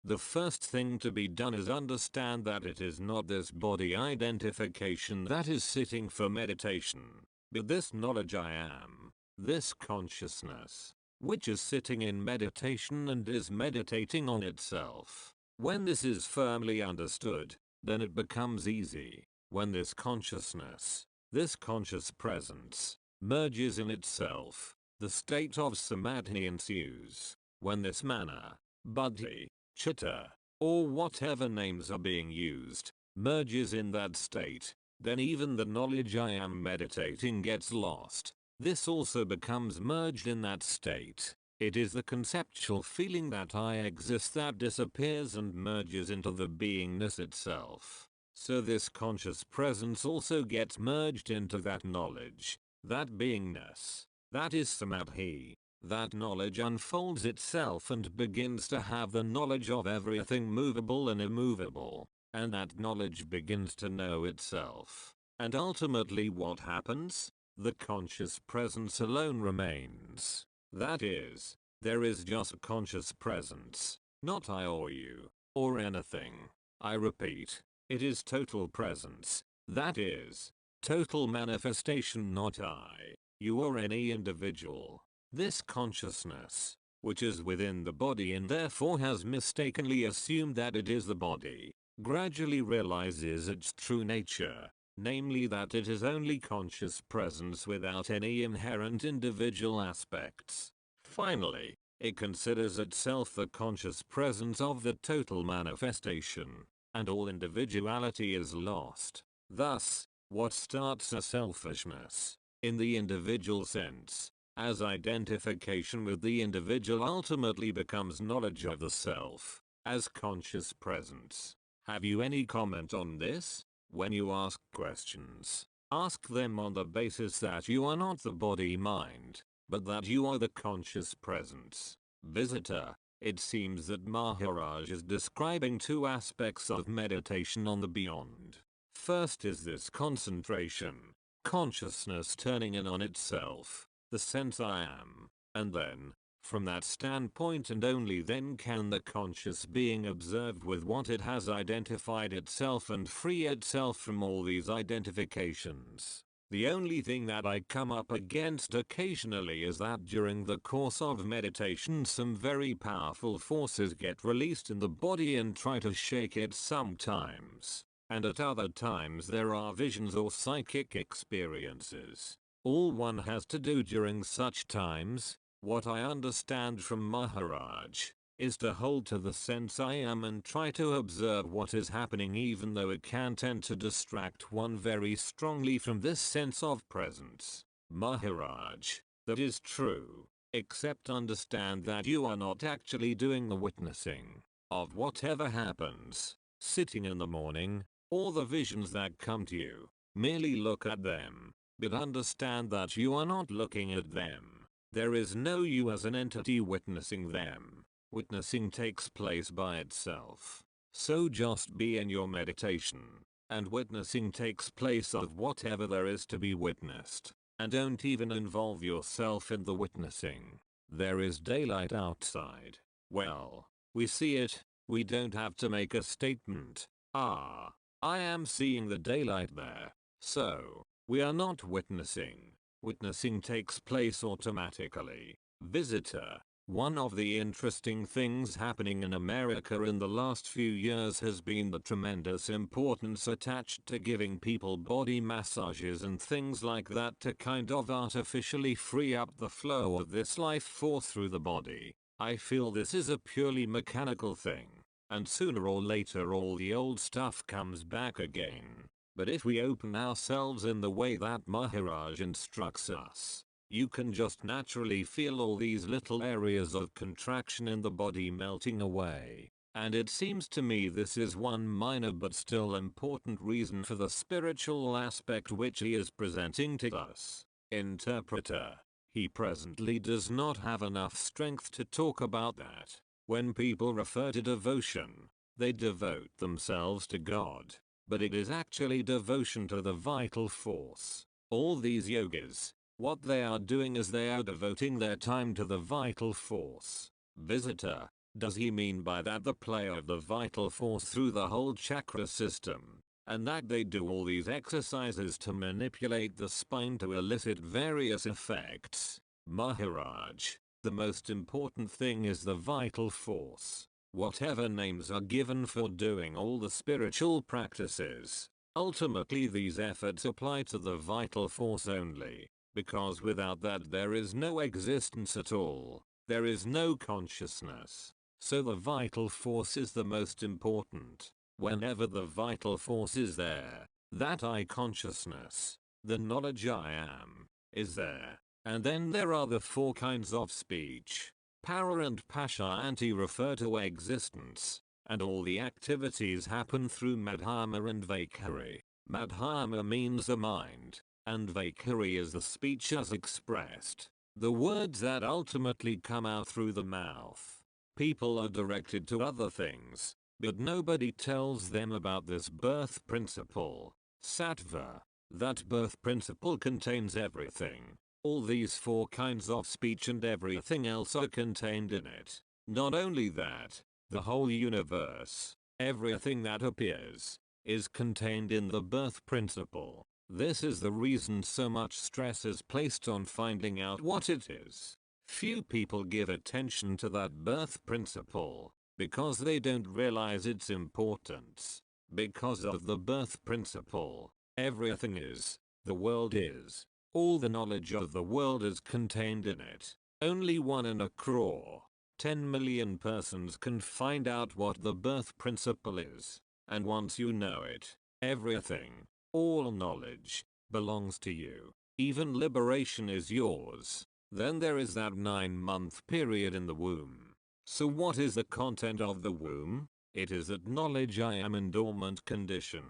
the first thing to be done is understand that it is not this body identification that is sitting for meditation, but this knowledge I am, this consciousness, which is sitting in meditation and is meditating on itself. When this is firmly understood, then it becomes easy. When this consciousness, this conscious presence, merges in itself, the state of samadhi ensues. When this mana, buddhi, chitta, or whatever names are being used, merges in that state, then even the knowledge I am meditating gets lost. This also becomes merged in that state. It is the conceptual feeling that I exist that disappears and merges into the beingness itself. So this conscious presence also gets merged into that knowledge, that beingness. That is samadhi. That knowledge unfolds itself and begins to have the knowledge of everything movable and immovable, and that knowledge begins to know itself. And ultimately what happens? The conscious presence alone remains. That is, there is just a conscious presence, not I or you, or anything. I repeat, it is total presence, that is, total manifestation, not I, you or any individual. This consciousness, which is within the body and therefore has mistakenly assumed that it is the body, gradually realizes its true nature, namely that it is only conscious presence without any inherent individual aspects. Finally, it considers itself the conscious presence of the total manifestation, and all individuality is lost. Thus, what starts as selfishness, in the individual sense, as identification with the individual ultimately becomes knowledge of the self, as conscious presence. Have you any comment on this? When you ask questions, ask them on the basis that you are not the body-mind, but that you are the conscious presence. Visitor, it seems that Maharaj is describing two aspects of meditation on the beyond. First is this concentration, consciousness turning in on itself, the sense I am, and then, from that standpoint and only then can the conscious being observe with what it has identified itself and free itself from all these identifications. The only thing that I come up against occasionally is that during the course of meditation some very powerful forces get released in the body and try to shake it sometimes, and at other times there are visions or psychic experiences. All one has to do during such times, what I understand from Maharaj, is to hold to the sense I am and try to observe what is happening even though it can tend to distract one very strongly from this sense of presence. Maharaj, that is true, except understand that you are not actually doing the witnessing of whatever happens, sitting in the morning, or the visions that come to you. Merely look at them, but understand that you are not looking at them. There is no you as an entity witnessing them. Witnessing takes place by itself. So just be in your meditation, and witnessing takes place of whatever there is to be witnessed, and don't even involve yourself in the witnessing. There is daylight outside. Well, we see it, we don't have to make a statement. Ah, I am seeing the daylight there. So, we are not witnessing. Witnessing takes place automatically. Visitor, one of the interesting things happening in America in the last few years has been the tremendous importance attached to giving people body massages and things like that to kind of artificially free up the flow of this life force through the body. I feel this is a purely mechanical thing, and sooner or later all the old stuff comes back again. But if we open ourselves in the way that Maharaj instructs us, you can just naturally feel all these little areas of contraction in the body melting away. And it seems to me this is one minor but still important reason for the spiritual aspect which he is presenting to us. Interpreter, he presently does not have enough strength to talk about that. When people refer to devotion, they devote themselves to God. But it is actually devotion to the vital force. All these yogas, what they are doing is they are devoting their time to the vital force. Visitor, does he mean by that the play of the vital force through the whole chakra system, and that they do all these exercises to manipulate the spine to elicit various effects? Maharaj, the most important thing is the vital force. Whatever names are given for doing all the spiritual practices, ultimately these efforts apply to the vital force only, because without that there is no existence at all, there is no consciousness. So the vital force is the most important. Whenever the vital force is there, that I consciousness, the knowledge I am, is there. And then there are the four kinds of speech. Para and Pasha refer to existence, and all the activities happen through Madhyama and Vaikhari. Madhyama means the mind, and Vaikhari is the speech as expressed. the words that ultimately come out through the mouth. People are directed to other things, but nobody tells them about this birth principle. Sattva. That birth principle contains everything. All these four kinds of speech and everything else are contained in it. Not only that, the whole universe, everything that appears, is contained in the birth principle. This is the reason so much stress is placed on finding out what it is. Few people give attention to that birth principle, because they don't realize its importance. Because of the birth principle, everything is, the world is, all the knowledge of the world is contained in it. Only 1 in a crore, 10 million persons can find out what the birth principle is. And once you know it, everything, all knowledge, belongs to you. Even liberation is yours. Then there is that 9-month period in the womb. So what is the content of the womb? It is that knowledge I am in dormant condition.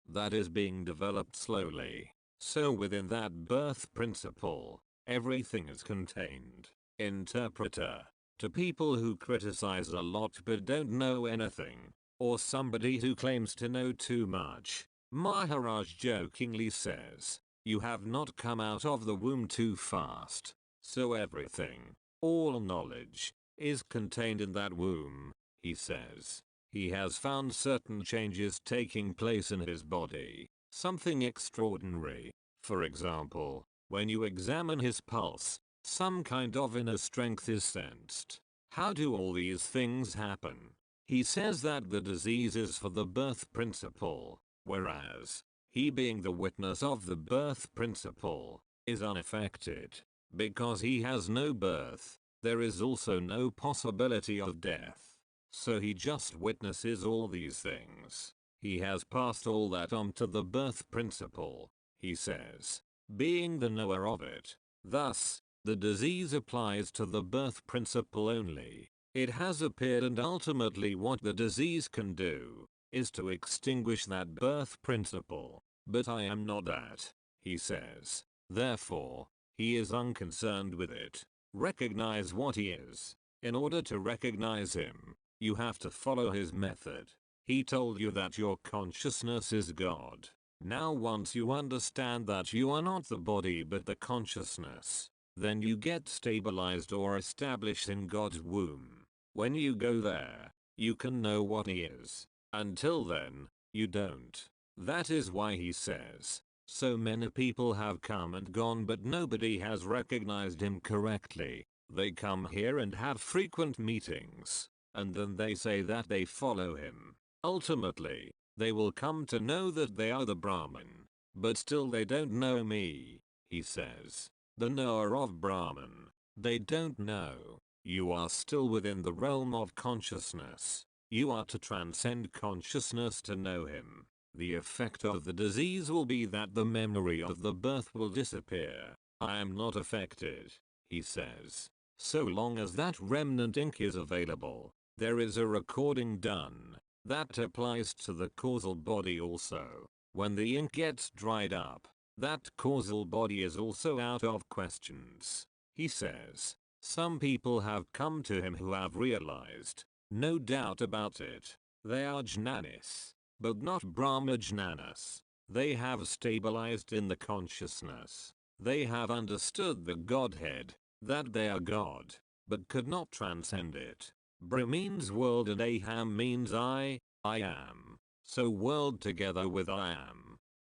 That is being developed slowly. So within that birth principle, everything is contained. Interpreter. To people who criticize a lot but don't know anything, or somebody who claims to know too much, Maharaj jokingly says, you have not come out of the womb too fast. So everything, all knowledge, is contained in that womb, he says. He has found certain changes taking place in his body, something extraordinary. For example, when you examine his pulse, some kind of inner strength is sensed. How do all these things happen? He says that the disease is for the birth principle, whereas, he being the witness of the birth principle, is unaffected. Because he has no birth, there is also no possibility of death. So he just witnesses all these things. He has passed all that on to the birth principle, he says, being the knower of it. Thus, the disease applies to the birth principle only. It has appeared, and ultimately what the disease can do, is to extinguish that birth principle. But I am not that, he says. Therefore, he is unconcerned with it. Recognize what he is. In order to recognize him, you have to follow his method. He told you that your consciousness is God. Now once you understand that you are not the body but the consciousness, then you get stabilized or established in God's womb. When you go there, you can know what he is. Until then, you don't. That is why he says, so many people have come and gone but nobody has recognized him correctly. They come here and have frequent meetings, and then they say that they follow him. Ultimately, they will come to know that they are the Brahman, but still they don't know me, he says. The knower of Brahman, they don't know. You are still within the realm of consciousness. You are to transcend consciousness to know him. The effect of the disease will be that the memory of the birth will disappear. I am not affected, he says. So long as that remnant ink is available, there is a recording done. That applies to the causal body also. When the ink gets dried up, that causal body is also out of questions. He says, some people have come to him who have realized, no doubt about it, they are jnanis, but not Brahma jnanas. They have stabilized in the consciousness. They have understood the Godhead, that they are God, but could not transcend it. Bra means world and aham means I am. So world together with I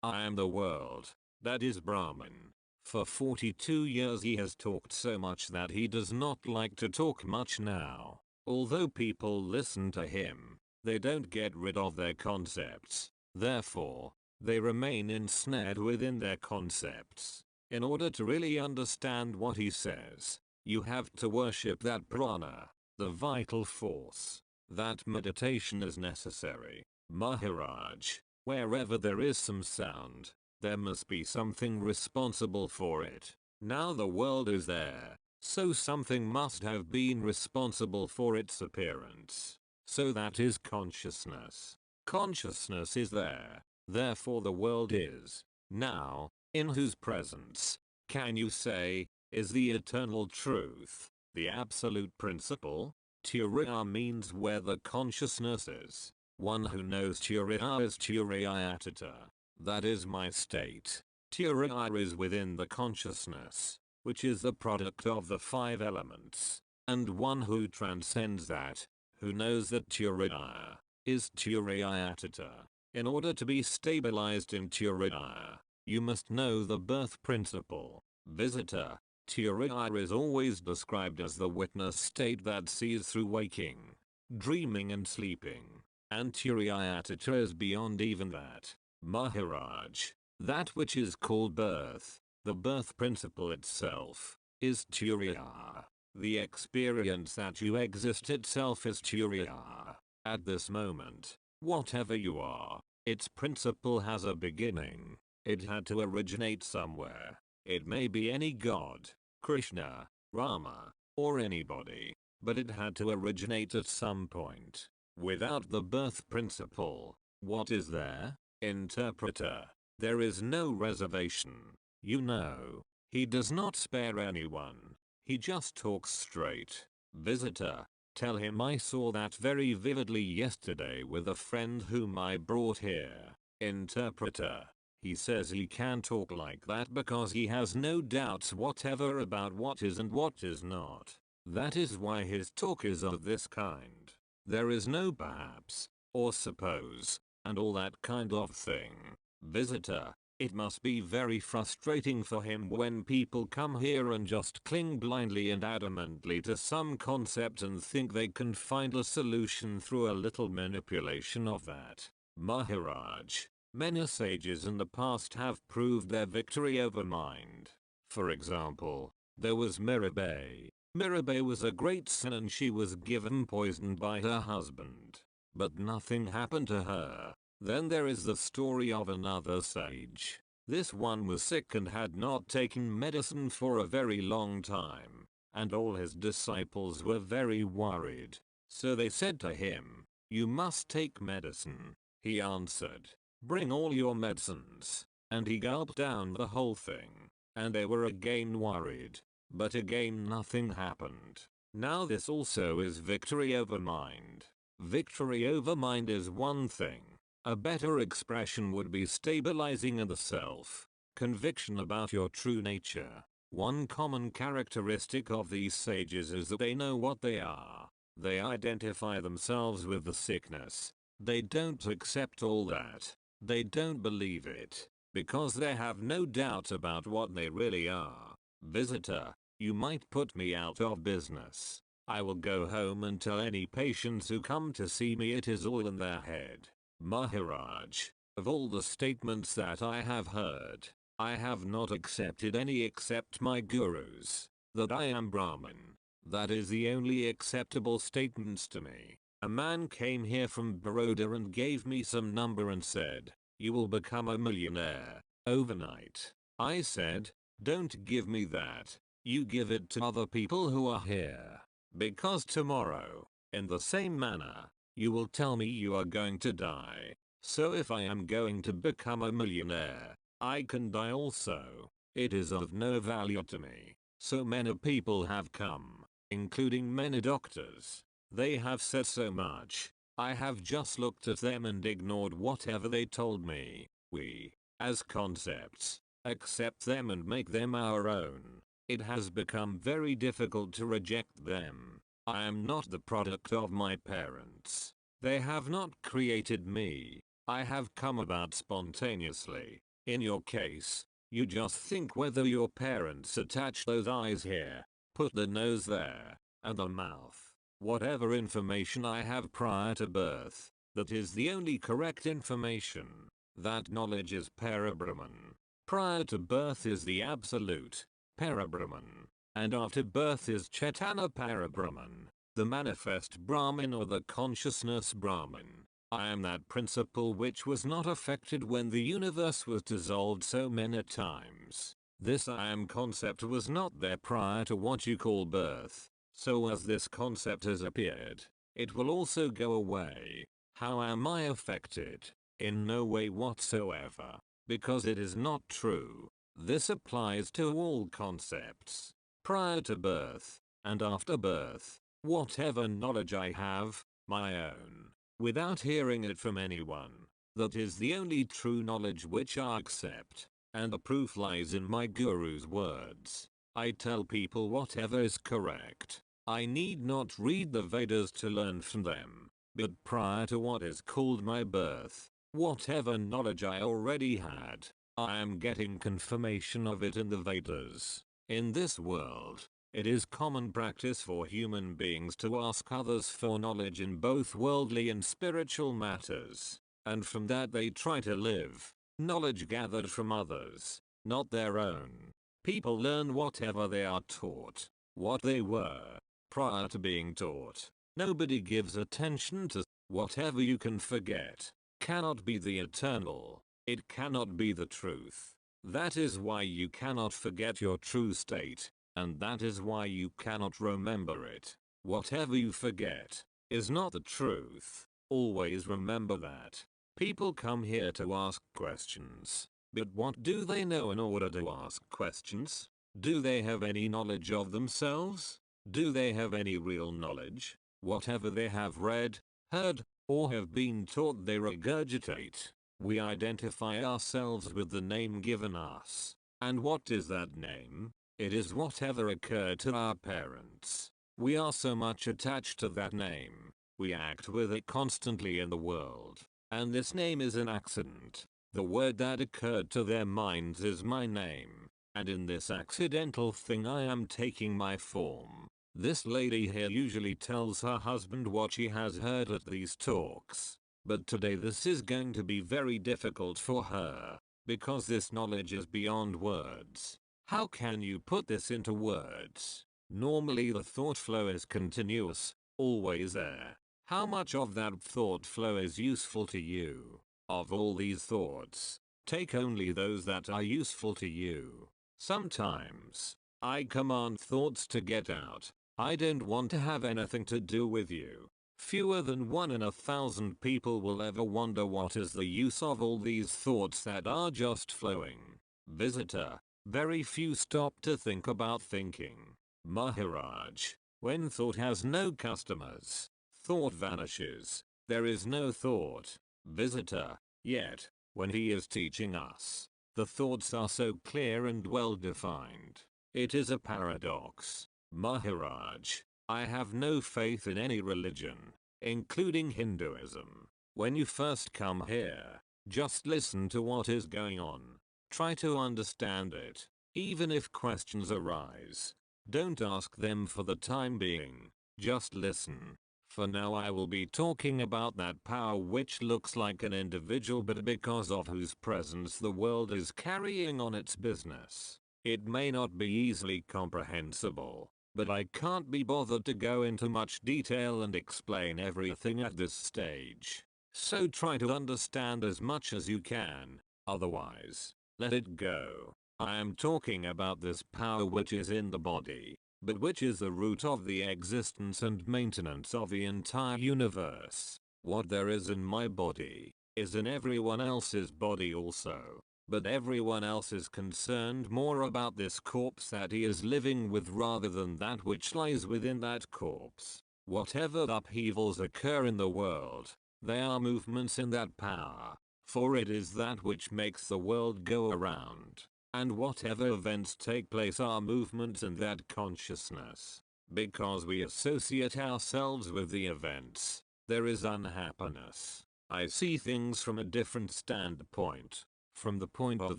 am the world. That is Brahman. For 42 years he has talked so much that he does not like to talk much now. Although people listen to him, they don't get rid of their concepts. Therefore, they remain ensnared within their concepts. In order to really understand what he says, you have to worship that prana, the vital force. That meditation is necessary. Maharaj, wherever there is some sound, there must be something responsible for it. Now the world is there, so something must have been responsible for its appearance. So that is consciousness. Consciousness is there, therefore the world is. Now, in whose presence can you say, is the eternal truth, the absolute principle. Turiya means where the consciousness is. One who knows Turiya is Turiyatata. That is my state. Turiya is within the consciousness, which is the product of the five elements. And one who transcends that, who knows that Turiya is Turiyatata. In order to be stabilized in Turiya, you must know the birth principle. Visitor, Turiya is always described as the witness state that sees through waking, dreaming and sleeping. And Turiyatata is beyond even that. Maharaj, that which is called birth, the birth principle itself, is Turiya. The experience that you exist itself is Turiya. At this moment, whatever you are, its principle has a beginning. It had to originate somewhere. It may be any god, Krishna, Rama, or anybody, but it had to originate at some point. Without the birth principle, what is there? Interpreter, there is no reservation. You know, he does not spare anyone. He just talks straight. Visitor, tell him I saw that very vividly yesterday with a friend whom I brought here. Interpreter, he says he can talk like that because he has no doubts whatever about what is and what is not. That is why his talk is of this kind. There is no perhaps, or suppose, and all that kind of thing. Visitor, it must be very frustrating for him when people come here and just cling blindly and adamantly to some concept and think they can find a solution through a little manipulation of that. Maharaj, many sages in the past have proved their victory over mind. For example, there was Mirabai. Mirabai was a great sin and she was given poison by her husband. But nothing happened to her. Then there is the story of another sage. This one was sick and had not taken medicine for a very long time, and all his disciples were very worried. So they said to him, "You must take medicine." He answered, "Bring all your medicines," and he gulped down the whole thing, and they were again worried. But again nothing happened. Now this also is victory over mind. Victory over mind is one thing. A better expression would be stabilizing in the self, conviction about your true nature. One common characteristic of these sages is that they know what they are. They identify themselves with the sickness. They don't accept all that. They don't believe it, because they have no doubt about what they really are. Visitor, you might put me out of business. I will go home and tell any patients who come to see me it is all in their head. Maharaj, of all the statements that I have heard, I have not accepted any except my guru's, that I am Brahmin. That is the only acceptable statements to me. A man came here from Baroda and gave me some number and said, "You will become a millionaire overnight." I said, "Don't give me that. You give it to other people who are here. Because tomorrow, in the same manner, you will tell me you are going to die. So if I am going to become a millionaire, I can die also. It is of no value to me." So many people have come, including many doctors. They have said so much. I have just looked at them and ignored whatever they told me. We, as concepts, accept them and make them our own. It has become very difficult to reject them. I am not the product of my parents. They have not created me. I have come about spontaneously. In your case, you just think whether your parents attach those eyes here, put the nose there, and the mouth. Whatever information I have prior to birth, that is the only correct information. That knowledge is Parabrahman. Prior to birth is the absolute, Parabrahman, and after birth is Chaitanya Parabrahman, the manifest Brahmin or the consciousness Brahmin. I am that principle which was not affected when the universe was dissolved so many times. This I am concept was not there prior to what you call birth. So as this concept has appeared, it will also go away. How am I affected? In no way whatsoever, because it is not true. This applies to all concepts. prior to birth, and after birth, whatever knowledge I have, my own, without hearing it from anyone. That is the only true knowledge which I accept, and the proof lies in my guru's words. I tell people whatever is correct. I need not read the Vedas to learn from them, but prior to what is called my birth, whatever knowledge I already had, I am getting confirmation of it in the Vedas. In this world, it is common practice for human beings to ask others for knowledge in both worldly and spiritual matters, and from that they try to live. Knowledge gathered from others, not their own. People learn whatever they are taught, what they were, prior to being taught. Nobody gives attention to whatever you can forget. Cannot be the eternal. It cannot be the truth. That is why you cannot forget your true state, and that is why you cannot remember it. Whatever you forget is not the truth. Always remember that. People come here to ask questions, but what do they know in order to ask questions? Do they have any knowledge of themselves? Do they have any real knowledge? Whatever they have read, heard, or have been taught they regurgitate. We identify ourselves with the name given us. And what is that name? It is whatever occurred to our parents. We are so much attached to that name. We act with it constantly in the world. And this name is an accident. The word that occurred to their minds is my name. And in this accidental thing I am taking my form. This lady here usually tells her husband what she has heard at these talks. But today this is going to be very difficult for her, because this knowledge is beyond words. How can you put this into words? Normally the thought flow is continuous, always there. How much of that thought flow is useful to you? Of all these thoughts, take only those that are useful to you. Sometimes, I command thoughts to get out. I don't want to have anything to do with you. Fewer than 1 in 1,000 people will ever wonder what is the use of all these thoughts that are just flowing. Visitor, very few stop to think about thinking. Maharaj, when thought has no customers, thought vanishes. There is no thought. Visitor, yet, when he is teaching us, the thoughts are so clear and well defined. It is a paradox. Maharaj, I have no faith in any religion, including Hinduism. When you first come here, just listen to what is going on. Try to understand it. Even if questions arise, don't ask them for the time being. Just listen. For now I will be talking about that power which looks like an individual but because of whose presence the world is carrying on its business. It may not be easily comprehensible, but I can't be bothered to go into much detail and explain everything at this stage. So try to understand as much as you can, otherwise, let it go. I am talking about this power which is in the body, but which is the root of the existence and maintenance of the entire universe. What there is in my body, is in everyone else's body also. But everyone else is concerned more about this corpse that he is living with rather than that which lies within that corpse. Whatever upheavals occur in the world, they are movements in that power, for it is that which makes the world go around. And whatever events take place are movements in that consciousness. Because we associate ourselves with the events, there is unhappiness. I see things from a different standpoint. From the point of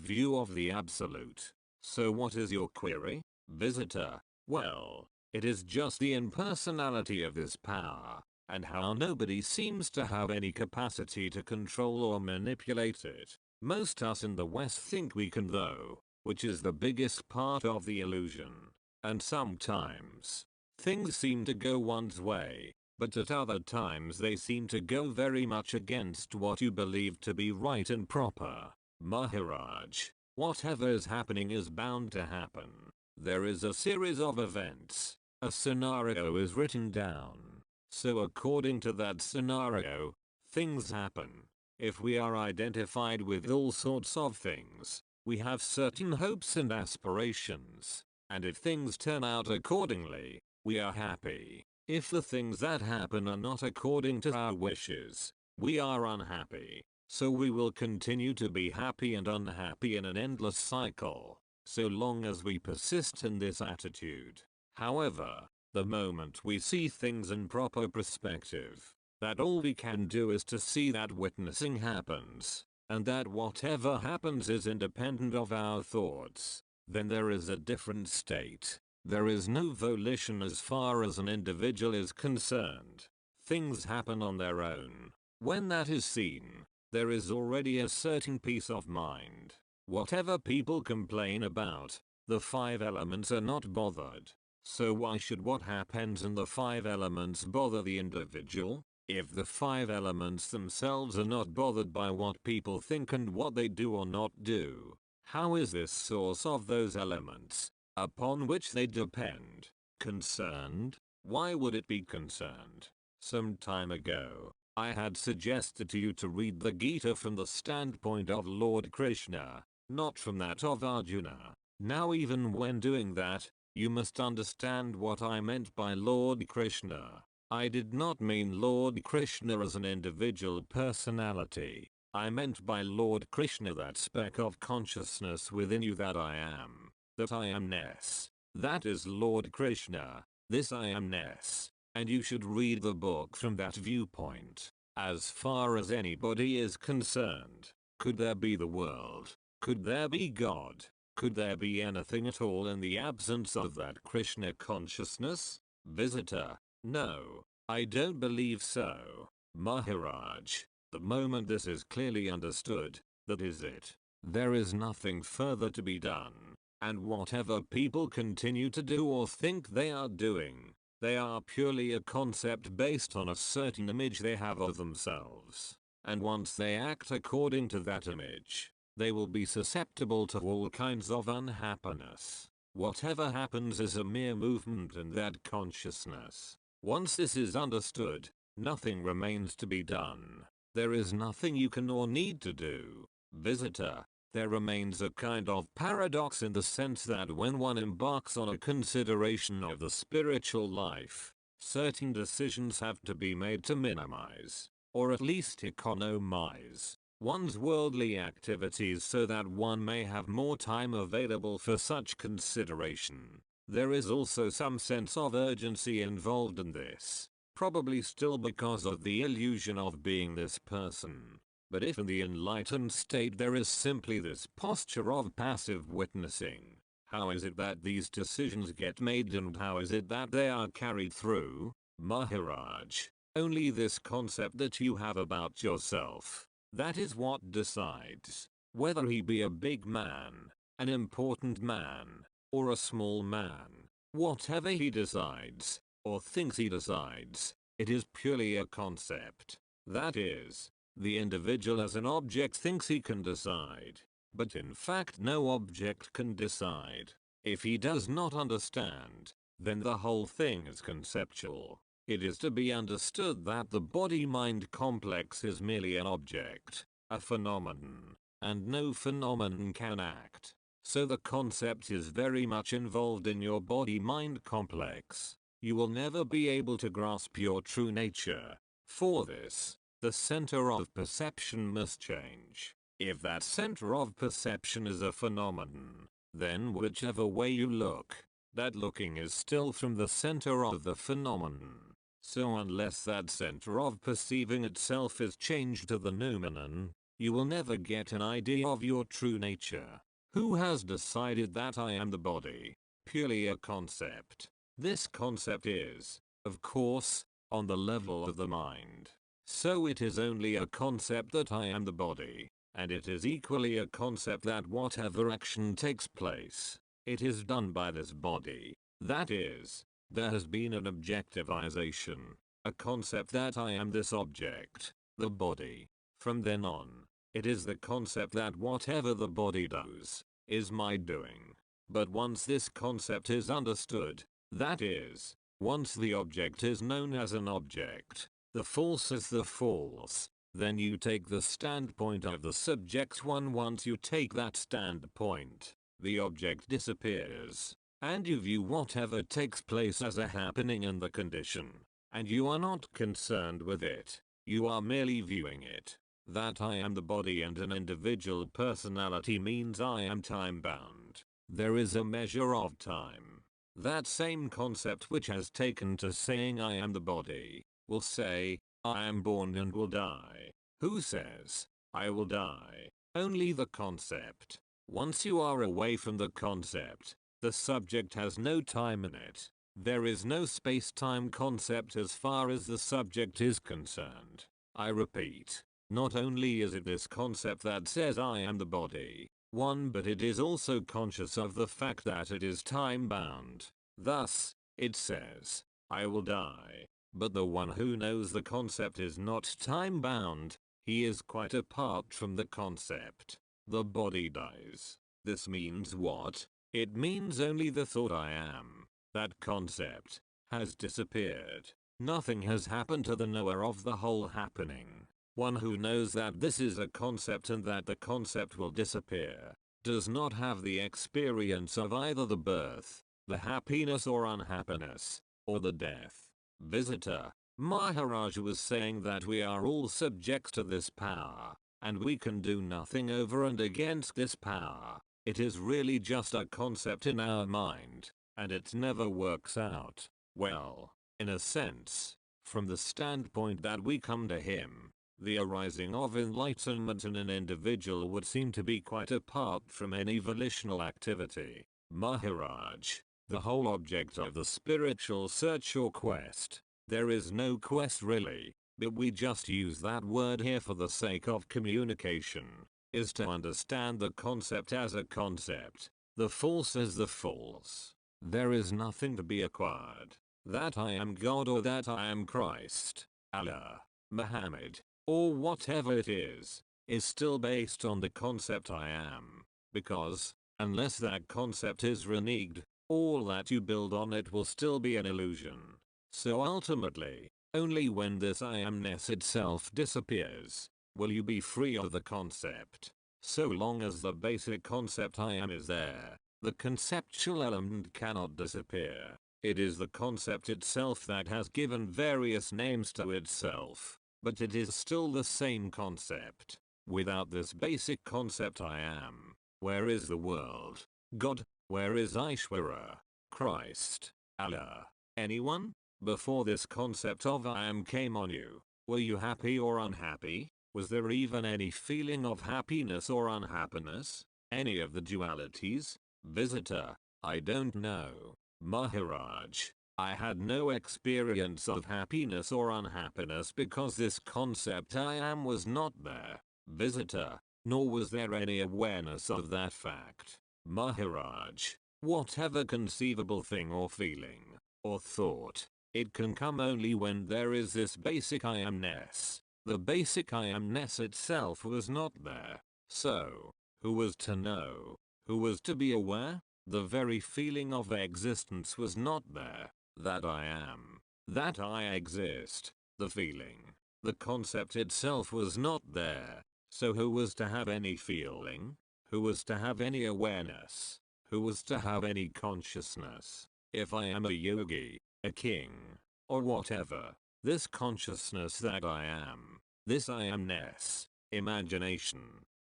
view of the absolute. So what is your query? Visitor, well, it is just the impersonality of this power, and how nobody seems to have any capacity to control or manipulate it. Most us in the West think we can though, which is the biggest part of the illusion. And sometimes, things seem to go one's way, but at other times they seem to go very much against what you believe to be right and proper. Maharaj, whatever is happening is bound to happen. There is a series of events. A scenario is written down. So according to that scenario, things happen. If we are identified with all sorts of things, we have certain hopes and aspirations. And if things turn out accordingly, we are happy. If the things that happen are not according to our wishes, we are unhappy. So we will continue to be happy and unhappy in an endless cycle, so long as we persist in this attitude. However, the moment we see things in proper perspective, that all we can do is to see that witnessing happens, and that whatever happens is independent of our thoughts, then there is a different state. There is no volition as far as an individual is concerned. Things happen on their own. When that is seen, there is already a certain peace of mind. Whatever people complain about, the 5 elements are not bothered. So why should what happens in the 5 elements bother the individual? If the 5 elements themselves are not bothered by what people think and what they do or not do, how is this source of those elements, upon which they depend, concerned? Why would it be concerned? Some time ago, I had suggested to you to read the Gita from the standpoint of Lord Krishna, not from that of Arjuna. Now even when doing that, you must understand what I meant by Lord Krishna. I did not mean Lord Krishna as an individual personality. I meant by Lord Krishna that speck of consciousness within you that I am, that I amness. That is Lord Krishna, this I amness. And you should read the book from that viewpoint. As far as anybody is concerned, could there be the world? Could there be God? Could there be anything at all in the absence of that Krishna consciousness? Visitor: no, I don't believe so. Maharaj: the moment this is clearly understood, that is it. There is nothing further to be done. And whatever people continue to do or think they are doing, they are purely a concept based on a certain image they have of themselves. And once they act according to that image, they will be susceptible to all kinds of unhappiness. Whatever happens is a mere movement in that consciousness. Once this is understood, nothing remains to be done. There is nothing you can or need to do. Visitor: there remains a kind of paradox in the sense that when one embarks on a consideration of the spiritual life, certain decisions have to be made to minimize, or at least economize, one's worldly activities so that one may have more time available for such consideration. There is also some sense of urgency involved in this, probably still because of the illusion of being this person. But if in the enlightened state there is simply this posture of passive witnessing, how is it that these decisions get made and how is it that they are carried through? Maharaj: only this concept that you have about yourself. That is what decides whether he be a big man, an important man, or a small man. Whatever he decides, or thinks he decides, it is purely a concept. That is, the individual as an object thinks he can decide, but in fact no object can decide. If he does not understand, then the whole thing is conceptual. It is to be understood that the body-mind complex is merely an object, a phenomenon, and no phenomenon can act. So the concept is very much involved in your body-mind complex. You will never be able to grasp your true nature. For this, the center of perception must change. If that center of perception is a phenomenon, then whichever way you look, that looking is still from the center of the phenomenon. So unless that center of perceiving itself is changed to the noumenon, you will never get an idea of your true nature. Who has decided that I am the body? Purely a concept. This concept is, of course, on the level of the mind. So it is only a concept that I am the body, and it is equally a concept that whatever action takes place, it is done by this body. That is, there has been an objectivization, a concept that I am this object, the body. From then on, it is the concept that whatever the body does, is my doing. But once this concept is understood, that is, once the object is known as an object, the false is the false, then you take the standpoint of the subject one. Once you take that standpoint, the object disappears, and you view whatever takes place as a happening in the condition, and you are not concerned with it, you are merely viewing it. That I am the body and an individual personality means I am time bound. There is a measure of time. That same concept which has taken to saying I am the body, will say, I am born and will die. Who says, I will die? Only the concept. Once you are away from the concept, the subject has no time in it. There is no space-time concept as far as the subject is concerned. I repeat, not only is it this concept that says I am the body, but it is also conscious of the fact that it is time-bound. Thus, it says, I will die. But the one who knows the concept is not time-bound, he is quite apart from the concept. The body dies. This means what? It means only the thought I am, that concept, has disappeared. Nothing has happened to the knower of the whole happening. One who knows that this is a concept and that the concept will disappear, does not have the experience of either the birth, the happiness or unhappiness, or the death. Visitor, Maharaj was saying that we are all subjects to this power, and we can do nothing over and against this power. It is really just a concept in our mind, and it never works out. Well, in a sense, from the standpoint that we come to him, the arising of enlightenment in an individual would seem to be quite apart from any volitional activity. Maharaj, the whole object of the spiritual search or quest, there is no quest really, but we just use that word here for the sake of communication, is to understand the concept as a concept, the false as the false. There is nothing to be acquired. That I am God or that I am Christ, Allah, Muhammad, or whatever it is still based on the concept I am, because, unless that concept is reneged, all that you build on it will still be an illusion. So ultimately, only when this I amness itself disappears, will you be free of the concept. So long as the basic concept I am is there, the conceptual element cannot disappear. It is the concept itself that has given various names to itself, but it is still the same concept. Without this basic concept I am, where is the world? God, where is Ishvara? Christ, Allah, anyone? Before this concept of I am came on you, were you happy or unhappy? Was there even any feeling of happiness or unhappiness? Any of the dualities? Visitor, I don't know. Maharaj, I had no experience of happiness or unhappiness because this concept I am was not there. Visitor, nor was there any awareness of that fact. Maharaj, whatever conceivable thing or feeling, or thought, it can come only when there is this basic I amness. The basic I amness itself was not there. So, who was to know? Who was to be aware? The very feeling of existence was not there. That I am. That I exist. The feeling. The concept itself was not there. So who was to have any feeling? Who was to have any awareness? Who was to have any consciousness? If I am a yogi, a king, or whatever, this consciousness that I am, this I amness, imagination,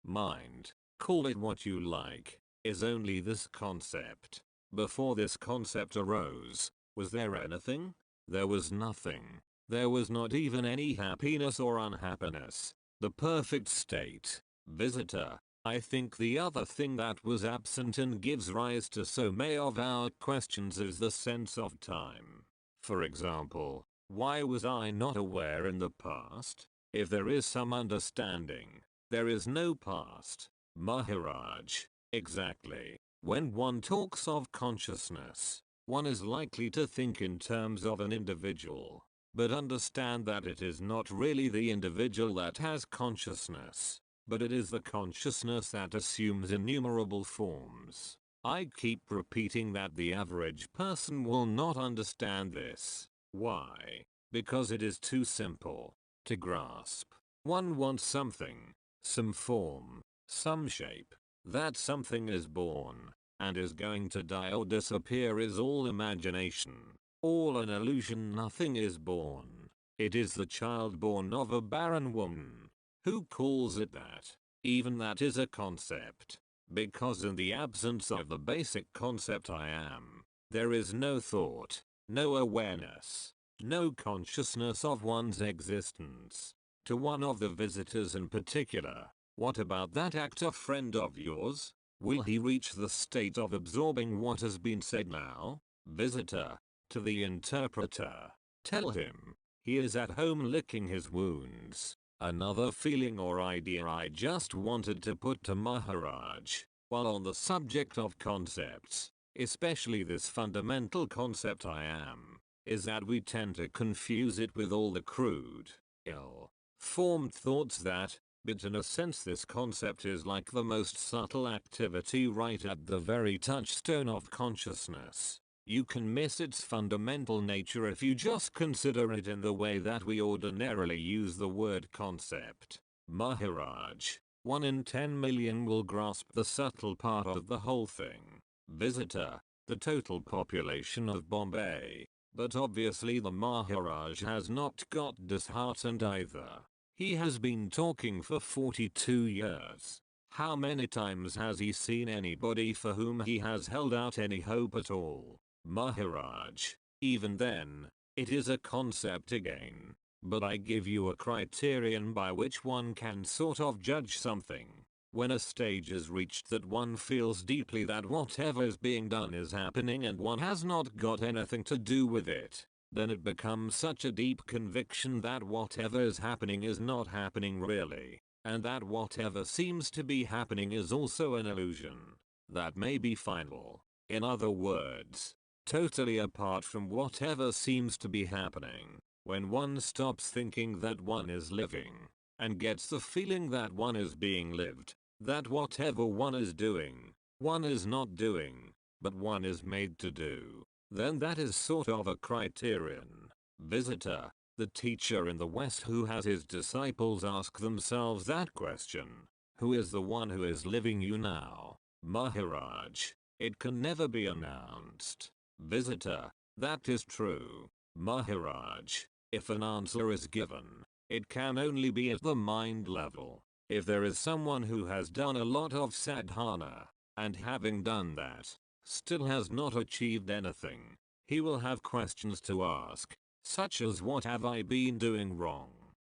mind, call it what you like, is only this concept. Before this concept arose, was there anything? There was nothing. There was not even any happiness or unhappiness. The perfect state. Visitor, I think the other thing that was absent and gives rise to so many of our questions is the sense of time. For example, why was I not aware in the past? If there is some understanding, there is no past. Maharaj, exactly. When one talks of consciousness, one is likely to think in terms of an individual, but understand that it is not really the individual that has consciousness, but it is the consciousness that assumes innumerable forms. I keep repeating that the average person will not understand this. Why? Because it is too simple to grasp. One wants something, some form, some shape. That something is born, and is going to die or disappear is all imagination, all an illusion. Nothing is born. It is the child born of a barren woman. Who calls it that? Even that is a concept. Because in the absence of the basic concept I am, there is no thought, no awareness, no consciousness of one's existence. To one of the visitors in particular, what about that actor friend of yours? Will he reach the state of absorbing what has been said now? Visitor. To the interpreter. Tell him. He is at home licking his wounds. Another feeling or idea I just wanted to put to Maharaj, while on the subject of concepts, especially this fundamental concept I am, is that we tend to confuse it with all the crude, ill-formed thoughts that, but in a sense this concept is like the most subtle activity right at the very touchstone of consciousness. You can miss its fundamental nature if you just consider it in the way that we ordinarily use the word concept. Maharaj, 1 in 10 million will grasp the subtle part of the whole thing. Visitor, the total population of Bombay. But obviously the Maharaj has not got disheartened either. He has been talking for 42 years. How many times has he seen anybody for whom he has held out any hope at all? Maharaj, even then, it is a concept again. But I give you a criterion by which one can sort of judge something. When a stage is reached that one feels deeply that whatever is being done is happening and one has not got anything to do with it, then it becomes such a deep conviction that whatever is happening is not happening really, and that whatever seems to be happening is also an illusion. That may be final. In other words, totally apart from whatever seems to be happening. When one stops thinking that one is living, and gets the feeling that one is being lived, that whatever one is doing, one is not doing, but one is made to do, then that is sort of a criterion. Visitor, the teacher in the West who has his disciples ask themselves that question. Who is the one who is living you now? Maharaj, it can never be announced. Visitor, that is true. Maharaj, if an answer is given, it can only be at the mind level. If there is someone who has done a lot of sadhana, and having done that, still has not achieved anything, he will have questions to ask, such as what have I been doing wrong?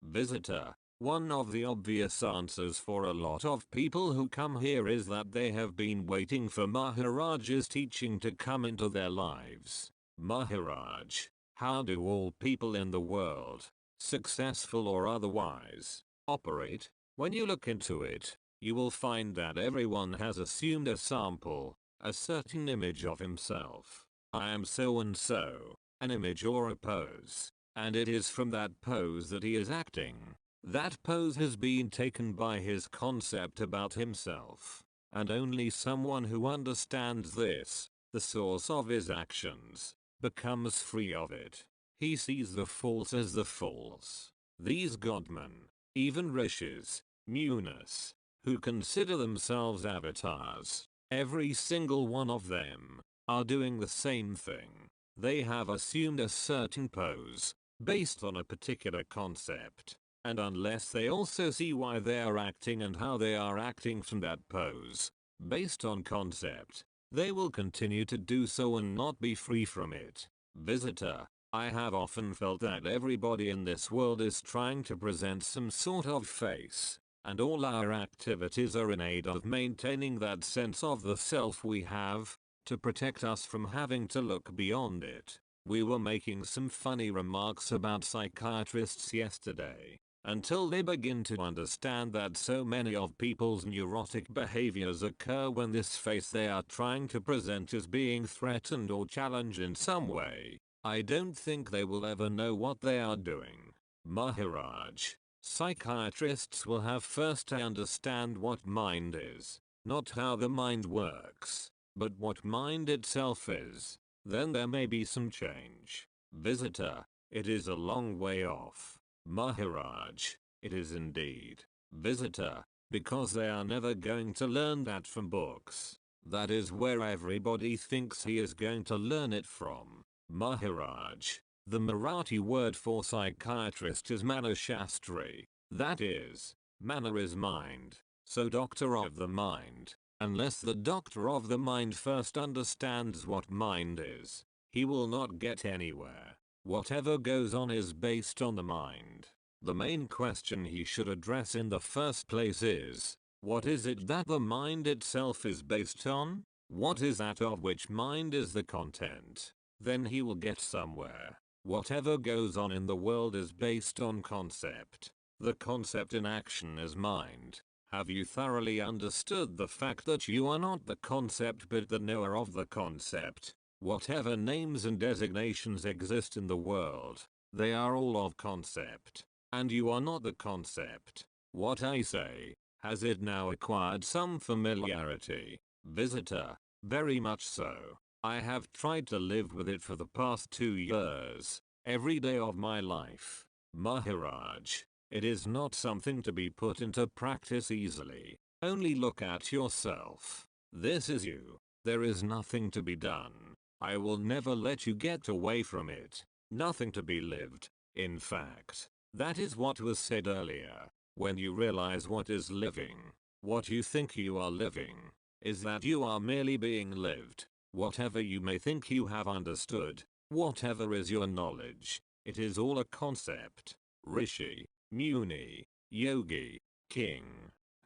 Visitor, one of the obvious answers for a lot of people who come here is that they have been waiting for Maharaj's teaching to come into their lives. Maharaj, how do all people in the world, successful or otherwise, operate? When you look into it, you will find that everyone has assumed a sample, a certain image of himself. I am so and so, an image or a pose, and it is from that pose that he is acting. That pose has been taken by his concept about himself, and only someone who understands this, the source of his actions, becomes free of it. He sees the false as the false. These godmen, even rishis, munis, who consider themselves avatars, every single one of them, are doing the same thing. They have assumed a certain pose, based on a particular concept, and unless they also see why they are acting and how they are acting from that pose, based on concept, they will continue to do so and not be free from it. Visitor, I have often felt that everybody in this world is trying to present some sort of face, and all our activities are in aid of maintaining that sense of the self we have, to protect us from having to look beyond it. We were making some funny remarks about psychiatrists yesterday, until they begin to understand that so many of people's neurotic behaviors occur when this face they are trying to present is being threatened or challenged in some way. I don't think they will ever know what they are doing. Maharaj, psychiatrists will have first to understand what mind is, not how the mind works, but what mind itself is. Then there may be some change. Visitor, it is a long way off. Maharaj, it is indeed. Visitor, because they are never going to learn that from books. That is where everybody thinks he is going to learn it from. Maharaj. The Marathi word for psychiatrist is Manashastri. That is, mana is mind. So doctor of the mind. Unless the doctor of the mind first understands what mind is, he will not get anywhere. Whatever goes on is based on the mind. The main question he should address in the first place is, what is it that the mind itself is based on? What is that of which mind is the content? Then he will get somewhere. Whatever goes on in the world is based on concept. The concept in action is mind. Have you thoroughly understood the fact that you are not the concept but the knower of the concept? Whatever names and designations exist in the world, they are all of concept. And you are not the concept. What I say, has it now acquired some familiarity? Visitor, very much so. I have tried to live with it for the past 2 years, every day of my life. Maharaj, it is not something to be put into practice easily. Only look at yourself. This is you. There is nothing to be done. I will never let you get away from it. Nothing to be lived. In fact, that is what was said earlier. When you realize what is living, what you think you are living, is that you are merely being lived. Whatever you may think you have understood, whatever is your knowledge, it is all a concept. Rishi, Muni, Yogi, King,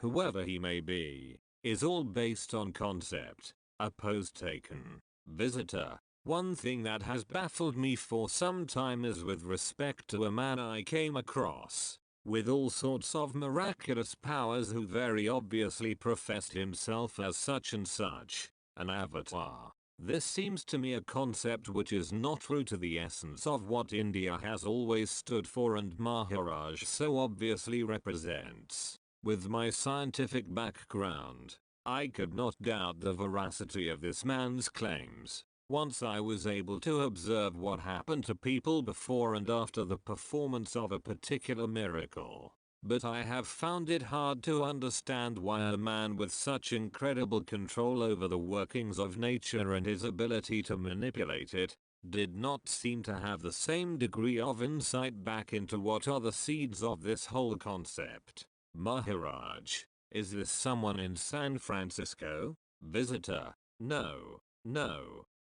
whoever he may be, is all based on concept. A pose taken. Visitor, one thing that has baffled me for some time is with respect to a man I came across, with all sorts of miraculous powers who very obviously professed himself as such and such, an avatar. This seems to me a concept which is not true to the essence of what India has always stood for and Maharaj so obviously represents. With my scientific background, I could not doubt the veracity of this man's claims. Once I was able to observe what happened to people before and after the performance of a particular miracle. But I have found it hard to understand why a man with such incredible control over the workings of nature and his ability to manipulate it, did not seem to have the same degree of insight back into what are the seeds of this whole concept. Maharaj, is this someone in San Francisco? Visitor, no,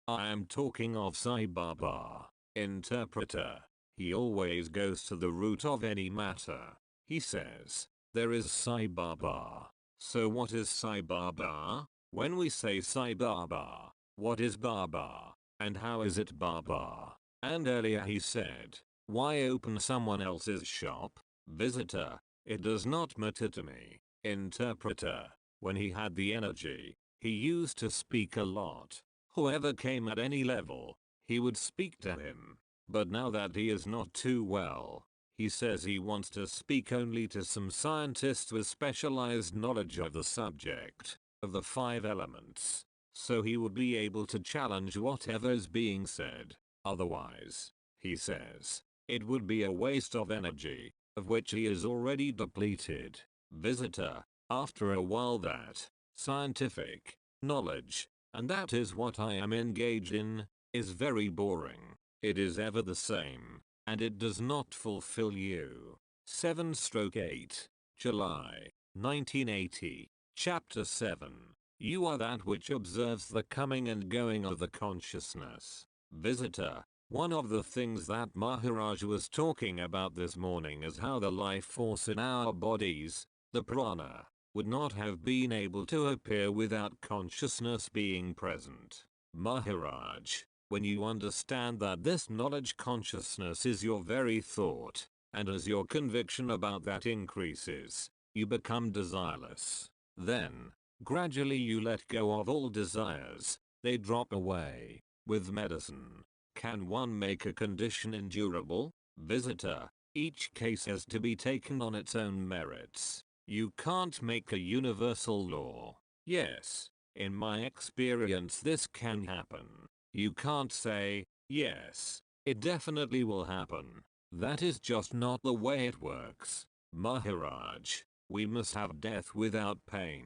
I am talking of Sai Baba. Interpreter, he always goes to the root of any matter. He says, there is Sai Baba. So what is Sai Baba? When we say Sai Baba, what is Baba? And how is it Baba? And earlier he said, why open someone else's shop? Visitor, it does not matter to me. Interpreter, when he had the energy, he used to speak a lot. Whoever came at any level, he would speak to him. But now that he is not too well, he says he wants to speak only to some scientists with specialized knowledge of the subject, of the 5 elements. So he would be able to challenge whatever is being said. Otherwise, he says, it would be a waste of energy, of which he is already depleted. Visitor, after a while that scientific knowledge, and that is what I am engaged in, is very boring. It is ever the same, and it does not fulfill you. 7/8, July, 1980, Chapter 7. You are that which observes the coming and going of the consciousness. Visitor, one of the things that Maharaj was talking about this morning is how the life force in our bodies, the prana, would not have been able to appear without consciousness being present. Maharaj, when you understand that this knowledge consciousness is your very thought, and as your conviction about that increases, you become desireless. Then, gradually you let go of all desires, they drop away. With medicine, can one make a condition endurable? Visitor, each case has to be taken on its own merits. You can't make a universal law. Yes, in my experience this can happen. You can't say, yes, it definitely will happen. That is just not the way it works. Maharaj, we must have death without pain.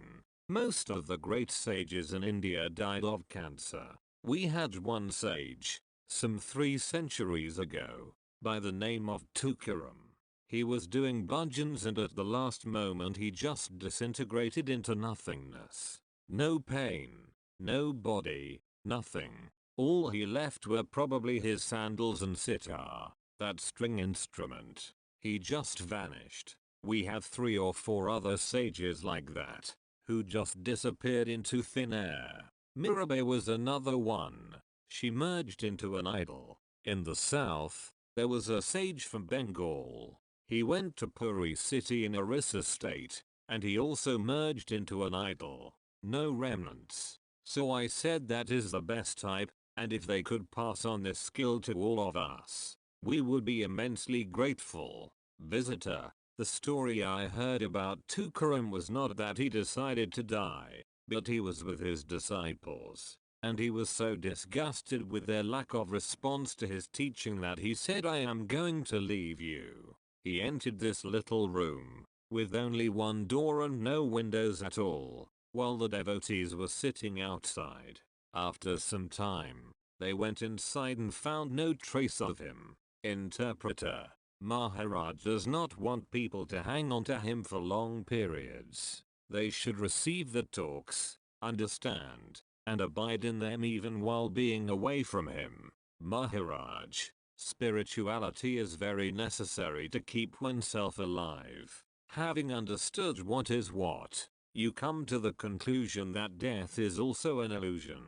Most of the great sages in India died of cancer. We had one sage, some 3 centuries ago, by the name of Tukaram. He was doing bhajans and at the last moment he just disintegrated into nothingness. No pain, no body, nothing. All he left were probably his sandals and sitar, that string instrument. He just vanished. We have 3 or 4 other sages like that, who just disappeared into thin air. Mirabai was another one. She merged into an idol. In the south, there was a sage from Bengal. He went to Puri city in Orissa state, and he also merged into an idol. No remnants. So I said that is the best type, and if they could pass on this skill to all of us, we would be immensely grateful. Visitor, the story I heard about Tukaram was not that he decided to die, but he was with his disciples, and he was so disgusted with their lack of response to his teaching that he said, I am going to leave you. He entered this little room, with only one door and no windows at all, while the devotees were sitting outside. After some time, they went inside and found no trace of him. Interpreter: Maharaj does not want people to hang on to him for long periods. They should receive the talks, understand, and abide in them even while being away from him. Maharaj, spirituality is very necessary to keep oneself alive. Having understood what is what, you come to the conclusion that death is also an illusion.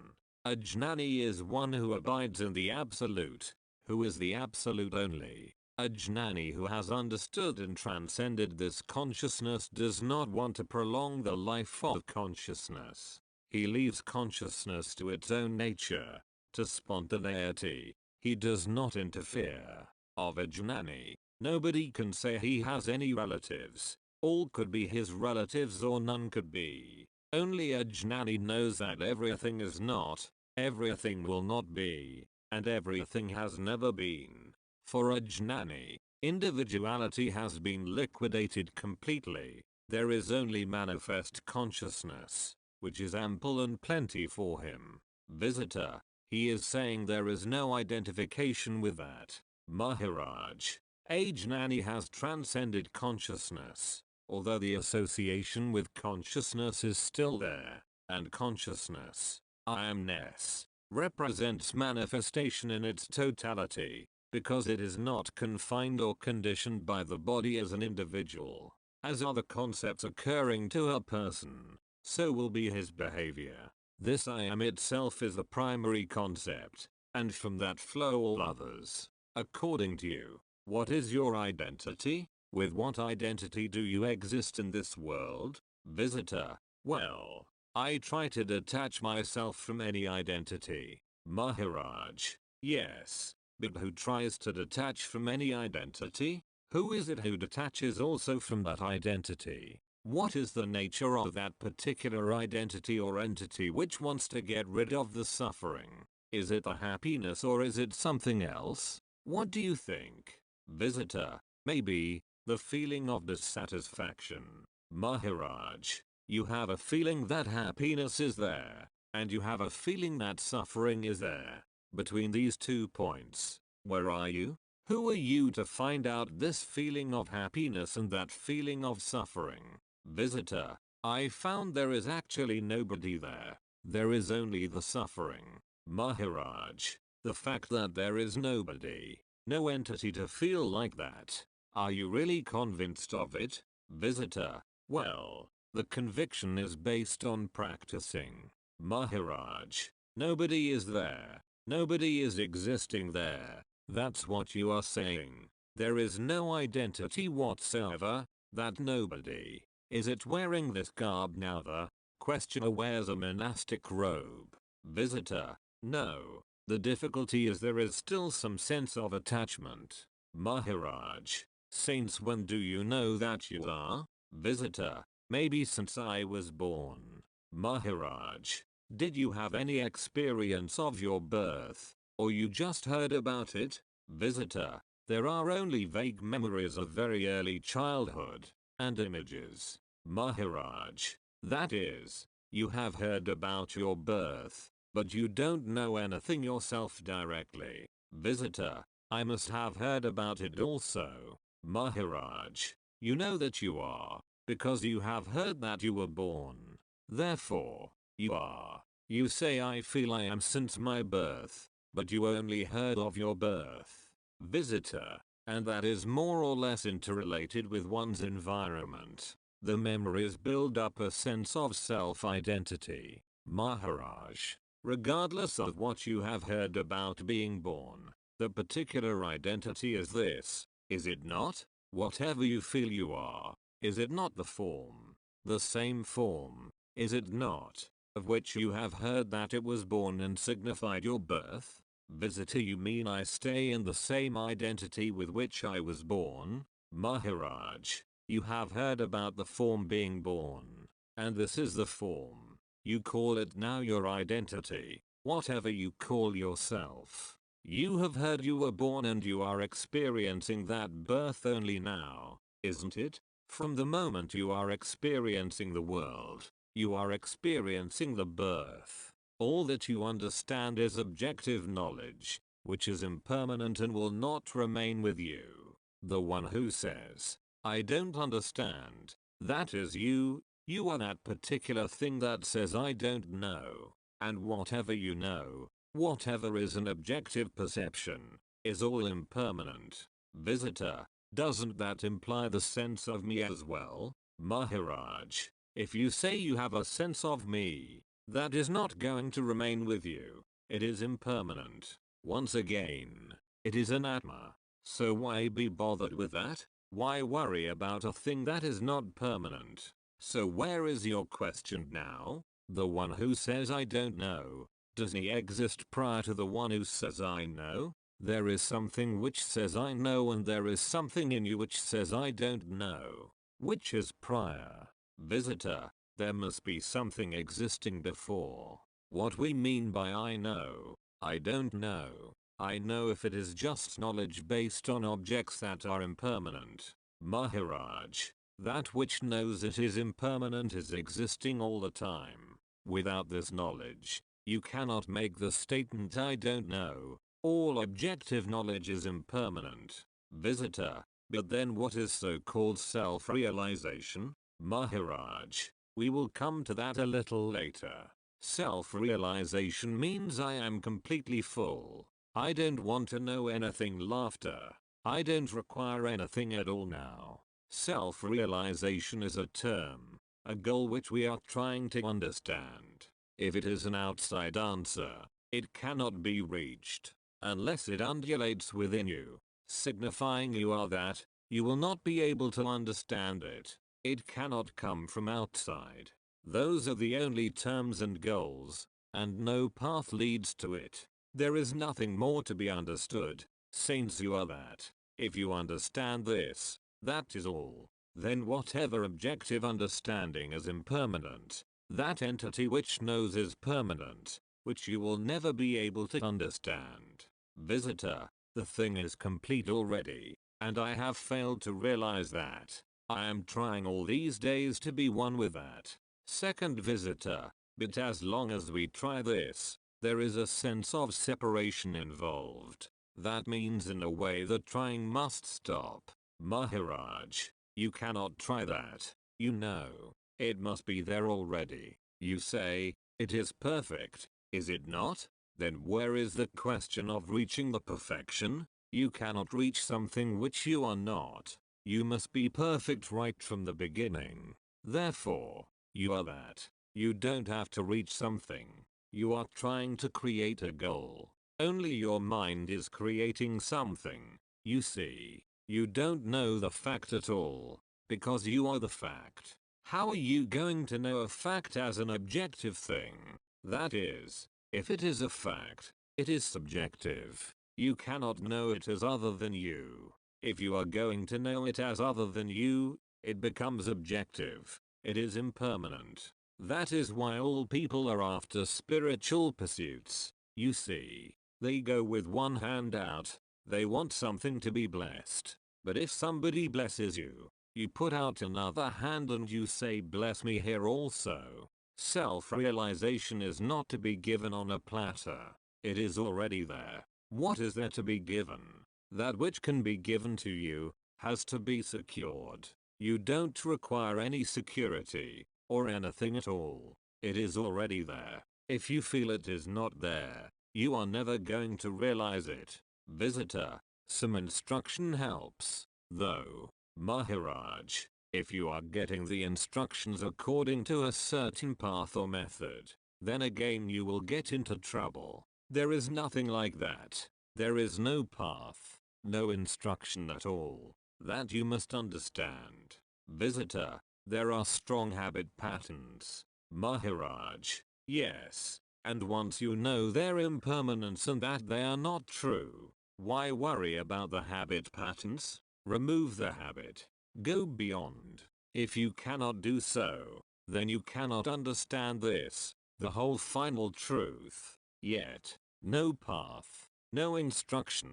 A jnani is one who abides in the absolute, who is the absolute only. A jnani who has understood and transcended this consciousness does not want to prolong the life of consciousness. He leaves consciousness to its own nature, to spontaneity. He does not interfere. Of a jnani, nobody can say he has any relatives. All could be his relatives or none could be. Only a jnani knows that everything is not, everything will not be, and everything has never been. For a jnani, individuality has been liquidated completely. There is only manifest consciousness, which is ample and plenty for him. Visitor, he is saying there is no identification with that. Maharaj, a jnani has transcended consciousness, although the association with consciousness is still there, and consciousness, I amness, represents manifestation in its totality, because it is not confined or conditioned by the body as an individual. As are the concepts occurring to a person, so will be his behavior. This I am itself is the primary concept, and from that flow all others. According to you, what is your identity? With what identity do you exist in this world? Visitor, well, I try to detach myself from any identity. Maharaj, yes, but who tries to detach from any identity? Who is it who detaches also from that identity? What is the nature of that particular identity or entity which wants to get rid of the suffering? Is it the happiness or is it something else? What do you think? Visitor, maybe the feeling of dissatisfaction. Maharaj, you have a feeling that happiness is there, and you have a feeling that suffering is there. Between these 2 points, where are you? Who are you to find out this feeling of happiness and that feeling of suffering? Visitor, I found there is actually nobody there. There is only the suffering. Maharaj, the fact that there is nobody, no entity to feel like that. Are you really convinced of it? Visitor, well, the conviction is based on practicing. Maharaj, nobody is there. Nobody is existing there. That's what you are saying. There is no identity whatsoever. That nobody. Is it wearing this garb now? The questioner wears a monastic robe. Visitor, no. The difficulty is there is still some sense of attachment. Maharaj, since when do you know that you are? Visitor, maybe since I was born. Maharaj, did you have any experience of your birth, or you just heard about it? Visitor, there are only vague memories of very early childhood, and images. Maharaj, That is, you have heard about your birth, but you don't know anything yourself directly. Visitor, I must have heard about it also. Maharaj, you know that you are, because you have heard that you were born. Therefore, you are. You say I feel I am since my birth, but you only heard of your birth. Visitor, and that is more or less interrelated with one's environment. The memories build up a sense of self-identity. Maharaj, regardless of what you have heard about being born, the particular identity is this, is it not? Whatever you feel you are, is it not the form? The same form, is it not, of which you have heard that it was born and signified your birth? Visitor, you mean I stay in the same identity with which I was born? Maharaj, you have heard about the form being born, and this is the form. You call it now your identity, whatever you call yourself. You have heard you were born and you are experiencing that birth only now, isn't it? From the moment you are experiencing the world, you are experiencing the birth. All that you understand is objective knowledge, which is impermanent and will not remain with you. The one who says, I don't understand, that is you. You are that particular thing that says I don't know. And whatever you know, whatever is an objective perception, is all impermanent. Visitor, doesn't that imply the sense of me as well? Maharaj, if you say you have a sense of me, that is not going to remain with you. It is impermanent. Once again, it is an Atma. So why be bothered with that? Why worry about a thing that is not permanent? So where is your question now? The one who says I don't know, does he exist prior to the one who says I know? There is something which says I know and there is something in you which says I don't know. Which is prior? Visitor, there must be something existing before. What we mean by I know, I don't know. I know if it is just knowledge based on objects that are impermanent. Maharaj, that which knows it is impermanent is existing all the time. Without this knowledge, you cannot make the statement I don't know. All objective knowledge is impermanent. Visitor, but then what is so-called self-realization? Maharaj, we will come to that a little later. Self-realization means I am completely full. I don't want to know anything. Laughter. I don't require anything at all now. Self-realization is a term, a goal which we are trying to understand. If it is an outside answer, it cannot be reached, unless it undulates within you, signifying you are that, you will not be able to understand it. It cannot come from outside. Those are the only terms and goals, and no path leads to it. There is nothing more to be understood, since you are that. If you understand this, that is all. Then whatever objective understanding is impermanent, that entity which knows is permanent, which you will never be able to understand. Visitor, the thing is complete already, and I have failed to realize that. I am trying all these days to be one with that. Second visitor, but as long as we try this, there is a sense of separation involved. That means in a way that trying must stop. Maharaj, you cannot try that. You know, it must be there already. You say, it is perfect, is it not? Then where is the question of reaching the perfection? You cannot reach something which you are not. You must be perfect right from the beginning. Therefore, you are that. You don't have to reach something. You are trying to create a goal. Only your mind is creating something. You see, you don't know the fact at all, because you are the fact. How are you going to know a fact as an objective thing? That is, if it is a fact, it is subjective. You cannot know it as other than you. If you are going to know it as other than you, it becomes objective. It is impermanent. That is why all people are after spiritual pursuits. You see, they go with one hand out. They want something to be blessed. But if somebody blesses you, You put out another hand and you say bless me here also. Self-realization is not to be given on a platter. It is already there. What is there to be given? That which can be given to you has to be secured. You don't require any security or anything at all. It is already there. If you feel it is not there, you are never going to realize it. Visitor, some instruction helps, though. Maharaj, if you are getting the instructions according to a certain path or method, then again you will get into trouble. There is nothing like that. There is no path, no instruction at all. That you must understand. Visitor, there are strong habit patterns. Maharaj, yes. And once you know their impermanence and that they are not true, why worry about the habit patterns? Remove the habit. Go beyond. If you cannot do so, then you cannot understand this, the whole final truth. Yet, no path, no instruction,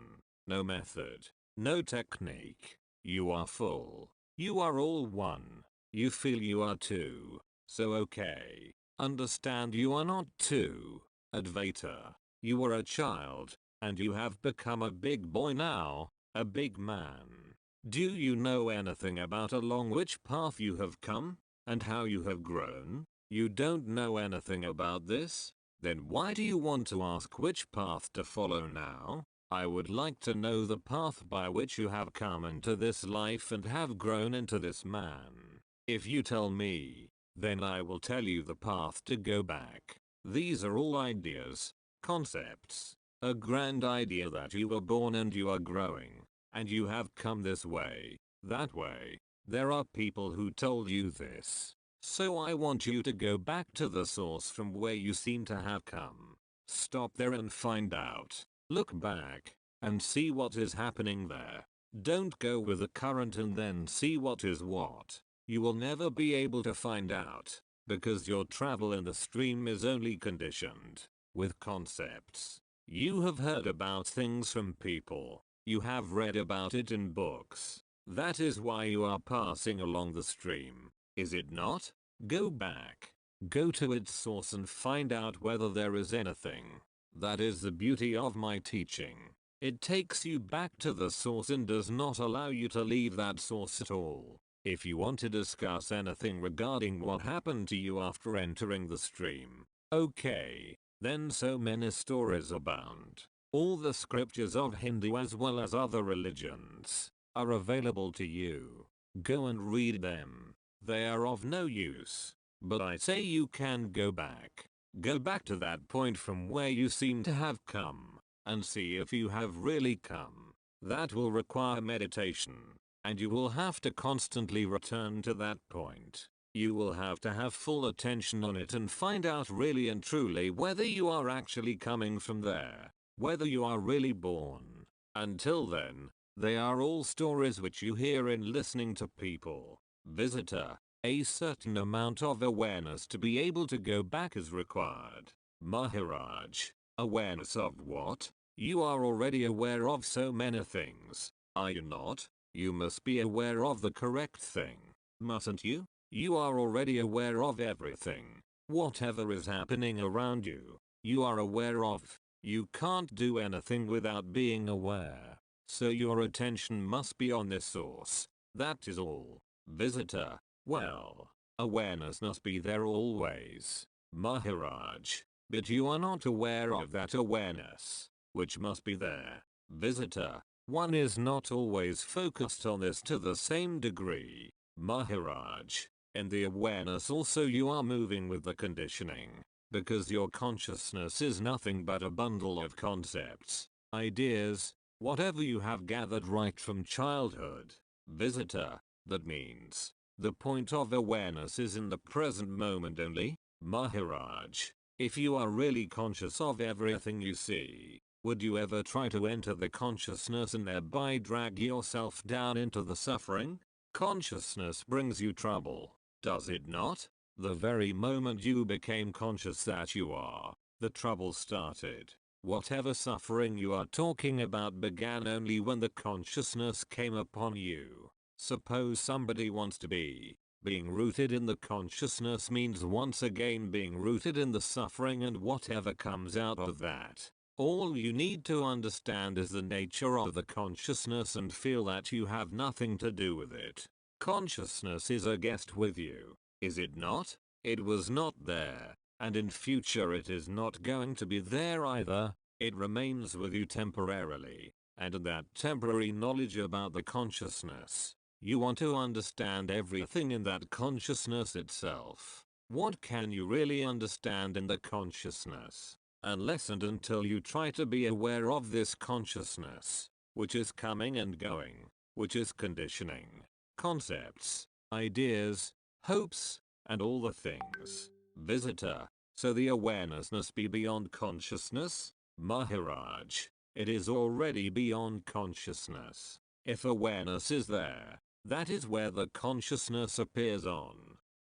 no method, no technique. You are full. You are all one. You feel you are two. So okay. Understand you are not two. Advaita. You are a child, and you have become a big boy now, a big man. Do you know anything about along which path you have come, and how you have grown? You don't know anything about this? Then why do you want to ask which path to follow now? I would like to know the path by which you have come into this life and have grown into this man. If you tell me, then I will tell you the path to go back. These are all ideas, concepts, a grand idea that you were born and you are growing, and you have come this way, that way. There are people who told you this. So I want you to go back to the source from where you seem to have come. Stop there and find out. Look back and see what is happening there. Don't go with the current and then see what is what. You will never be able to find out, because your travel in the stream is only conditioned with concepts. You have heard about things from people. You have read about it in books. That is why you are passing along the stream, is it not? Go back. Go to its source and find out whether there is anything. That is the beauty of my teaching. It takes you back to the source and does not allow you to leave that source at all. If you want to discuss anything regarding what happened to you after entering the stream, okay, then so many stories abound. All the scriptures of Hindu as well as other religions are available to you. Go and read them. They are of no use. But I say you can go back. Go back to that point from where you seem to have come, and see if you have really come. That will require meditation, and you will have to constantly return to that point. You will have to have full attention on it and find out really and truly whether you are actually coming from there, whether you are really born. Until then, they are all stories which you hear in listening to people. Visitor, a certain amount of awareness to be able to go back is required. Maharaj, awareness of what? You are already aware of so many things, are you not? You must be aware of the correct thing, mustn't you? You are already aware of everything. Whatever is happening around you, you are aware of. You can't do anything without being aware. So your attention must be on this source. That is all. Visitor, well, awareness must be there always. Maharaj, but you are not aware of that awareness, which must be there. Visitor, one is not always focused on this to the same degree. Maharaj, in the awareness also you are moving with the conditioning, because your consciousness is nothing but a bundle of concepts, ideas, whatever you have gathered right from childhood. Visitor, that means, the point of awareness is in the present moment only. Maharaj, if you are really conscious of everything you see, would you ever try to enter the consciousness and thereby drag yourself down into the suffering? Consciousness brings you trouble, does it not? The very moment you became conscious that you are, the trouble started. Whatever suffering you are talking about began only when the consciousness came upon you. Suppose somebody wants to be. Being rooted in the consciousness means once again being rooted in the suffering and whatever comes out of that. All you need to understand is the nature of the consciousness and feel that you have nothing to do with it. Consciousness is a guest with you, is it not? It was not there, and in future it is not going to be there either. It remains with you temporarily, and in that temporary knowledge about the consciousness, you want to understand everything in that consciousness itself. What can you really understand in the consciousness? Unless and until you try to be aware of this consciousness, which is coming and going, which is conditioning, concepts, ideas, hopes, and all the things. Visitor, so the awareness must be beyond consciousness? Maharaj, it is already beyond consciousness. If awareness is there, that is where the consciousness appears on.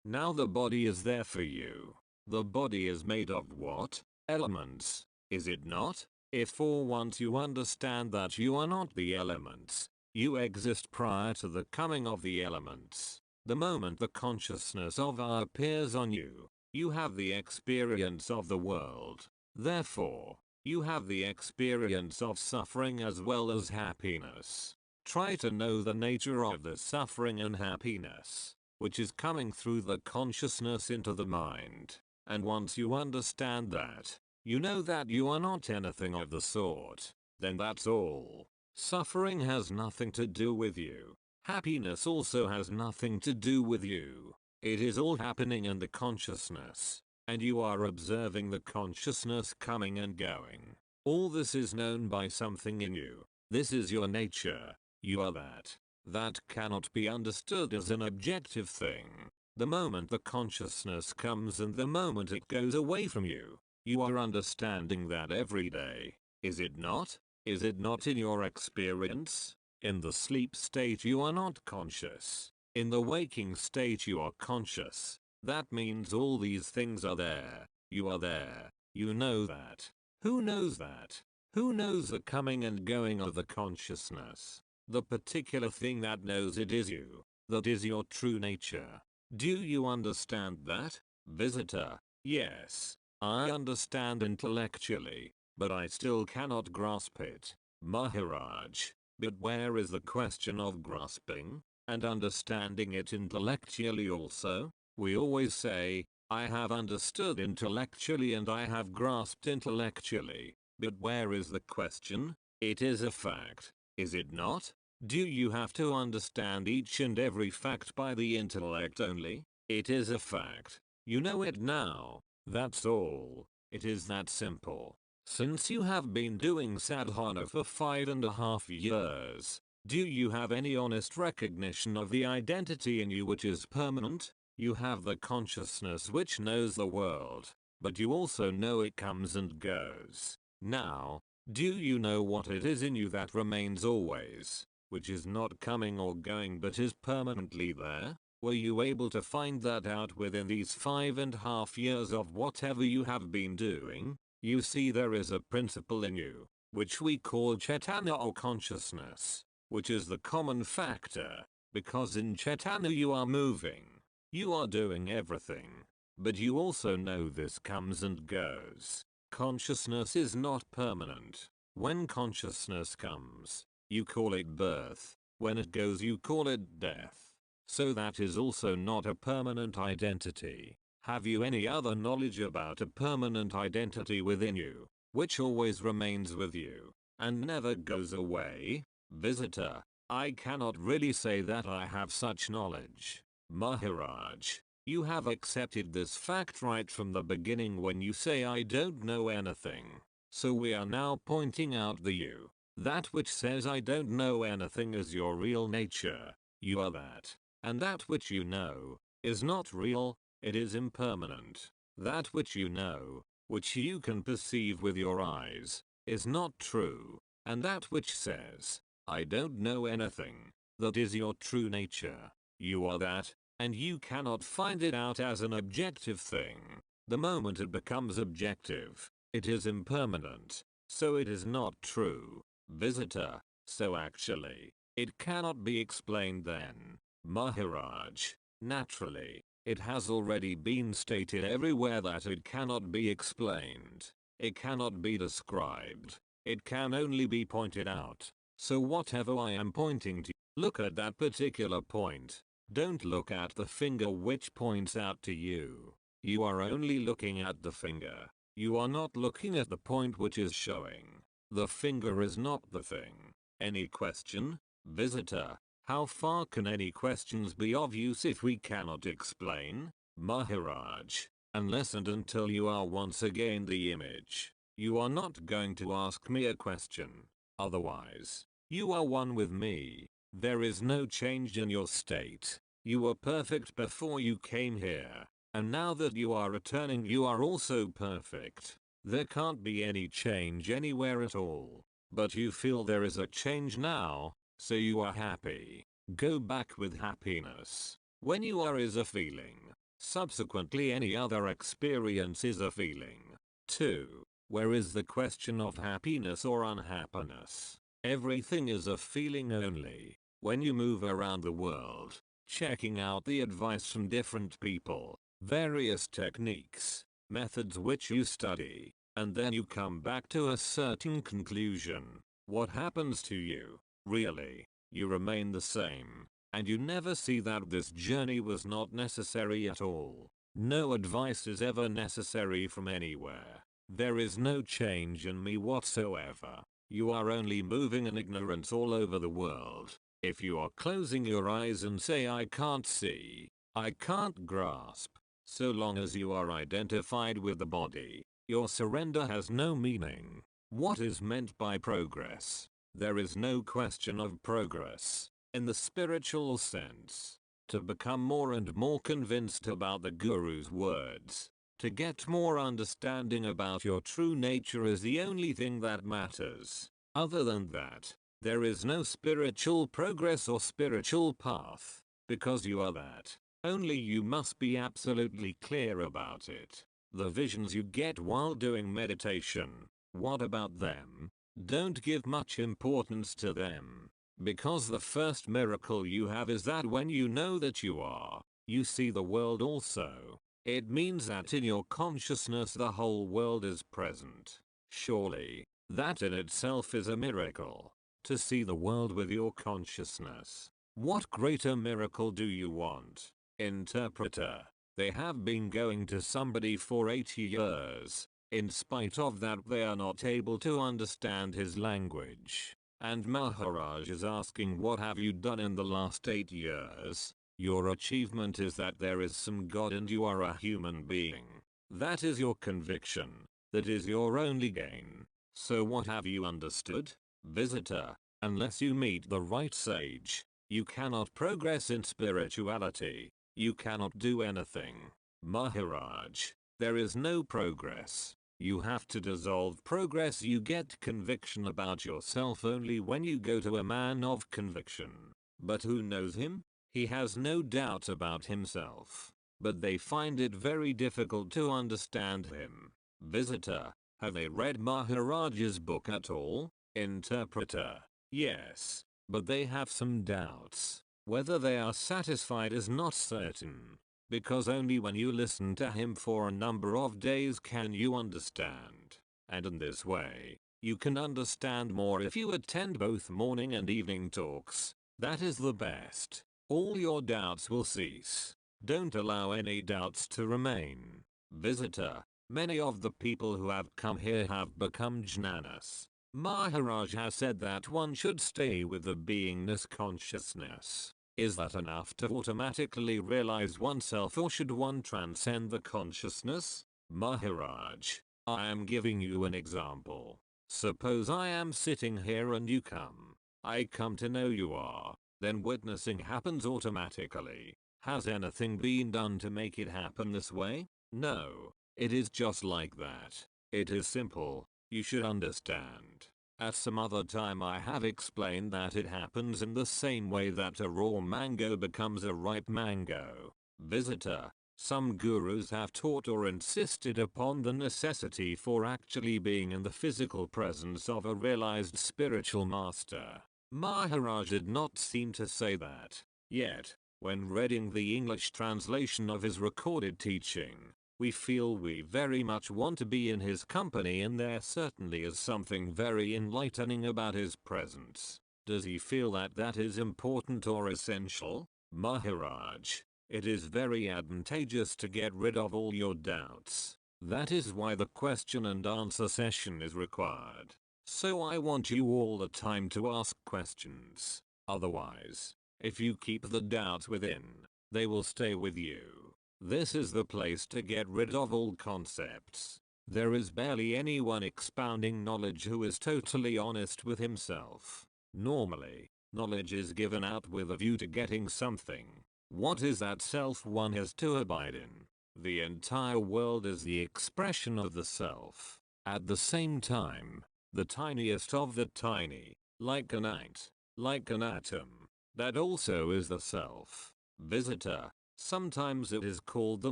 Now the body is there for you. The body is made of what? Elements, is it not? If for once you understand that you are not the elements, you exist prior to the coming of the elements. The moment the consciousness of I appears on you, you have the experience of the world. Therefore, you have the experience of suffering as well as happiness. Try to know the nature of the suffering and happiness, which is coming through the consciousness into the mind. And once you understand that, you know that you are not anything of the sort, then that's all. Suffering has nothing to do with you. Happiness also has nothing to do with you. It is all happening in the consciousness, and you are observing the consciousness coming and going. All this is known by something in you. This is your nature. You are that. That cannot be understood as an objective thing. The moment the consciousness comes and the moment it goes away from you, you are understanding that every day. Is it not? Is it not in your experience? In the sleep state you are not conscious. In the waking state you are conscious. That means all these things are there. You are there. You know that. Who knows that? Who knows the coming and going of the consciousness? The particular thing that knows it is you. That is your true nature. Do you understand that? Visitor, yes. I understand intellectually, but I still cannot grasp it. Maharaj, but where is the question of grasping and understanding it intellectually also? We always say, I have understood intellectually and I have grasped intellectually, but where is the question? It is a fact, is it not? Do you have to understand each and every fact by the intellect only? It is a fact. You know it now. That's all. It is that simple. Since you have been doing sadhana for 5.5 years, do you have any honest recognition of the identity in you which is permanent? You have the consciousness which knows the world, but you also know it comes and goes. Now, do you know what it is in you that remains always, which is not coming or going but is permanently there? Were you able to find that out within these 5.5 years of whatever you have been doing? You see, there is a principle in you, which we call Chaitanya or consciousness, which is the common factor, because in Chaitanya you are moving, you are doing everything, but you also know this comes and goes. Consciousness is not permanent. When consciousness comes, you call it birth. When it goes, you call it death. So that is also not a permanent identity. Have you any other knowledge about a permanent identity within you, which always remains with you, and never goes away? Visitor, I cannot really say that I have such knowledge. Maharaj, you have accepted this fact right from the beginning when you say I don't know anything. So we are now pointing out the you. That which says I don't know anything is your real nature. You are that. And that which you know is not real, it is impermanent. That which you know, which you can perceive with your eyes, is not true. And that which says, I don't know anything, that is your true nature. You are that, and you cannot find it out as an objective thing. The moment it becomes objective, it is impermanent, so it is not true. Visitor, so actually, It cannot be explained then, Maharaj. Naturally, it has already been stated everywhere that it cannot be explained. It cannot be described. It can only be pointed out. So whatever I am pointing to, look at that particular point. Don't look at the finger which points out to you. You are only looking at the finger. You are not looking at the point which is showing. The finger is not the thing. Any question? Visitor, how far can any questions be of use if we cannot explain? Maharaj, unless and until you are once again the image, you are not going to ask me a question. Otherwise, you are one with me. There is no change in your state. You were perfect before you came here, and now that you are returning you are also perfect. There can't be any change anywhere at all. But you feel there is a change now, so you are happy. Go back with happiness. When you are is a feeling. Subsequently any other experience is a feeling. 2. Where is the question of happiness or unhappiness? Everything is a feeling only. When you move around the world, checking out the advice from different people, various techniques, methods which you study, and then you come back to a certain conclusion, what happens to you? Really, you remain the same, and you never see that this journey was not necessary at all. No advice is ever necessary from anywhere. There is no change in me whatsoever. You are only moving in ignorance all over the world. If you are closing your eyes and say I can't see, I can't grasp, so long as you are identified with the body, your surrender has no meaning. What is meant by progress? There is no question of progress, in the spiritual sense. To become more and more convinced about the Guru's words, to get more understanding about your true nature is the only thing that matters. Other than that, there is no spiritual progress or spiritual path, because you are that. Only you must be absolutely clear about it. The visions you get while doing meditation, what about them? Don't give much importance to them. Because the first miracle you have is that when you know that you are, you see the world also. It means that in your consciousness the whole world is present. Surely, that in itself is a miracle. To see the world with your consciousness. What greater miracle do you want? Interpreter. They have been going to somebody for 80 years. In spite of that they are not able to understand his language. And Maharaj is asking, what have you done in the last 8 years? Your achievement is that there is some God and you are a human being. That is your conviction. That is your only gain. So what have you understood? Visitor, unless you meet the right sage, you cannot progress in spirituality. You cannot do anything. Maharaj, there is no progress. You have to dissolve progress. You get conviction about yourself only when you go to a man of conviction. But who knows him? He has no doubt about himself. But they find it very difficult to understand him. Visitor, have they read Maharaj's book at all? Interpreter, yes, but they have some doubts. Whether they are satisfied is not certain. Because only when you listen to him for a number of days can you understand. And in this way, you can understand more if you attend both morning and evening talks. That is the best. All your doubts will cease. Don't allow any doubts to remain. Visitor, many of the people who have come here have become jnanas. Maharaj has said that one should stay with the beingness consciousness. Is that enough to automatically realize oneself, or should one transcend the consciousness? Maharaj, I am giving you an example. Suppose I am sitting here and you come. I come to know you are. Then witnessing happens automatically. Has anything been done to make it happen this way? No. It is just like that. It is simple. You should understand. At some other time I have explained that it happens in the same way that a raw mango becomes a ripe mango. Visitor, some gurus have taught or insisted upon the necessity for actually being in the physical presence of a realized spiritual master. Maharaj did not seem to say that. Yet, when reading the English translation of his recorded teaching, we feel we very much want to be in his company, and there certainly is something very enlightening about his presence. Does he feel that that is important or essential? Maharaj, it is very advantageous to get rid of all your doubts. That is why the question and answer session is required. So I want you all the time to ask questions. Otherwise, if you keep the doubts within, they will stay with you. This is the place to get rid of all concepts. There is barely anyone expounding knowledge who is totally honest with himself. Normally, knowledge is given out with a view to getting something. What is that self one has to abide in? The entire world is the expression of the self. At the same time, the tiniest of the tiny, like an ant, like an atom, that also is the self. Visitor, sometimes it is called the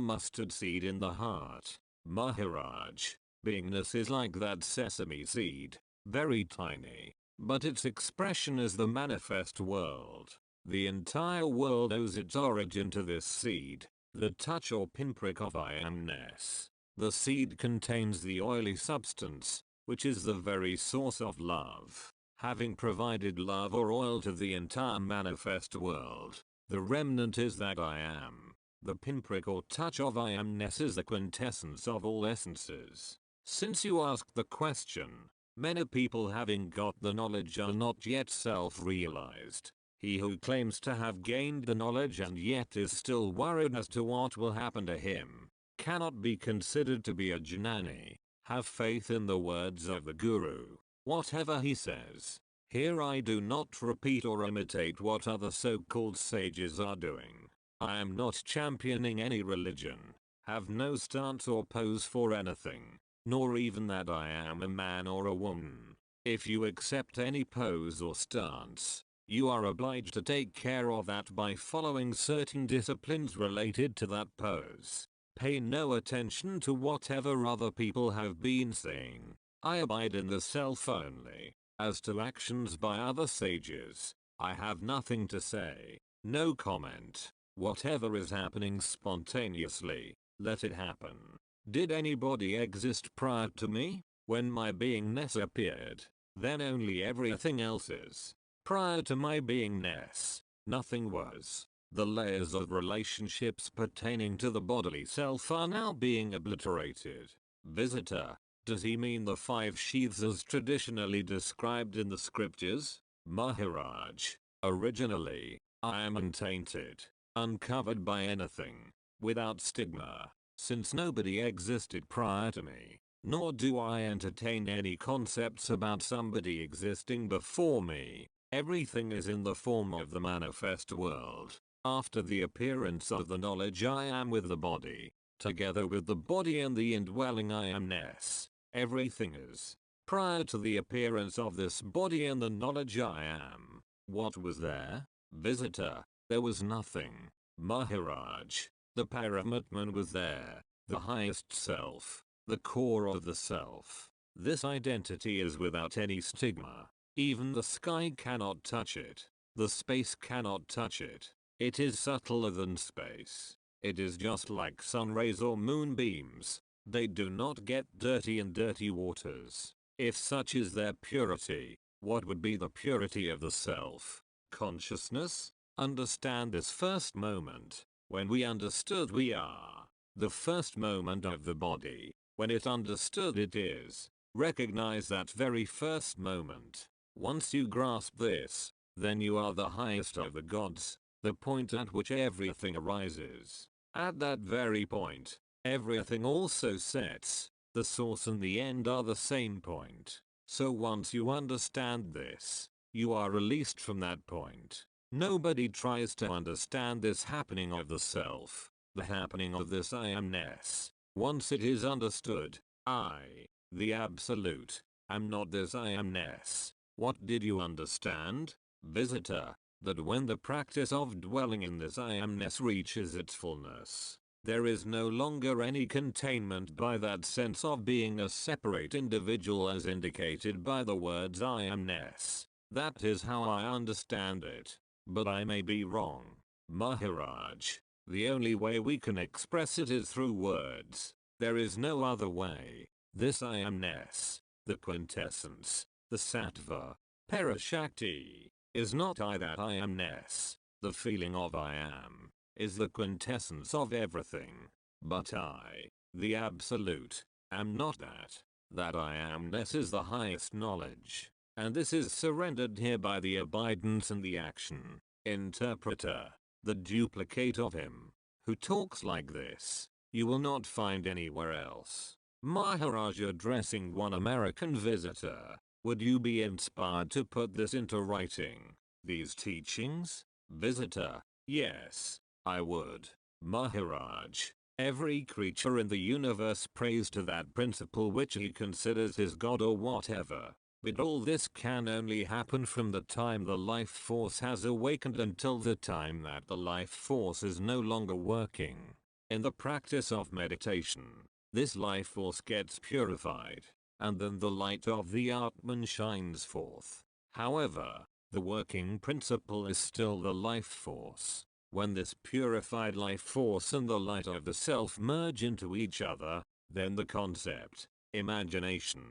mustard seed in the heart. Maharaj, beingness is like that sesame seed, very tiny, but its expression is the manifest world. The entire world owes its origin to this seed, the touch or pinprick of I amness. The seed contains the oily substance, which is the very source of love. Having provided love or oil to the entire manifest world, the remnant is that I am. The pinprick or touch of I amness is the quintessence of all essences. Since you asked the question, many people having got the knowledge are not yet self-realized. He who claims to have gained the knowledge and yet is still worried as to what will happen to him, cannot be considered to be a jnani. Have faith in the words of the Guru, whatever he says. Here I do not repeat or imitate what other so-called sages are doing. I am not championing any religion, have no stance or pose for anything, nor even that I am a man or a woman. If you accept any pose or stance, you are obliged to take care of that by following certain disciplines related to that pose. Pay no attention to whatever other people have been saying. I abide in the self only. As to actions by other sages, I have nothing to say, no comment. Whatever is happening spontaneously, let it happen. Did anybody exist prior to me? When my beingness appeared, then only everything else is. Prior to my beingness, nothing was. The layers of relationships pertaining to the bodily self are now being obliterated. Visitor, does he mean the 5 sheaths as traditionally described in the scriptures? Maharaj, originally, I am untainted, uncovered by anything, without stigma, since nobody existed prior to me, nor do I entertain any concepts about somebody existing before me. Everything is in the form of the manifest world. After the appearance of the knowledge I am with the body, together with the body and the indwelling I amness, everything is. Prior to the appearance of this body and the knowledge I am, what was there? Visitor, there was nothing. Maharaj, the Paramatman was there, the highest self, the core of the self. This identity is without any stigma. Even the sky cannot touch it. The space cannot touch it. It is subtler than space. It is just like sun rays or moonbeams. They do not get dirty in dirty waters. If such is their purity, what would be the purity of the self? Consciousness? Understand this first moment, when we understood we are. The first moment of the body, when it understood it is. Recognize that very first moment. Once you grasp this, then you are the highest of the gods, the point at which everything arises. At that very point, everything also sets. The source and the end are the same point. So once you understand this, you are released from that point. Nobody tries to understand this happening of the self, the happening of this I amness. Once it is understood, I, the absolute, am not this I amness. What did you understand? Visitor, that when the practice of dwelling in this I amness reaches its fullness, there is no longer any containment by that sense of being a separate individual as indicated by the words I amness. That is how I understand it. But I may be wrong. Maharaj, the only way we can express it is through words. There is no other way. This I amness, the quintessence, the sattva, parashakti, is not I that I amness. The feeling of I am, is the quintessence of everything. But I, the absolute, am not that. That I amness is the highest knowledge. And this is surrendered here by the abidance and the action. Interpreter, the duplicate of him, who talks like this, you will not find anywhere else. Maharaj addressing one American visitor, would you be inspired to put this into writing, these teachings? Visitor, yes, I would. Maharaj, every creature in the universe prays to that principle which he considers his God or whatever. But all this can only happen from the time the life force has awakened until the time that the life force is no longer working. In the practice of meditation, this life force gets purified, and then the light of the Atman shines forth. However, the working principle is still the life force. When this purified life force and the light of the self merge into each other, then the concept, imagination,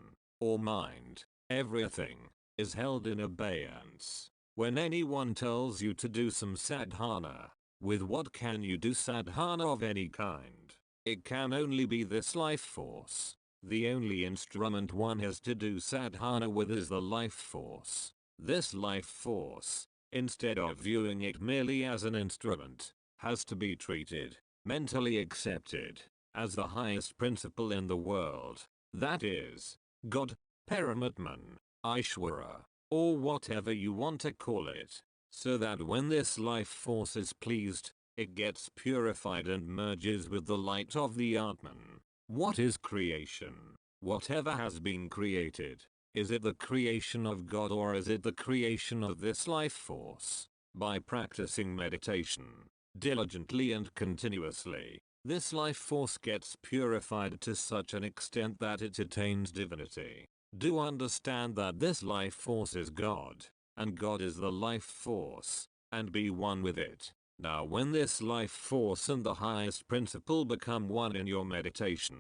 or mind, everything, is held in abeyance. When anyone tells you to do some sadhana, with what can you do sadhana of any kind? It can only be this life force. The only instrument one has to do sadhana with is the life force. This life force, instead of viewing it merely as an instrument, has to be treated, mentally accepted, as the highest principle in the world. That is, God, Paramatman, Ishvara, or whatever you want to call it, so that when this life force is pleased, it gets purified and merges with the light of the Atman. What is creation? Whatever has been created, is it the creation of God or is it the creation of this life force? By practicing meditation, diligently and continuously, this life force gets purified to such an extent that it attains divinity. Do understand that this life force is God, and God is the life force, and be one with it. Now when this life force and the highest principle become one in your meditation,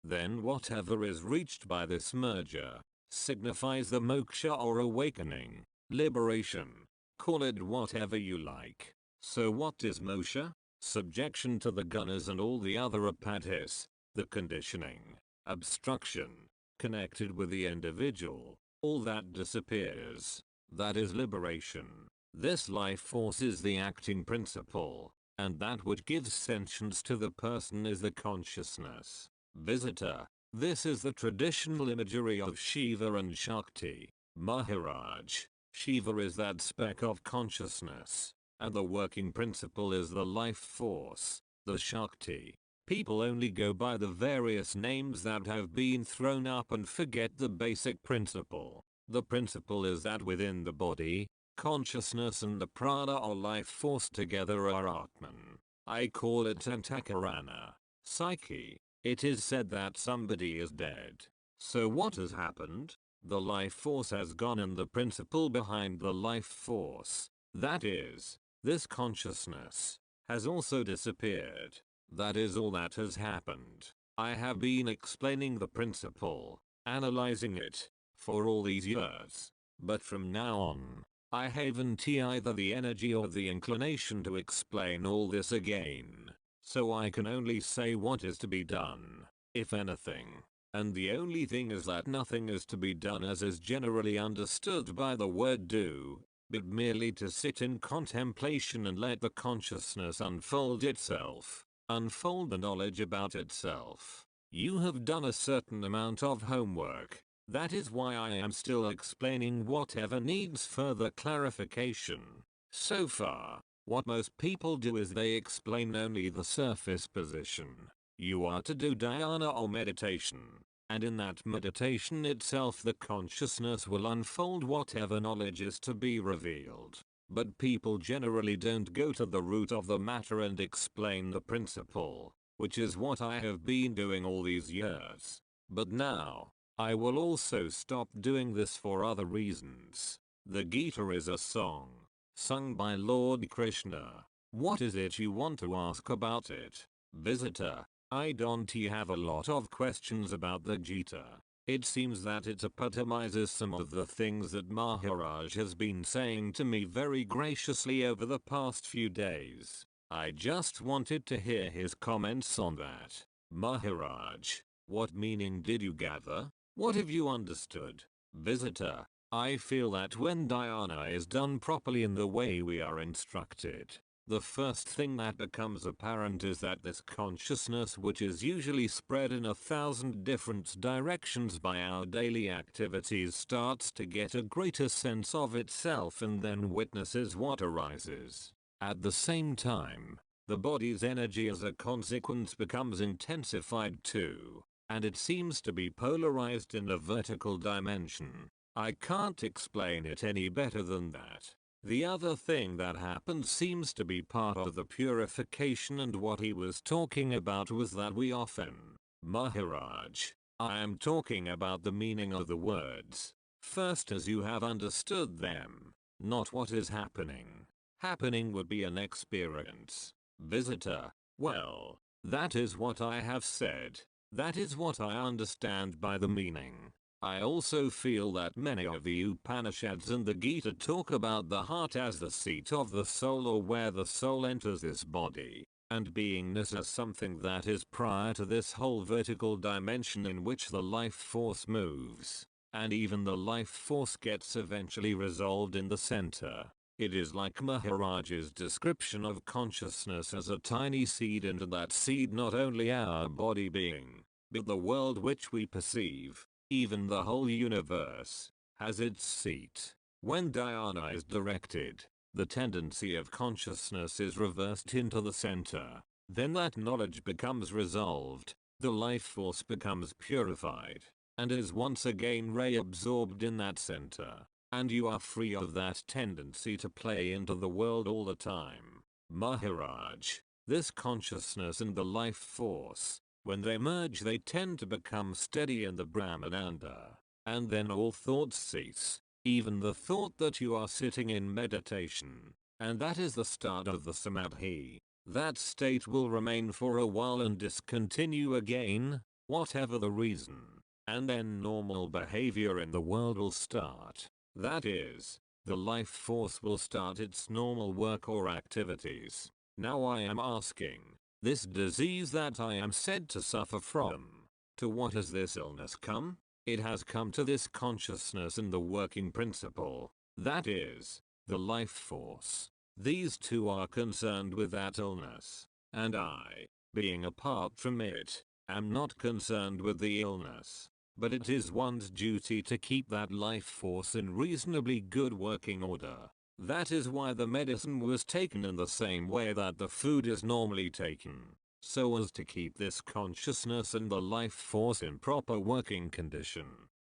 then whatever is reached by this merger, signifies the moksha or awakening, liberation. Call it whatever you like. So what is moksha? Subjection to the gunas and all the other apatis, the conditioning, obstruction, connected with the individual, all that disappears. That is liberation. This life force is the acting principle, and that which gives sentience to the person is the consciousness. Visitor, this is the traditional imagery of Shiva and Shakti. Maharaj, Shiva is that speck of consciousness, and the working principle is the life force, the Shakti. People only go by the various names that have been thrown up and forget the basic principle. The principle is that within the body, consciousness and the prana or life force together are Atman. I call it Antakarana, psyche. It is said that somebody is dead. So what has happened? The life force has gone and the principle behind the life force, that is, this consciousness, has also disappeared. That is all that has happened. I have been explaining the principle, analyzing it, for all these years. But from now on, I haven't either the energy or the inclination to explain all this again. So I can only say what is to be done, if anything. And the only thing is that nothing is to be done as is generally understood by the word do, but merely to sit in contemplation and let the consciousness unfold itself, unfold the knowledge about itself. You have done a certain amount of homework. That is why I am still explaining whatever needs further clarification. So far, what most people do is they explain only the surface position. You are to do dhyana or meditation, and in that meditation itself the consciousness will unfold whatever knowledge is to be revealed. But people generally don't go to the root of the matter and explain the principle, which is what I have been doing all these years. But now, I will also stop doing this for other reasons. The Gita is a song sung by Lord Krishna. What is it you want to ask about it? Visitor, I don't have a lot of questions about the Gita. It seems that it epitomizes some of the things that Maharaj has been saying to me very graciously over the past few days. I just wanted to hear his comments on that. Maharaj, what meaning did you gather? What have you understood? Visitor, I feel that when dhyana is done properly in the way we are instructed, the first thing that becomes apparent is that this consciousness, which is usually spread in 1,000 different directions by our daily activities, starts to get a greater sense of itself and then witnesses what arises. At the same time, the body's energy as a consequence becomes intensified too, and it seems to be polarized in a vertical dimension. I can't explain it any better than that. The other thing that happens seems to be part of the purification, and what he was talking about was that we often, Maharaj, I am talking about the meaning of the words. First, as you have understood them, not what is happening. Happening would be an experience. Visitor, well, that is what I have said. That is what I understand by the meaning. I also feel that many of the Upanishads and the Gita talk about the heart as the seat of the soul, or where the soul enters this body, and beingness as something that is prior to this whole vertical dimension in which the life force moves, and even the life force gets eventually resolved in the center. It is like Maharaj's description of consciousness as a tiny seed, and in that seed not only our body being, but the world which we perceive, even the whole universe, has its seat. When dhyana is directed, the tendency of consciousness is reversed into the center. Then that knowledge becomes resolved, the life force becomes purified, and is once again reabsorbed in that center, and you are free of that tendency to play into the world all the time. Maharaj, this consciousness and the life force, when they merge, they tend to become steady in the Brahmananda, and then all thoughts cease, even the thought that you are sitting in meditation, and that is the start of the samadhi. That state will remain for a while and discontinue again, whatever the reason, and then normal behavior in the world will start. That is, the life force will start its normal work or activities. Now I am asking, this disease that I am said to suffer from, to what has this illness come? It has come to this consciousness and the working principle, that is, the life force. These two are concerned with that illness, and I, being apart from it, am not concerned with the illness. But it is one's duty to keep that life force in reasonably good working order. That is why the medicine was taken in the same way that the food is normally taken, so as to keep this consciousness and the life force in proper working condition.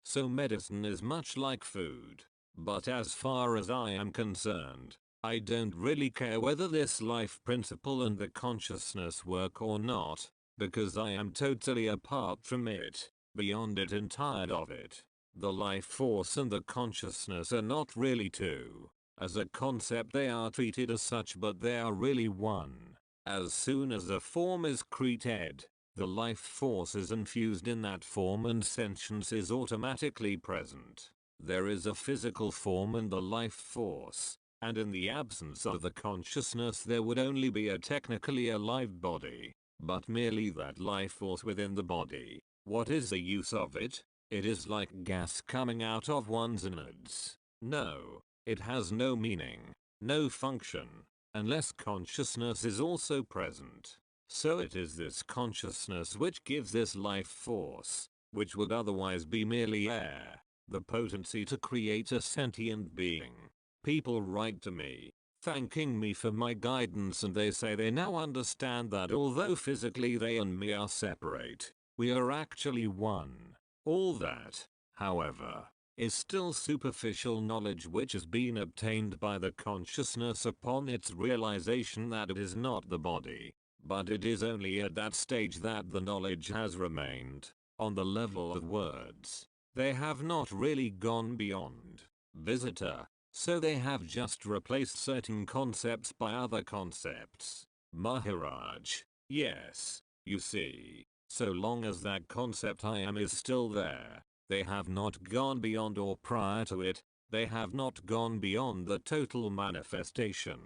So medicine is much like food. But as far as I am concerned, I don't really care whether this life principle and the consciousness work or not, because I am totally apart from it, beyond it and tired of it. The life force and the consciousness are not really two. As a concept they are treated as such, but they are really one. As soon as a form is created, the life force is infused in that form and sentience is automatically present. There is a physical form and the life force, and in the absence of the consciousness there would only be a technically alive body, but merely that life force within the body. What is the use of it? It is like gas coming out of one's innards. No. It has no meaning, no function, unless consciousness is also present. So it is this consciousness which gives this life force, which would otherwise be merely air, the potency to create a sentient being. People write to me, thanking me for my guidance, and they say they now understand that although physically they and me are separate, we are actually one. All that, however, is still superficial knowledge which has been obtained by the consciousness upon its realization that it is not the body, but it is only at that stage that the knowledge has remained. On the level of words, they have not really gone beyond. Visitor, So they have just replaced certain concepts by other concepts. Maharaj, yes, you see, so long as that concept I am is still there, they have not gone beyond or prior to it, they have not gone beyond the total manifestation.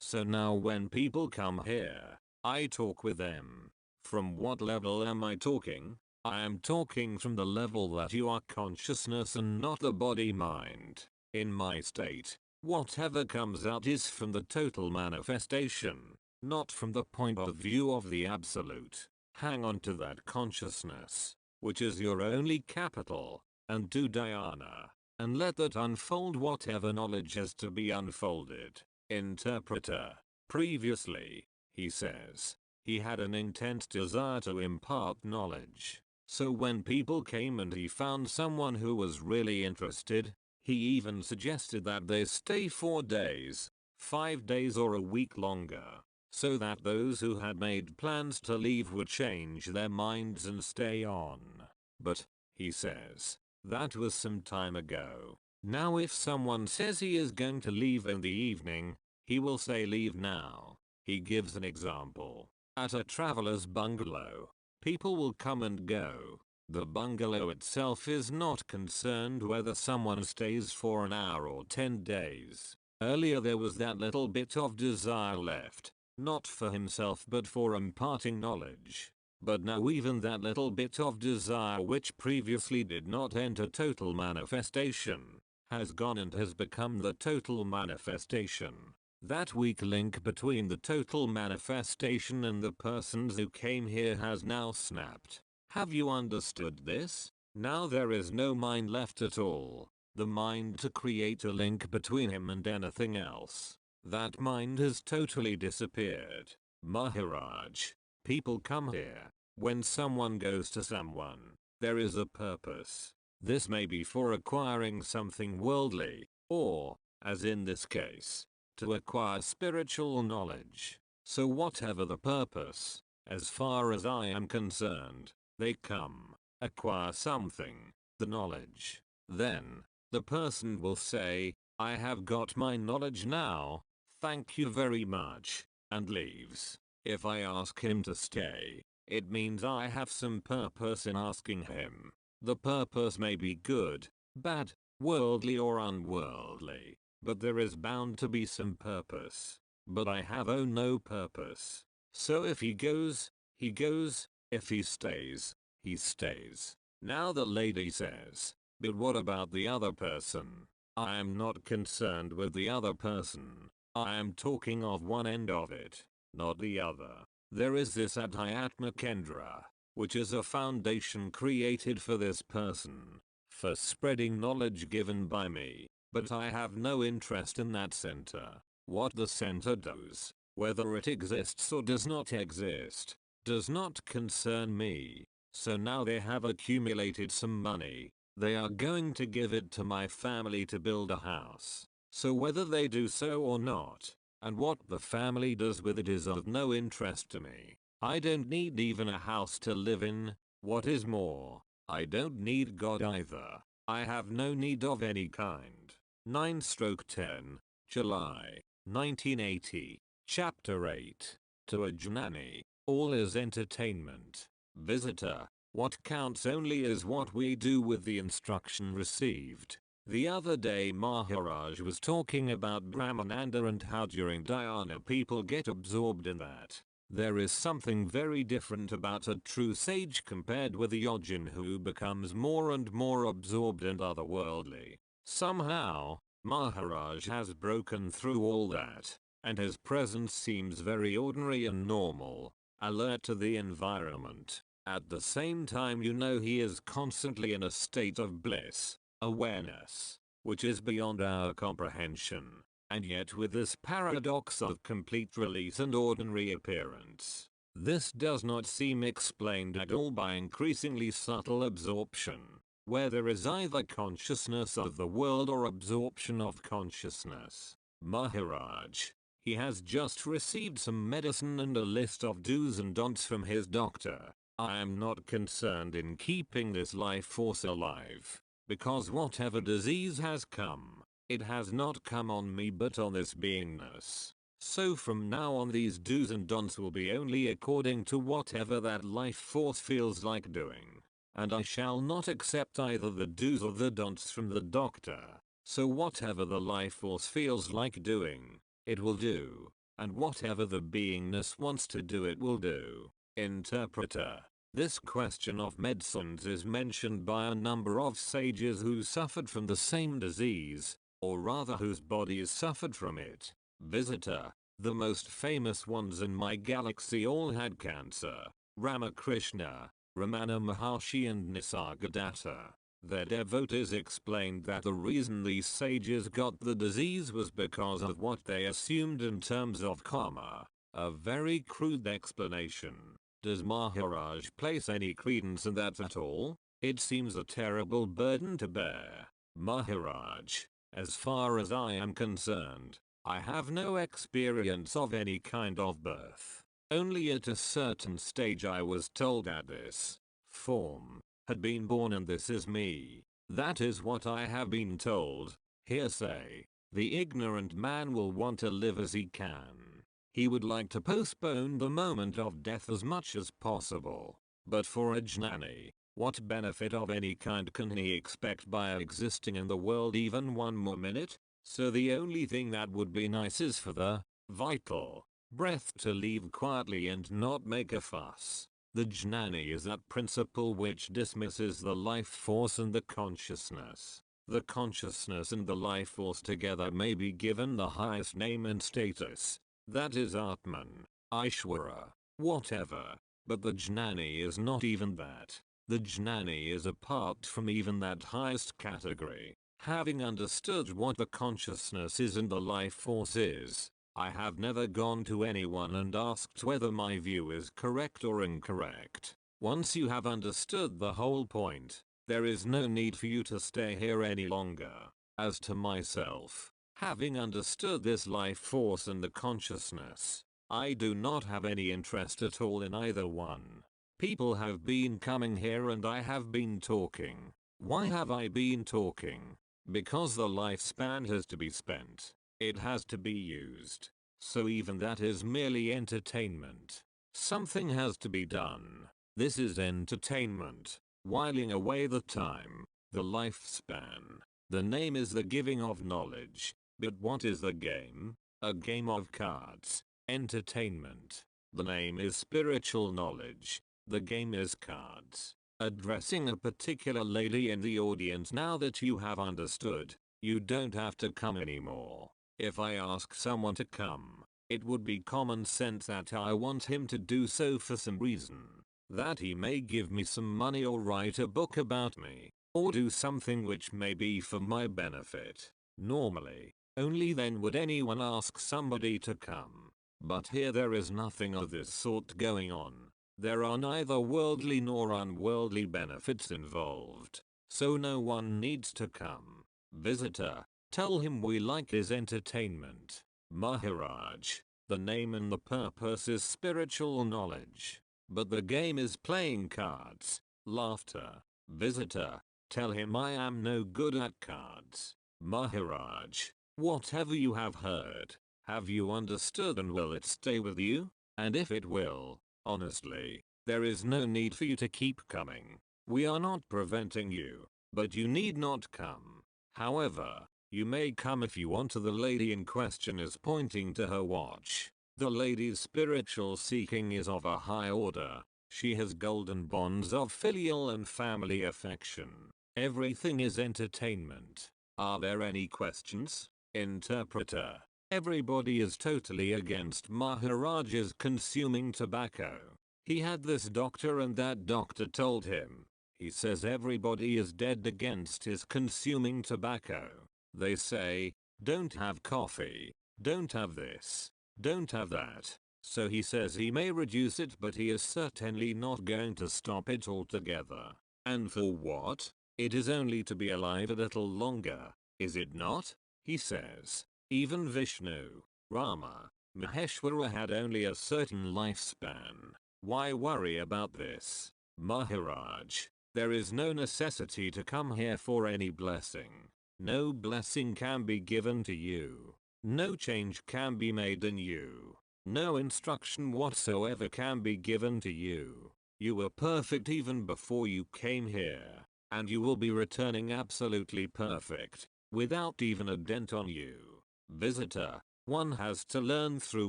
So now when people come here, I talk with them. From what level am I talking? I am talking from the level that you are consciousness and not the body-mind. In my state, whatever comes out is from the total manifestation, not from the point of view of the absolute. Hang on to that consciousness, which is your only capital, and do dhyana, and let that unfold whatever knowledge has to be unfolded. Interpreter. Previously, he says, he had an intense desire to impart knowledge. So when people came and he found someone who was really interested, he even suggested that they stay 4 days, 5 days or a week longer, so that those who had made plans to leave would change their minds and stay on. But, he says, that was some time ago. Now if someone says he is going to leave in the evening, he will say leave now. He gives an example. At a traveler's bungalow, people will come and go. The bungalow itself is not concerned whether someone stays for an hour or 10 days. Earlier there was that little bit of desire left, not for himself but for imparting knowledge. But now even that little bit of desire which previously did not enter total manifestation, has gone and has become the total manifestation. That weak link between the total manifestation and the persons who came here has now snapped. Have you understood this? Now there is no mind left at all. The mind to create a link between him and anything else. That mind has totally disappeared. Maharaj, people come here. When someone goes to someone, there is a purpose. This may be for acquiring something worldly, or, as in this case, to acquire spiritual knowledge. So whatever the purpose, as far as I am concerned, they come, acquire something, the knowledge. Then, the person will say, I have got my knowledge now, thank you very much, and leaves. If I ask him to stay, it means I have some purpose in asking him. The purpose may be good, bad, worldly or unworldly, but there is bound to be some purpose. But I have no purpose. So if he goes, he goes, if he stays, he stays. Now the lady says, but what about the other person? I am not concerned with the other person. I am talking of one end of it, not the other. There is this Adhyatma Kendra, which is a foundation created for this person, for spreading knowledge given by me, but I have no interest in that center. What the center does, whether it exists or does not exist, does not concern me. So now they have accumulated some money, they are going to give it to my family to build a house. So whether they do so or not, and what the family does with it is of no interest to me. I don't need even a house to live in. What is more, I don't need God either. I have no need of any kind. 9/10, July, 1980, Chapter 8. To a Jnani, all is entertainment. Visitor, what counts only is what we do with the instruction received. The other day Maharaj was talking about Brahmananda and how during dhyana people get absorbed in that. There is something very different about a true sage compared with a yogin who becomes more and more absorbed and otherworldly. Somehow, Maharaj has broken through all that, and his presence seems very ordinary and normal, alert to the environment. At the same time you know he is constantly in a state of bliss, awareness, which is beyond our comprehension, and yet with this paradox of complete release and ordinary appearance. This does not seem explained at all by increasingly subtle absorption, where there is either consciousness of the world or absorption of consciousness. Maharaj, he has just received some medicine and a list of do's and don'ts from his doctor. I am not concerned in keeping this life force alive, because whatever disease has come, It has not come on me but on this beingness. So from now on these do's and don'ts will be only according to whatever that life force feels like doing. And I shall not accept either the do's or the don'ts from the doctor. So whatever the life force feels like doing, it will do. And whatever the beingness wants to do, it will do. Interpreter. This question of medicines is mentioned by a number of sages who suffered from the same disease, or rather whose bodies suffered from it. Visitor. The most famous ones in my galaxy all had cancer. Ramakrishna, Ramana Maharshi and Nisargadatta. Their devotees explained that the reason these sages got the disease was because of what they assumed in terms of karma. A very crude explanation. Does Maharaj place any credence in that at all? It seems a terrible burden to bear. Maharaj, as far as I am concerned, I have no experience of any kind of birth. Only at a certain stage I was told that this form had been born and this is me. That is what I have been told. Hearsay. The ignorant man will want to live as he can. He would like to postpone the moment of death as much as possible. But for a jnani, what benefit of any kind can he expect by existing in the world even one more minute? So the only thing that would be nice is for the vital breath to leave quietly and not make a fuss. The jnani is that principle which dismisses the life force and the consciousness. The consciousness and the life force together may be given the highest name and status. That is Atman, Aishwara, whatever. But the jnani is not even that. The jnani is apart from even that highest category. Having understood what the consciousness is and the life force is, I have never gone to anyone and asked whether my view is correct or incorrect. Once you have understood the whole point, there is no need for you to stay here any longer. As to myself, having understood this life force and the consciousness, I do not have any interest at all in either one. People have been coming here and I have been talking. Why have I been talking? Because the lifespan has to be spent. It has to be used. So even that is merely entertainment. Something has to be done. This is entertainment. Whiling away the time. The lifespan. The name is the giving of knowledge. But what is the game? A game of cards. Entertainment. The name is spiritual knowledge. The game is cards. Addressing a particular lady in the audience. Now that you have understood, you don't have to come anymore. If I ask someone to come, it would be common sense that I want him to do so for some reason. That he may give me some money or write a book about me, or do something which may be for my benefit. Normally, only then would anyone ask somebody to come. But here there is nothing of this sort going on. There are neither worldly nor unworldly benefits involved, so no one needs to come. Visitor, tell him we like his entertainment. Maharaj, the name and the purpose is spiritual knowledge, but the game is playing cards. Laughter. Visitor, tell him I am no good at cards. Maharaj, whatever you have heard, have you understood and will it stay with you? And if it will, honestly, there is no need for you to keep coming. We are not preventing you, but you need not come. However, you may come if you want to. The lady in question is pointing to her watch. The lady's spiritual seeking is of a high order. She has golden bonds of filial and family affection. Everything is entertainment. Are there any questions? Interpreter. Everybody is totally against Maharaj's consuming tobacco. He had this doctor and that doctor told him. He says everybody is dead against his consuming tobacco. They say, don't have coffee, don't have this, don't have that. So he says he may reduce it but he is certainly not going to stop it altogether. And for what? It is only to be alive a little longer, is it not? He says. Even Vishnu, Rama, Maheshwara had only a certain lifespan. Why worry about this? Maharaj, there is no necessity to come here for any blessing. No blessing can be given to you. No change can be made in you. No instruction whatsoever can be given to you. You were perfect even before you came here, and you will be returning absolutely perfect, without even a dent on you. Visitor, one has to learn through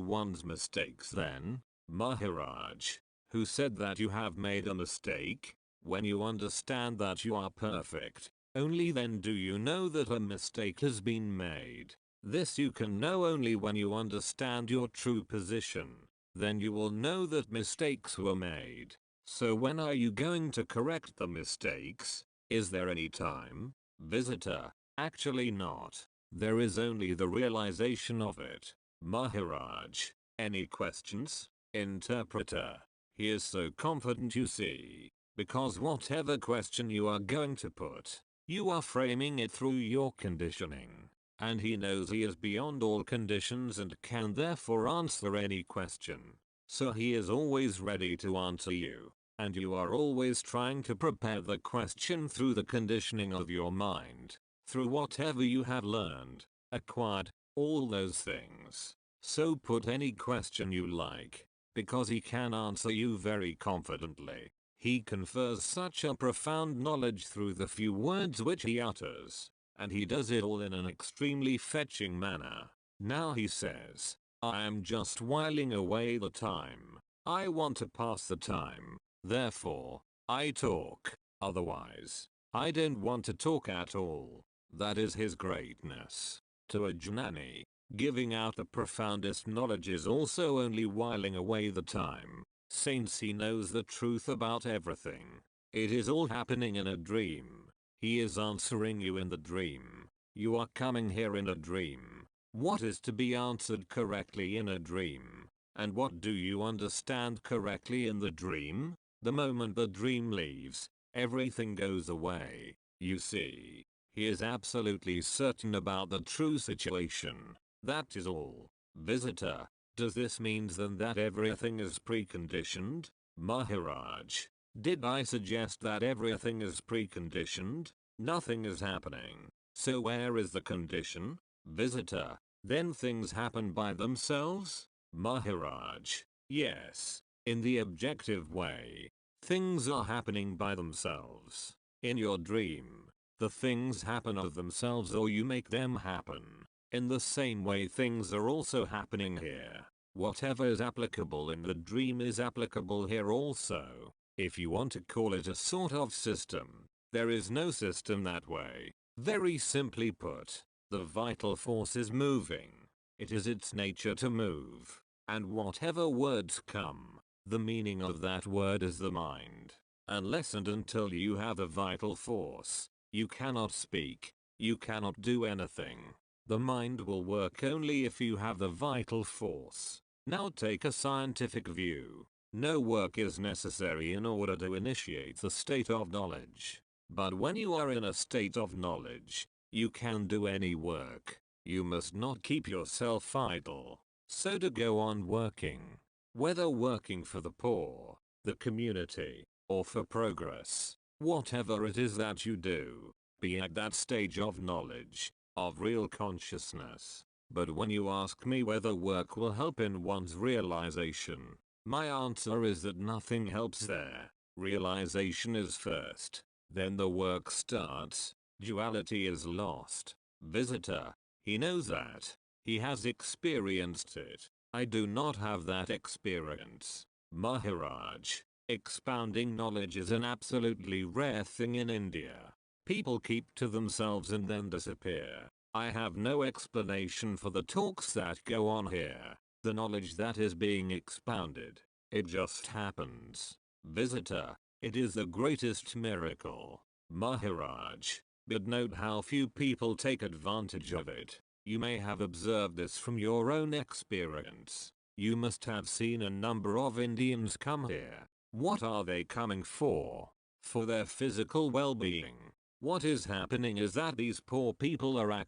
one's mistakes then. Maharaj, who said that you have made a mistake? When you understand that you are perfect, only then do you know that a mistake has been made. This you can know only when you understand your true position. Then you will know that mistakes were made. So when are you going to correct the mistakes? Is there any time? Visitor, actually not. There is only the realization of it. Maharaj, any questions? Interpreter, he is so confident you see, because whatever question you are going to put, you are framing it through your conditioning. And he knows he is beyond all conditions and can therefore answer any question. So he is always ready to answer you, and you are always trying to prepare the question through the conditioning of your mind, through whatever you have learned, acquired, all those things. So put any question you like, because he can answer you very confidently. He confers such a profound knowledge through the few words which he utters. And he does it all in an extremely fetching manner. Now he says, I am just whiling away the time. I want to pass the time. Therefore, I talk. Otherwise, I don't want to talk at all. That is his greatness. To a Jnani, giving out the profoundest knowledge is also only whiling away the time, since he knows the truth about everything. It is all happening in a dream. He is answering you in the dream. You are coming here in a dream. What is to be answered correctly in a dream? And what do you understand correctly in the dream? The moment the dream leaves, everything goes away. You see, he is absolutely certain about the true situation. That is all. Visitor, does this mean then that everything is preconditioned? Maharaj, did I suggest that everything is preconditioned? Nothing is happening. So where is the condition? Visitor, then things happen by themselves? Maharaj, yes. In the objective way, things are happening by themselves. In your dream, the things happen of themselves or you make them happen. In the same way things are also happening here. Whatever is applicable in the dream is applicable here also. If you want to call it a sort of system, there is no system that way. Very simply put, the vital force is moving. It is its nature to move. And whatever words come, the meaning of that word is the mind. Unless and until you have a vital force, you cannot speak, you cannot do anything. The mind will work only if you have the vital force. Now take a scientific view. No work is necessary in order to initiate the state of knowledge. But when you are in a state of knowledge, you can do any work. You must not keep yourself idle. So to go on working, whether working for the poor, the community, or for progress, whatever it is that you do, be at that stage of knowledge, of real consciousness. But when you ask me whether work will help in one's realization, my answer is that nothing helps there. Realization is first, then the work starts. Duality is lost. Visitor, he knows that. He has experienced it. I do not have that experience. Maharaj, expounding knowledge is an absolutely rare thing in India. People keep to themselves and then disappear. I have no explanation for the talks that go on here. The knowledge that is being expounded, it just happens. Visitor, it is the greatest miracle. Maharaj, but note how few people take advantage of it. You may have observed this from your own experience. You must have seen a number of Indians come here. What are they coming for? For their physical well-being. What is happening is that these poor people are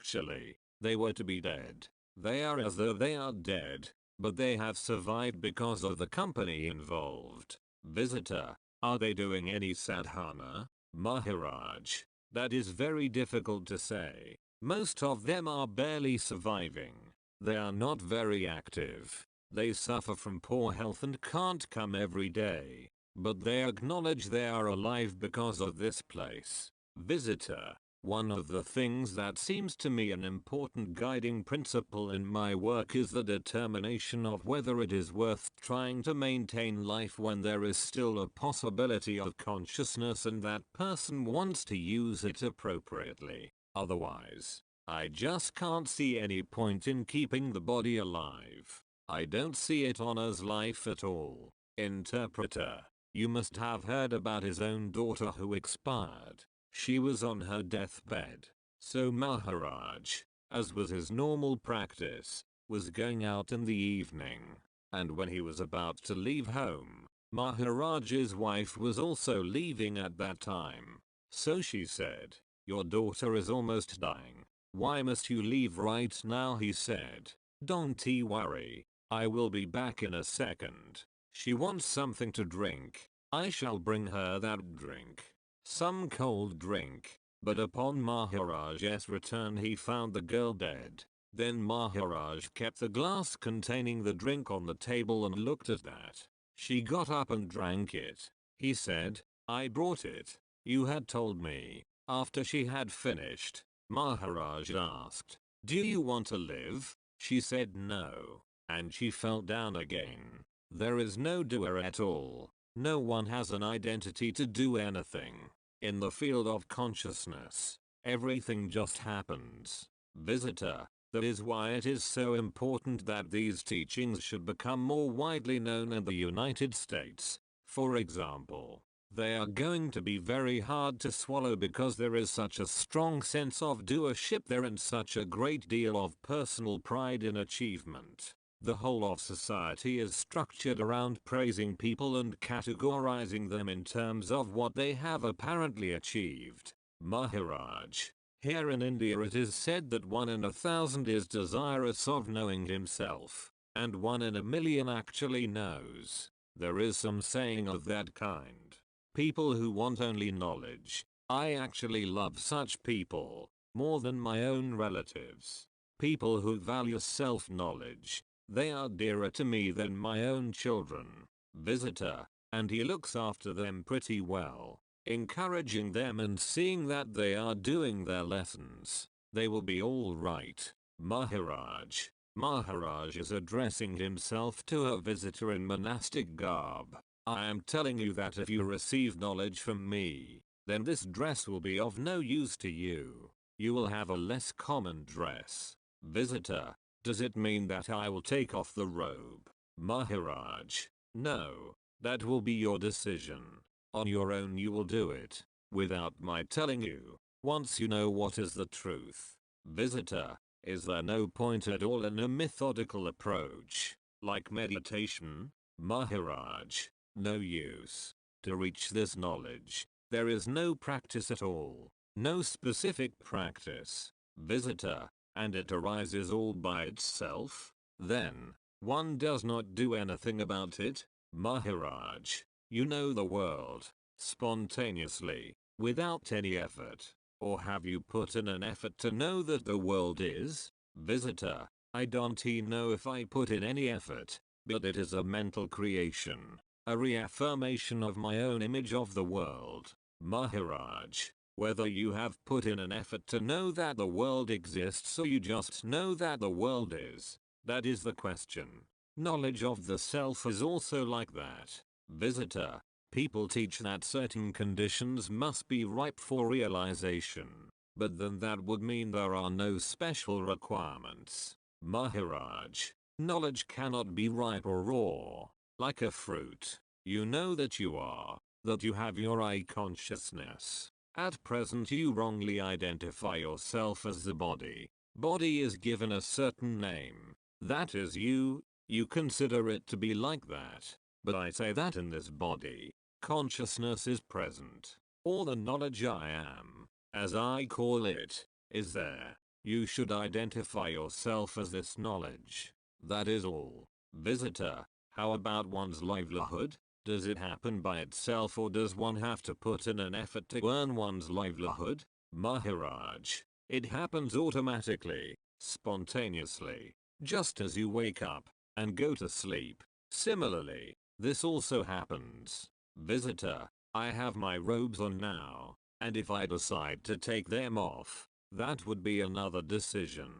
they were to be dead. They are as though they are dead, but they have survived because of the company involved. Visitor, are they doing any sadhana? Maharaj, that is very difficult to say. Most of them are barely surviving. They are not very active. They suffer from poor health and can't come every day. But they acknowledge they are alive because of this place. Visitor. One of the things that seems to me an important guiding principle in my work is the determination of whether it is worth trying to maintain life when there is still a possibility of consciousness and that person wants to use it appropriately. Otherwise, I just can't see any point in keeping the body alive. I don't see it on as life at all. Interpreter. You must have heard about his own daughter who expired. She was on her deathbed. So Maharaj, as was his normal practice, was going out in the evening. And when he was about to leave home, Maharaj's wife was also leaving at that time. So she said, "Your daughter is almost dying. Why must you leave right now?" He said, "Don't worry. I will be back in a second. She wants something to drink. I shall bring her that drink. Some cold drink." But upon Maharaj's return he found the girl dead. Then Maharaj kept the glass containing the drink on the table and looked at that. She got up and drank it. He said, "I brought it. You had told me." After she had finished, Maharaj asked, "Do you want to live?" She said no. And she fell down again. There is no doer at all. No one has an identity to do anything. In the field of consciousness, everything just happens. Visitor. That is why it is so important that these teachings should become more widely known in the United States. For example, they are going to be very hard to swallow because there is such a strong sense of doership there and such a great deal of personal pride in achievement. The whole of society is structured around praising people and categorizing them in terms of what they have apparently achieved. Maharaj. Here in India it is said that 1 in 1,000 is desirous of knowing himself, and 1 in 1,000,000 actually knows. There is some saying of that kind. People who want only knowledge. I actually love such people, more than my own relatives. People who value self-knowledge. They are dearer to me than my own children. Visitor. And he looks after them pretty well, encouraging them and seeing that they are doing their lessons. They will be all right. Maharaj. Maharaj is addressing himself to a visitor in monastic garb. "I am telling you that if you receive knowledge from me, then this dress will be of no use to you. You will have a less common dress." Visitor. Does it mean that I will take off the robe? Maharaj. No, that will be your decision. On your own you will do it, without my telling you, once you know what is the truth. Visitor. Is there no point at all in a methodical approach, like meditation? Maharaj. No use. To reach this knowledge, there is no practice at all, no specific practice. Visitor. And it arises all by itself? Then, one does not do anything about it? Maharaj. You know the world, spontaneously, without any effort. Or have you put in an effort to know that the world is? Visitor. I don't know if I put in any effort, but it is a mental creation, a reaffirmation of my own image of the world. Maharaj. Whether you have put in an effort to know that the world exists or you just know that the world is, that is the question. Knowledge of the self is also like that. Visitor. People teach that certain conditions must be ripe for realization, but then that would mean there are no special requirements. Maharaj. Knowledge cannot be ripe or raw, like a fruit. You know that you are, that you have your I consciousness. At present you wrongly identify yourself as the body. Body is given a certain name. That is you consider it to be like that. But I say that in this body, consciousness is present. All the knowledge I am, as I call it, is there. You should identify yourself as this knowledge. That is all. Visitor. How about one's livelihood? Does it happen by itself or does one have to put in an effort to earn one's livelihood? Maharaj. It happens automatically, spontaneously, just as you wake up and go to sleep. Similarly, this also happens. Visitor, I have my robes on now, and if I decide to take them off, that would be another decision.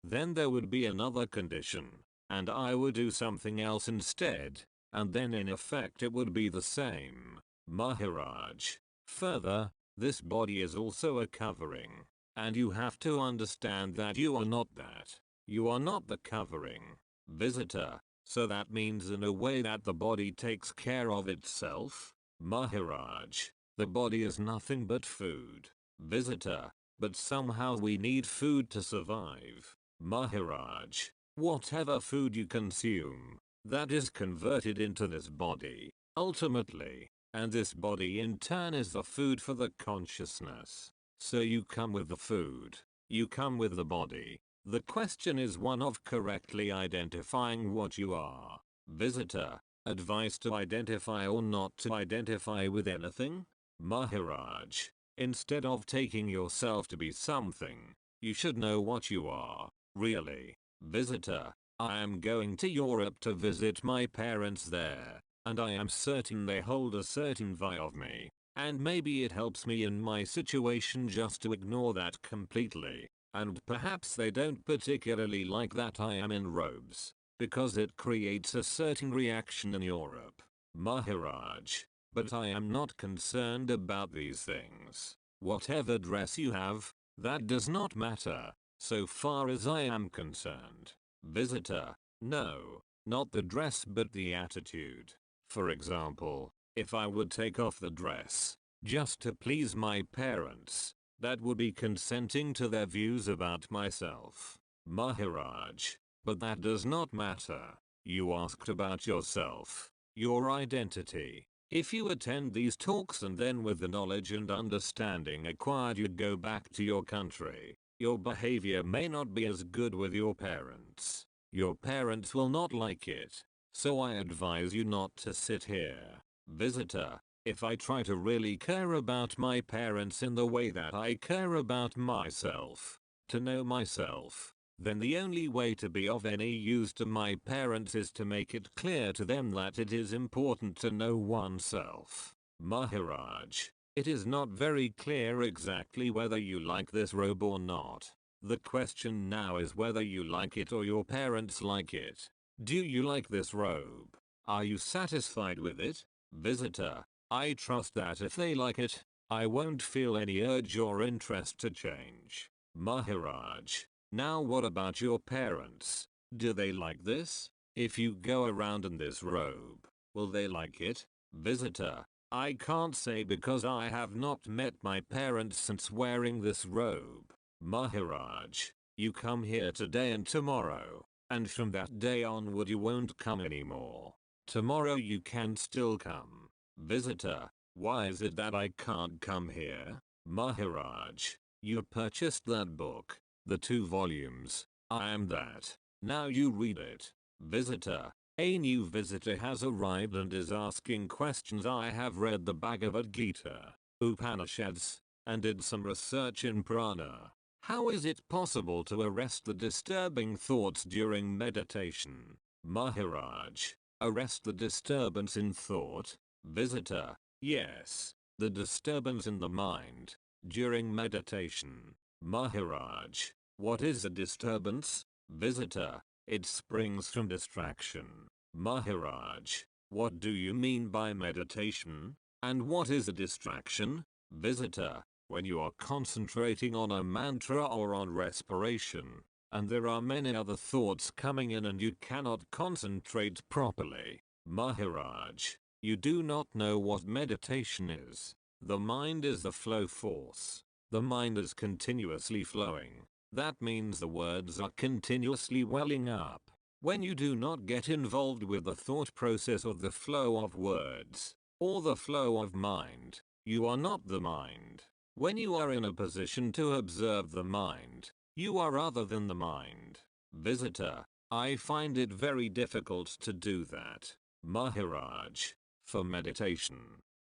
Then there would be another condition, and I would do something else instead, and then in effect it would be the same. Maharaj. Further, this body is also a covering, and you have to understand that you are not that. You are not the covering. Visitor, so that means in a way that the body takes care of itself? Maharaj, the body is nothing but food. Visitor, but somehow we need food to survive. Maharaj, whatever food you consume, that is converted into this body, ultimately, and this body in turn is the food for the consciousness. So you come with the food, you come with the body. The question is one of correctly identifying what you are. Visitor, advice to identify or not to identify with anything? Maharaj, instead of taking yourself to be something, you should know what you are, really. Visitor, I am going to Europe to visit my parents there, and I am certain they hold a certain view of me, and maybe it helps me in my situation just to ignore that completely, and perhaps they don't particularly like that I am in robes, because it creates a certain reaction in Europe. Maharaj, but I am not concerned about these things. Whatever dress you have, that does not matter, so far as I am concerned. Visitor, no, not the dress but the attitude. For example, if I would take off the dress, just to please my parents, that would be consenting to their views about myself. Maharaj, but that does not matter. You asked about yourself, your identity. If you attend these talks and then with the knowledge and understanding acquired you go back to your country, your behavior may not be as good with your parents. Your parents will not like it. So I advise you not to sit here. Visitor, if I try to really care about my parents in the way that I care about myself, to know myself, then the only way to be of any use to my parents is to make it clear to them that it is important to know oneself. Maharaj, it is not very clear exactly whether you like this robe or not. The question now is whether you like it or your parents like it. Do you like this robe? Are you satisfied with it? Visitor, I trust that if they like it, I won't feel any urge or interest to change. Maharaj, now what about your parents? Do they like this? If you go around in this robe, will they like it? Visitor, I can't say because I have not met my parents since wearing this robe. Maharaj, you come here today and tomorrow, and from that day onward you won't come anymore. Tomorrow you can still come. Visitor, why is it that I can't come here? Maharaj, you purchased that book, the 2 volumes, I am that. Now you read it. Visitor, a new visitor has arrived and is asking questions. I have read the Bhagavad Gita, Upanishads, and did some research in prana. How is it possible to arrest the disturbing thoughts during meditation? Maharaj, arrest the disturbance in thought? Visitor, yes, the disturbance in the mind, during meditation. Maharaj, what is a disturbance? Visitor, it springs from distraction. Maharaj, what do you mean by meditation? And what is a distraction? Visitor, when you are concentrating on a mantra or on respiration, and there are many other thoughts coming in and you cannot concentrate properly. Maharaj, you do not know what meditation is. The mind is the flow force. The mind is continuously flowing. That means the words are continuously welling up. When you do not get involved with the thought process or the flow of words, or the flow of mind, you are not the mind. When you are in a position to observe the mind, you are other than the mind. Visitor, I find it very difficult to do that. Maharaj, for meditation,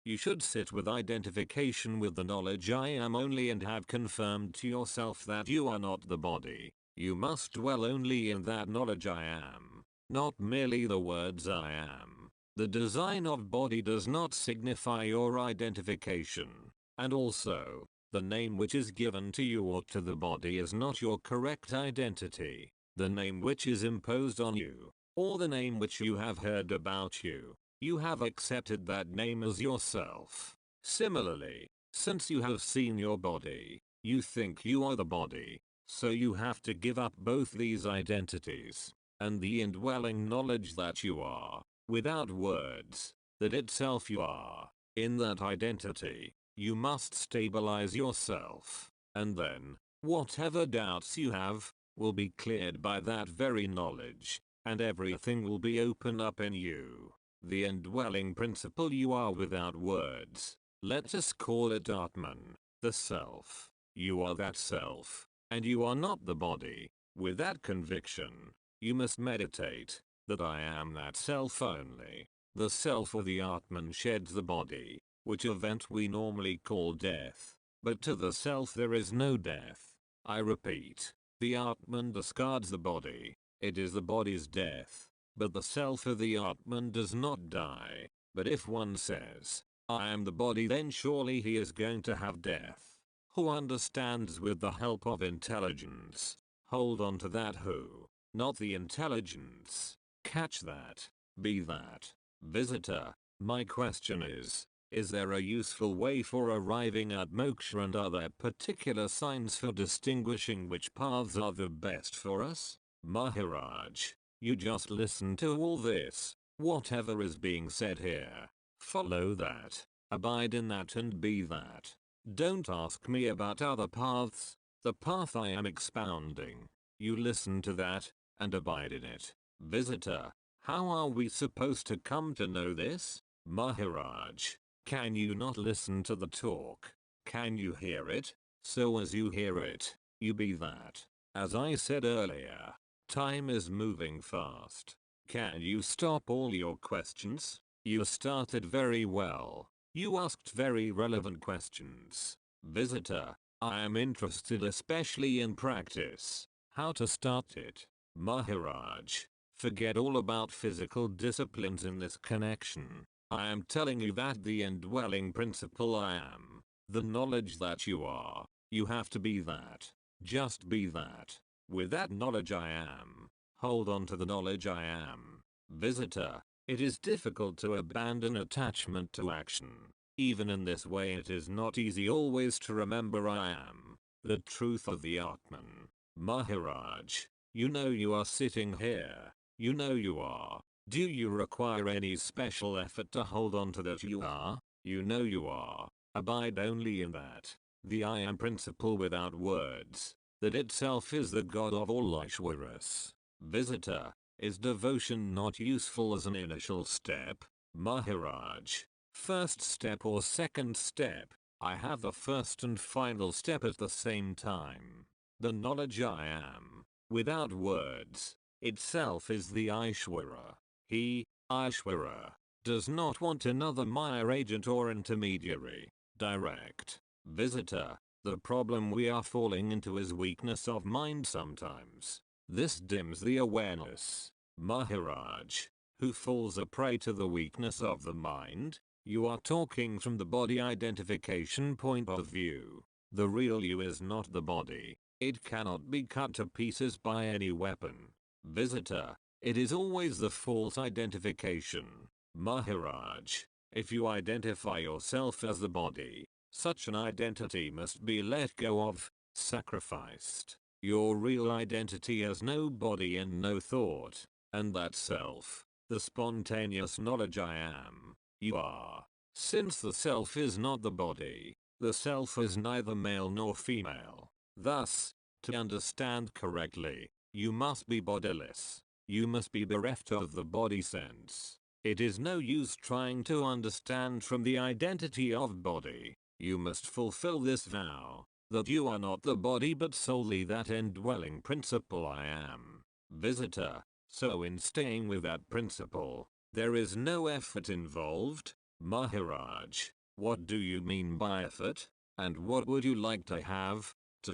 You should sit with identification with the knowledge I am only and have confirmed to yourself that you are not the body. You must dwell only in that knowledge I am, not merely the words I am. The design of body does not signify your identification. And also, the name which is given to you or to the body is not your correct identity. The name which is imposed on you, or the name which you have heard about you, you have accepted that name as yourself. Similarly, since you have seen your body, you think you are the body, so you have to give up both these identities, and the indwelling knowledge that you are, without words, that itself you are. In that identity, you must stabilize yourself, and then, whatever doubts you have, will be cleared by that very knowledge, and everything will be open up in you. The indwelling principle you are without words. Let us call it Atman, the self. You are that self, and you are not the body. With that conviction, you must meditate, that I am that self only. The self or the Atman sheds the body, which event we normally call death. But to the self there is no death. I repeat, the Atman discards the body. It is the body's death. But the self of the Atman does not die. But if one says, I am the body, then surely he is going to have death. Who understands with the help of intelligence. Hold on to that who, not the intelligence. Catch that. Be that. Visitor, my question is there a useful way for arriving at moksha and are there particular signs for distinguishing which paths are the best for us? Maharaj, you just listen to all this. Whatever is being said here, follow that, abide in that and be that. Don't ask me about other paths, the path I am expounding. You listen to that, and abide in it. Visitor, how are we supposed to come to know this? Maharaj, can you not listen to the talk? Can you hear it? So as you hear it, you be that. As I said earlier, time is moving fast. Can you stop all your questions? You started very well. You asked very relevant questions. Visitor, I am interested especially in practice. How to start it? Maharaj, forget all about physical disciplines in this connection. I am telling you that the indwelling principle I am, the knowledge that you are, you have to be that. Just be that. With that knowledge I am, hold on to the knowledge I am. Visitor, it is difficult to abandon attachment to action. Even in this way it is not easy always to remember I am, the truth of the Atman. Maharaj, you know you are sitting here. You know you are. Do you require any special effort to hold on to that you are? You know you are. Abide only in that. The I am principle without words. That itself is the God of all Aishwaras. Visitor, is devotion not useful as an initial step? Maharaj, first step or second step? I have the first and final step at the same time. The knowledge I am, without words, itself is the Aishwara. He, Aishwara, does not want another Maya agent or intermediary. Direct. Visitor, the problem we are falling into is weakness of mind sometimes. This dims the awareness. Maharaj, who falls a prey to the weakness of the mind? You are talking from the body identification point of view. The real you is not the body. It cannot be cut to pieces by any weapon. Visitor, it is always the false identification. Maharaj, if you identify yourself as the body, such an identity must be let go of, sacrificed. Your real identity has no body and no thought, and that self, the spontaneous knowledge I am, you are. Since the self is not the body, the self is neither male nor female. Thus, to understand correctly, you must be bodiless. You must be bereft of the body sense. It is no use trying to understand from the identity of body. You must fulfill this vow, that you are not the body but solely that indwelling principle I am. Visitor, so in staying with that principle, there is no effort involved? Maharaj, What do you mean by effort? And what would you like to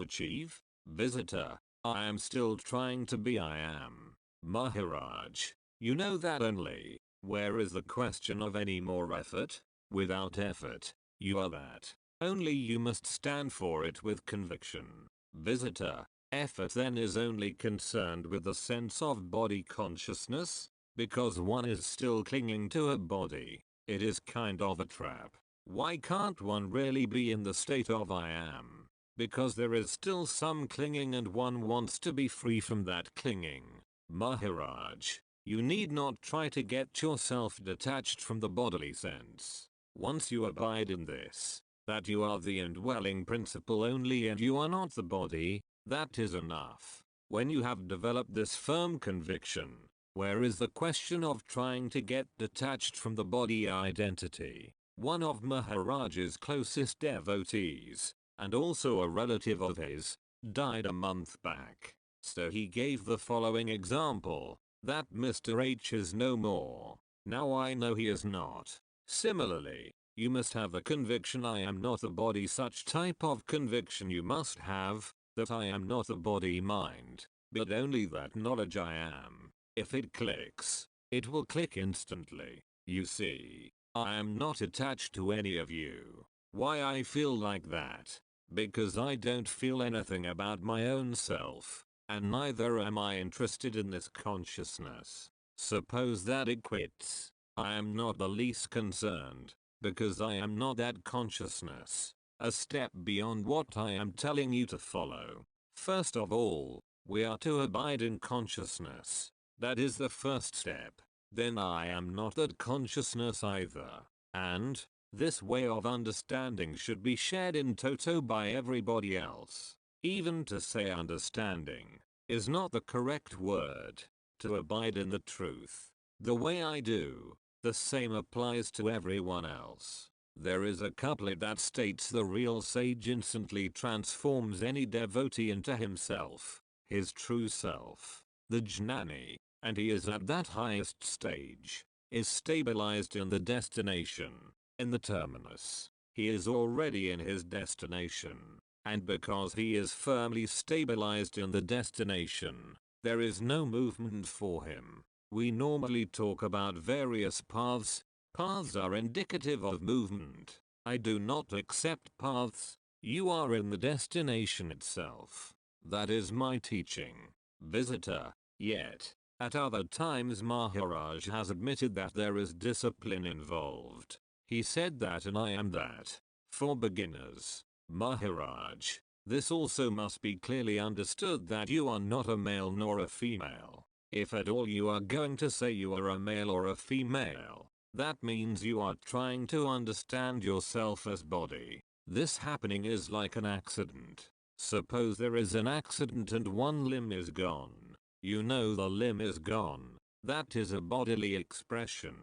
achieve? Visitor, I am still trying to be I am. Maharaj, you know that only. Where is the question of any more effort? Without effort, you are that. Only you must stand for it with conviction. Visitor, effort then is only concerned with the sense of body consciousness, because one is still clinging to a body. It is kind of a trap. Why can't one really be in the state of I am? Because there is still some clinging and one wants to be free from that clinging. Maharaj, you need not try to get yourself detached from the bodily sense. Once you abide in this, that you are the indwelling principle only and you are not the body, that is enough. When you have developed this firm conviction, where is the question of trying to get detached from the body identity? One of Maharaj's closest devotees, and also a relative of his, died a month back. So he gave the following example, that Mr. H is no more. Now I know he is not. Similarly, you must have the conviction I am not the body. Such type of conviction you must have, that I am not the body mind, but only that knowledge I am. If it clicks, it will click instantly. You see, I am not attached to any of you. Why I feel like that? Because I don't feel anything about my own self, and neither am I interested in this consciousness. Suppose that it quits. I am not the least concerned, because I am not that consciousness. A step beyond what I am telling you to follow. First of all, we are to abide in consciousness. That is the first step. Then I am not that consciousness either. And, this way of understanding should be shared in toto by everybody else. Even to say understanding is not the correct word. To abide in the truth, the way I do, the same applies to everyone else. There is a couplet that states the real sage instantly transforms any devotee into himself, his true self. The jnani, and he is at that highest stage, is stabilized in the destination, in the terminus. He is already in his destination, and because he is firmly stabilized in the destination, there is no movement for him. We normally talk about various paths. Paths are indicative of movement. I do not accept paths. You are in the destination itself. That is my teaching. Visitor, yet, at other times Maharaj has admitted that there is discipline involved. He said that and I am that. For beginners, Maharaj, this also must be clearly understood that you are not a male nor a female. If at all you are going to say you are a male or a female, that means you are trying to understand yourself as body. This happening is like an accident. Suppose there is an accident and one limb is gone. You know the limb is gone. That is a bodily expression.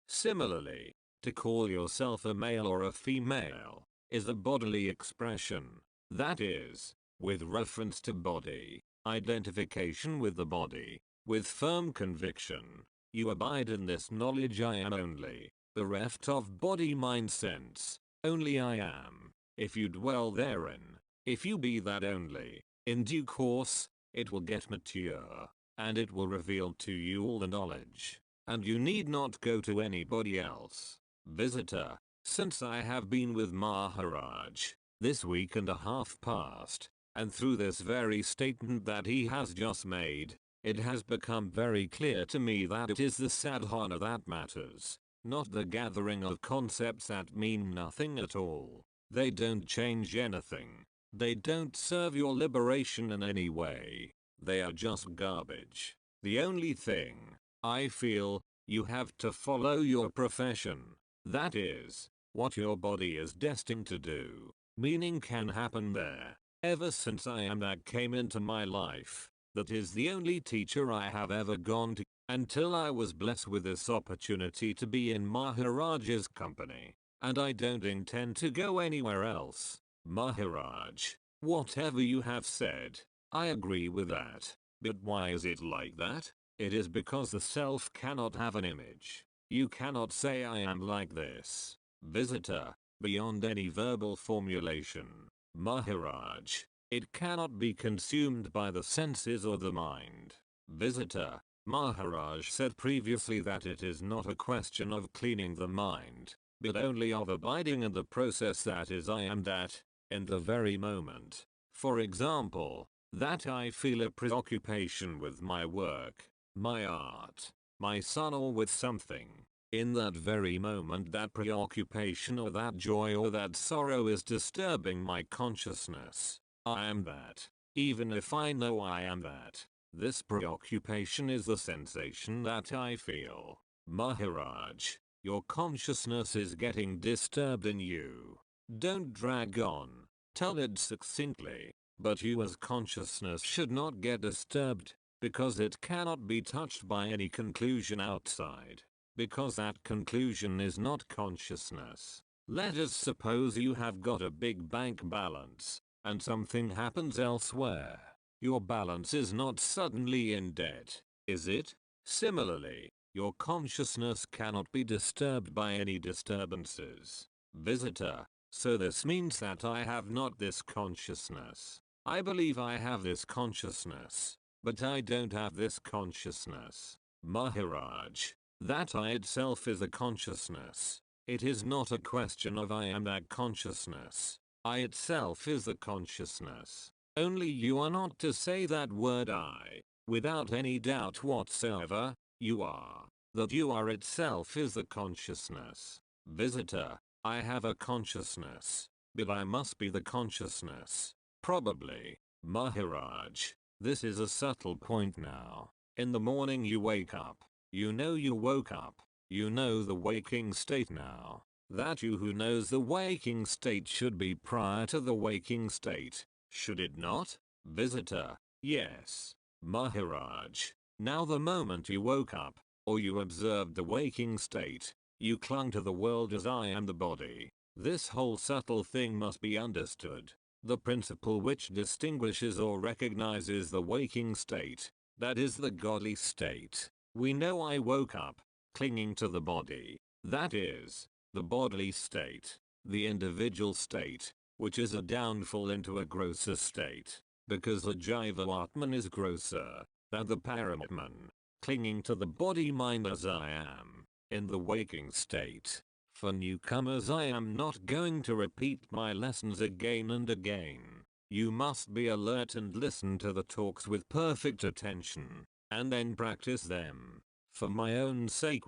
Similarly, to call yourself a male or a female is a bodily expression. That is, with reference to body, identification with the body, with firm conviction. You abide in this knowledge I am only, bereft of body mind sense, only I am. If you dwell therein, if you be that only, in due course, it will get mature, and it will reveal to you all the knowledge, and you need not go to anybody else. Visitor, since I have been with Maharaj, this week and a half past, and through this very statement that he has just made, it has become very clear to me that it is the sadhana that matters, not the gathering of concepts that mean nothing at all. They don't change anything. They don't serve your liberation in any way. They are just garbage. The only thing, I feel, you have to follow your profession. That is, what your body is destined to do. Meaning can happen there. Ever since I am that came into my life, that is the only teacher I have ever gone to, until I was blessed with this opportunity to be in Maharaj's company, and I don't intend to go anywhere else. Maharaj, whatever you have said, I agree with that, but why is it like that? It is because the self cannot have an image. You cannot say I am like this. Visitor, beyond any verbal formulation. Maharaj, it cannot be consumed by the senses or the mind. Visitor, Maharaj said previously that it is not a question of cleaning the mind, but only of abiding in the process that is I am that, in the very moment. For example, that I feel a preoccupation with my work, my art, my son, or with something. In that very moment that preoccupation or that joy or that sorrow is disturbing my consciousness. I am that. Even if I know I am that, this preoccupation is the sensation that I feel. Maharaj, your consciousness is getting disturbed in you. Don't drag on. Tell it succinctly. But you as consciousness should not get disturbed, because it cannot be touched by any conclusion outside. Because that conclusion is not consciousness. Let us suppose you have got a big bank balance, and something happens elsewhere. Your balance is not suddenly in debt, is it? Similarly, your consciousness cannot be disturbed by any disturbances. Visitor, so this means that I have not this consciousness. I believe I have this consciousness, but I don't have this consciousness. Maharaj, that I itself is a consciousness. It is not a question of I am that consciousness. I itself is the consciousness. Only you are not to say that word I, without any doubt whatsoever. You are. That you are itself is the consciousness. Visitor, I have a consciousness, but I must be the consciousness. Probably. Maharaj, this is a subtle point now. In the morning you wake up. You know you woke up. You know the waking state now. That you who knows the waking state should be prior to the waking state, should it not? Visitor, yes. Maharaj, now the moment you woke up, or you observed the waking state, you clung to the world as I am the body. This whole subtle thing must be understood. The principle which distinguishes or recognizes the waking state, that is the godly state. We know I woke up, clinging to the body, that is, the bodily state, the individual state, which is a downfall into a grosser state, because the Jiva Atman is grosser than the Paramatman, clinging to the body mind as I am, in the waking state. For newcomers, I am not going to repeat my lessons again and again. You must be alert and listen to the talks with perfect attention, and then practice them. For my own sake,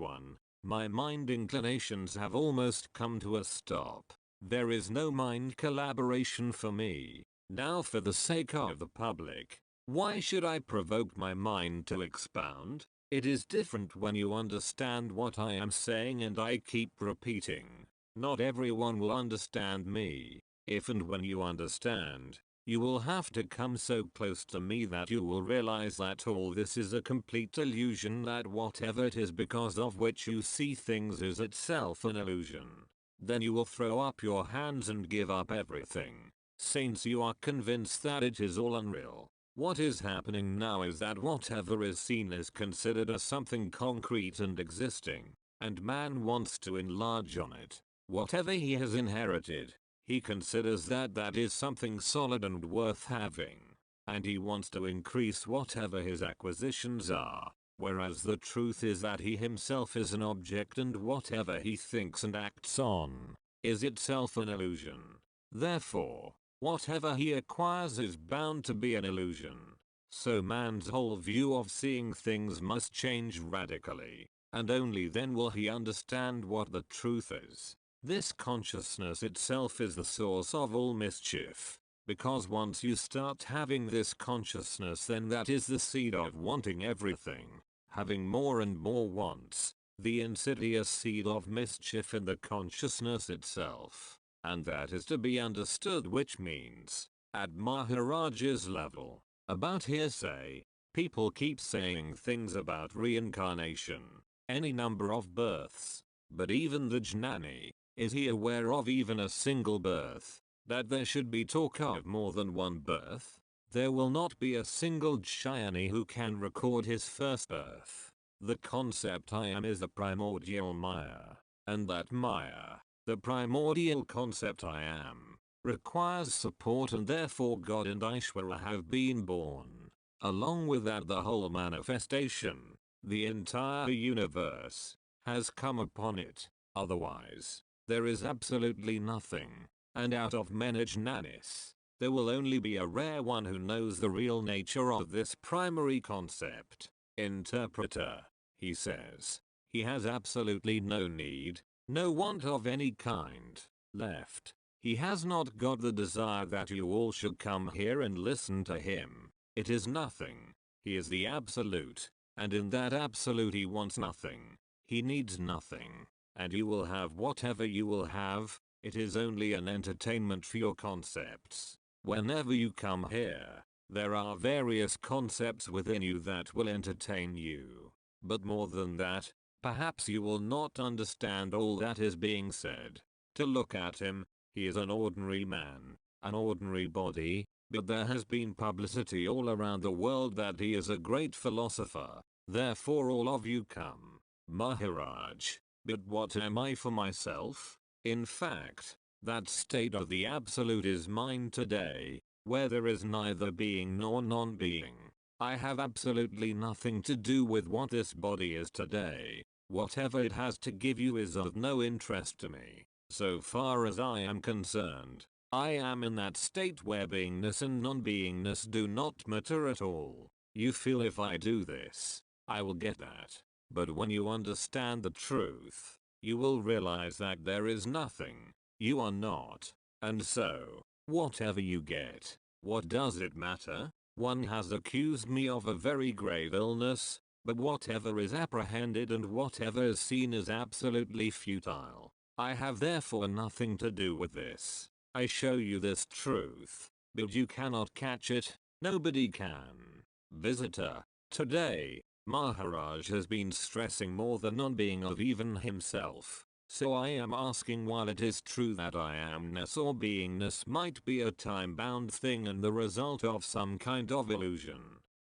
my mind inclinations have almost come to a stop. There is no mind collaboration for me. Now for the sake of the public, why should I provoke my mind to expound? It is different when you understand what I am saying and I keep repeating. Not everyone will understand me. If and when you understand, you will have to come so close to me that you will realize that all this is a complete illusion, that whatever it is because of which you see things is itself an illusion. Then you will throw up your hands and give up everything, since you are convinced that it is all unreal. What is happening now is that whatever is seen is considered as something concrete and existing, and man wants to enlarge on it. Whatever he has inherited, he considers that that is something solid and worth having, and he wants to increase whatever his acquisitions are, whereas the truth is that he himself is an object and whatever he thinks and acts on is itself an illusion. Therefore, whatever he acquires is bound to be an illusion. So man's whole view of seeing things must change radically, and only then will he understand what the truth is. This consciousness itself is the source of all mischief, because once you start having this consciousness, then that is the seed of wanting everything, having more and more wants, the insidious seed of mischief in the consciousness itself. And that is to be understood, which means, at Maharaj's level, about hearsay, people keep saying things about reincarnation, any number of births, but even the Jnani, is he aware of even a single birth? That there should be talk of more than one birth? There will not be a single Jnani who can record his first birth. The concept I am is the primordial Maya, and that Maya, The primordial concept I am requires support, and therefore God and Ishvara have been born. Along with that, the whole manifestation, the entire universe, has come upon it. Otherwise, there is absolutely nothing. And out of Menajnanis, there will only be a rare one who knows the real nature of this primary concept. Interpreter, he says, he has absolutely no need, no want of any kind, left. He has not got the desire that you all should come here and listen to him. It is nothing. He is the absolute, and in that absolute he wants nothing. He needs nothing. And you will have whatever you will have. It is only an entertainment for your concepts. Whenever you come here, there are various concepts within you that will entertain you. But more than that, perhaps you will not understand all that is being said. To look at him, he is an ordinary man, an ordinary body, but there has been publicity all around the world that he is a great philosopher. Therefore all of you come. Maharaj, but what am I for myself? In fact, that state of the absolute is mine today, where there is neither being nor non-being. I have absolutely nothing to do with what this body is today. Whatever it has to give you is of no interest to me. So far as I am concerned, I am in that state where beingness and non-beingness do not matter at all. You feel if I do this, I will get that. But when you understand the truth, you will realize that there is nothing. You are not. And so, whatever you get, what does it matter? One has accused me of a very grave illness, but whatever is apprehended and whatever is seen is absolutely futile. I have therefore nothing to do with this. I show you this truth, but you cannot catch it. Nobody can. Visitor, today, Maharaj has been stressing more the non-being of even himself. So I am asking, while it is true that I amness or beingness might be a time-bound thing and the result of some kind of illusion,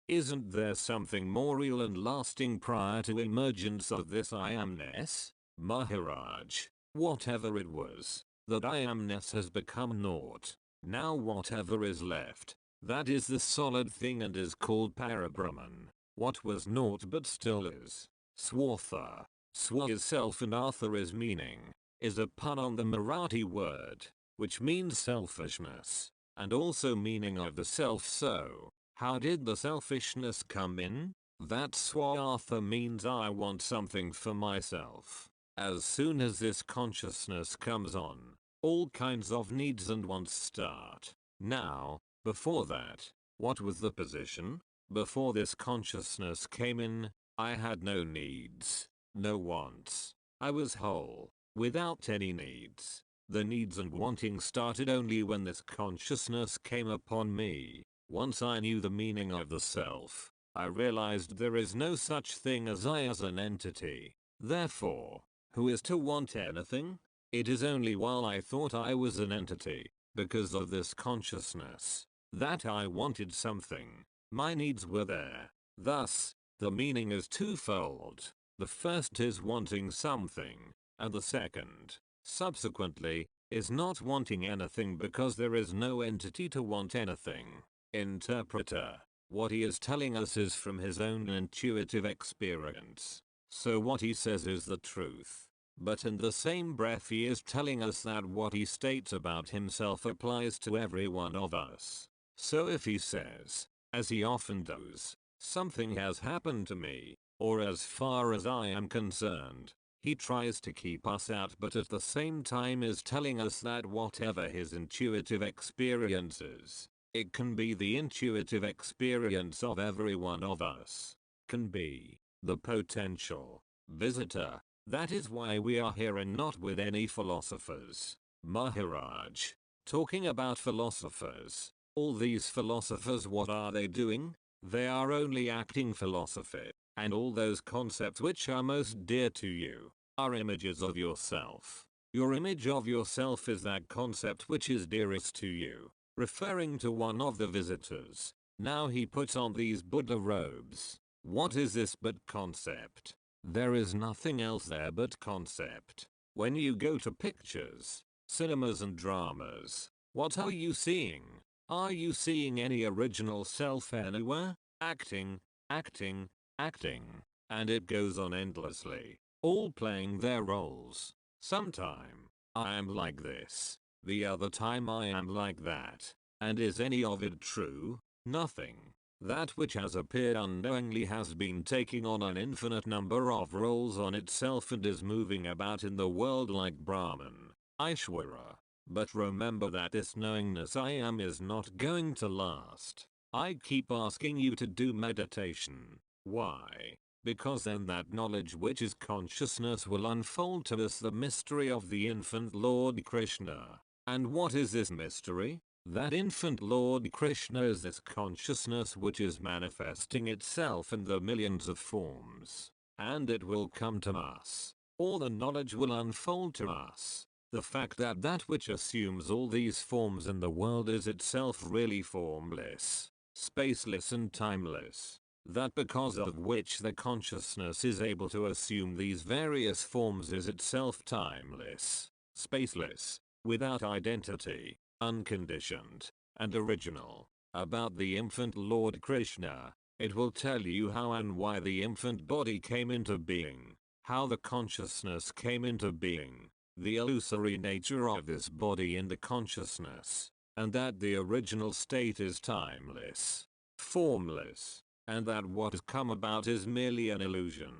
isn't there something more real and lasting prior to emergence of this I amness? Maharaj, whatever it was, that I amness has become naught. Now whatever is left, that is the solid thing and is called Parabrahman. What was naught but still is. Swartha. Swa is self and Artha is meaning, is a pun on the Marathi word, which means selfishness, and also meaning of the self. So, how did the selfishness come in? That Swartha means I want something for myself. As soon as this consciousness comes on, all kinds of needs and wants start. Now, before that, what was the position? Before this consciousness came in, I had no needs. No wants. I was whole, without any needs. The needs and wanting started only when this consciousness came upon me. Once I knew the meaning of the self, I realized there is no such thing as I as an entity. Therefore, who is to want anything? It is only while I thought I was an entity, because of this consciousness, that I wanted something. My needs were there. Thus, the meaning is twofold. The first is wanting something, and the second, subsequently, is not wanting anything because there is no entity to want anything. Interpreter, what he is telling us is from his own intuitive experience. So what he says is the truth. But in the same breath he is telling us that what he states about himself applies to every one of us. So if he says, as he often does, something has happened to me, or as far as I am concerned, he tries to keep us out, but at the same time is telling us that whatever his intuitive experience is, it can be the intuitive experience of every one of us. Can be the potential visitor. That is why we are here and not with any philosophers. Maharaj, talking about philosophers, all these philosophers, what are they doing? They are only acting philosophy. And all those concepts which are most dear to you are images of yourself. Your image of yourself is that concept which is dearest to you. Referring to one of the visitors, now he puts on these Buddha robes. What is this but concept? There is nothing else there but concept. When you go to pictures, cinemas and dramas, what are you seeing? Are you seeing any original self anywhere? Acting, acting, acting. And it goes on endlessly. All playing their roles. Sometime, I am like this. The other time I am like that. And is any of it true? Nothing. That which has appeared unknowingly has been taking on an infinite number of roles on itself and is moving about in the world like Brahman, Ishvara. But remember that this knowingness I am is not going to last. I keep asking you to do meditation. Why? Because then that knowledge which is consciousness will unfold to us the mystery of the infant Lord Krishna. And what is this mystery? That infant Lord Krishna is this consciousness which is manifesting itself in the millions of forms. And it will come to us. All the knowledge will unfold to us. The fact that that which assumes all these forms in the world is itself really formless, spaceless and timeless. That because of which the consciousness is able to assume these various forms is itself timeless, spaceless, without identity, unconditioned, and original. About the infant Lord Krishna, it will tell you how and why the infant body came into being, how the consciousness came into being, the illusory nature of this body in the consciousness, and that the original state is timeless, formless, and that what has come about is merely an illusion.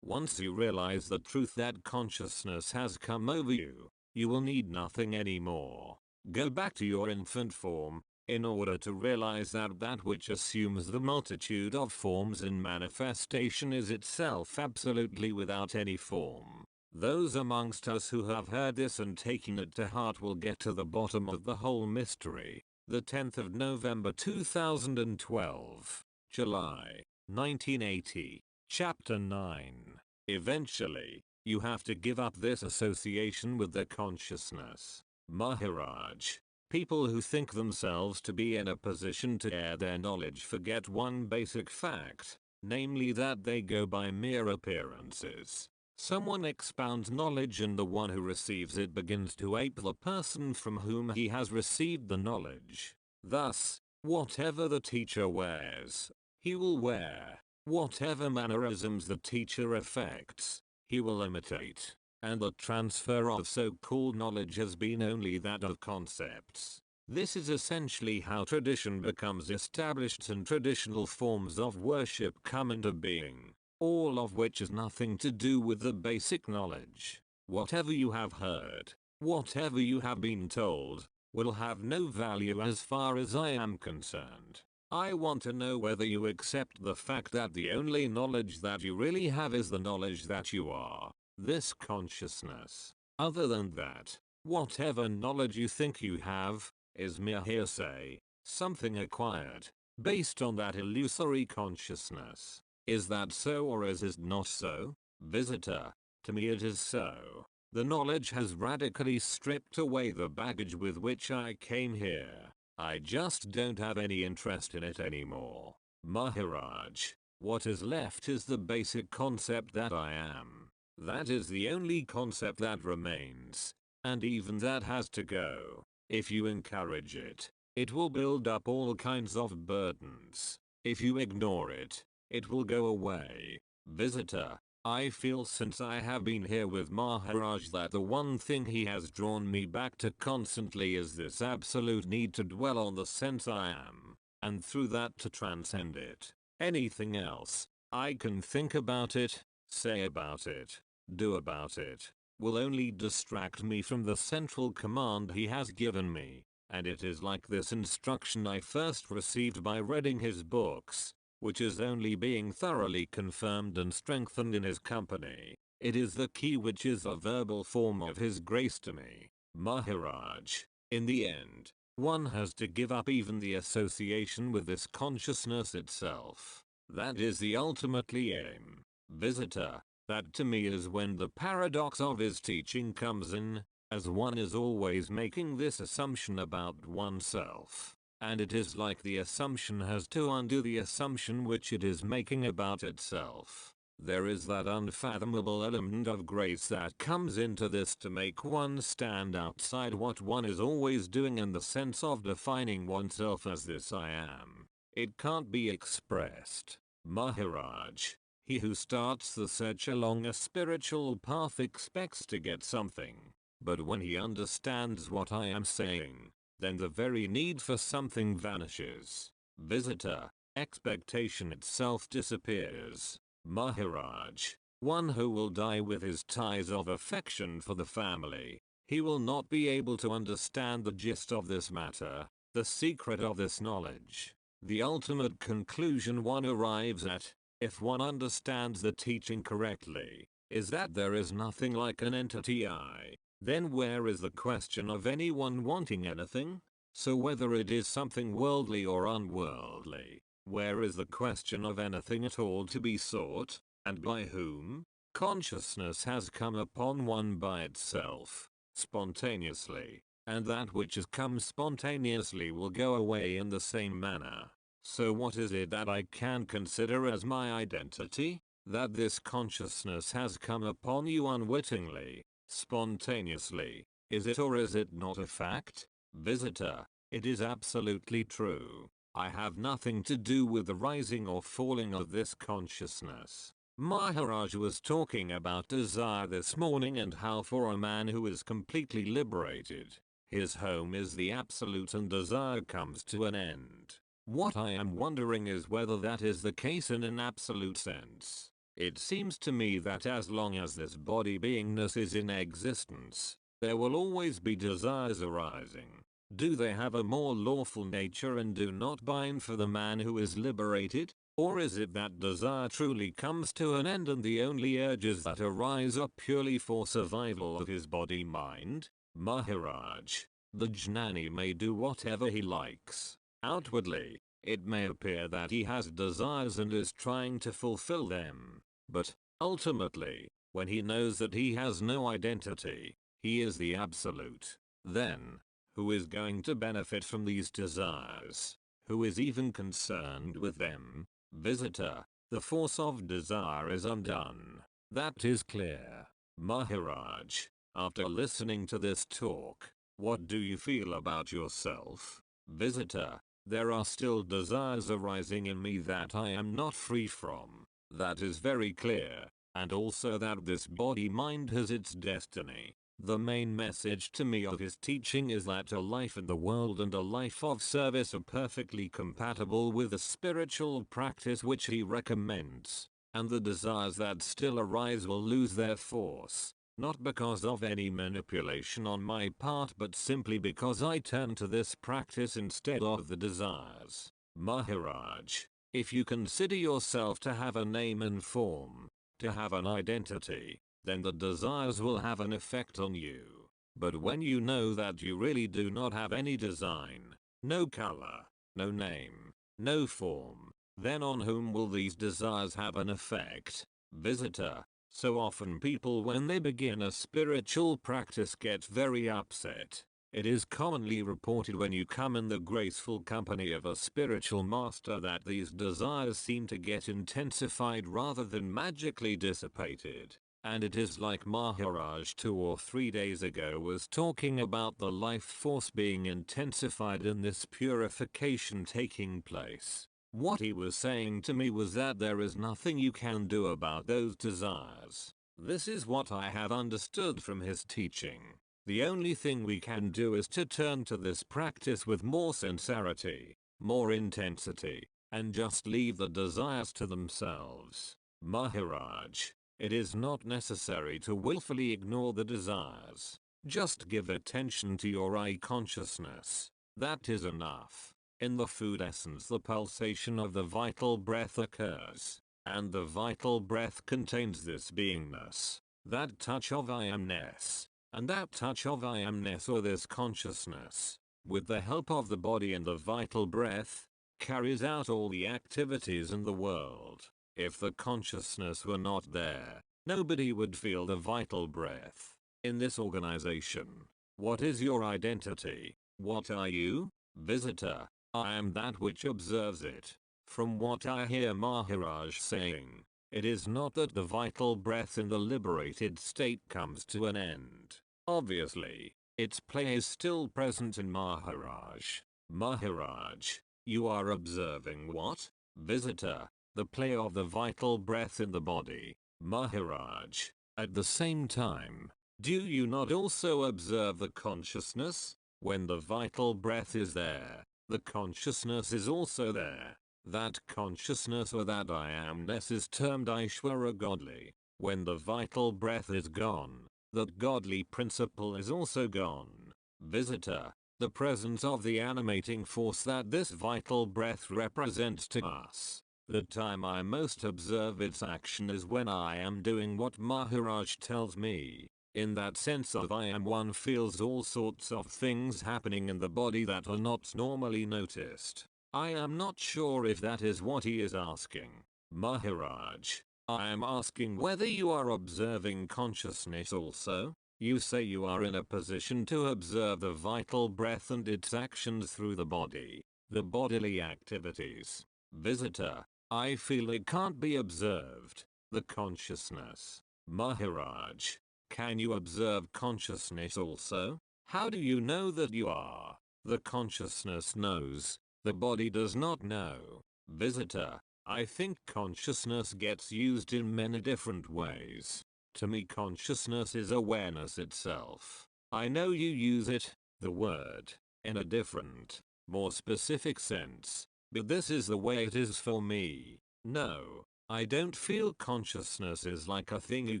Once you realize the truth that consciousness has come over you, you will need nothing anymore. Go back to your infant form, in order to realize that that which assumes the multitude of forms in manifestation is itself absolutely without any form. Those amongst us who have heard this and taken it to heart will get to the bottom of the whole mystery. The 10th of November 2012. July, 1980. Chapter 9. Eventually, you have to give up this association with the consciousness. Maharaj, people who think themselves to be in a position to air their knowledge forget one basic fact, namely that they go by mere appearances. Someone expounds knowledge and the one who receives it begins to ape the person from whom he has received the knowledge. Thus, whatever the teacher wears, he will wear. Whatever mannerisms the teacher affects, he will imitate. And the transfer of so-called knowledge has been only that of concepts. This is essentially how tradition becomes established and traditional forms of worship come into being, all of which has nothing to do with the basic knowledge. Whatever you have heard, whatever you have been told, will have no value as far as I am concerned. I want to know whether you accept the fact that the only knowledge that you really have is the knowledge that you are, this consciousness. Other than that, whatever knowledge you think you have, is mere hearsay, something acquired, based on that illusory consciousness. Is that so or is it not so? Visitor, to me it is so. The knowledge has radically stripped away the baggage with which I came here. I just don't have any interest in it anymore. Maharaj, what is left is the basic concept that I am. That is the only concept that remains. And even that has to go. If you encourage it, it will build up all kinds of burdens. If you ignore it, it will go away. Visitor, I feel since I have been here with Maharaj that the one thing he has drawn me back to constantly is this absolute need to dwell on the sense I am, and through that to transcend it. Anything else, I can think about it, say about it, do about it, will only distract me from the central command he has given me, and it is like this instruction I first received by reading his books, which is only being thoroughly confirmed and strengthened in his company. It is the key which is a verbal form of his grace to me. Maharaj, in the end, one has to give up even the association with this consciousness itself. That is the ultimately aim. Visitor, that to me is when the paradox of his teaching comes in, as one is always making this assumption about oneself. And it is like the assumption has to undo the assumption which it is making about itself. There is that unfathomable element of grace that comes into this to make one stand outside what one is always doing in the sense of defining oneself as this I am. It can't be expressed. Maharaj, he who starts the search along a spiritual path expects to get something. But when he understands what I am saying, then the very need for something vanishes. Visitor, expectation itself disappears. Maharaj, one who will die with his ties of affection for the family, he will not be able to understand the gist of this matter, the secret of this knowledge. The ultimate conclusion one arrives at, if one understands the teaching correctly, is that there is nothing like an entity I. Then where is the question of anyone wanting anything? So whether it is something worldly or unworldly, where is the question of anything at all to be sought, and by whom? Consciousness has come upon one by itself, spontaneously, and that which has come spontaneously will go away in the same manner. So what is it that I can consider as my identity? That this consciousness has come upon you unwittingly, spontaneously. Is it or is it not a fact? Visitor, it is absolutely true. I have nothing to do with the rising or falling of this consciousness. Maharaj was talking about desire this morning and how for a man who is completely liberated, his home is the absolute and desire comes to an end. What I am wondering is whether that is the case in an absolute sense. It seems to me that as long as this body beingness is in existence, there will always be desires arising. Do they have a more lawful nature and do not bind for the man who is liberated? Or is it that desire truly comes to an end and the only urges that arise are purely for survival of his body-mind? Maharaj, the jnani may do whatever he likes. Outwardly, it may appear that he has desires and is trying to fulfill them. But, ultimately, when he knows that he has no identity, he is the absolute, then, who is going to benefit from these desires? Who is even concerned with them? Visitor, the force of desire is undone. That is clear. Maharaj, after listening to this talk, what do you feel about yourself? Visitor, there are still desires arising in me that I am not free from. That is very clear. And also that this body-mind has its destiny. The main message to me of his teaching is that a life in the world and a life of service are perfectly compatible with the spiritual practice which he recommends, and the desires that still arise will lose their force, not because of any manipulation on my part but simply because I turn to this practice instead of the desires. Maharaj, if you consider yourself to have a name and form, to have an identity, then the desires will have an effect on you. But when you know that you really do not have any design, no color, no name, no form, then on whom will these desires have an effect? Visitor, so often people when they begin a spiritual practice get very upset. It is commonly reported when you come in the graceful company of a spiritual master that these desires seem to get intensified rather than magically dissipated. And it is like Maharaj 2 or 3 days ago was talking about the life force being intensified in this purification taking place. What he was saying to me was that there is nothing you can do about those desires. This is what I have understood from his teaching. The only thing we can do is to turn to this practice with more sincerity, more intensity, and just leave the desires to themselves. Maharaj, it is not necessary to willfully ignore the desires. Just give attention to your I consciousness. That is enough. In the food essence the pulsation of the vital breath occurs, and the vital breath contains this beingness, that touch of I amness, and that touch of I amness or this consciousness, with the help of the body and the vital breath, carries out all the activities in the world. If the consciousness were not there, nobody would feel the vital breath. In this organization, what is your identity? What are you? Visitor, I am that which observes it. From what I hear Maharaj saying, It is not that the vital breath in the liberated state comes to an end. Obviously, its play is still present in Maharaj. Maharaj, you are observing what? Visitor, the play of the vital breath in the body. Maharaj, at the same time, do you not also observe the consciousness? When the vital breath is there, the consciousness is also there. That consciousness or that I amness is termed Aishwara godly. When the vital breath is gone, that godly principle is also gone. Visitor, the presence of the animating force that this vital breath represents to us. The time I most observe its action is when I am doing what Maharaj tells me. In that sense of I am, one feels all sorts of things happening in the body that are not normally noticed. I am not sure if that is what he is asking. Maharaj, I am asking whether you are observing consciousness also. You say you are in a position to observe the vital breath and its actions through the body, the bodily activities. Visitor, I feel it can't be observed. The consciousness. Maharaj, can you observe consciousness also? How do you know that you are? The consciousness knows. The body does not know. Visitor, I think consciousness gets used in many different ways. To me, consciousness is awareness itself. I know you use it, the word, in a different, more specific sense, but this is the way it is for me. No, I don't feel consciousness is like a thing you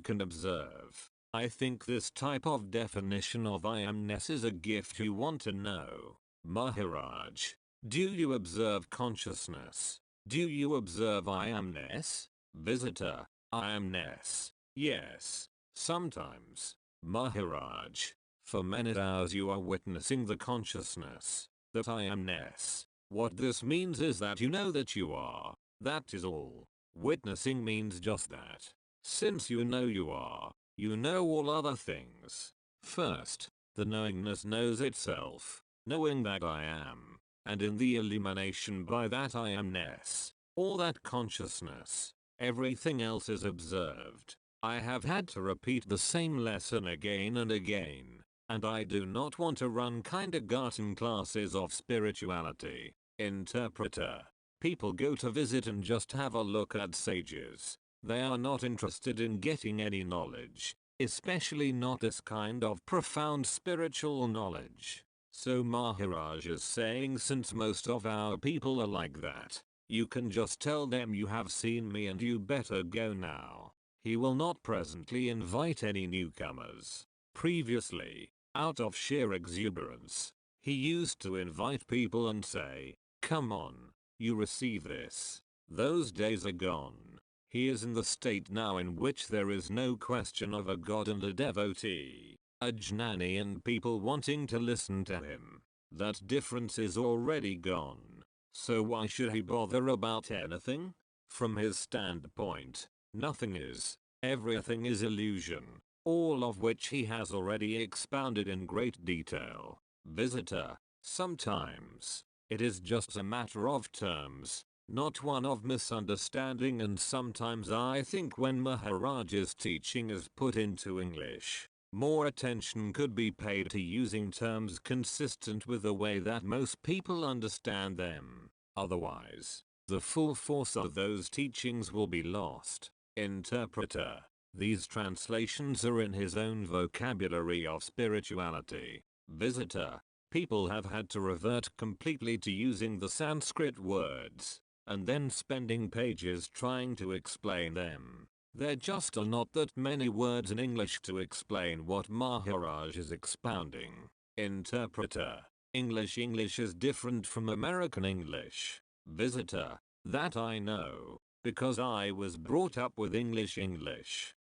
can observe. I think this type of definition of I amness is a gift you want to know. Maharaj, do you observe consciousness? Do you observe I amness? Visitor, I amness. Yes, sometimes. Maharaj, for many hours you are witnessing the consciousness, that I amness. What this means is that you know that you are. That is all. Witnessing means just that. Since you know you are, you know all other things. First, the knowingness knows itself, knowing that I am, and in the illumination by that I amness, or that consciousness, everything else is observed. I have had to repeat the same lesson again and again, and I do not want to run kindergarten classes of spirituality. Interpreter. People go to visit and just have a look at sages. They are not interested in getting any knowledge, especially not this kind of profound spiritual knowledge. So Maharaj is saying, since most of our people are like that, you can just tell them you have seen me and you better go now. He will not presently invite any newcomers. Previously, out of sheer exuberance, he used to invite people and say, come on, you receive this. Those days are gone. He is in the state now in which there is no question of a god and a devotee, a jnani and people wanting to listen to him. That difference is already gone. So why should he bother about anything? From his standpoint, nothing is. Everything is illusion, all of which he has already expounded in great detail. Visitor, sometimes, it is just a matter of terms, not one of misunderstanding, and sometimes I think when Maharaj's teaching is put into English, more attention could be paid to using terms consistent with the way that most people understand them. Otherwise, the full force of those teachings will be lost. Interpreter. These translations are in his own vocabulary of spirituality. Visitor. People have had to revert completely to using the Sanskrit words, and then spending pages trying to explain them. There just are not that many words in English to explain what Maharaj is expounding. Interpreter. English is different from American English. Visitor. That I know, because I was brought up with English.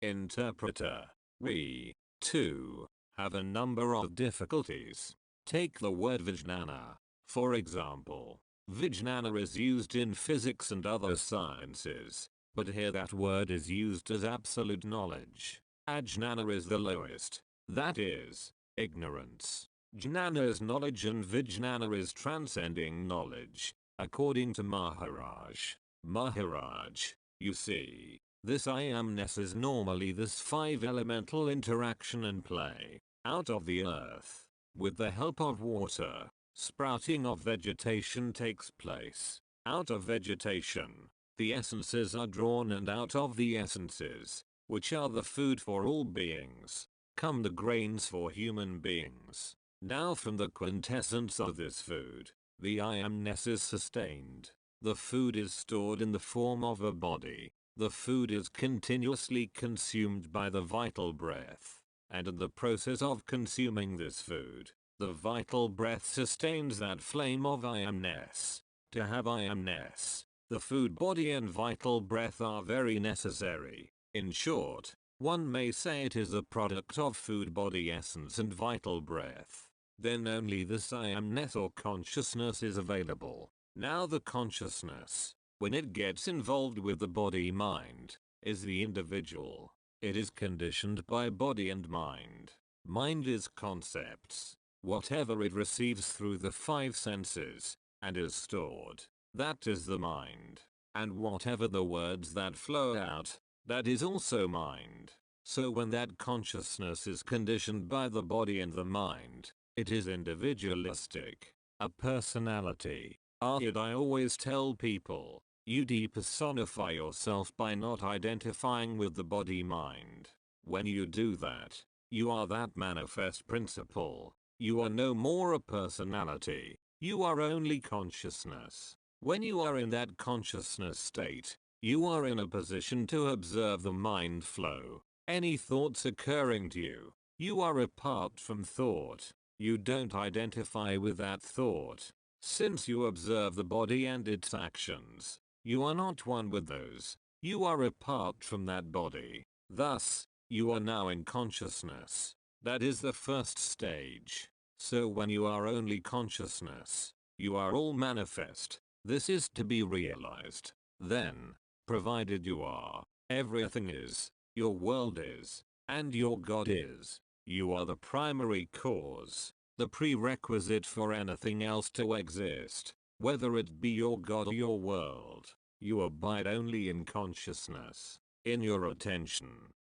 Interpreter. We, too, have a number of difficulties. Take the word Vijnana, for example. Vijnana is used in physics and other sciences, but here that word is used as absolute knowledge. Ajnana is the lowest, that is, ignorance. Jnana is knowledge and Vijnana is transcending knowledge, according to Maharaj. Maharaj, you see, This I amness is normally this 5-elemental interaction and play. Out of the earth, with the help of water, sprouting of vegetation takes place. Out of vegetation, the essences are drawn, and out of the essences, which are the food for all beings, come the grains for human beings. Now from the quintessence of this food, the I amness is sustained. The food is stored in the form of a body. The food is continuously consumed by the vital breath, and in the process of consuming this food, the vital breath sustains that flame of I amness. To have I amness, the food body and vital breath are very necessary. In short, one may say it is a product of food body essence and vital breath. Then only this I amness or consciousness is available. Now the consciousness, when it gets involved with the body mind, is the individual. It is conditioned by body and mind. Mind is concepts. Whatever it receives through the 5 senses, and is stored, that is the mind. And whatever the words that flow out, that is also mind. So when that consciousness is conditioned by the body and the mind, it is individualistic, a personality. I always tell people, you depersonify yourself by not identifying with the body mind. When you do that, you are that manifest principle. You are no more a personality. You are only consciousness. When you are in that consciousness state, you are in a position to observe the mind flow. Any thoughts occurring to you, you are apart from thought. You don't identify with that thought. Since you observe the body and its actions, you are not one with those. You are apart from that body. Thus, you are now in consciousness. That is the first stage. So when you are only consciousness, you are all manifest. This is to be realized. Then, provided you are, everything is, your world is, and your God is. You are the primary cause, the prerequisite for anything else to exist, whether it be your God or your world. You abide only in consciousness. In your attention,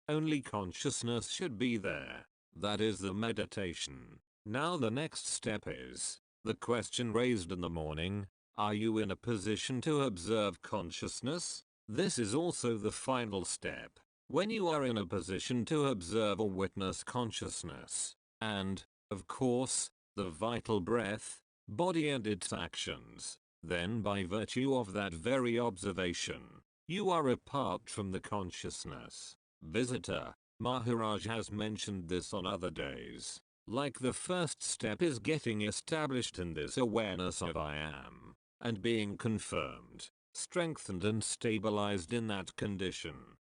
only consciousness should be there. That is the meditation. Now the next step is, the question raised in the morning, are you in a position to observe consciousness? This is also the final step. When you are in a position to observe or witness consciousness, and, of course, the vital breath, body and its actions, then by virtue of that very observation, you are apart from the consciousness. Visitor, Maharaj has mentioned this on other days. Like the first step is getting established in this awareness of I am, and being confirmed, strengthened and stabilized in that condition.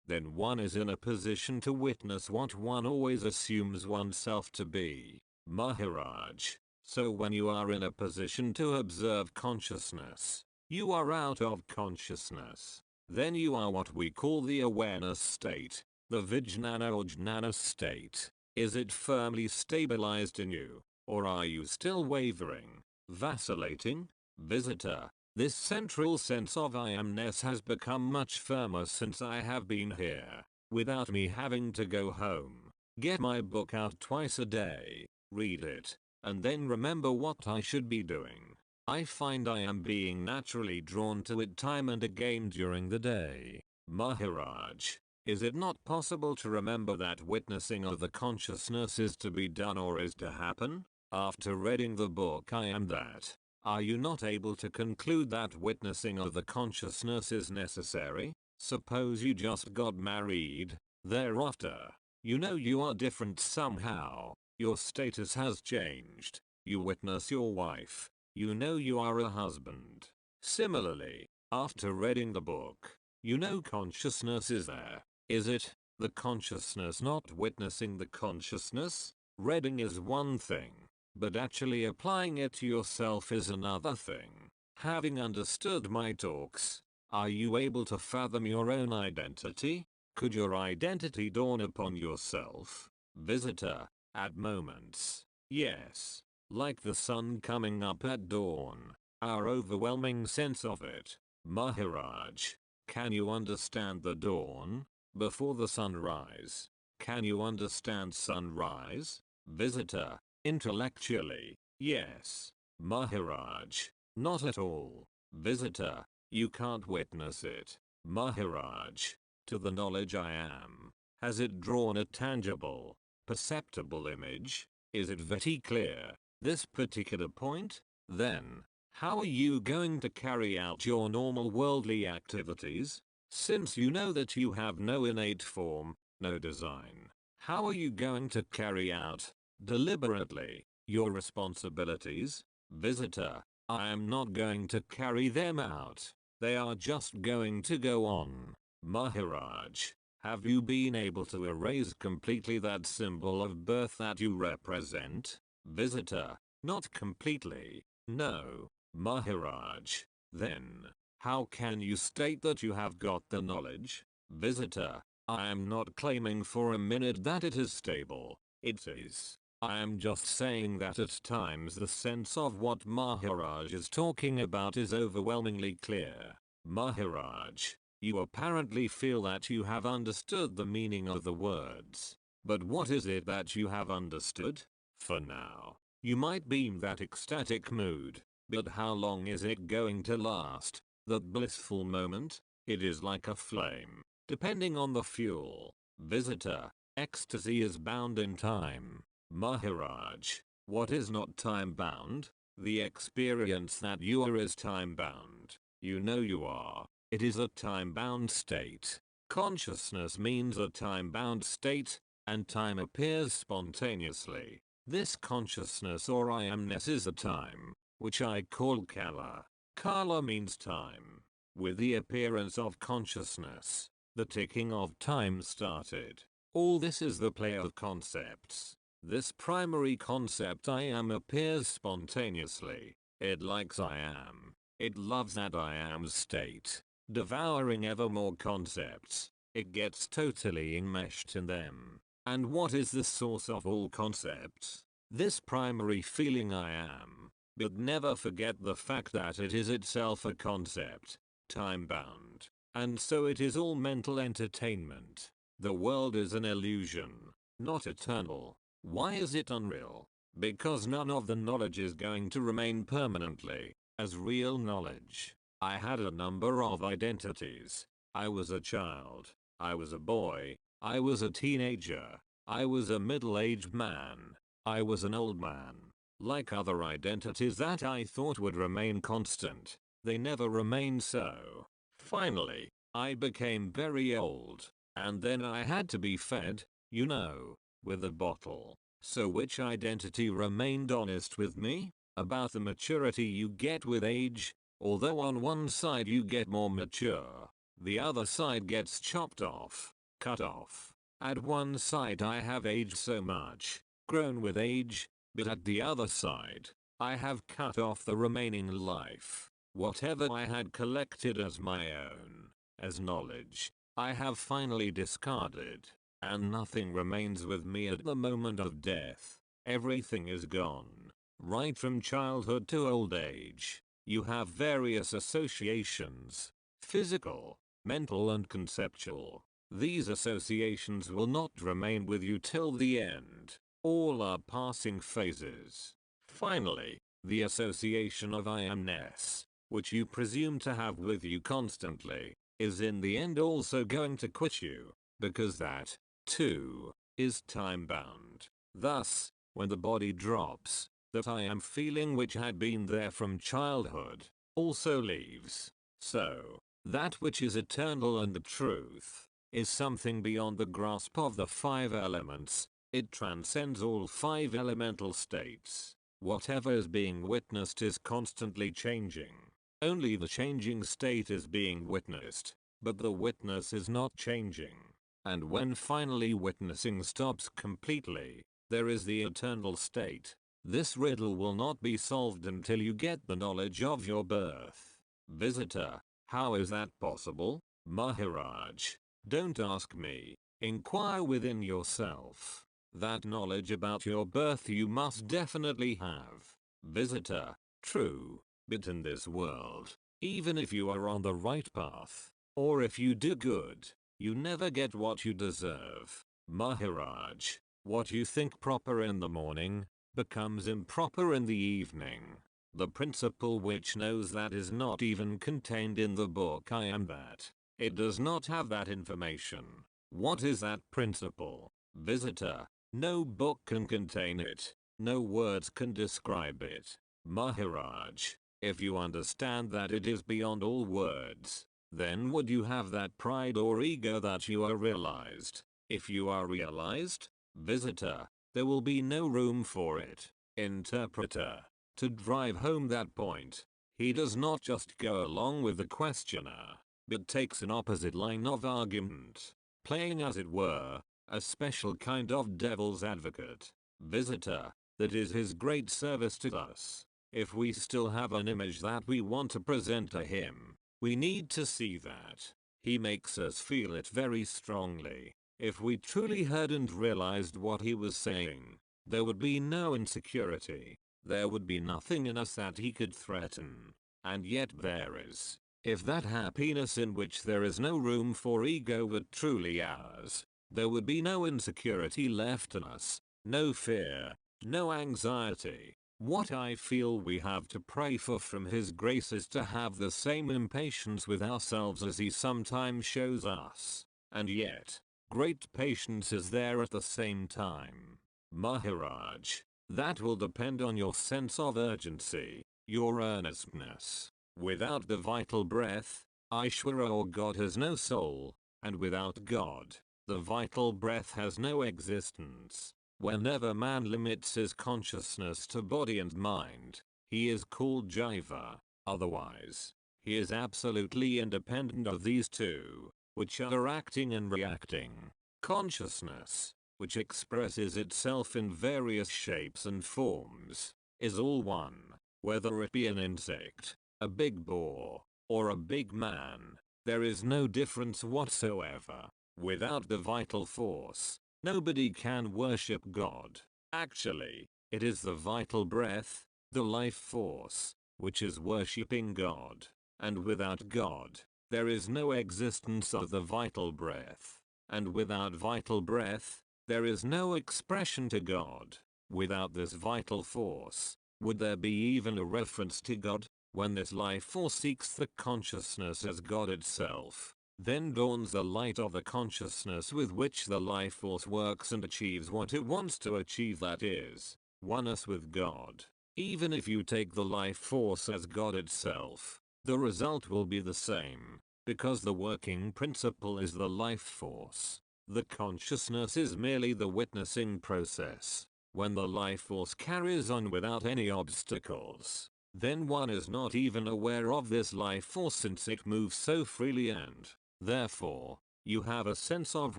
Then one is in a position to witness what one always assumes oneself to be, Maharaj. So when you are in a position to observe consciousness, you are out of consciousness. Then you are what we call the awareness state, the vijnana or jnana state. Is it firmly stabilized in you, or are you still wavering, vacillating? Visitor, this central sense of I amness has become much firmer since I have been here, without me having to go home, get my book out twice a day, read it, and then remember what I should be doing. I find I am being naturally drawn to it time and again during the day. Maharaj, is it not possible to remember that witnessing of the consciousness is to be done or is to happen? After reading the book I Am That, are you not able to conclude that witnessing of the consciousness is necessary? Suppose you just got married, thereafter, you know you are different somehow, your status has changed, you witness your wife, you know you are a husband. Similarly, after reading the book, you know consciousness is there. Is it, the consciousness not witnessing the consciousness? Reading is one thing, but actually applying it to yourself is another thing. Having understood my talks, are you able to fathom your own identity? Could your identity dawn upon yourself? Visitor, at moments, yes. Like the sun coming up at dawn, our overwhelming sense of it. Maharaj, Can you understand the dawn? Before the sunrise. Can you understand sunrise? Visitor. Intellectually, yes. Maharaj. Not at all. Visitor. You can't witness it. Maharaj. To the knowledge I am. Has it drawn a tangible, perceptible image? Is it very clear, this particular point? Then, how are you going to carry out your normal worldly activities? Since you know that you have no innate form, no design, how are you going to carry out, deliberately, your responsibilities? Visitor. I am not going to carry them out. They are just going to go on. Maharaj. Have you been able to erase completely that symbol of birth that you represent? Visitor. Not completely, no. Maharaj. Then, how can you state that you have got the knowledge? Visitor. I am not claiming for a minute that it is stable. It is. I am just saying that at times the sense of what Maharaj is talking about is overwhelmingly clear. Maharaj. You apparently feel that you have understood the meaning of the words. But what is it that you have understood? For now, you might be in that ecstatic mood, but how long is it going to last? That blissful moment? It is like a flame, depending on the fuel. Visitor. Ecstasy is bound in time. Maharaj. What is not time bound? The experience that you are is time bound. You know you are. It is a time-bound state. Consciousness means a time-bound state, and time appears spontaneously. This consciousness or I amness is a time, which I call Kala. Kala means time. With the appearance of consciousness, the ticking of time started. All this is the play of concepts. This primary concept I am appears spontaneously. It likes I am. It loves that I am state. Devouring ever more concepts, it gets totally enmeshed in them. And what is the source of all concepts? This primary feeling I am. But never forget the fact that it is itself a concept, time-bound. And so it is all mental entertainment. The world is an illusion, not eternal. Why is it unreal? Because none of the knowledge is going to remain permanently as real knowledge. I had a number of identities. I was a child. I was a boy. I was a teenager. I was a middle-aged man. I was an old man. Like other identities that I thought would remain constant, they never remained so. Finally, I became very old. And then I had to be fed, you know, with a bottle. So which identity remained honest with me? About the maturity you get with age? Although on one side you get more mature, the other side gets chopped off, cut off. At one side I have aged so much, grown with age, but at the other side, I have cut off the remaining life. Whatever I had collected as my own, as knowledge, I have finally discarded, and nothing remains with me at the moment of death. Everything is gone, right from childhood to old age. You have various associations, physical, mental and conceptual. These associations will not remain with you till the end. All are passing phases. Finally, the association of I amness, which you presume to have with you constantly, is in the end also going to quit you, because that, too, is time-bound. Thus, when the body drops, that I am feeling which had been there from childhood, also leaves. So, that which is eternal and the truth, is something beyond the grasp of the 5 elements. It transcends all 5 elemental states. Whatever is being witnessed is constantly changing. Only the changing state is being witnessed, but the witness is not changing. And when finally witnessing stops completely, there is the eternal state. This riddle will not be solved until you get the knowledge of your birth. Visitor. How is that possible? Maharaj. Don't ask me. Inquire within yourself. That knowledge about your birth you must definitely have. Visitor. True. But in this world, even if you are on the right path, Or if you do good, you never get what you deserve. Maharaj, what you think proper in the morning, becomes improper in the evening. The principle which knows that is not even contained in the book I Am That. It does not have that information. What is that principle? Visitor, no book can contain it. No words can describe it. Maharaj, if you understand that it is beyond all words, then would you have that pride or ego that you are realized? If you are realized, visitor, there will be no room for it. Interpreter, to drive home that point, he does not just go along with the questioner, but takes an opposite line of argument, playing as it were, a special kind of devil's advocate. Visitor, that is his great service to us. If we still have an image that we want to present to him, we need to see that he makes us feel it very strongly. If we truly heard and realized what he was saying, there would be no insecurity. There would be nothing in us that he could threaten. And yet there is. If that happiness in which there is no room for ego were truly ours, there would be no insecurity left in us, no fear, no anxiety. What I feel we have to pray for from His grace is to have the same impatience with ourselves as He sometimes shows us. And yet, great patience is there at the same time. Maharaj, that will depend on your sense of urgency, your earnestness. Without the vital breath, Ishvara or God has no soul, and without God, the vital breath has no existence. Whenever man limits his consciousness to body and mind, he is called jiva. Otherwise, he is absolutely independent of these two, which are acting and reacting. Consciousness, which expresses itself in various shapes and forms, is all one, whether it be an insect, a big boar, or a big man. There is no difference whatsoever. Without the vital force, nobody can worship God. Actually, it is the vital breath, the life force, which is worshipping God. And without God, there is no existence of the vital breath. And without vital breath, there is no expression to God. Without this vital force, would there be even a reference to God? When this life force seeks the consciousness as God itself, then dawns the light of the consciousness with which the life force works and achieves what it wants to achieve, that is, oneness with God. Even if you take the life force as God itself, the result will be the same, because the working principle is the life force. The consciousness is merely the witnessing process. When the life force carries on without any obstacles, then one is not even aware of this life force since it moves so freely, and therefore, you have a sense of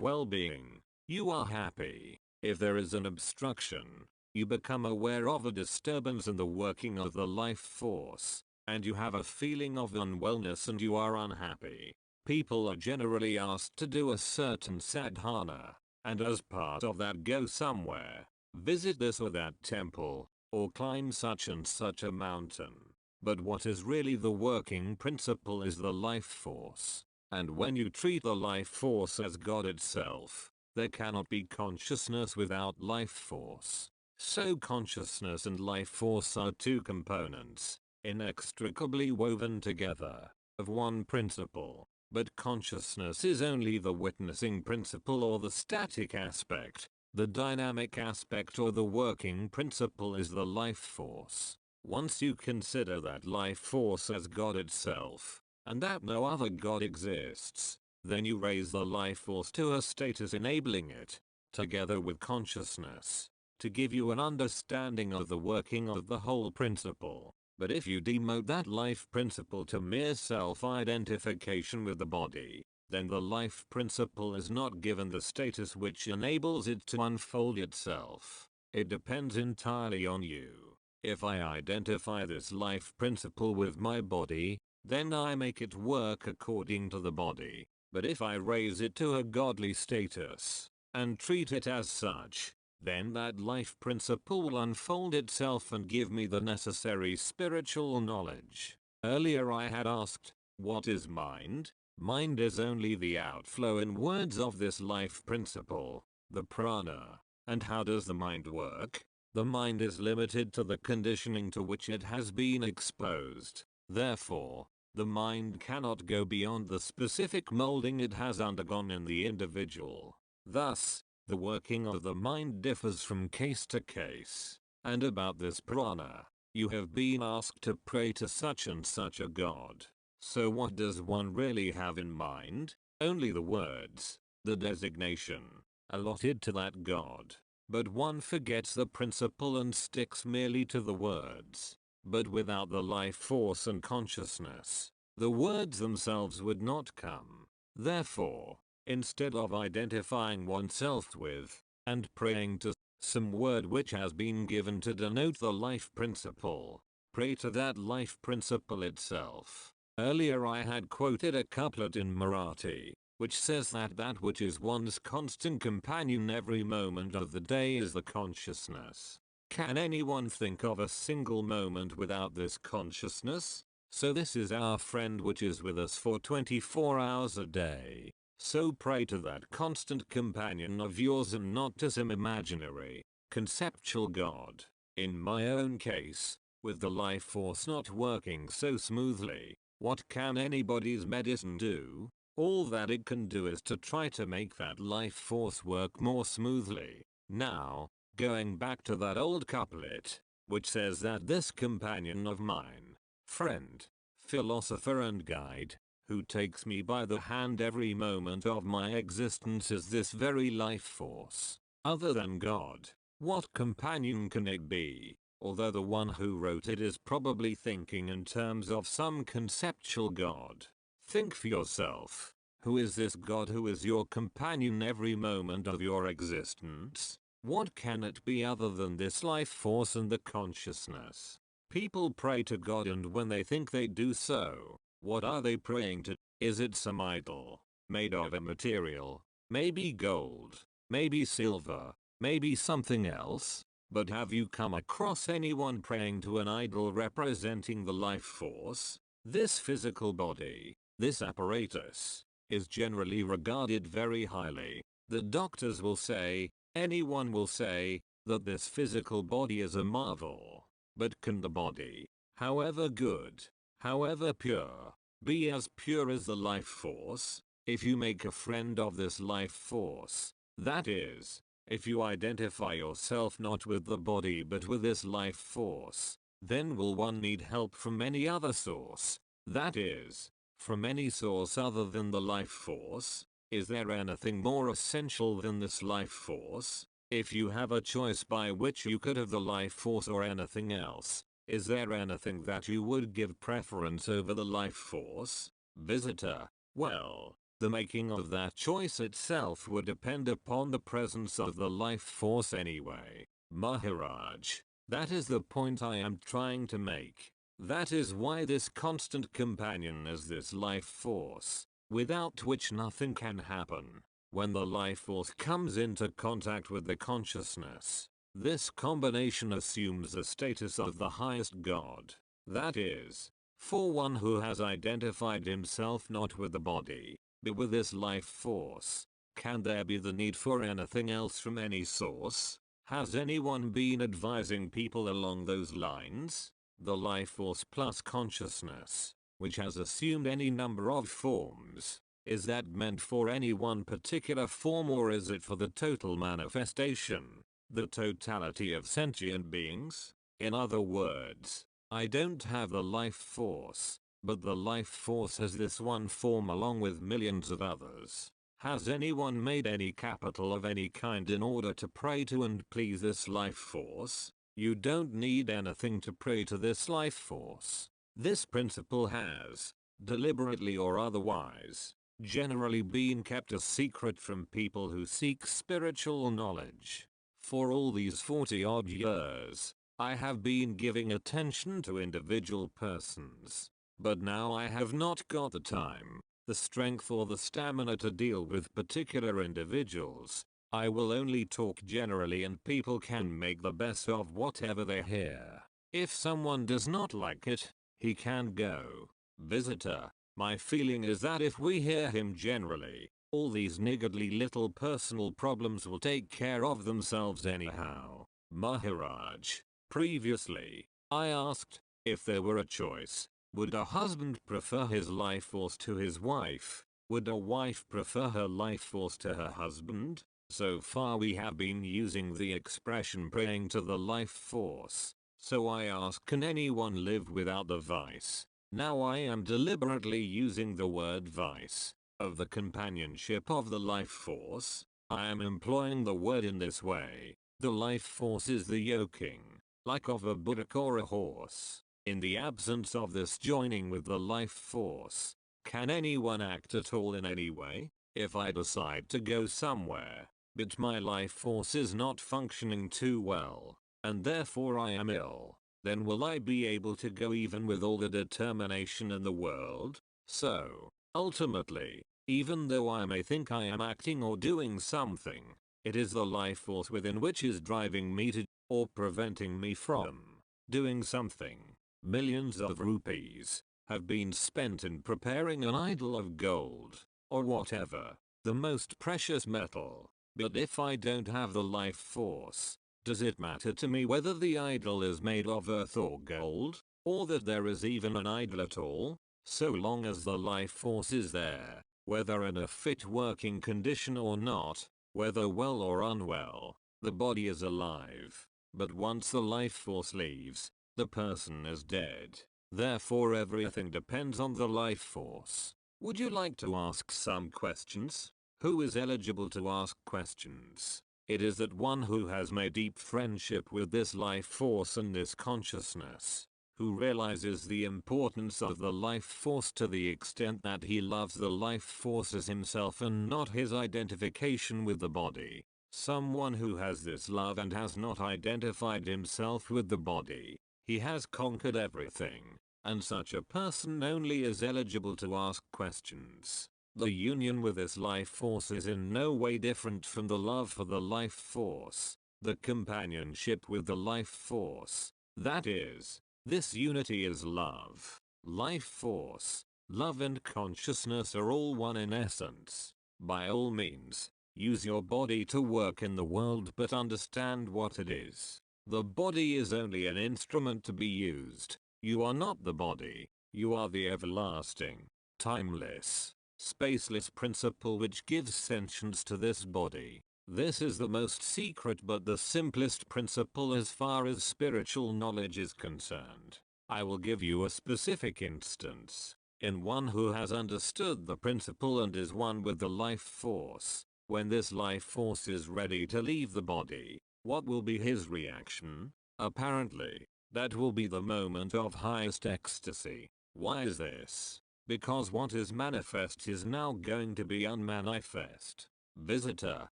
well-being. You are happy. If there is an obstruction, you become aware of a disturbance in the working of the life force, and you have a feeling of unwellness and you are unhappy. People are generally asked to do a certain sadhana, and as part of that go somewhere, visit this or that temple, or climb such and such a mountain. But what is really the working principle is the life force. And when you treat the life force as God itself, there cannot be consciousness without life force. So consciousness and life force are two components, inextricably woven together, of one principle. But consciousness is only the witnessing principle or the static aspect. The dynamic aspect or the working principle is the life force. Once you consider that life force as God itself, and that no other God exists, then you raise the life force to a status enabling it, together with consciousness, to give you an understanding of the working of the whole principle. But if you demote that life principle to mere self-identification with the body, then the life principle is not given the status which enables it to unfold itself. It depends entirely on you. If I identify this life principle with my body, then I make it work according to the body. But if I raise it to a godly status, and treat it as such, then that life principle will unfold itself and give me the necessary spiritual knowledge. Earlier I had asked, what is mind? Mind is only the outflow in words of this life principle, the prana. And how does the mind work? The mind is limited to the conditioning to which it has been exposed. Therefore, the mind cannot go beyond the specific molding it has undergone in the individual. Thus, the working of the mind differs from case to case. And about this prana, you have been asked to pray to such and such a god. So what does one really have in mind? Only the words, the designation, allotted to that god. But one forgets the principle and sticks merely to the words. But without the life force and consciousness, the words themselves would not come. Therefore, instead of identifying oneself with, and praying to, some word which has been given to denote the life principle, pray to that life principle itself. Earlier I had quoted a couplet in Marathi, which says that that which is one's constant companion every moment of the day is the consciousness. Can anyone think of a single moment without this consciousness? So this is our friend which is with us for 24 hours a day. So pray to that constant companion of yours and not to some imaginary, conceptual god. In my own case, with the life force not working so smoothly, what can anybody's medicine do? All that it can do is to try to make that life force work more smoothly. Now, going back to that old couplet, which says that this companion of mine, friend, philosopher and guide, who takes me by the hand every moment of my existence is this very life force. Other than God, what companion can it be? Although the one who wrote it is probably thinking in terms of some conceptual God. Think for yourself. Who is this God who is your companion every moment of your existence? What can it be other than this life force and the consciousness? People pray to God, and when they think they do so, what are they praying to? Is it some idol, made of a material, maybe gold, maybe silver, maybe something else? But have you come across anyone praying to an idol representing the life force? This physical body, this apparatus, is generally regarded very highly. The doctors will say, anyone will say, that this physical body is a marvel. But can the body, however good, however pure, be as pure as the life force? If you make a friend of this life force, that is, if you identify yourself not with the body but with this life force, then will one need help from any other source? That is, from any source other than the life force? Is there anything more essential than this life force? If you have a choice by which you could have the life force or anything else, is there anything that you would give preference over the life force? Visitor, well, the making of that choice itself would depend upon the presence of the life force anyway. Maharaj, that is the point I am trying to make. That is why this constant companion is this life force, without which nothing can happen. When the life force comes into contact with the consciousness, this combination assumes the status of the highest God. That is, for one who has identified himself not with the body, but with this life force, can there be the need for anything else from any source? Has anyone been advising people along those lines? The life force plus consciousness, which has assumed any number of forms, is that meant for any one particular form, or is it for the total manifestation, the totality of sentient beings? In other words, I don't have the life force, but the life force has this one form along with millions of others. Has anyone made any capital of any kind in order to pray to and please this life force? You don't need anything to pray to this life force. This principle has, deliberately or otherwise, generally been kept a secret from people who seek spiritual knowledge. For all these 40 odd years, I have been giving attention to individual persons. But now I have not got the time, the strength or the stamina to deal with particular individuals. I will only talk generally, and people can make the best of whatever they hear. If someone does not like it, he can go. Visitor, My feeling is that if we hear him generally, all these niggardly little personal problems will take care of themselves anyhow. Maharaj, previously, I asked, if there were a choice, would a husband prefer his life force to his wife? Would a wife prefer her life force to her husband? So far we have been using the expression praying to the life force. So I ask, can anyone live without the vice? Now I am deliberately using the word vice of the companionship of the life force. I am employing the word in this way. The life force is the yoking, like of a bullock or a horse. In the absence of this joining with the life force, can anyone act at all in any way? If I decide to go somewhere, but my life force is not functioning too well, and therefore I am ill, then will I be able to go even with all the determination in the world? So, ultimately, even though I may think I am acting or doing something, it is the life force within which is driving me to, or preventing me from, doing something. Millions of rupees have been spent in preparing an idol of gold, or whatever, the most precious metal. But if I don't have the life force, does it matter to me whether the idol is made of earth or gold, or that there is even an idol at all? So long as the life force is there, whether in a fit working condition or not, whether well or unwell, the body is alive. But once the life force leaves, the person is dead. Therefore everything depends on the life force. Would you like to ask some questions? Who is eligible to ask questions? It is that one who has made deep friendship with this life force and this consciousness, who realizes the importance of the life force to the extent that he loves the life force as himself and not his identification with the body. Someone who has this love and has not identified himself with the body, he has conquered everything, and such a person only is eligible to ask questions. The union with this life force is in no way different from the love for the life force, the companionship with the life force. That is, this unity is love. Life force, love and consciousness are all one in essence. By all means, use your body to work in the world, but understand what it is. The body is only an instrument to be used. You are not the body. You are the everlasting, timeless, spaceless principle which gives sentience to this body. This is the most secret but the simplest principle as far as spiritual knowledge is concerned. I will give you a specific instance. In one who has understood the principle and is one with the life force, when this life force is ready to leave the body, what will be his reaction? Apparently, that will be the moment of highest ecstasy. Why is this? Because what is manifest is now going to be unmanifest. Visitor,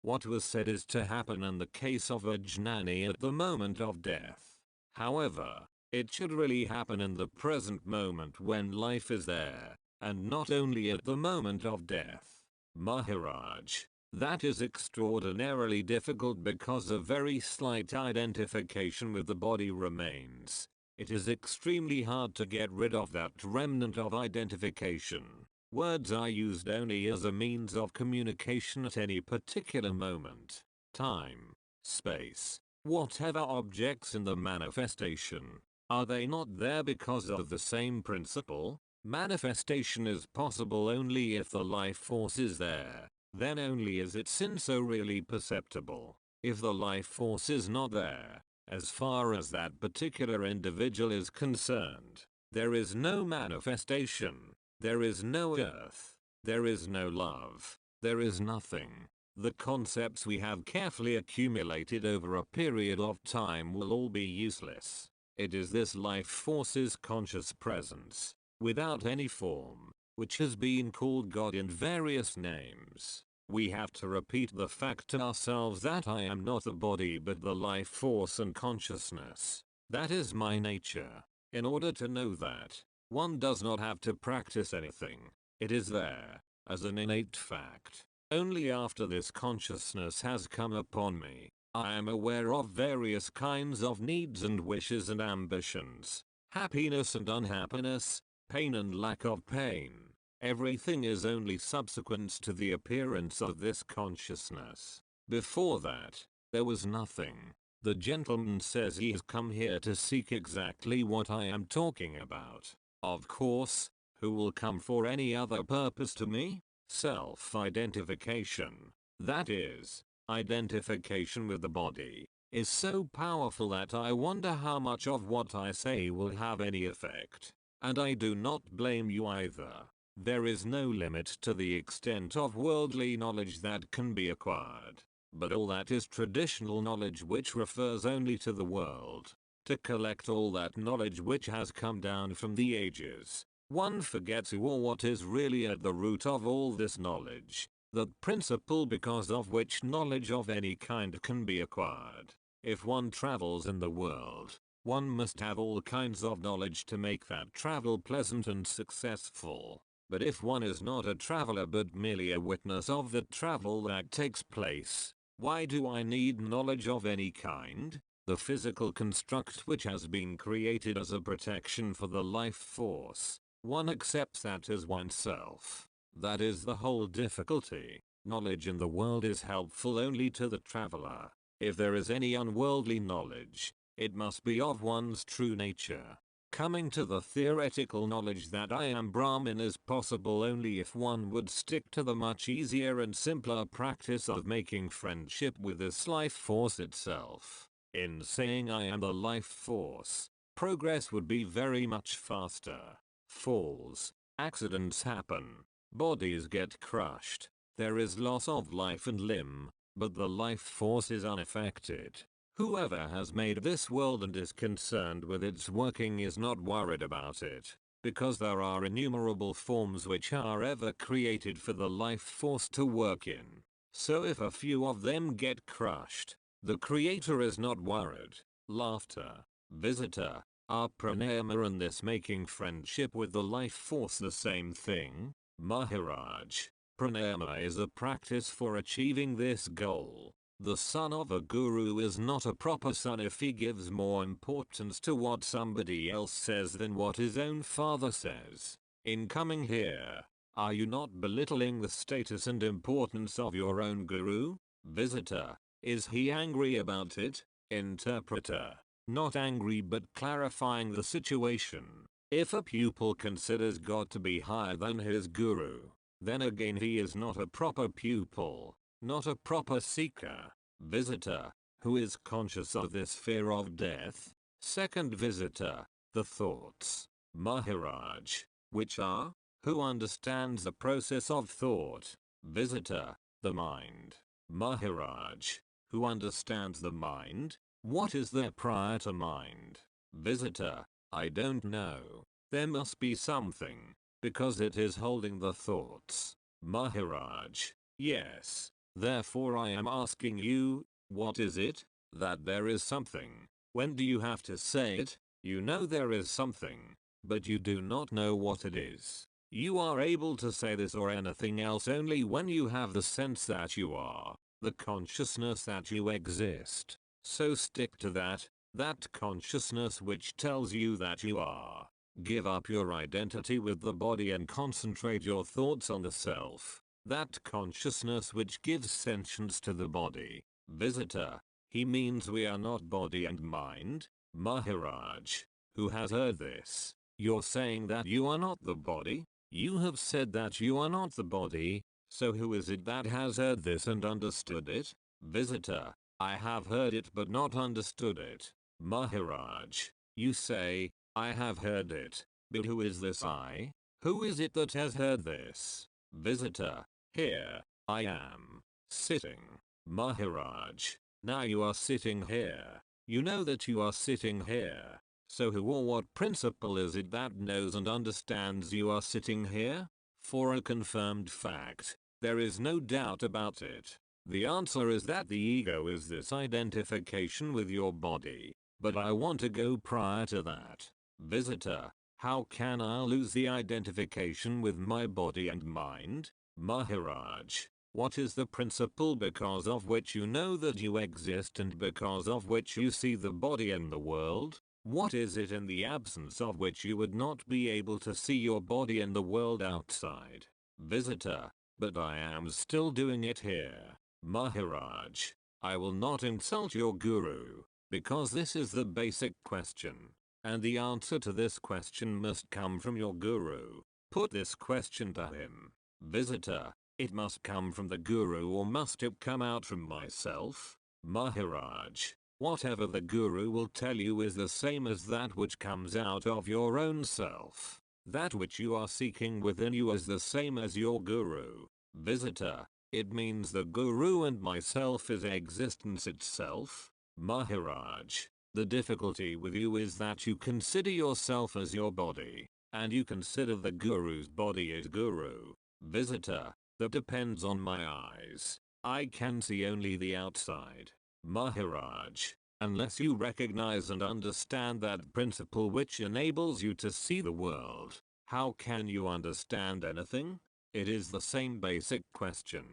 what was said is to happen in the case of a jnani at the moment of death. However, it should really happen in the present moment when life is there, and not only at the moment of death. Maharaj, that is extraordinarily difficult because a very slight identification with the body remains. It is extremely hard to get rid of that remnant of identification. Words are used only as a means of communication at any particular moment, time, space, whatever objects in the manifestation. Are they not there because of the same principle? Manifestation is possible only if the life force is there. Then only is its sin so really perceptible. If the life force is not there, as far as that particular individual is concerned, there is no manifestation, there is no earth, there is no love, there is nothing. The concepts we have carefully accumulated over a period of time will all be useless. It is this life force's conscious presence, without any form, which has been called God in various names. We have to repeat the fact to ourselves that I am not the body but the life force and consciousness. That is my nature. In order to know that, one does not have to practice anything. It is there, as an innate fact. Only after this consciousness has come upon me, I am aware of various kinds of needs and wishes and ambitions, happiness and unhappiness, pain and lack of pain, Everything is only subsequent to the appearance of this consciousness. Before that, there was nothing. The gentleman says he has come here to seek exactly what I am talking about. Of course, who will come for any other purpose to me? Self-identification. That is, identification with the body, is so powerful that I wonder how much of what I say will have any effect. And I do not blame you either. There is no limit to the extent of worldly knowledge that can be acquired. But all that is traditional knowledge which refers only to the world. To collect all that knowledge which has come down from the ages, one forgets who or what is really at the root of all this knowledge, the principle because of which knowledge of any kind can be acquired. If one travels in the world, one must have all kinds of knowledge to make that travel pleasant and successful. But if one is not a traveler but merely a witness of the travel that takes place, why do I need knowledge of any kind? The physical construct which has been created as a protection for the life force, one accepts that as oneself. That is the whole difficulty. Knowledge in the world is helpful only to the traveler. If there is any unworldly knowledge, it must be of one's true nature. Coming to the theoretical knowledge that I am Brahmin is possible only if one would stick to the much easier and simpler practice of making friendship with this life force itself. In saying I am the life force, progress would be very much faster. Falls, accidents happen, bodies get crushed, there is loss of life and limb, but the life force is unaffected. Whoever has made this world and is concerned with its working is not worried about it, because there are innumerable forms which are ever created for the life force to work in. So if a few of them get crushed, the creator is not worried. Laughter. Visitor. Are pranayama and this making friendship with the life force the same thing? Maharaj. Pranayama is a practice for achieving this goal. The son of a guru is not a proper son if he gives more importance to what somebody else says than what his own father says. In coming here, are you not belittling the status and importance of your own guru? Visitor. Is he angry about it? Interpreter. Not angry but clarifying the situation. If a pupil considers God to be higher than his guru, then again he is not a proper pupil. Not a proper seeker. Visitor. Who is conscious of this fear of death? Second visitor. The thoughts. Maharaj. Which are? Who understands the process of thought? Visitor. The mind. Maharaj. Who understands the mind? What is there prior to mind? Visitor. I don't know. There must be something, because it is holding the thoughts. Maharaj. Yes. Therefore I am asking you, what is it? That there is something. When do you have to say it? You know there is something, but you do not know what it is. You are able to say this or anything else only when you have the sense that you are, the consciousness that you exist. So stick to that consciousness which tells you that you are. Give up your identity with the body and concentrate your thoughts on the self. That consciousness which gives sentience to the body. Visitor. He means we are not body and mind? Maharaj. Who has heard this? You're saying that you are not the body? You have said that you are not the body, so who is it that has heard this and understood it? Visitor. I have heard it but not understood it. Maharaj. You say, I have heard it, but who is this I? Who is it that has heard this? Visitor. Here, I am, sitting. Maharaj. Now you are sitting here. You know that you are sitting here. So who or what principle is it that knows and understands you are sitting here? For a confirmed fact, there is no doubt about it. The answer is that the ego is this identification with your body. But I want to go prior to that. Visitor. How can I lose the identification with my body and mind? Maharaj. What is the principle because of which you know that you exist and because of which you see the body and the world? What is it in the absence of which you would not be able to see your body in the world outside? Visitor: but I am still doing it here. Maharaj: I will not insult your guru, because this is the basic question, and the answer to this question must come from your guru. Put this question to him. Visitor: it must come from the guru, or must it come out from myself? Maharaj: whatever the guru will tell you is the same as that which comes out of your own self. That which you are seeking within you is the same as your guru. Visitor: it means the guru and myself is existence itself? Maharaj: the difficulty with you is that you consider yourself as your body, and you consider the guru's body as guru. Visitor: that depends on my eyes. I can see only the outside. Maharaj: unless you recognize and understand that principle which enables you to see the world, how can you understand anything? It is the same basic question.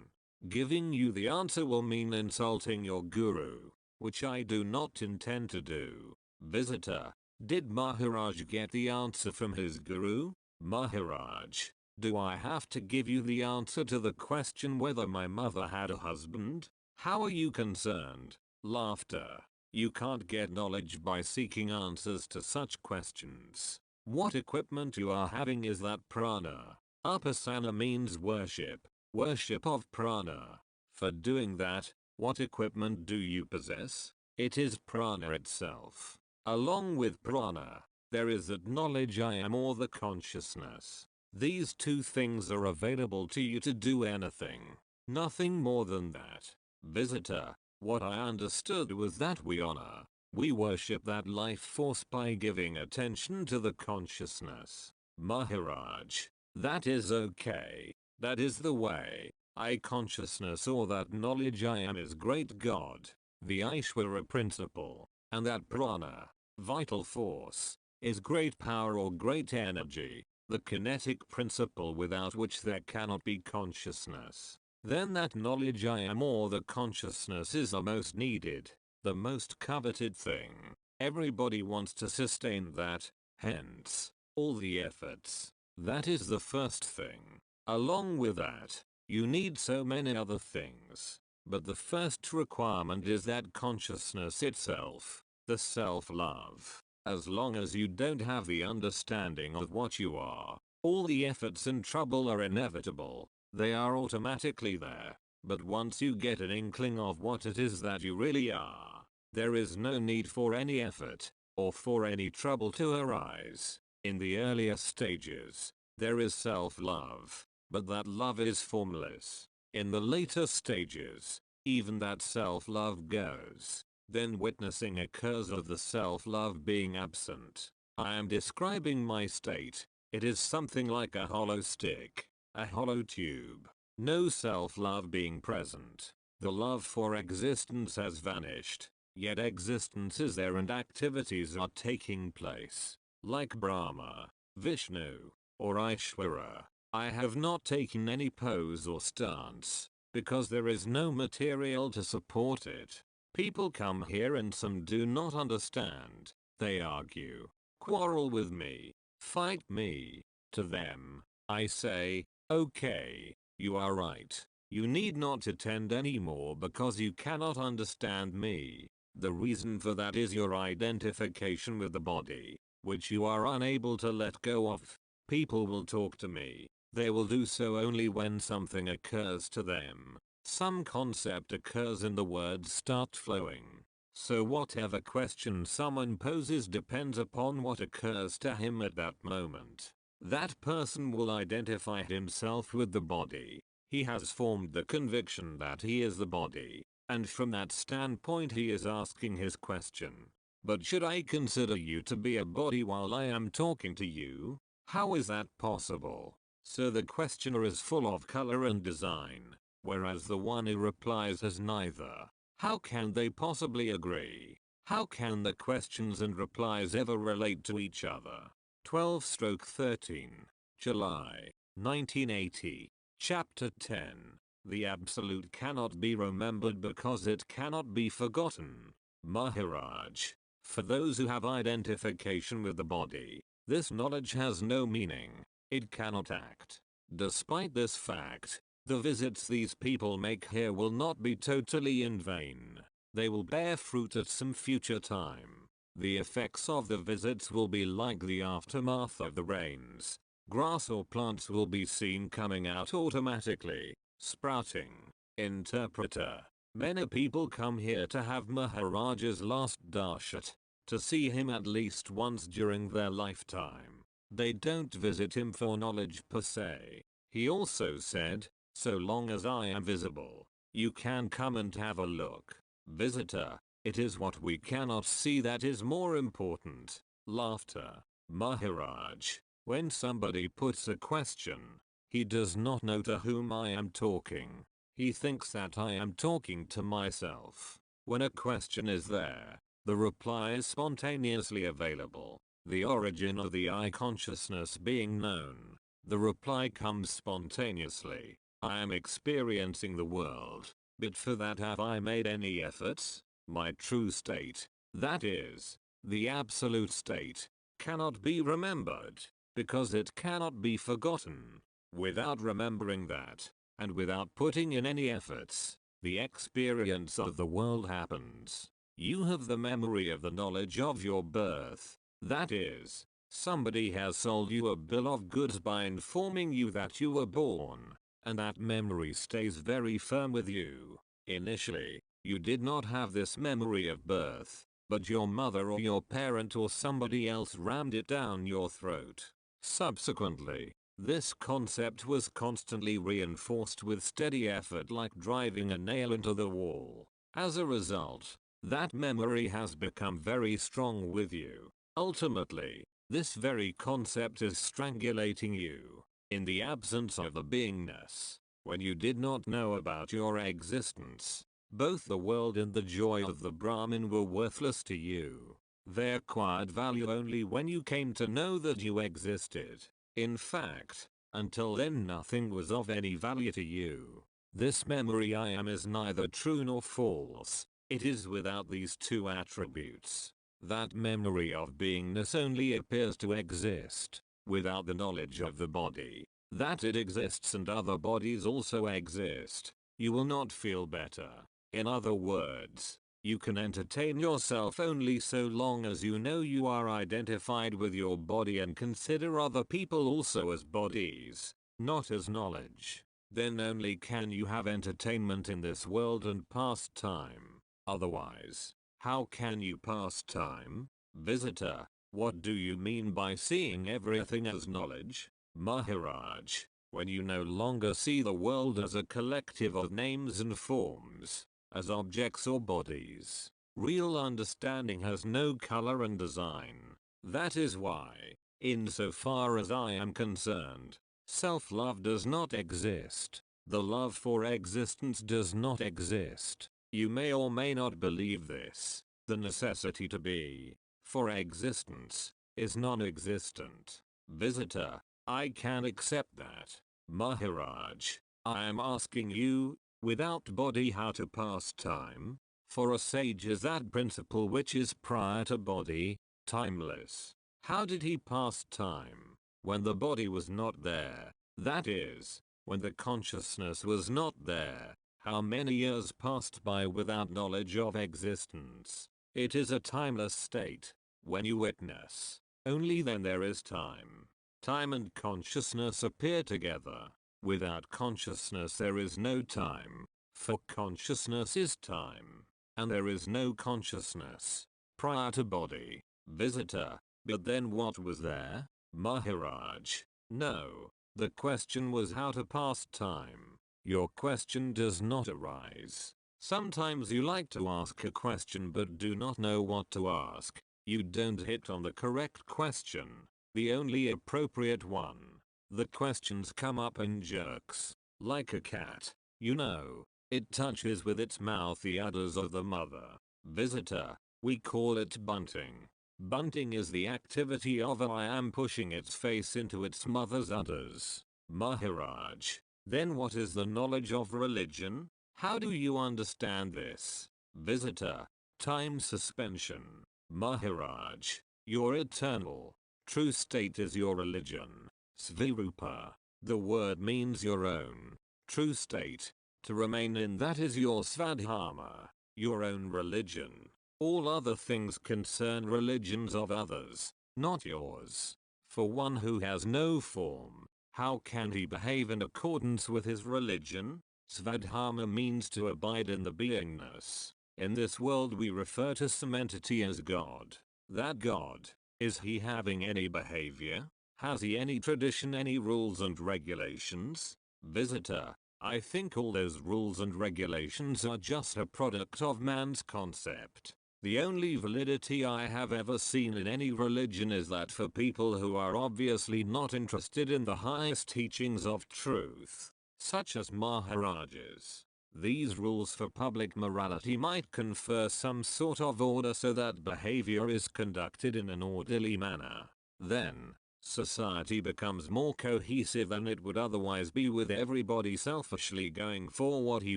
Giving you the answer will mean insulting your guru, which I do not intend to do. Visitor: did Maharaj get the answer from his guru? Maharaj: do I have to give you the answer to the question whether my mother had a husband? How are you concerned? Laughter: you can't get knowledge by seeking answers to such questions. What equipment you are having is that prana. Upasana means worship. Worship of prana. For doing that, what equipment do you possess? It is prana itself. Along with prana, there is that knowledge I am, or the consciousness. These two things are available to you to do anything. Nothing more than that. Visitor: what I understood was that we honor, we worship that life force by giving attention to the consciousness. Maharaj: that is okay. That is the way. I consciousness, or that knowledge I am, is great God, the Aishwara principle, and that prana, vital force, is great power or great energy, the kinetic principle without which there cannot be consciousness. Then that knowledge I am, or the consciousness, is the most needed, the most coveted thing. Everybody wants to sustain that, hence, all the efforts. That is the first thing. Along with that, you need so many other things. But the first requirement is that consciousness itself, the self-love. As long as you don't have the understanding of what you are, all the efforts and trouble are inevitable. They are automatically there. But once you get an inkling of what it is that you really are, there is no need for any effort, or for any trouble to arise. In the earlier stages, there is self-love, but that love is formless. In the later stages, even that self-love goes. Then witnessing occurs of the self-love being absent. I am describing my state. It is something like a hollow stick, a hollow tube. No self-love being present. The love for existence has vanished. Yet existence is there and activities are taking place. Like Brahma, Vishnu, or Aishwara. I have not taken any pose or stance, because there is no material to support it. People come here and some do not understand. They argue, quarrel with me, fight me. To them, I say, okay, you are right. You need not attend anymore because you cannot understand me. The reason for that is your identification with the body, which you are unable to let go of. People will talk to me. They will do so only when something occurs to them. Some concept occurs and the words start flowing. So whatever question someone poses depends upon what occurs to him at that moment. That person will identify himself with the body. He has formed the conviction that he is the body, and from that standpoint he is asking his question. But should I consider you to be a body while I am talking to you? How is that possible? So the questioner is full of color and design, whereas the one who replies has neither. How can they possibly agree? How can the questions and replies ever relate to each other? 12/13, July, 1980, Chapter 10. The Absolute cannot be remembered because it cannot be forgotten. Maharaj, For those who have identification with the body, this knowledge has no meaning. It cannot act. Despite this fact, the visits these people make here will not be totally in vain. They will bear fruit at some future time. The effects of the visits will be like the aftermath of the rains. Grass or plants will be seen coming out automatically, sprouting. Interpreter. Many people come here to have Maharaj's last darshan, to see him at least once during their lifetime. They don't visit him for knowledge per se. He also said, so long as I am visible, you can come and have a look. Visitor, it is what we cannot see that is more important. Laughter. Maharaj, when somebody puts a question, he does not know to whom I am talking. He thinks that I am talking to myself. When a question is there, the reply is spontaneously available. The origin of the I consciousness being known, the reply comes spontaneously. I am experiencing the world, but for that have I made any efforts? My true state, that is, the absolute state, cannot be remembered, because it cannot be forgotten. Without remembering that, and without putting in any efforts, the experience of the world happens. You have the memory of the knowledge of your birth. That is, somebody has sold you a bill of goods by informing you that you were born, and that memory stays very firm with you. Initially, you did not have this memory of birth, but your mother or your parent or somebody else rammed it down your throat. Subsequently, this concept was constantly reinforced with steady effort, like driving a nail into the wall. As a result, that memory has become very strong with you. Ultimately, this very concept is strangulating you. In the absence of the beingness, when you did not know about your existence, both the world and the joy of the Brahmin were worthless to you. They acquired value only when you came to know that you existed. In fact, until then nothing was of any value to you. This memory I am is neither true nor false. It is without these two attributes. That memory of beingness only appears to exist without the knowledge of the body, that it exists and other bodies also exist. You will not feel better. In other words, you can entertain yourself only so long as you know you are identified with your body and consider other people also as bodies, not as knowledge. Then only can you have entertainment in this world and pass time. Otherwise, how can you pass time? Visitor, what do you mean by seeing everything as knowledge? Maharaj, when you no longer see the world as a collective of names and forms, as objects or bodies, real understanding has no color and design. That is why, insofar as I am concerned, self-love does not exist. The love for existence does not exist. You may or may not believe this. The necessity to be, for existence, is non-existent. Visitor, I can accept that. Maharaj, I am asking you, without body how to pass time? For a sage is that principle which is prior to body, timeless. How did he pass time? When the body was not there, that is, when the consciousness was not there. How many years passed by without knowledge of existence? It is a timeless state. When you witness, only then there is time. Time and consciousness appear together. Without consciousness there is no time, for consciousness is time, and there is no consciousness prior to body. Visitor, but then what was there? Maharaj, no, the question was how to pass time. Your question does not arise. Sometimes you like to ask a question but do not know what to ask. You don't hit on the correct question, the only appropriate one. The questions come up in jerks, like a cat. You know, it touches with its mouth the udders of the mother. Visitor, we call it bunting. Bunting is the activity of I am pushing its face into its mother's udders. Maharaj, then what is the knowledge of religion? How do you understand this? Visitor, time suspension. Maharaj, your eternal, true state is your religion. Svirupa. The word means your own, true state. To remain in that is your svadharma, your own religion. All other things concern religions of others, not yours. For one who has no form, how can he behave in accordance with his religion? Svadharma means to abide in the beingness. In this world we refer to some entity as God. That God, is he having any behavior? Has he any tradition, any rules and regulations? Visitor, I think all those rules and regulations are just a product of man's concept. The only validity I have ever seen in any religion is that for people who are obviously not interested in the highest teachings of truth, such as Maharajas. These rules for public morality might confer some sort of order so that behavior is conducted in an orderly manner. Then, society becomes more cohesive than it would otherwise be, with everybody selfishly going for what he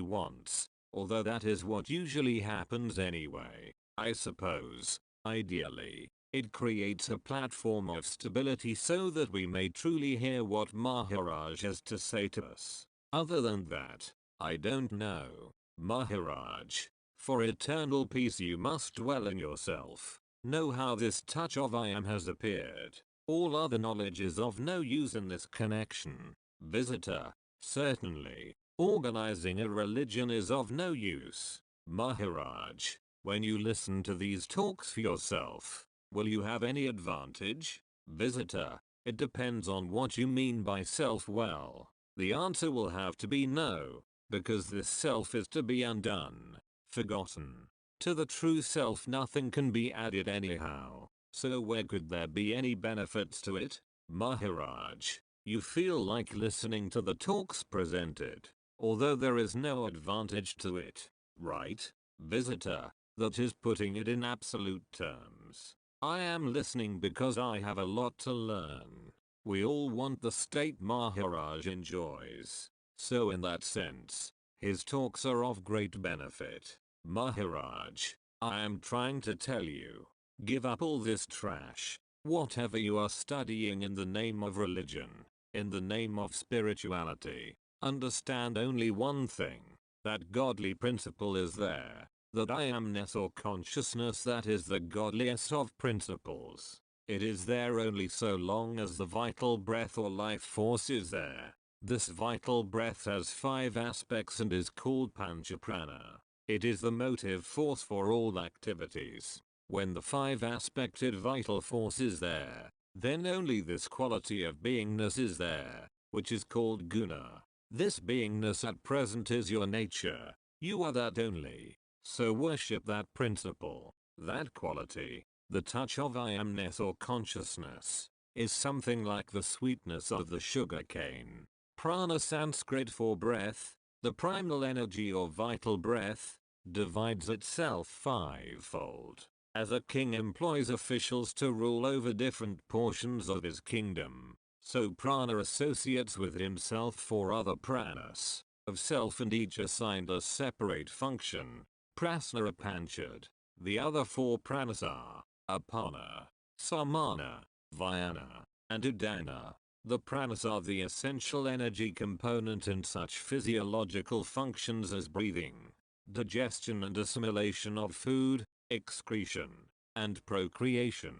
wants, although that is what usually happens anyway. I suppose, ideally, it creates a platform of stability so that we may truly hear what Maharaj has to say to us. Other than that, I don't know. Maharaj, for eternal peace you must dwell in yourself. Know how this touch of I am has appeared. All other knowledge is of no use in this connection. Visitor, certainly, organizing a religion is of no use. Maharaj, when you listen to these talks for yourself, will you have any advantage? Visitor, it depends on what you mean by self. Well, the answer will have to be no, because this self is to be undone, forgotten. To the true self nothing can be added anyhow, so where could there be any benefits to it? Maharaj, you feel like listening to the talks presented, although there is no advantage to it, right? Visitor, that is putting it in absolute terms. I am listening because I have a lot to learn. We all want the state Maharaj enjoys. So in that sense, his talks are of great benefit. Maharaj, I am trying to tell you, give up all this trash, whatever you are studying in the name of religion, in the name of spirituality. Understand only one thing, that godly principle is there. That I amness or consciousness, that is the godliest of principles. It is there only so long as the vital breath or life force is there. This vital breath has 5 aspects and is called Panchaprana. It is the motive force for all activities. When the 5-aspected vital force is there, then only this quality of beingness is there, which is called guna. This beingness at present is your nature. You are that only. So worship that principle, that quality. The touch of I amness or consciousness is something like the sweetness of the sugar cane. Prana, Sanskrit for breath, the primal energy or vital breath, divides itself 5-fold. As a king employs officials to rule over different portions of his kingdom, so prana associates with himself 4 other pranas of self, and each assigned a separate function. Prasna Apanchad. The other 4 pranas are Apana, Samana, Vyana, and Udana. The pranas are the essential energy component in such physiological functions as breathing, digestion and assimilation of food, excretion, and procreation.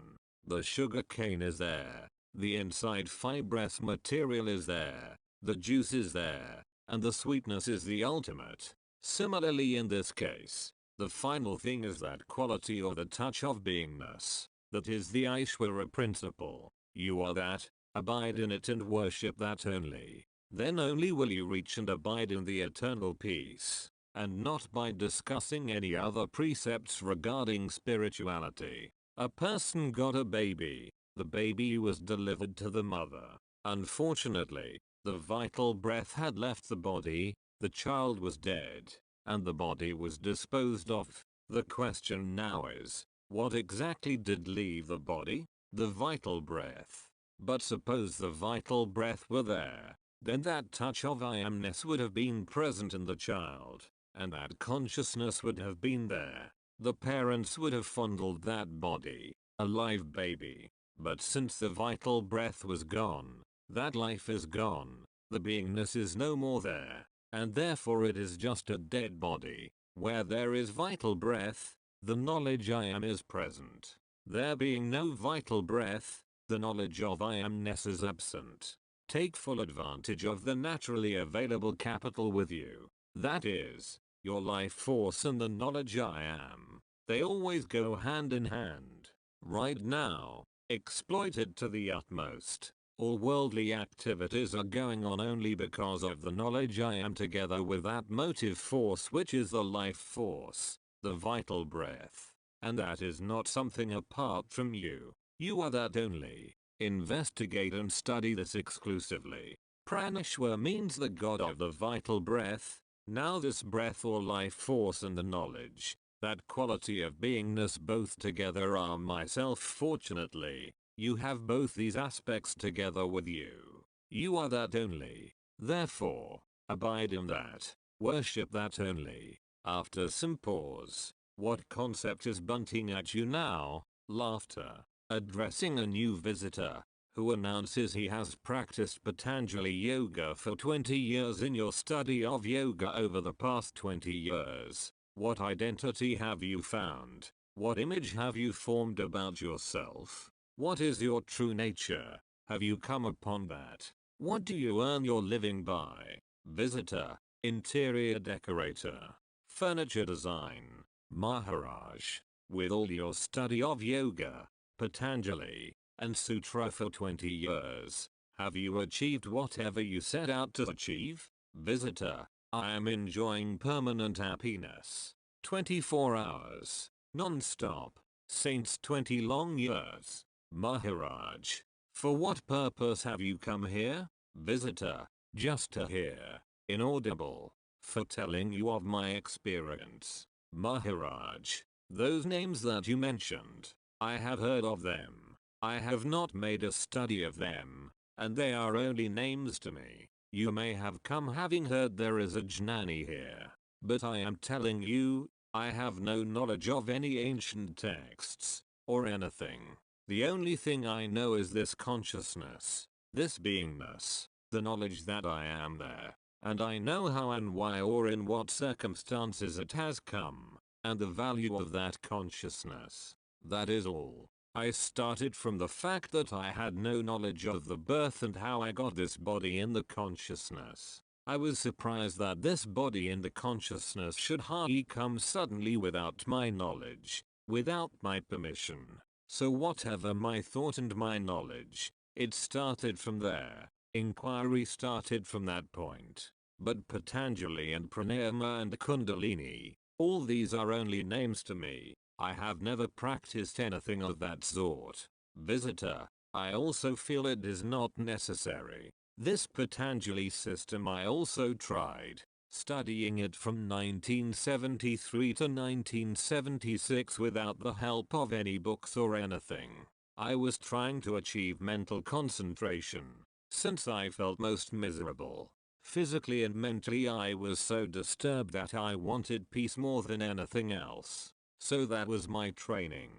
The sugar cane is there, the inside fibrous material is there, the juice is there, and the sweetness is the ultimate. Similarly in this case, the final thing is that quality or the touch of beingness, that is the Aishwara principle. You are that, abide in it and worship that only. Then only will you reach and abide in the eternal peace, and not by discussing any other precepts regarding spirituality. A person got a baby, the baby was delivered to the mother. Unfortunately, the vital breath had left the body, the child was dead, and the body was disposed of. The question now is, what exactly did leave the body? The vital breath. But suppose the vital breath were there, then that touch of I amness would have been present in the child, and that consciousness would have been there. the parents would have fondled that body, a live baby. But since the vital breath was gone, that life is gone, the beingness is no more there, and therefore it is just a dead body. Where there is vital breath, the knowledge I am is present. There being no vital breath, the knowledge of I amness is absent. Take full advantage of the naturally available capital with you. That is, your life force and the knowledge I am. They always go hand in hand. Right now, exploited to the utmost. All worldly activities are going on only because of the knowledge I am together with that motive force which is the life force, the vital breath. And that is not something apart from you. You are that only. Investigate and study this exclusively. Pranashwar means the god of the vital breath. Now this breath or life force and the knowledge, that quality of beingness both together are myself. Fortunately, you have both these aspects together with you. You are that only. Therefore, abide in that. Worship that only. After some pause, what concept is bunting at you now? Laughter. Addressing a new visitor, who announces he has practiced Patanjali Yoga for 20 years. In your study of yoga over the past 20 years, what identity have you found? What image have you formed about yourself? What is your true nature? Have you come upon that? What do you earn your living by? Visitor, interior decorator, furniture design, Maharaj. With all your study of yoga, Patanjali, and Sutra for 20 years, have you achieved whatever you set out to achieve? Visitor, I am enjoying permanent happiness. 24 hours, non-stop, since 20 long years. Maharaj, for what purpose have you come here? Visitor, just to hear. Inaudible, for telling you of my experience. Maharaj, those names that you mentioned, I have heard of them. I have not made a study of them, and they are only names to me. You may have come having heard there is a Jnani here, but I am telling you, I have no knowledge of any ancient texts, or anything. The only thing I know is this consciousness, this beingness, the knowledge that I am there, and I know how and why or in what circumstances it has come, and the value of that consciousness. That is all. I started from the fact that I had no knowledge of the birth and how I got this body in the consciousness. I was surprised that this body in the consciousness should come suddenly without my knowledge, without my permission. So whatever my thought and my knowledge, it started from there. Inquiry started from that point. But Patanjali and Pranayama and Kundalini, all these are only names to me. I have never practiced anything of that sort. Visitor, I also feel it is not necessary. This Patanjali system I also tried, studying it from 1973 to 1976 without the help of any books or anything. I was trying to achieve mental concentration, since I felt most miserable. Physically and mentally I was so disturbed that I wanted peace more than anything else. So that was my training.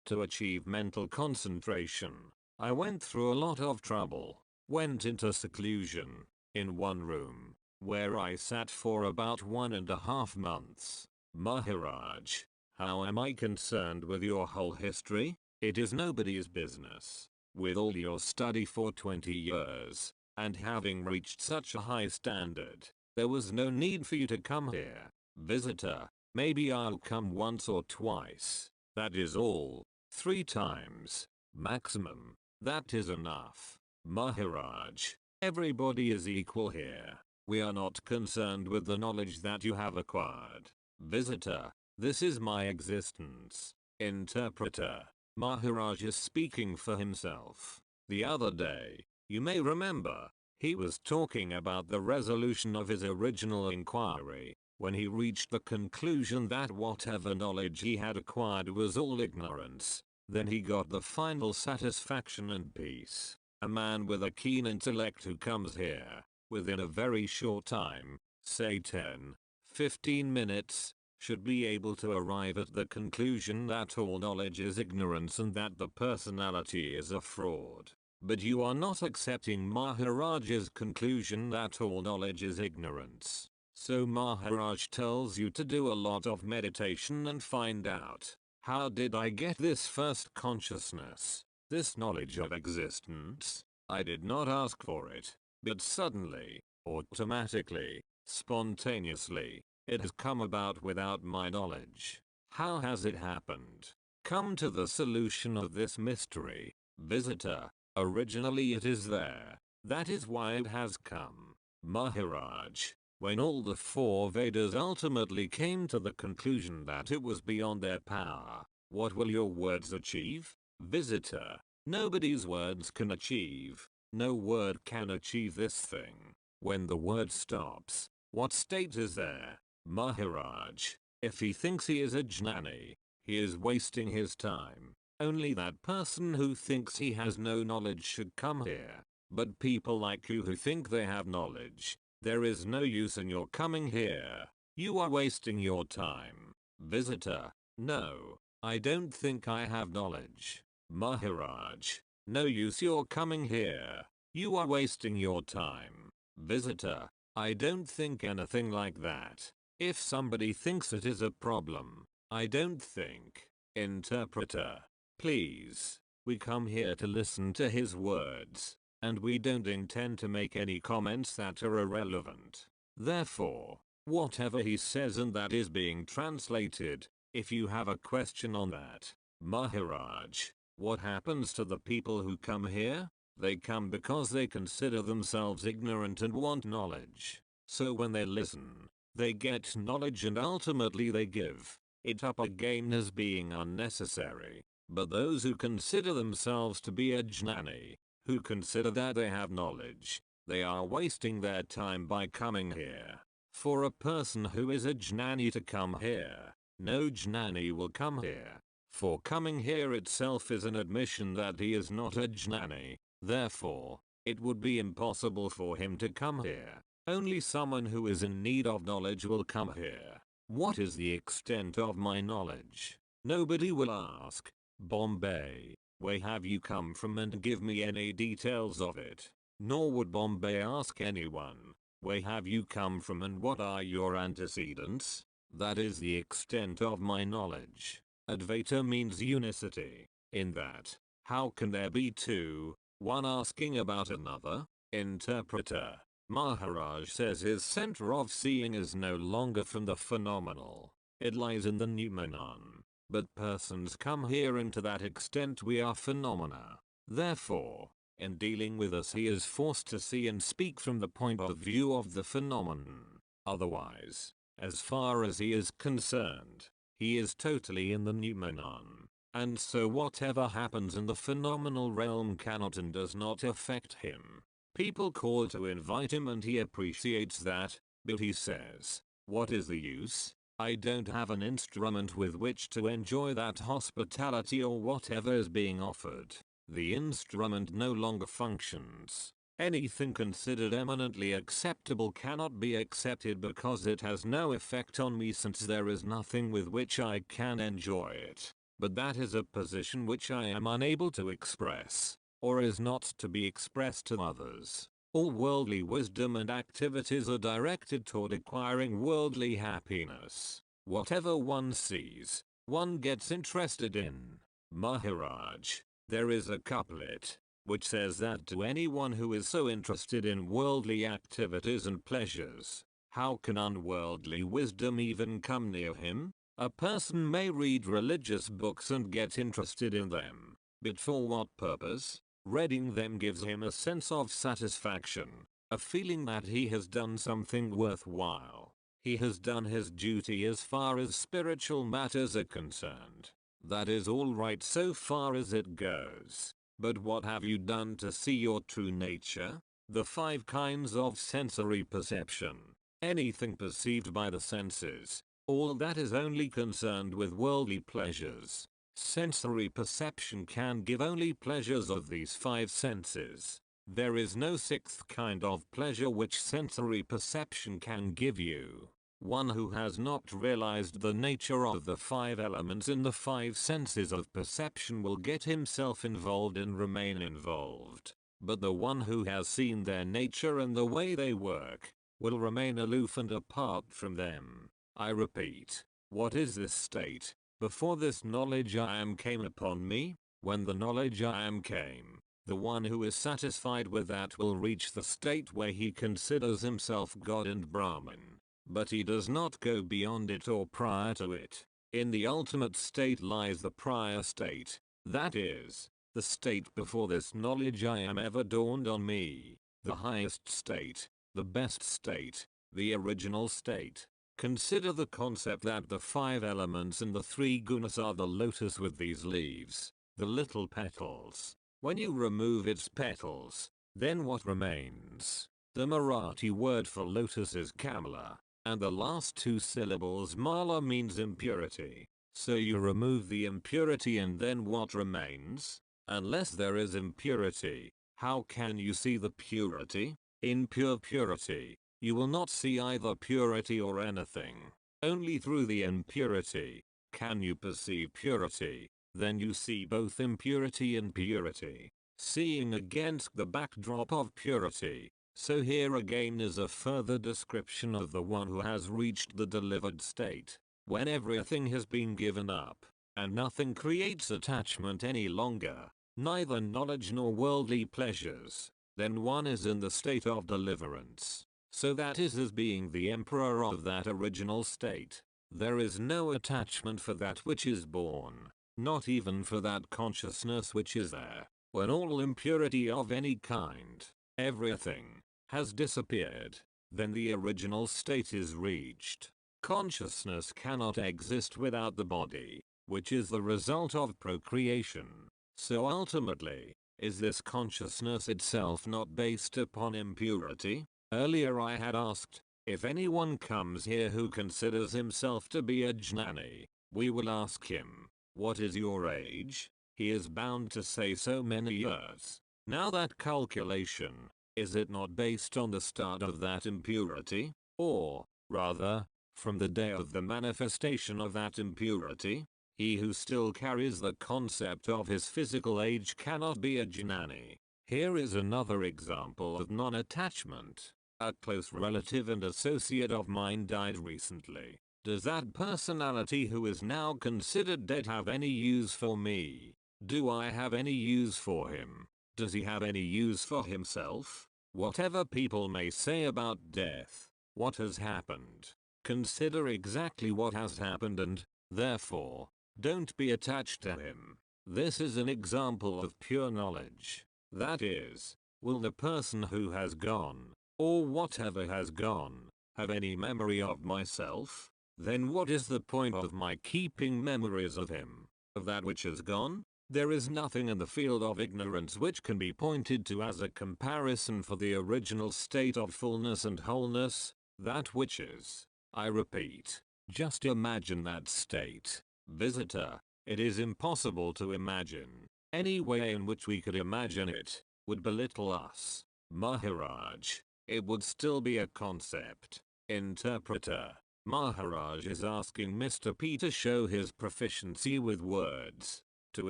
To achieve mental concentration, I went through a lot of trouble, went into seclusion, in one room, where I sat for about 1.5 months. Maharaj, how am I concerned with your whole history? It is nobody's business. With all your study for 20 years, and having reached such a high standard, there was no need for you to come here. Visitor, maybe I'll come once or twice. That is all. 3 times. Maximum. That is enough. Maharaj, everybody is equal here. We are not concerned with the knowledge that you have acquired. Visitor, this is my existence. Interpreter, Maharaj is speaking for himself. The other day, you may remember, he was talking about the resolution of his original inquiry, when he reached the conclusion that whatever knowledge he had acquired was all ignorance. Then he got the final satisfaction and peace. A man with a keen intellect who comes here, within a very short time, say 10, 15 minutes, should be able to arrive at the conclusion that all knowledge is ignorance and that the personality is a fraud. But you are not accepting Maharaj's conclusion that all knowledge is ignorance. So Maharaj tells you to do a lot of meditation and find out, how did I get this first consciousness, this knowledge of existence? I did not ask for it, but suddenly, automatically, spontaneously, it has come about without my knowledge. How has it happened? Come to the solution of this mystery, visitor. Originally it is there. That is why it has come. Maharaj, when all the four Vedas ultimately came to the conclusion that it was beyond their power, what will your words achieve? Visitor, nobody's words can achieve. No word can achieve this thing. When the word stops, what state is there? Maharaj, if he thinks he is a jnani, he is wasting his time. Only that person who thinks he has no knowledge should come here. But people like you who think they have knowledge, there is no use in your coming here. You are wasting your time. Visitor, no, I don't think I have knowledge. Maharaj, no use you're coming here. You are wasting your time. Visitor, I don't think anything like that. If somebody thinks it is a problem, I don't think. Interpreter, please, we come here to listen to his words, and we don't intend to make any comments that are irrelevant. Therefore, whatever he says and that is being translated, if you have a question on that, Maharaj, what happens to the people who come here? They come because they consider themselves ignorant and want knowledge. So when they listen, they get knowledge and ultimately they give it up again as being unnecessary. But those who consider themselves to be a jnani, who consider that they have knowledge, they are wasting their time by coming here. For a person who is a jnani to come here, no jnani will come here. For coming here itself is an admission that he is not a jnani. Therefore, it would be impossible for him to come here. Only someone who is in need of knowledge will come here. What is the extent of my knowledge? Nobody will ask, Bombay, where have you come from, and give me any details of it. Nor would Bombay ask anyone, where have you come from and what are your antecedents? That is the extent of my knowledge. Advaita means unicity. In that, how can there be two, one asking about another? Interpreter, Maharaj says his center of seeing is no longer from the phenomenal. It lies in the noumenon. But persons come here, and to that extent we are phenomena. Therefore, in dealing with us he is forced to see and speak from the point of view of the phenomenon. Otherwise, as far as he is concerned, he is totally in the noumenon. And so whatever happens in the phenomenal realm cannot and does not affect him. People call to invite him and he appreciates that, but he says, what is the use? I don't have an instrument with which to enjoy that hospitality or whatever is being offered. The instrument no longer functions. Anything considered eminently acceptable cannot be accepted because it has no effect on me, since there is nothing with which I can enjoy it. But that is a position which I am unable to express, or is not to be expressed to others. All worldly wisdom and activities are directed toward acquiring worldly happiness. Whatever one sees, one gets interested in. Maharaj, there is a couplet which says that to anyone who is so interested in worldly activities and pleasures, how can unworldly wisdom even come near him? A person may read religious books and get interested in them, but for what purpose? Reading them gives him a sense of satisfaction, a feeling that he has done something worthwhile. He has done his duty as far as spiritual matters are concerned. That is all right so far as it goes. But what have you done to see your true nature? The 5 kinds of sensory perception. Anything perceived by the senses, all that is only concerned with worldly pleasures. Sensory perception can give only pleasures of these 5 senses. There is no 6th kind of pleasure which sensory perception can give you. One who has not realized the nature of the five elements in the five senses of perception will get himself involved and remain involved. But the one who has seen their nature and the way they work will remain aloof and apart from them. I repeat, what is this state? Before this knowledge I am came upon me, when the knowledge I am came, the one who is satisfied with that will reach the state where he considers himself God and Brahman. But he does not go beyond it or prior to it. In the ultimate state lies the prior state, that is, the state before this knowledge I am ever dawned on me, the highest state, the best state, the original state. Consider the concept that the five elements and the three gunas are the lotus with these leaves, the little petals. When you remove its petals, then what remains? The Marathi word for lotus is kamala, and the last two syllables mala means impurity. So you remove the impurity and then what remains? Unless there is impurity, how can you see the purity? In pure purity, you will not see either purity or anything. Only through the impurity can you perceive purity. Then you see both impurity and purity, seeing against the backdrop of purity. So here again is a further description of the one who has reached the delivered state, when everything has been given up, and nothing creates attachment any longer, neither knowledge nor worldly pleasures. Then one is in the state of deliverance. So that is as being the emperor of that original state. There is no attachment for that which is born. Not even for that consciousness which is there. When all impurity of any kind, everything, has disappeared, then the original state is reached. Consciousness cannot exist without the body, which is the result of procreation. So ultimately, is this consciousness itself not based upon impurity? Earlier I had asked, if anyone comes here who considers himself to be a jnani, we will ask him, what is your age? He is bound to say so many years. Now that calculation, is it not based on the start of that impurity? Or, rather, from the day of the manifestation of that impurity? He who still carries the concept of his physical age cannot be a jnani. Here is another example of non-attachment. A close relative and associate of mine died recently. Does that personality who is now considered dead have any use for me? Do I have any use for him? Does he have any use for himself? Whatever people may say about death, what has happened? Consider exactly what has happened and, therefore, don't be attached to him. This is an example of pure knowledge. That is, will the person who has gone, or whatever has gone, have any memory of myself? Then what is the point of my keeping memories of him, of that which is gone? There is nothing in the field of ignorance which can be pointed to as a comparison for the original state of fullness and wholeness, that which is. I repeat, just imagine that state. Visitor, it is impossible to imagine. Any way in which we could imagine it would belittle us. Maharaj, it would still be a concept. Interpreter, Maharaj is asking Mr. P to show his proficiency with words, to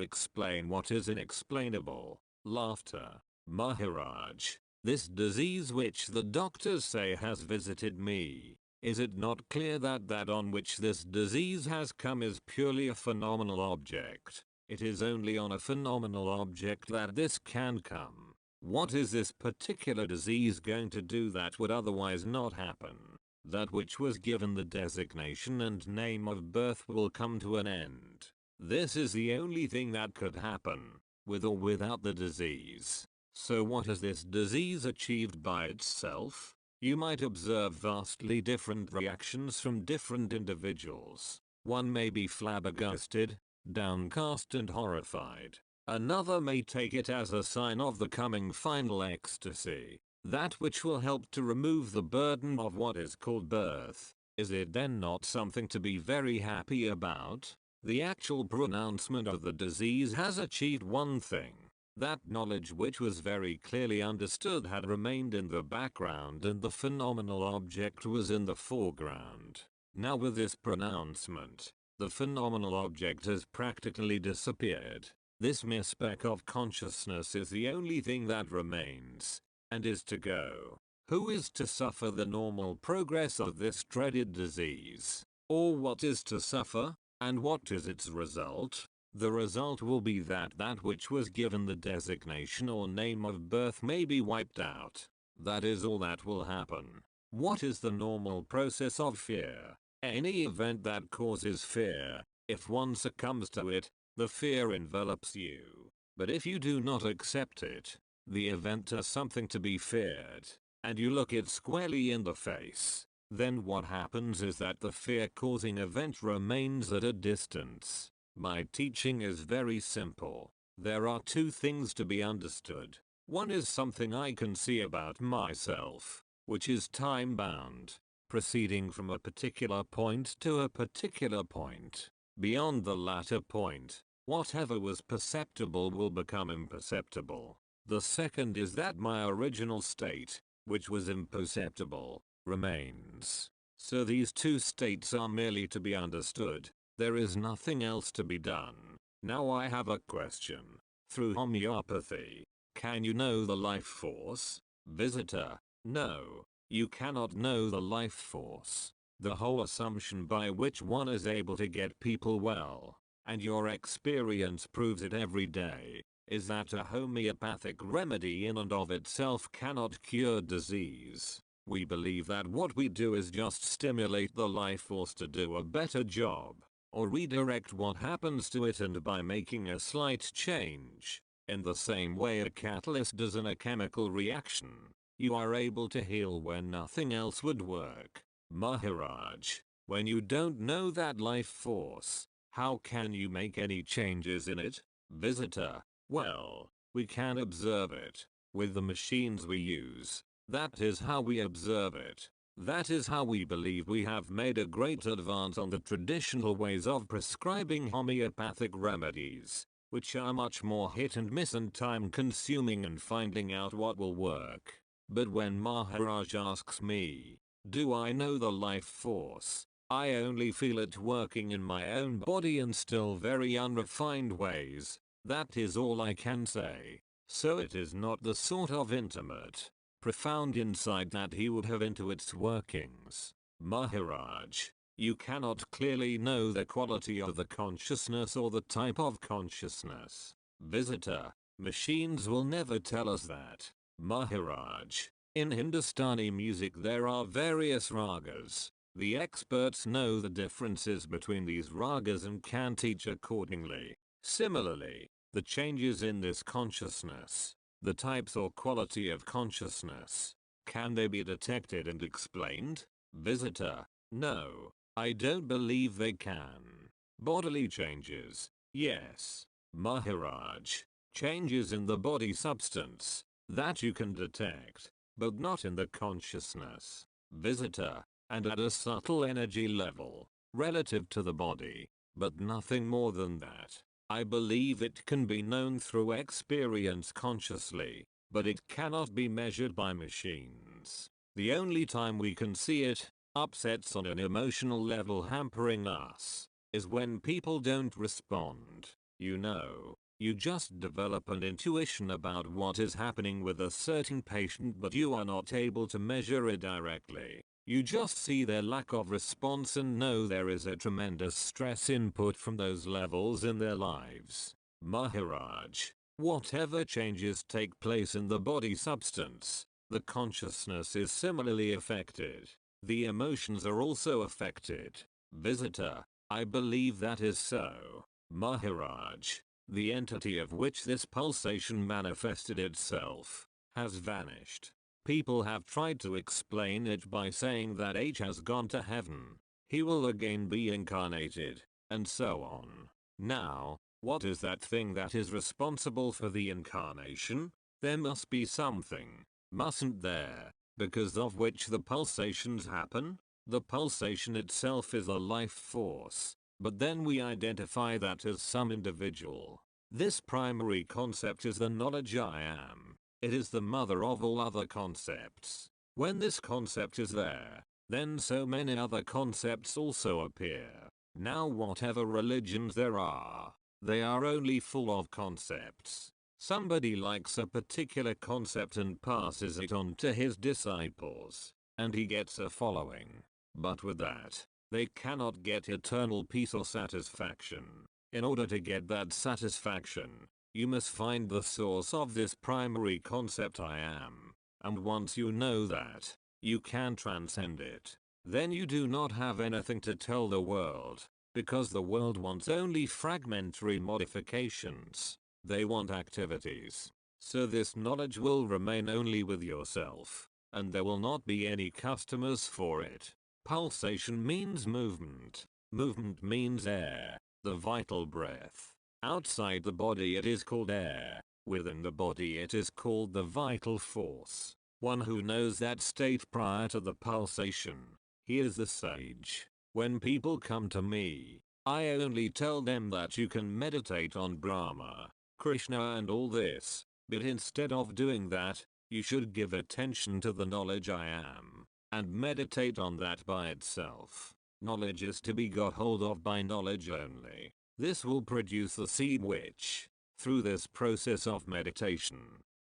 explain what is inexplainable. Laughter. Maharaj, this disease which the doctors say has visited me, is it not clear that that on which this disease has come is purely a phenomenal object? It is only on a phenomenal object that this can come. What is this particular disease going to do that would otherwise not happen? That which was given the designation and name of birth will come to an end. This is the only thing that could happen, with or without the disease. So what has this disease achieved by itself? You might observe vastly different reactions from different individuals. One may be flabbergasted, downcast and horrified. Another may take it as a sign of the coming final ecstasy, that which will help to remove the burden of what is called birth. Is it then not something to be very happy about? The actual pronouncement of the disease has achieved one thing, That knowledge, which was very clearly understood, had remained in the background and the phenomenal object was in the foreground. Now with this pronouncement, the phenomenal object has practically disappeared. This mere speck of consciousness is the only thing that remains, and is to go. Who is to suffer the normal progress of this dreaded disease? Or what is to suffer? And what is its result? The result will be that that which was given the designation or name of birth may be wiped out. That is all that will happen. What is the normal process of fear? Any event that causes fear, if one succumbs to it, the fear envelops you. But if you do not accept it, the event as something to be feared, and you look it squarely in the face, then what happens is that the fear-causing event remains at a distance. My teaching is very simple. There are two things to be understood. One is something I can see about myself, which is time-bound, proceeding from a particular point to a particular point. Beyond the latter point, whatever was perceptible will become imperceptible. The second is that my original state, which was imperceptible, remains. So these two states are merely to be understood. There is nothing else to be done. Now I have a question. Through homeopathy, can you know the life force? Visitor: no, you cannot know the life force. The whole assumption by which one is able to get people well, and your experience proves it every day, is that a homeopathic remedy in and of itself cannot cure disease. We believe that what we do is just stimulate the life force to do a better job, or redirect what happens to it, and by making a slight change, in the same way a catalyst does in a chemical reaction, you are able to heal when nothing else would work. Maharaj, when you don't know that life force, how can you make any changes in it? Visitor: well, we can observe it. With the machines we use, that is how we observe it. That is how we believe we have made a great advance on the traditional ways of prescribing homeopathic remedies, which are much more hit and miss and time consuming in finding out what will work. But when Maharaj asks me, do I know the life force? I only feel it working in my own body in still very unrefined ways. That is all I can say. So it is not the sort of intimate, profound insight that he would have into its workings. Maharaj, you cannot clearly know the quality of the consciousness or the type of consciousness. Visitor: machines will never tell us that. Maharaj, in Hindustani music there are various ragas. The experts know the differences between these ragas and can teach accordingly. Similarly, the changes in this consciousness, the types or quality of consciousness, can they be detected and explained? Visitor: no, I don't believe they can. Bodily changes, yes. Maharaj, changes in the body substance, that you can detect, but not in the consciousness. Visitor: and at a subtle energy level, relative to the body, but nothing more than that. I believe it can be known through experience consciously, but it cannot be measured by machines. The only time we can see it, upsets on an emotional level hampering us, is when people don't respond. You just develop an intuition about what is happening with a certain patient, but you are not able to measure it directly. You just see their lack of response and know there is a tremendous stress input from those levels in their lives. Maharaj, whatever changes take place in the body substance, the consciousness is similarly affected. The emotions are also affected. Visitor: I believe that is so. Maharaj, the entity of which this pulsation manifested itself, has vanished. People have tried to explain it by saying that H has gone to heaven, he will again be incarnated, and so on. Now, what is that thing that is responsible for the incarnation? There must be something, mustn't there, because of which the pulsations happen? The pulsation itself is a life force, but then we identify that as some individual. This primary concept is the knowledge I am. It is the mother of all other concepts. When this concept is there, then so many other concepts also appear. Now whatever religions there are, they are only full of concepts. Somebody likes a particular concept and passes it on to his disciples, and he gets a following. But with that, they cannot get eternal peace or satisfaction. In order to get that satisfaction, you must find the source of this primary concept I am. And once you know that, you can transcend it. Then you do not have anything to tell the world, because the world wants only fragmentary modifications. They want activities. So this knowledge will remain only with yourself, and there will not be any customers for it. Pulsation means movement. Movement means air, the vital breath. Outside the body it is called air. Within the body it is called the vital force. One who knows that state prior to the pulsation, he is the sage. When people come to me, I only tell them that you can meditate on Brahma, Krishna and all this, but instead of doing that, you should give attention to the knowledge I am, and meditate on that by itself. Knowledge is to be got hold of by knowledge only. This will produce the seed which, through this process of meditation,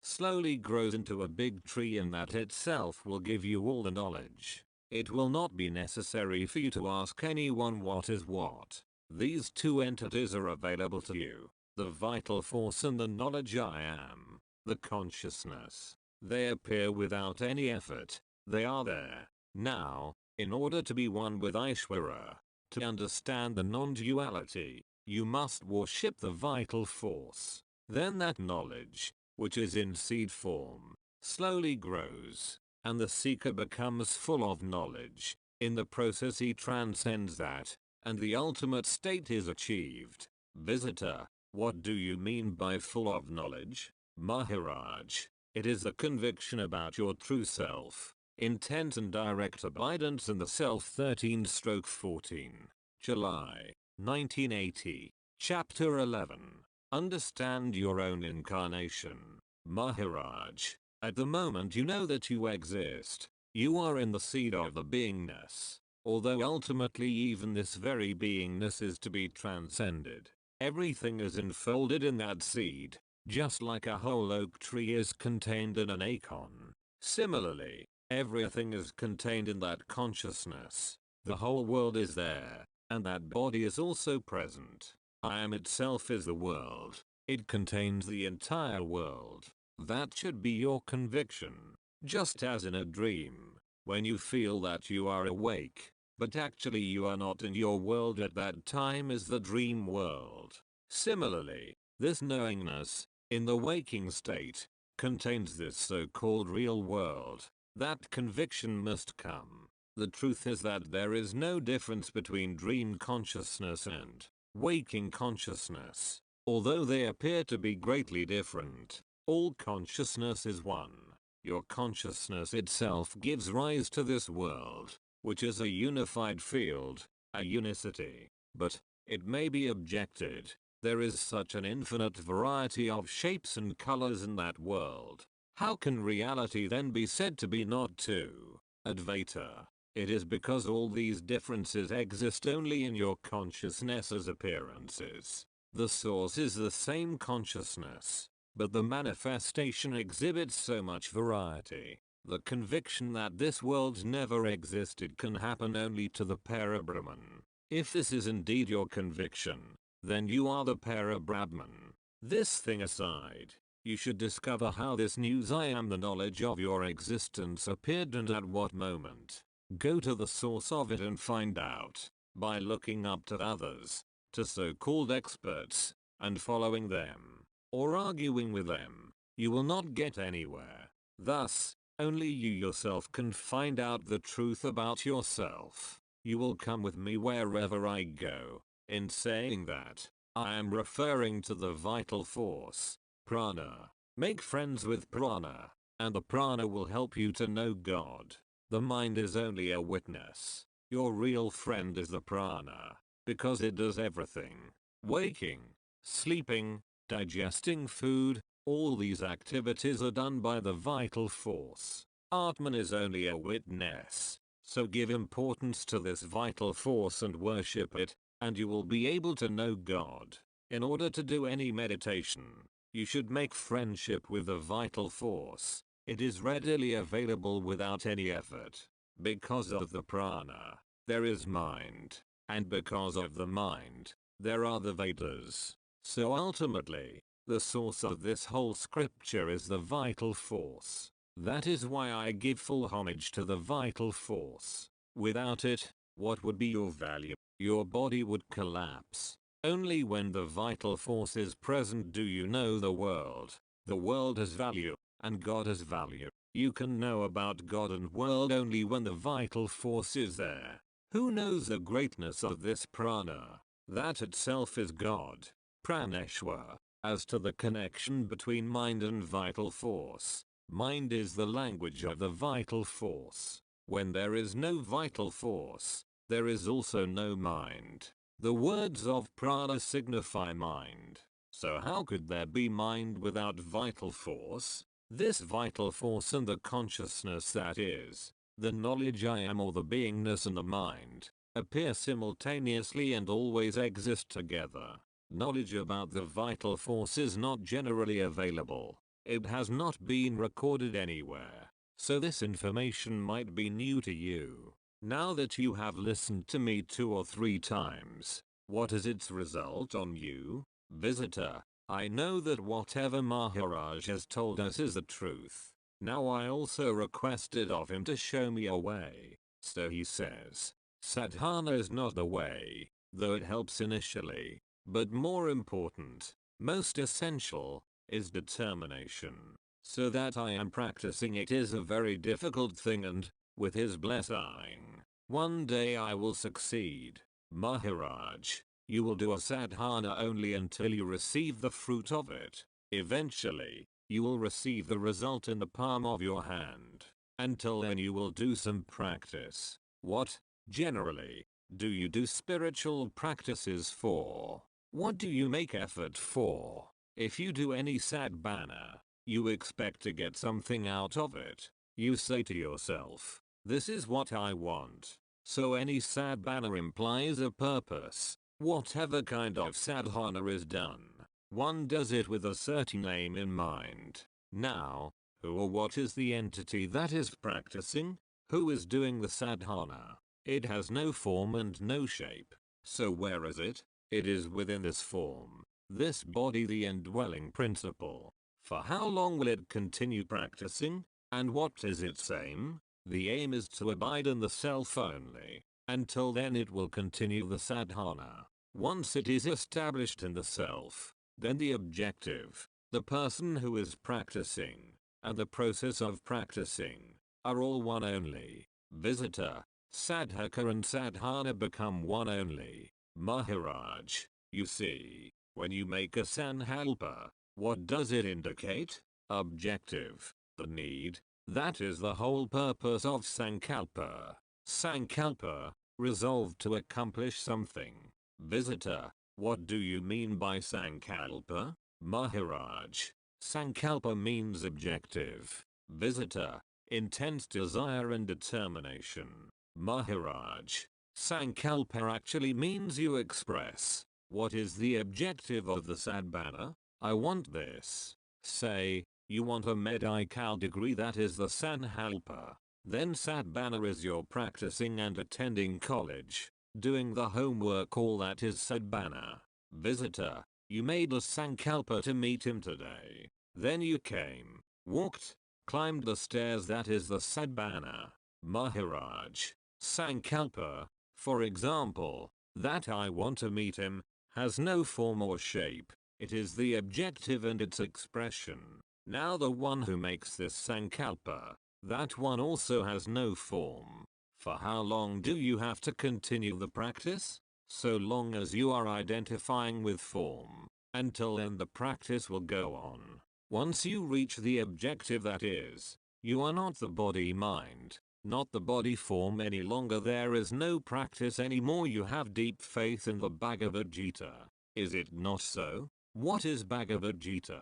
slowly grows into a big tree, and that itself will give you all the knowledge. It will not be necessary for you to ask anyone what is what. These two entities are available to you, the vital force and the knowledge I am, the consciousness. They appear without any effort. They are there. Now, in order to be one with Ishvara, to understand the non-duality, you must worship the vital force. Then that knowledge, which is in seed form, slowly grows, and the seeker becomes full of knowledge. In the process he transcends that, and the ultimate state is achieved. Visitor, what do you mean by full of knowledge? Maharaj, it is the conviction about your true self, intent and direct abidance in the self. 13/14. July, 1980. Chapter 11. Understand your own incarnation. Maharaj, at the moment you know that you exist, you are in the seed of the beingness. Although ultimately even this very beingness is to be transcended, everything is enfolded in that seed, just like a whole oak tree is contained in an acorn. Similarly, everything is contained in that consciousness. The whole world is there, and that body is also present. I am itself is the world. It contains the entire world. That should be your conviction. Just as in a dream, when you feel that you are awake, but actually you are not, and your world at that time is the dream world. Similarly, this knowingness, in the waking state, contains this so-called real world. That conviction must come. The truth is that there is no difference between dream consciousness and waking consciousness. Although they appear to be greatly different, all consciousness is one. Your consciousness itself gives rise to this world, which is a unified field, a unicity. But, it may be objected, there is such an infinite variety of shapes and colors in that world. How can reality then be said to be not two? Advaita. It is because all these differences exist only in your consciousness as appearances. The source is the same consciousness, but the manifestation exhibits so much variety. The conviction that this world never existed can happen only to the Parabrahman. If this is indeed your conviction, then you are the Parabrahman. This thing aside, you should discover how this news I am the knowledge of your existence appeared and at what moment. Go to the source of it and find out, by looking up to others, to so-called experts, and following them, or arguing with them. You will not get anywhere. Thus, only you yourself can find out the truth about yourself. You will come with me wherever I go. In saying that, I am referring to the vital force, prana. Make friends with prana, and the prana will help you to know God. The mind is only a witness. Your real friend is the prana, because it does everything. Waking, sleeping, digesting food, all these activities are done by the vital force. Atman is only a witness, so give importance to this vital force and worship it, and you will be able to know God. In order to do any meditation, you should make friendship with the vital force. It is readily available without any effort. Because of the prana, there is mind, and because of the mind, there are the Vedas. So ultimately, the source of this whole scripture is the vital force. That is why I give full homage to the vital force. Without it, what would be your value? Your body would collapse. Only when the vital force is present do you know the world. The world has value, and God has value. You can know about God and world only when the vital force is there. Who knows the greatness of this prana? That itself is God. Praneshwar. As to the connection between mind and vital force, mind is the language of the vital force. When there is no vital force, there is also no mind. The words of prana signify mind. So how could there be mind without vital force? This vital force and the consciousness that is, the knowledge I am or the beingness and the mind, appear simultaneously and always exist together. Knowledge about the vital force is not generally available. It has not been recorded anywhere. So this information might be new to you. Now that you have listened to me 2 or 3 times, what is its result on you? Visitor, I know that whatever Maharaj has told us is the truth. Now I also requested of him to show me a way. So he says, sadhana is not the way, though it helps initially. But more important, most essential, is determination. So that I am practicing it is a very difficult thing, and, with his blessing, one day I will succeed. Maharaj, you will do a sadhana only until you receive the fruit of it. Eventually, you will receive the result in the palm of your hand. Until then you will do some practice. What, generally, do you do spiritual practices for? What do you make effort for? If you do any sadhana, you expect to get something out of it. You say to yourself, this is what I want. So any sadhana implies a purpose. Whatever kind of sadhana is done, one does it with a certain aim in mind. Now, who or what is the entity that is practicing? Who is doing the sadhana? It has no form and no shape. So where is it? It is within this form, this body, the indwelling principle. For how long will it continue practicing? And what is its aim? The aim is to abide in the self only. Until then it will continue the sadhana. Once it is established in the self, then the objective, the person who is practicing, and the process of practicing, are all one only. Visitor, sadhaka and sadhana become one only. Maharaj, you see, when you make a sankalpa, what does it indicate? Objective, the need. That is the whole purpose of sankalpa. Sankalpa, resolve to accomplish something. Visitor, what do you mean by sankalpa? Maharaj, sankalpa means objective. Visitor, intense desire and determination. Maharaj, sankalpa actually means you express. What is the objective of the sadhana? I want this. Say, you want a medical degree, that is the sankalpa. Then sadhana is your practicing and attending college, doing the homework, all that is sadhana. Visitor, you made a sankalpa to meet him today. Then you came, walked, climbed the stairs, that is the sadhana. Maharaj, sankalpa, for example, that I want to meet him, has no form or shape. It is the objective and its expression. Now the one who makes this sankalpa, that one also has no form. For how long do you have to continue the practice? So long as you are identifying with form. Until then the practice will go on. Once you reach the objective, that is, you are not the body mind, not the body form any longer, there is no practice anymore. You have deep faith in the Bhagavad Gita. Is it not so? What is Bhagavad Gita?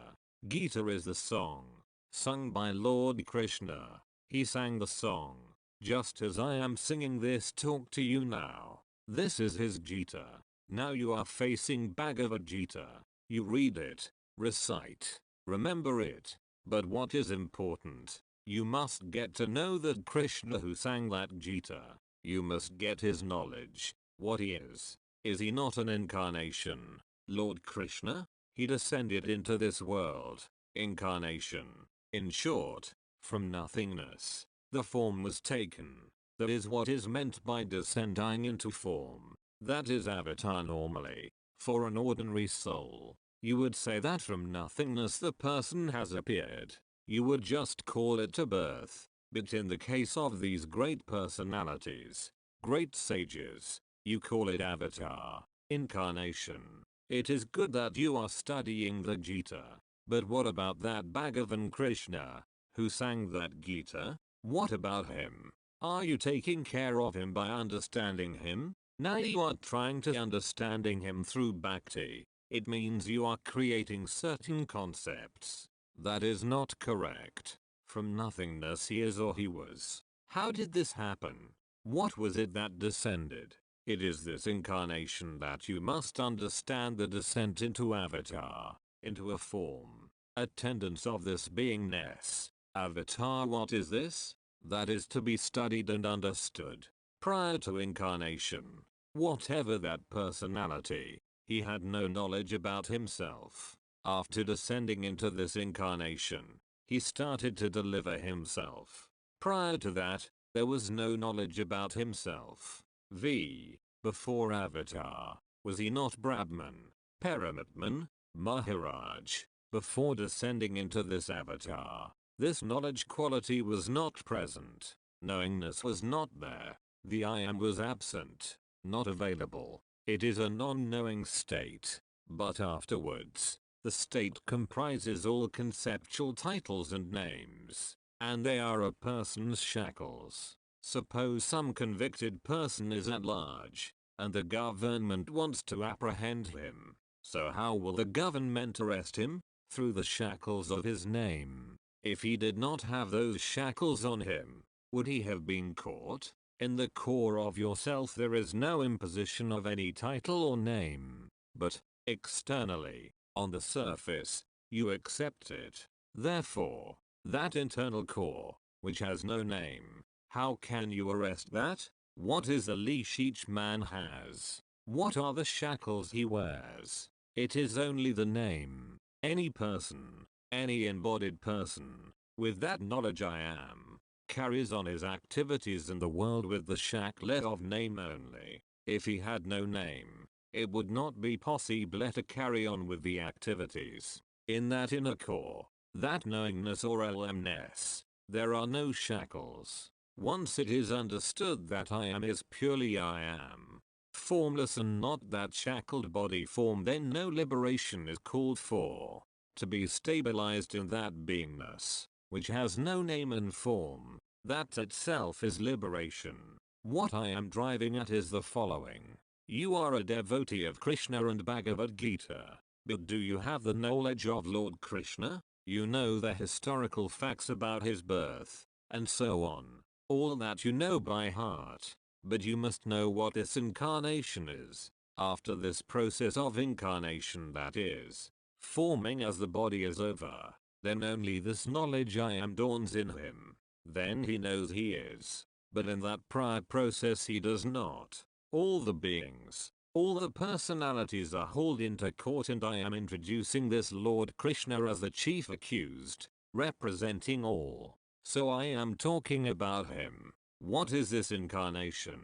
Gita is the song sung by Lord Krishna. He sang the song just as I am singing this talk to you now. This is his Gita. Now you are facing Bhagavad Gita. You read it, recite, remember it. But what is important? You must get to know that Krishna who sang that Gita. You must get his knowledge. What he is. Is he not an incarnation? Lord Krishna? He descended into this world. Incarnation. In short, from nothingness, the form was taken. That is what is meant by descending into form. That is avatar normally. For an ordinary soul, you would say that from nothingness the person has appeared. You would just call it a birth. But in the case of these great personalities, great sages, you call it avatar, incarnation. It is good that you are studying the Gita. But what about that Bhagavan Krishna, who sang that Gita? What about him? Are you taking care of him by understanding him? Now you are trying to understanding him through bhakti. It means you are creating certain concepts. That is not correct. From nothingness he is or he was. How did this happen? What was it that descended? It is this incarnation that you must understand, the descent into avatar, into a form, attendance of this beingness. Avatar, what is this? That is to be studied and understood. Prior to incarnation, whatever that personality, he had no knowledge about himself. After descending into this incarnation, he started to deliver himself. Prior to that, there was no knowledge about himself. Before avatar, was he not Brahman, Paramatman, Maharaj? Before descending into this avatar, this knowledge quality was not present. Knowingness was not there. The I am was absent, not available. It is a non-knowing state. But afterwards, the state comprises all conceptual titles and names, and they are a person's shackles. Suppose some convicted person is at large, and the government wants to apprehend him. So how will the government arrest him? Through the shackles of his name. If he did not have those shackles on him, would he have been caught? In the core of yourself there is no imposition of any title or name, but, externally, on the surface, you accept it. Therefore, that internal core, which has no name, how can you arrest that? What is the leash each man has? What are the shackles he wears? It is only the name. Any person, any embodied person, with that knowledge I am, carries on his activities in the world with the shacklet of name only. If he had no name, it would not be possible to carry on with the activities. In that inner core, that knowingness or LMness, there are no shackles. Once it is understood that I am is purely I am, formless and not that shackled body form, then no liberation is called for. To be stabilized in that beingness, which has no name and form, that itself is liberation. What I am driving at is the following. You are a devotee of Krishna and Bhagavad Gita, but do you have the knowledge of Lord Krishna? You know the historical facts about his birth, and so on. All that you know by heart, but you must know what this incarnation is. After this process of incarnation, that is, forming as the body is over, then only this knowledge I am dawns in him. Then he knows he is, but in that prior process he does not. All the beings, all the personalities are hauled into court, and I am introducing this Lord Krishna as the chief accused, representing all. So I am talking about him. What is this incarnation?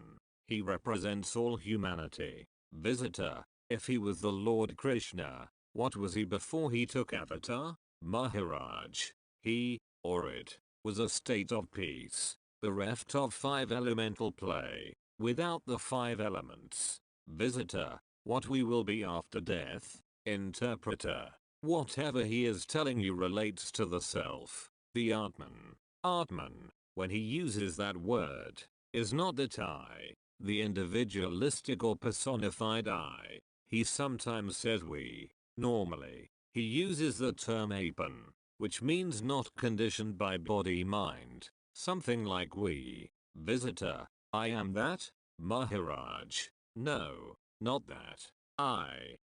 He represents all humanity. Visitor, if he was the Lord Krishna, what was he before he took avatar? Maharaj. He, or it, was a state of peace, bereft of 5 elemental play, without the 5 elements. Visitor, what we will be after death. Interpreter, whatever he is telling you relates to the self, the Atman. Atman, when he uses that word, is not that I, the individualistic or personified I. He sometimes says we. Normally, he uses the term apan, which means not conditioned by body-mind, something like we. Visitor, I am that, Maharaj. No, not that.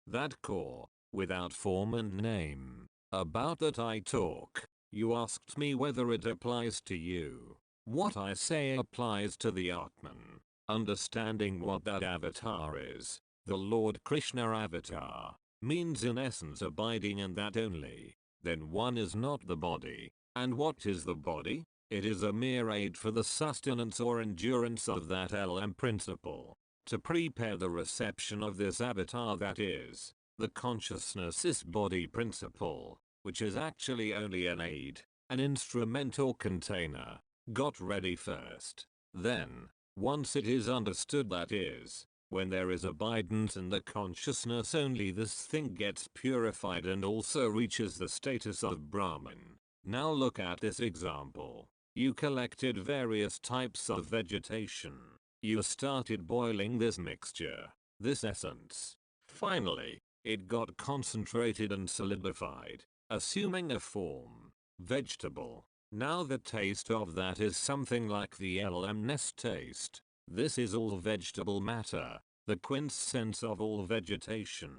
That core, without form and name. About that I talk. You asked me whether it applies to you. What I say applies to the Atman. Understanding what that avatar is, the Lord Krishna avatar, means in essence abiding in that only. Then one is not the body. And what is the body? It is a mere aid for the sustenance or endurance of that LM principle. To prepare the reception of this avatar, that is, the consciousness is body principle, which is actually only an aid, an instrument or container, got ready first. Then, once it is understood, that is, when there is abidance in the consciousness only, this thing gets purified and also reaches the status of Brahman. Now look at this example. You collected various types of vegetation. You started boiling this mixture, this essence. Finally, it got concentrated and solidified, assuming a form, vegetable. Now the taste of that is something like the LMNS taste. This is all vegetable matter, the quintessence of all vegetation.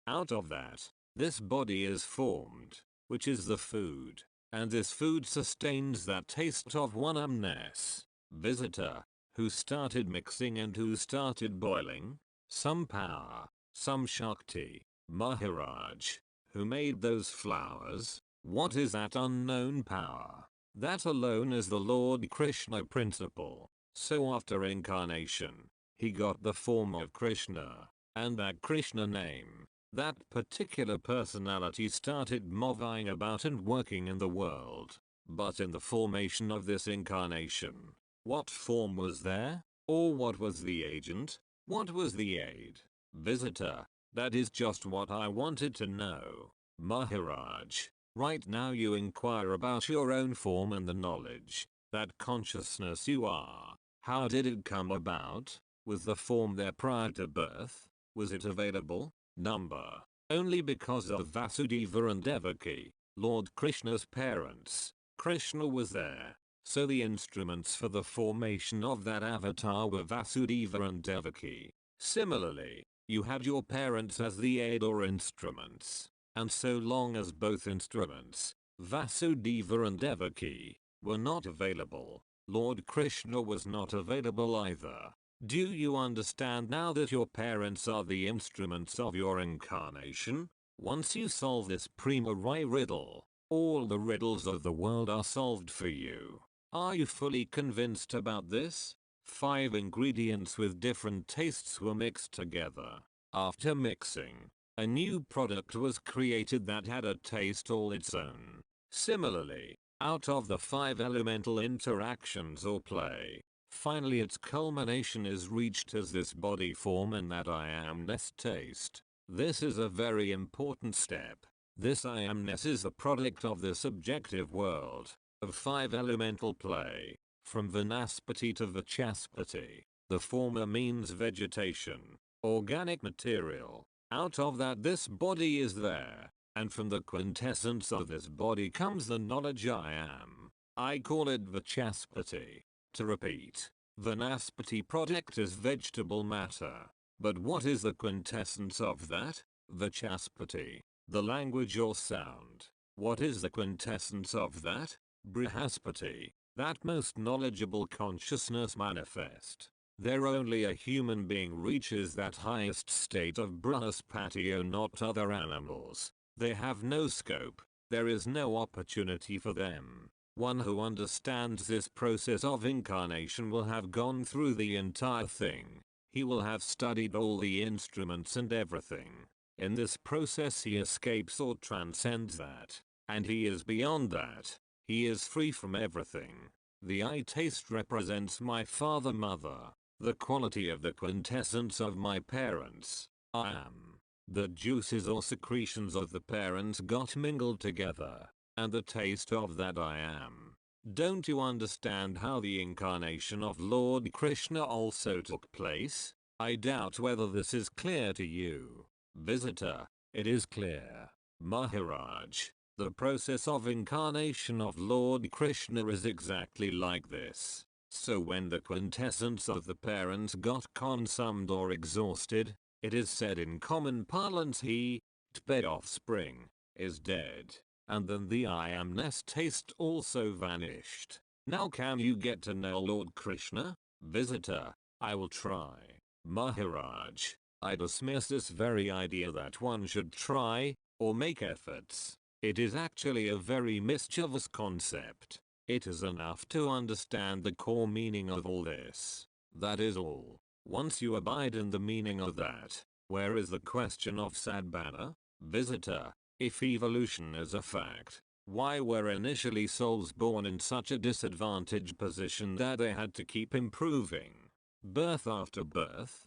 Out of that, this body is formed, which is the food, and this food sustains that taste of one amness. Visitor, who started mixing and who started boiling? Some power, some Shakti, Maharaj. Who made those flowers? What is that unknown power? That alone is the Lord Krishna principle. So after incarnation, he got the form of Krishna, and that Krishna name, that particular personality started moving about and working in the world. But in the formation of this incarnation, what form was there? Or what was the agent? What was the aid? Visitor, that is just what I wanted to know. Maharaj, right now you inquire about your own form and the knowledge, that consciousness you are. How did it come about? Was the form there prior to birth? Was it available? Number. Only because of Vasudeva and Devaki, Lord Krishna's parents. Krishna was there. So the instruments for the formation of that avatar were Vasudeva and Devaki. Similarly, you had your parents as the aid or instruments. And so long as both instruments, Vasudeva and Devaki, were not available, Lord Krishna was not available either. Do you understand now that your parents are the instruments of your incarnation? Once you solve this prima riddle, all the riddles of the world are solved for you. Are you fully convinced about this? 5 ingredients with different tastes were mixed together. After mixing, a new product was created that had a taste all its own. Similarly, out of the 5 elemental interactions or play, finally its culmination is reached as this body form and that I amness taste. This is a very important step. This I amness is the product of the subjective world, of 5 elemental play, from Vanaspati to Vachaspati. The former means vegetation, organic material. Out of that this body is there, and from the quintessence of this body comes the knowledge I am. I call it Vachaspati. To repeat, Vanaspati product is vegetable matter. But what is the quintessence of that? Vachaspati, the language or sound. What is the quintessence of that? Brihaspati, that most knowledgeable consciousness manifest. There only a human being reaches that highest state of Brihaspati, not other animals. They have no scope, there is no opportunity for them. One who understands this process of incarnation will have gone through the entire thing. He will have studied all the instruments and everything. In this process he escapes or transcends that. And he is beyond that. He is free from everything. The I taste represents my father mother. The quality of the quintessence of my parents. I am. The juices or secretions of the parents got mingled together. And the taste of that I am. Don't you understand how the incarnation of Lord Krishna also took place? I doubt whether this is clear to you. Visitor, It is clear, Maharaj. The process of incarnation of Lord Krishna is exactly like this. So when the quintessence of the parents got consumed or exhausted, it is said in common parlance he, tbe offspring, is dead, and then the I amness taste also vanished. Now can you get to know Lord Krishna? Visitor, I will try. Maharaj, I dismiss this very idea that one should try, or make efforts. It is actually a very mischievous concept. It is enough to understand the core meaning of all this. That is all. Once you abide in the meaning of that, where is the question of sadhana? Visitor, if evolution is a fact, why were initially souls born in such a disadvantaged position that they had to keep improving? Birth after birth?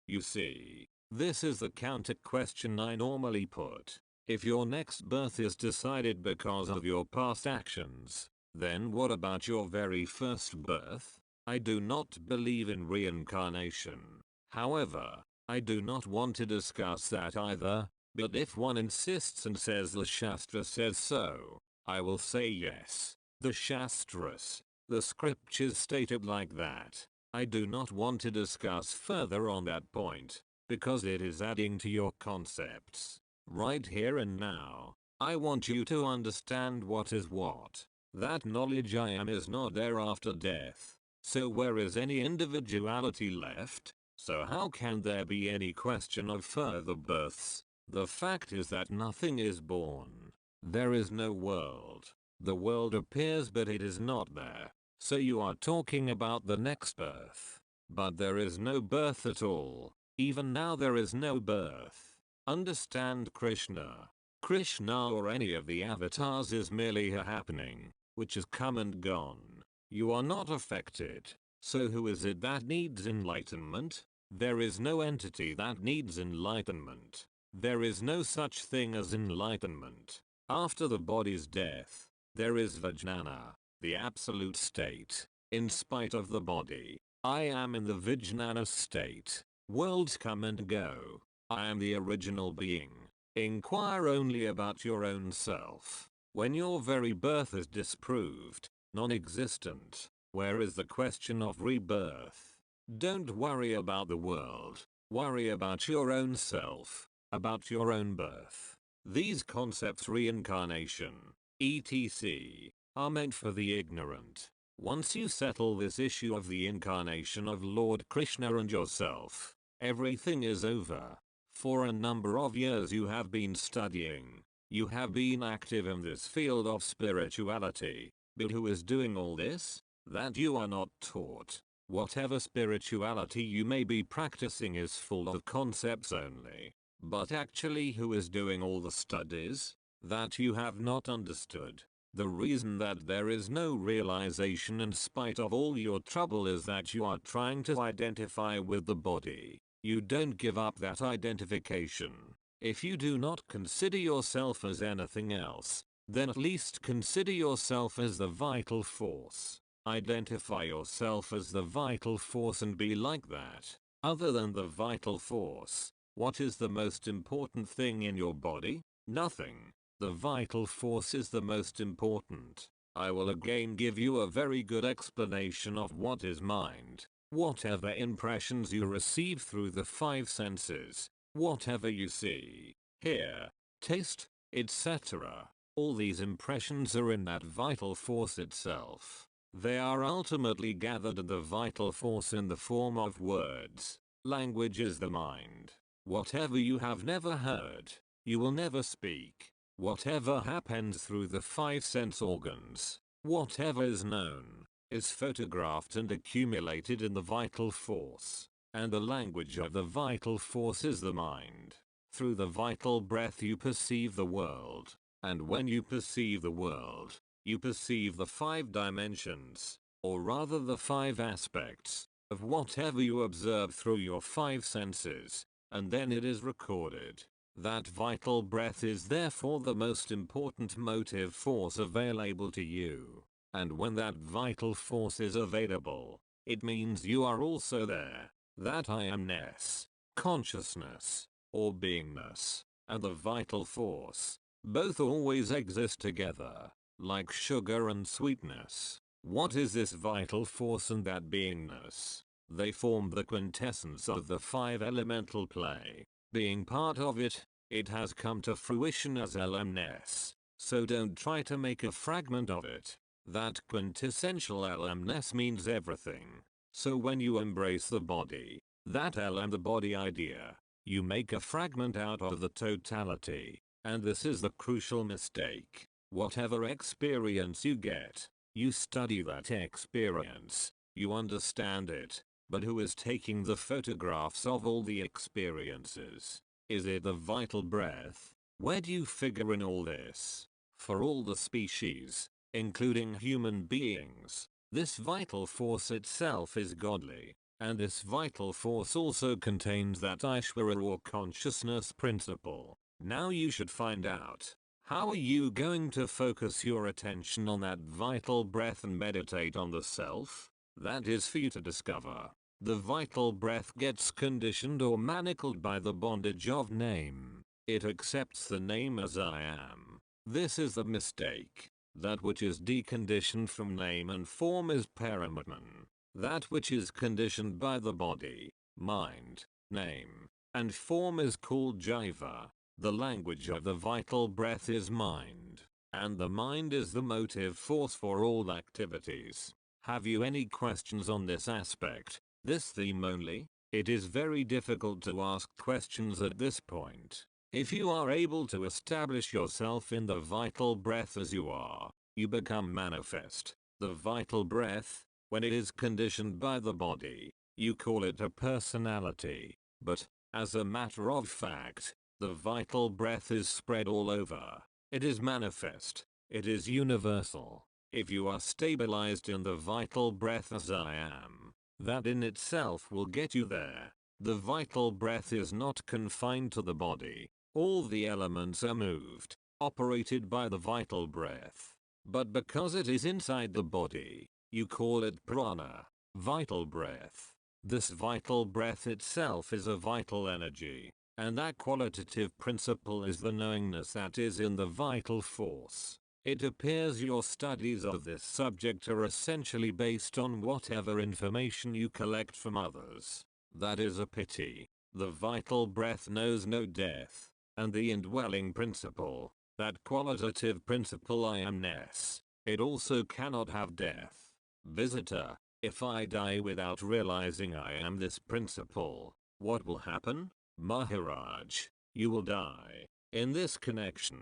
You see, this is the counter question I normally put. If your next birth is decided because of your past actions, then what about your very first birth? I do not believe in reincarnation. However, I do not want to discuss that either, but if one insists and says the Shastra says so, I will say yes. The Shastras, the scriptures state it like that. I do not want to discuss further on that point, because it is adding to your concepts. Right here and now, I want you to understand what is what. That knowledge I am is not there after death. So where is any individuality left? So how can there be any question of further births? The fact is that nothing is born. There is no world. The world appears but it is not there. So you are talking about the next birth. But there is no birth at all. Even now there is no birth. Understand Krishna. Krishna or any of the avatars is merely a happening, which has come and gone. You are not affected. So who is it that needs enlightenment? There is no entity that needs enlightenment. There is no such thing as enlightenment. After the body's death, there is Vijnana, the absolute state. In spite of the body, I am in the Vijnana state. Worlds come and go. I am the original being. Inquire only about your own self. When your very birth is disproved, non-existent, where is the question of rebirth? Don't worry about the world. Worry about your own self, about your own birth. These concepts, reincarnation, etc., are meant for the ignorant. Once you settle this issue of the incarnation of Lord Krishna and yourself, everything is over. For a number of years you have been studying. You have been active in this field of spirituality. But who is doing all this? That you are not taught. Whatever spirituality you may be practicing is full of concepts only. But actually who is doing all the studies? That you have not understood. The reason that there is no realization in spite of all your trouble is that you are trying to identify with the body. You don't give up that identification. If you do not consider yourself as anything else, then at least consider yourself as the vital force. Identify yourself as the vital force and be like that. Other than the vital force, what is the most important thing in your body? Nothing. The vital force is the most important. I will again give you a very good explanation of what is mind. Whatever impressions you receive through the five senses, whatever you see, hear, taste, etc., all these impressions are in that vital force itself. They are ultimately gathered in the vital force in the form of words. Language is the mind. Whatever you have never heard, you will never speak. Whatever happens through the five sense organs, whatever is known, is photographed and accumulated in the vital force. And the language of the vital force is the mind. Through the vital breath you perceive the world. And when you perceive the world, you perceive the five dimensions, or rather the five aspects, of whatever you observe through your five senses, and then it is recorded. That vital breath is therefore the most important motive force available to you. And when that vital force is available, it means you are also there. That I amness, consciousness, or beingness, and the vital force. Both always exist together, like sugar and sweetness. What is this vital force and that beingness? They form the quintessence of the five elemental play. Being part of it, it has come to fruition as elemness. So don't try to make a fragment of it. That quintessential elemness means everything. So when you embrace the body, that the body idea, you make a fragment out of the totality. And this is the crucial mistake. Whatever experience you get, you study that experience, you understand it, but who is taking the photographs of all the experiences? Is it the vital breath? Where do you figure in all this? For all the species, including human beings, this vital force itself is godly, and this vital force also contains that Ishvara or consciousness principle. Now you should find out. How are you going to focus your attention on that vital breath and meditate on the self? That is for you to discover. The vital breath gets conditioned or manacled by the bondage of name. It accepts the name as I am. This is the mistake. That which is deconditioned from name and form is Paramatman. That which is conditioned by the body, mind, name, and form is called Jiva. The language of the vital breath is mind, and the mind is the motive force for all activities. Have you any questions on this aspect, this theme only? It is very difficult to ask questions at this point. If you are able to establish yourself in the vital breath as you are, you become manifest. The vital breath, when it is conditioned by the body, you call it a personality. But, as a matter of fact, the vital breath is spread all over. It is manifest. It is universal. If you are stabilized in the vital breath as I am, that in itself will get you there. The vital breath is not confined to the body. All the elements are moved, operated by the vital breath. But because it is inside the body, you call it prana, vital breath. This vital breath itself is a vital energy. And that qualitative principle is the knowingness that is in the vital force. It appears your studies of this subject are essentially based on whatever information you collect from others. That is a pity. The vital breath knows no death, and the indwelling principle, that qualitative principle I amness, it also cannot have death. Visitor, if I die without realizing I am this principle, what will happen? Maharaj, you will die. In this connection,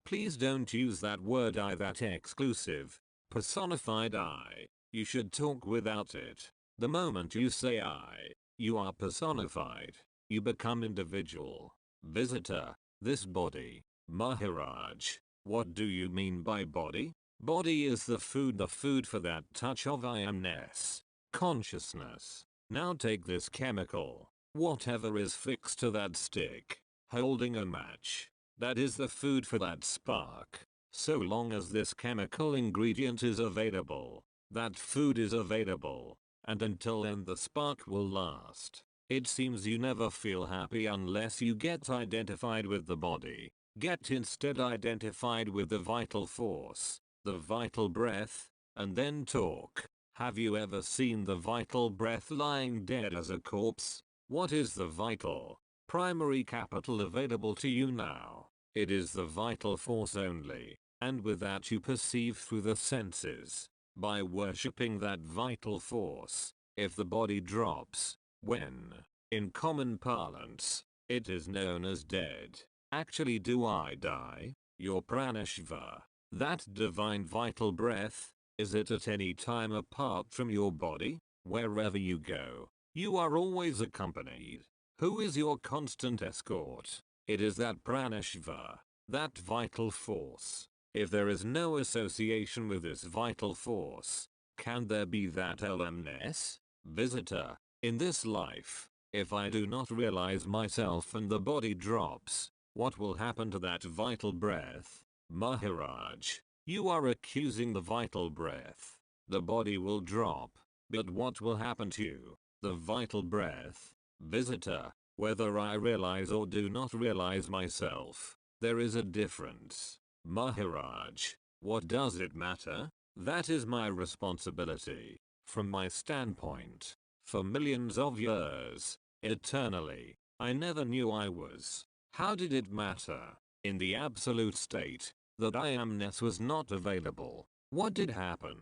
please don't use that word I, that exclusive, personified I. You should talk without it. The moment you say I, you are personified. You become individual. Visitor, this body. Maharaj, what do you mean by body? Body is the food for that touch of I amness, consciousness. Now take this chemical. Whatever is fixed to that stick, holding a match, that is the food for that spark. So long as this chemical ingredient is available, that food is available, and until then the spark will last. It seems you never feel happy unless you get identified with the body. Get instead identified with the vital force, the vital breath, and then talk. Have you ever seen the vital breath lying dead as a corpse? What is the vital, primary capital available to you now? It is the vital force only, and with that you perceive through the senses. By worshipping that vital force, if the body drops, when, in common parlance, it is known as dead. Actually, do I die? Your pranashva, that divine vital breath, is it at any time apart from your body? Wherever you go, you are always accompanied. Who is your constant escort? It is that pranashva, that vital force. If there is no association with this vital force, can there be that elemness? Visitor, in this life, if I do not realize myself and the body drops, what will happen to that vital breath? Maharaj, you are accusing the vital breath. The body will drop, but what will happen to you? The vital breath. Visitor, Whether I realize or do not realize myself, there is a difference. Maharaj, what does it matter? That is my responsibility. From my standpoint, for millions of years, eternally, I never knew I was. How did it matter? In the absolute state, that I amness was not available. What did happen?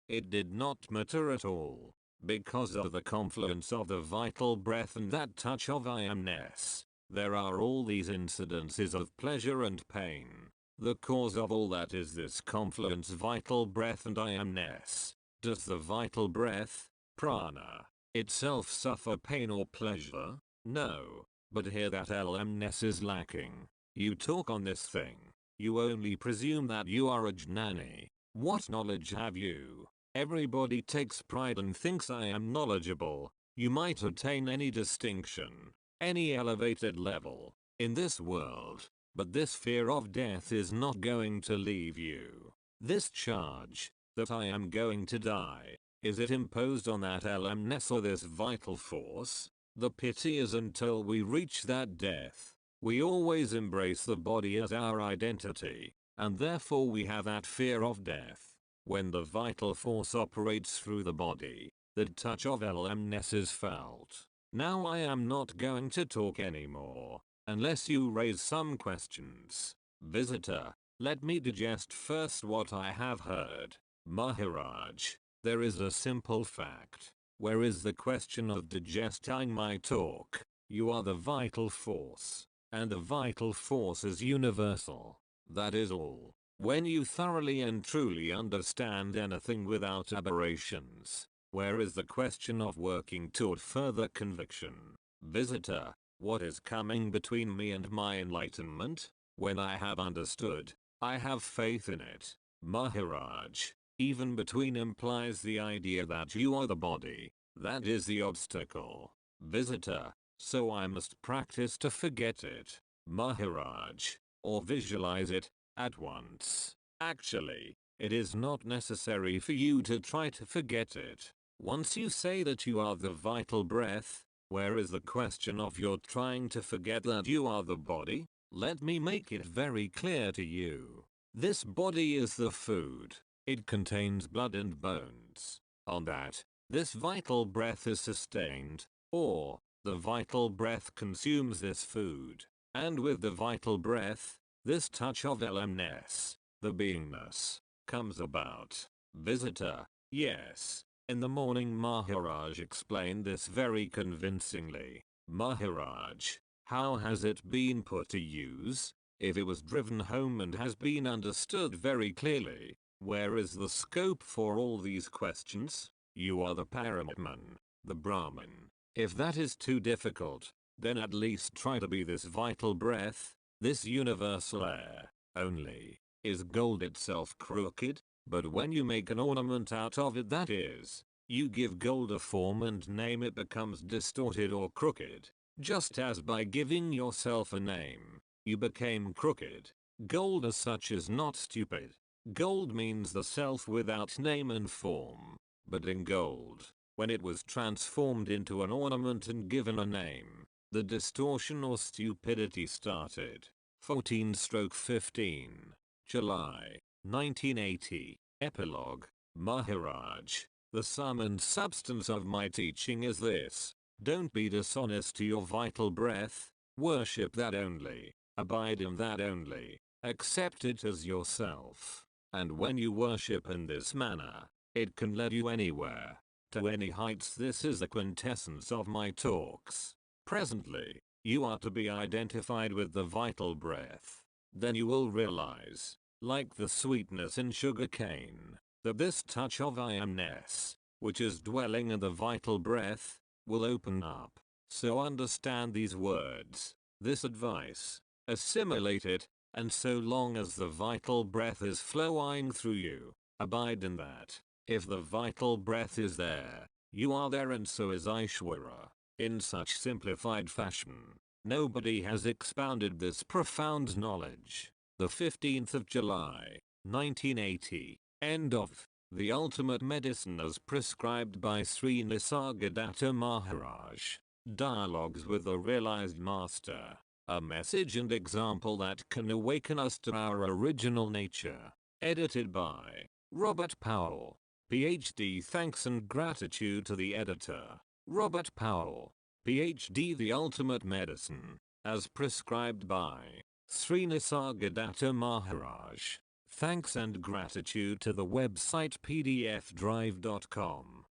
It did not matter at all. Because of the confluence of the vital breath and that touch of I amness, there are all these incidences of pleasure and pain. The cause of all that is this confluence vital breath and I amness. Does the vital breath, prana, itself suffer pain or pleasure? No. But here that LMness is lacking. You talk on this thing. You only presume that you are a jnani. What knowledge have you? Everybody takes pride and thinks I am knowledgeable. You might attain any distinction, any elevated level, in this world, but this fear of death is not going to leave you. This charge, that I am going to die, is it imposed on that LMness or this vital force? The pity is until we reach that death, we always embrace the body as our identity, and therefore we have that fear of death. When the vital force operates through the body, the touch of LMness is felt. Now I am not going to talk anymore, unless you raise some questions. Visitor, let me digest first what I have heard. Maharaj, there is a simple fact. Where is the question of digesting my talk? You are the vital force, and the vital force is universal. That is all. When you thoroughly and truly understand anything without aberrations, where is the question of working toward further conviction? Visitor, what is coming between me and my enlightenment? When I have understood, I have faith in it. Maharaj, even between implies the idea that you are the body. That is the obstacle. Visitor, so I must practice to forget it. Maharaj, or visualize it, at once. Actually, it is not necessary for you to try to forget it. Once you say that you are the vital breath, where is the question of your trying to forget that you are the body? Let me make it very clear to you. This body is the food. It contains blood and bones. On that, this vital breath is sustained, or, the vital breath consumes this food. And with the vital breath, this touch of LMness, the beingness, comes about. Visitor, yes. In the morning Maharaj explained this very convincingly. Maharaj, how has it been put to use? If it was driven home and has been understood very clearly, where is the scope for all these questions? You are the Paramatman, the Brahman. If that is too difficult, then at least try to be this vital breath, this universal air. Only, is gold itself crooked? But when you make an ornament out of it, that is, you give gold a form and name, it becomes distorted or crooked. Just as by giving yourself a name, you became crooked. Gold as such is not stupid. Gold means the self without name and form. But in gold, when it was transformed into an ornament and given a name, the distortion or stupidity started. 14/15, July, 1980. Epilogue. Maharaj, the sum and substance of my teaching is this. Don't be dishonest to your vital breath. Worship that only. Abide in that only. Accept it as yourself. And when you worship in this manner, it can lead you anywhere, to any heights. This is the quintessence of my talks. Presently, you are to be identified with the vital breath. Then you will realize, like the sweetness in sugar cane, that this touch of I amness, which is dwelling in the vital breath, will open up. So understand these words, this advice, assimilate it, and so long as the vital breath is flowing through you, abide in that. If the vital breath is there, you are there, and so is Aishwara. In such simplified fashion, nobody has expounded this profound knowledge. The 15th of July, 1980. End of. The ultimate medicine as prescribed by Sri Nisargadatta Maharaj. Dialogues with the Realized Master. A message and example that can awaken us to our original nature. Edited by Robert Powell, PhD. Thanks and gratitude to the editor, Robert Powell, PhD. The ultimate medicine, as prescribed by Sri Nisargadatta Maharaj. Thanks and gratitude to the website pdfdrive.com.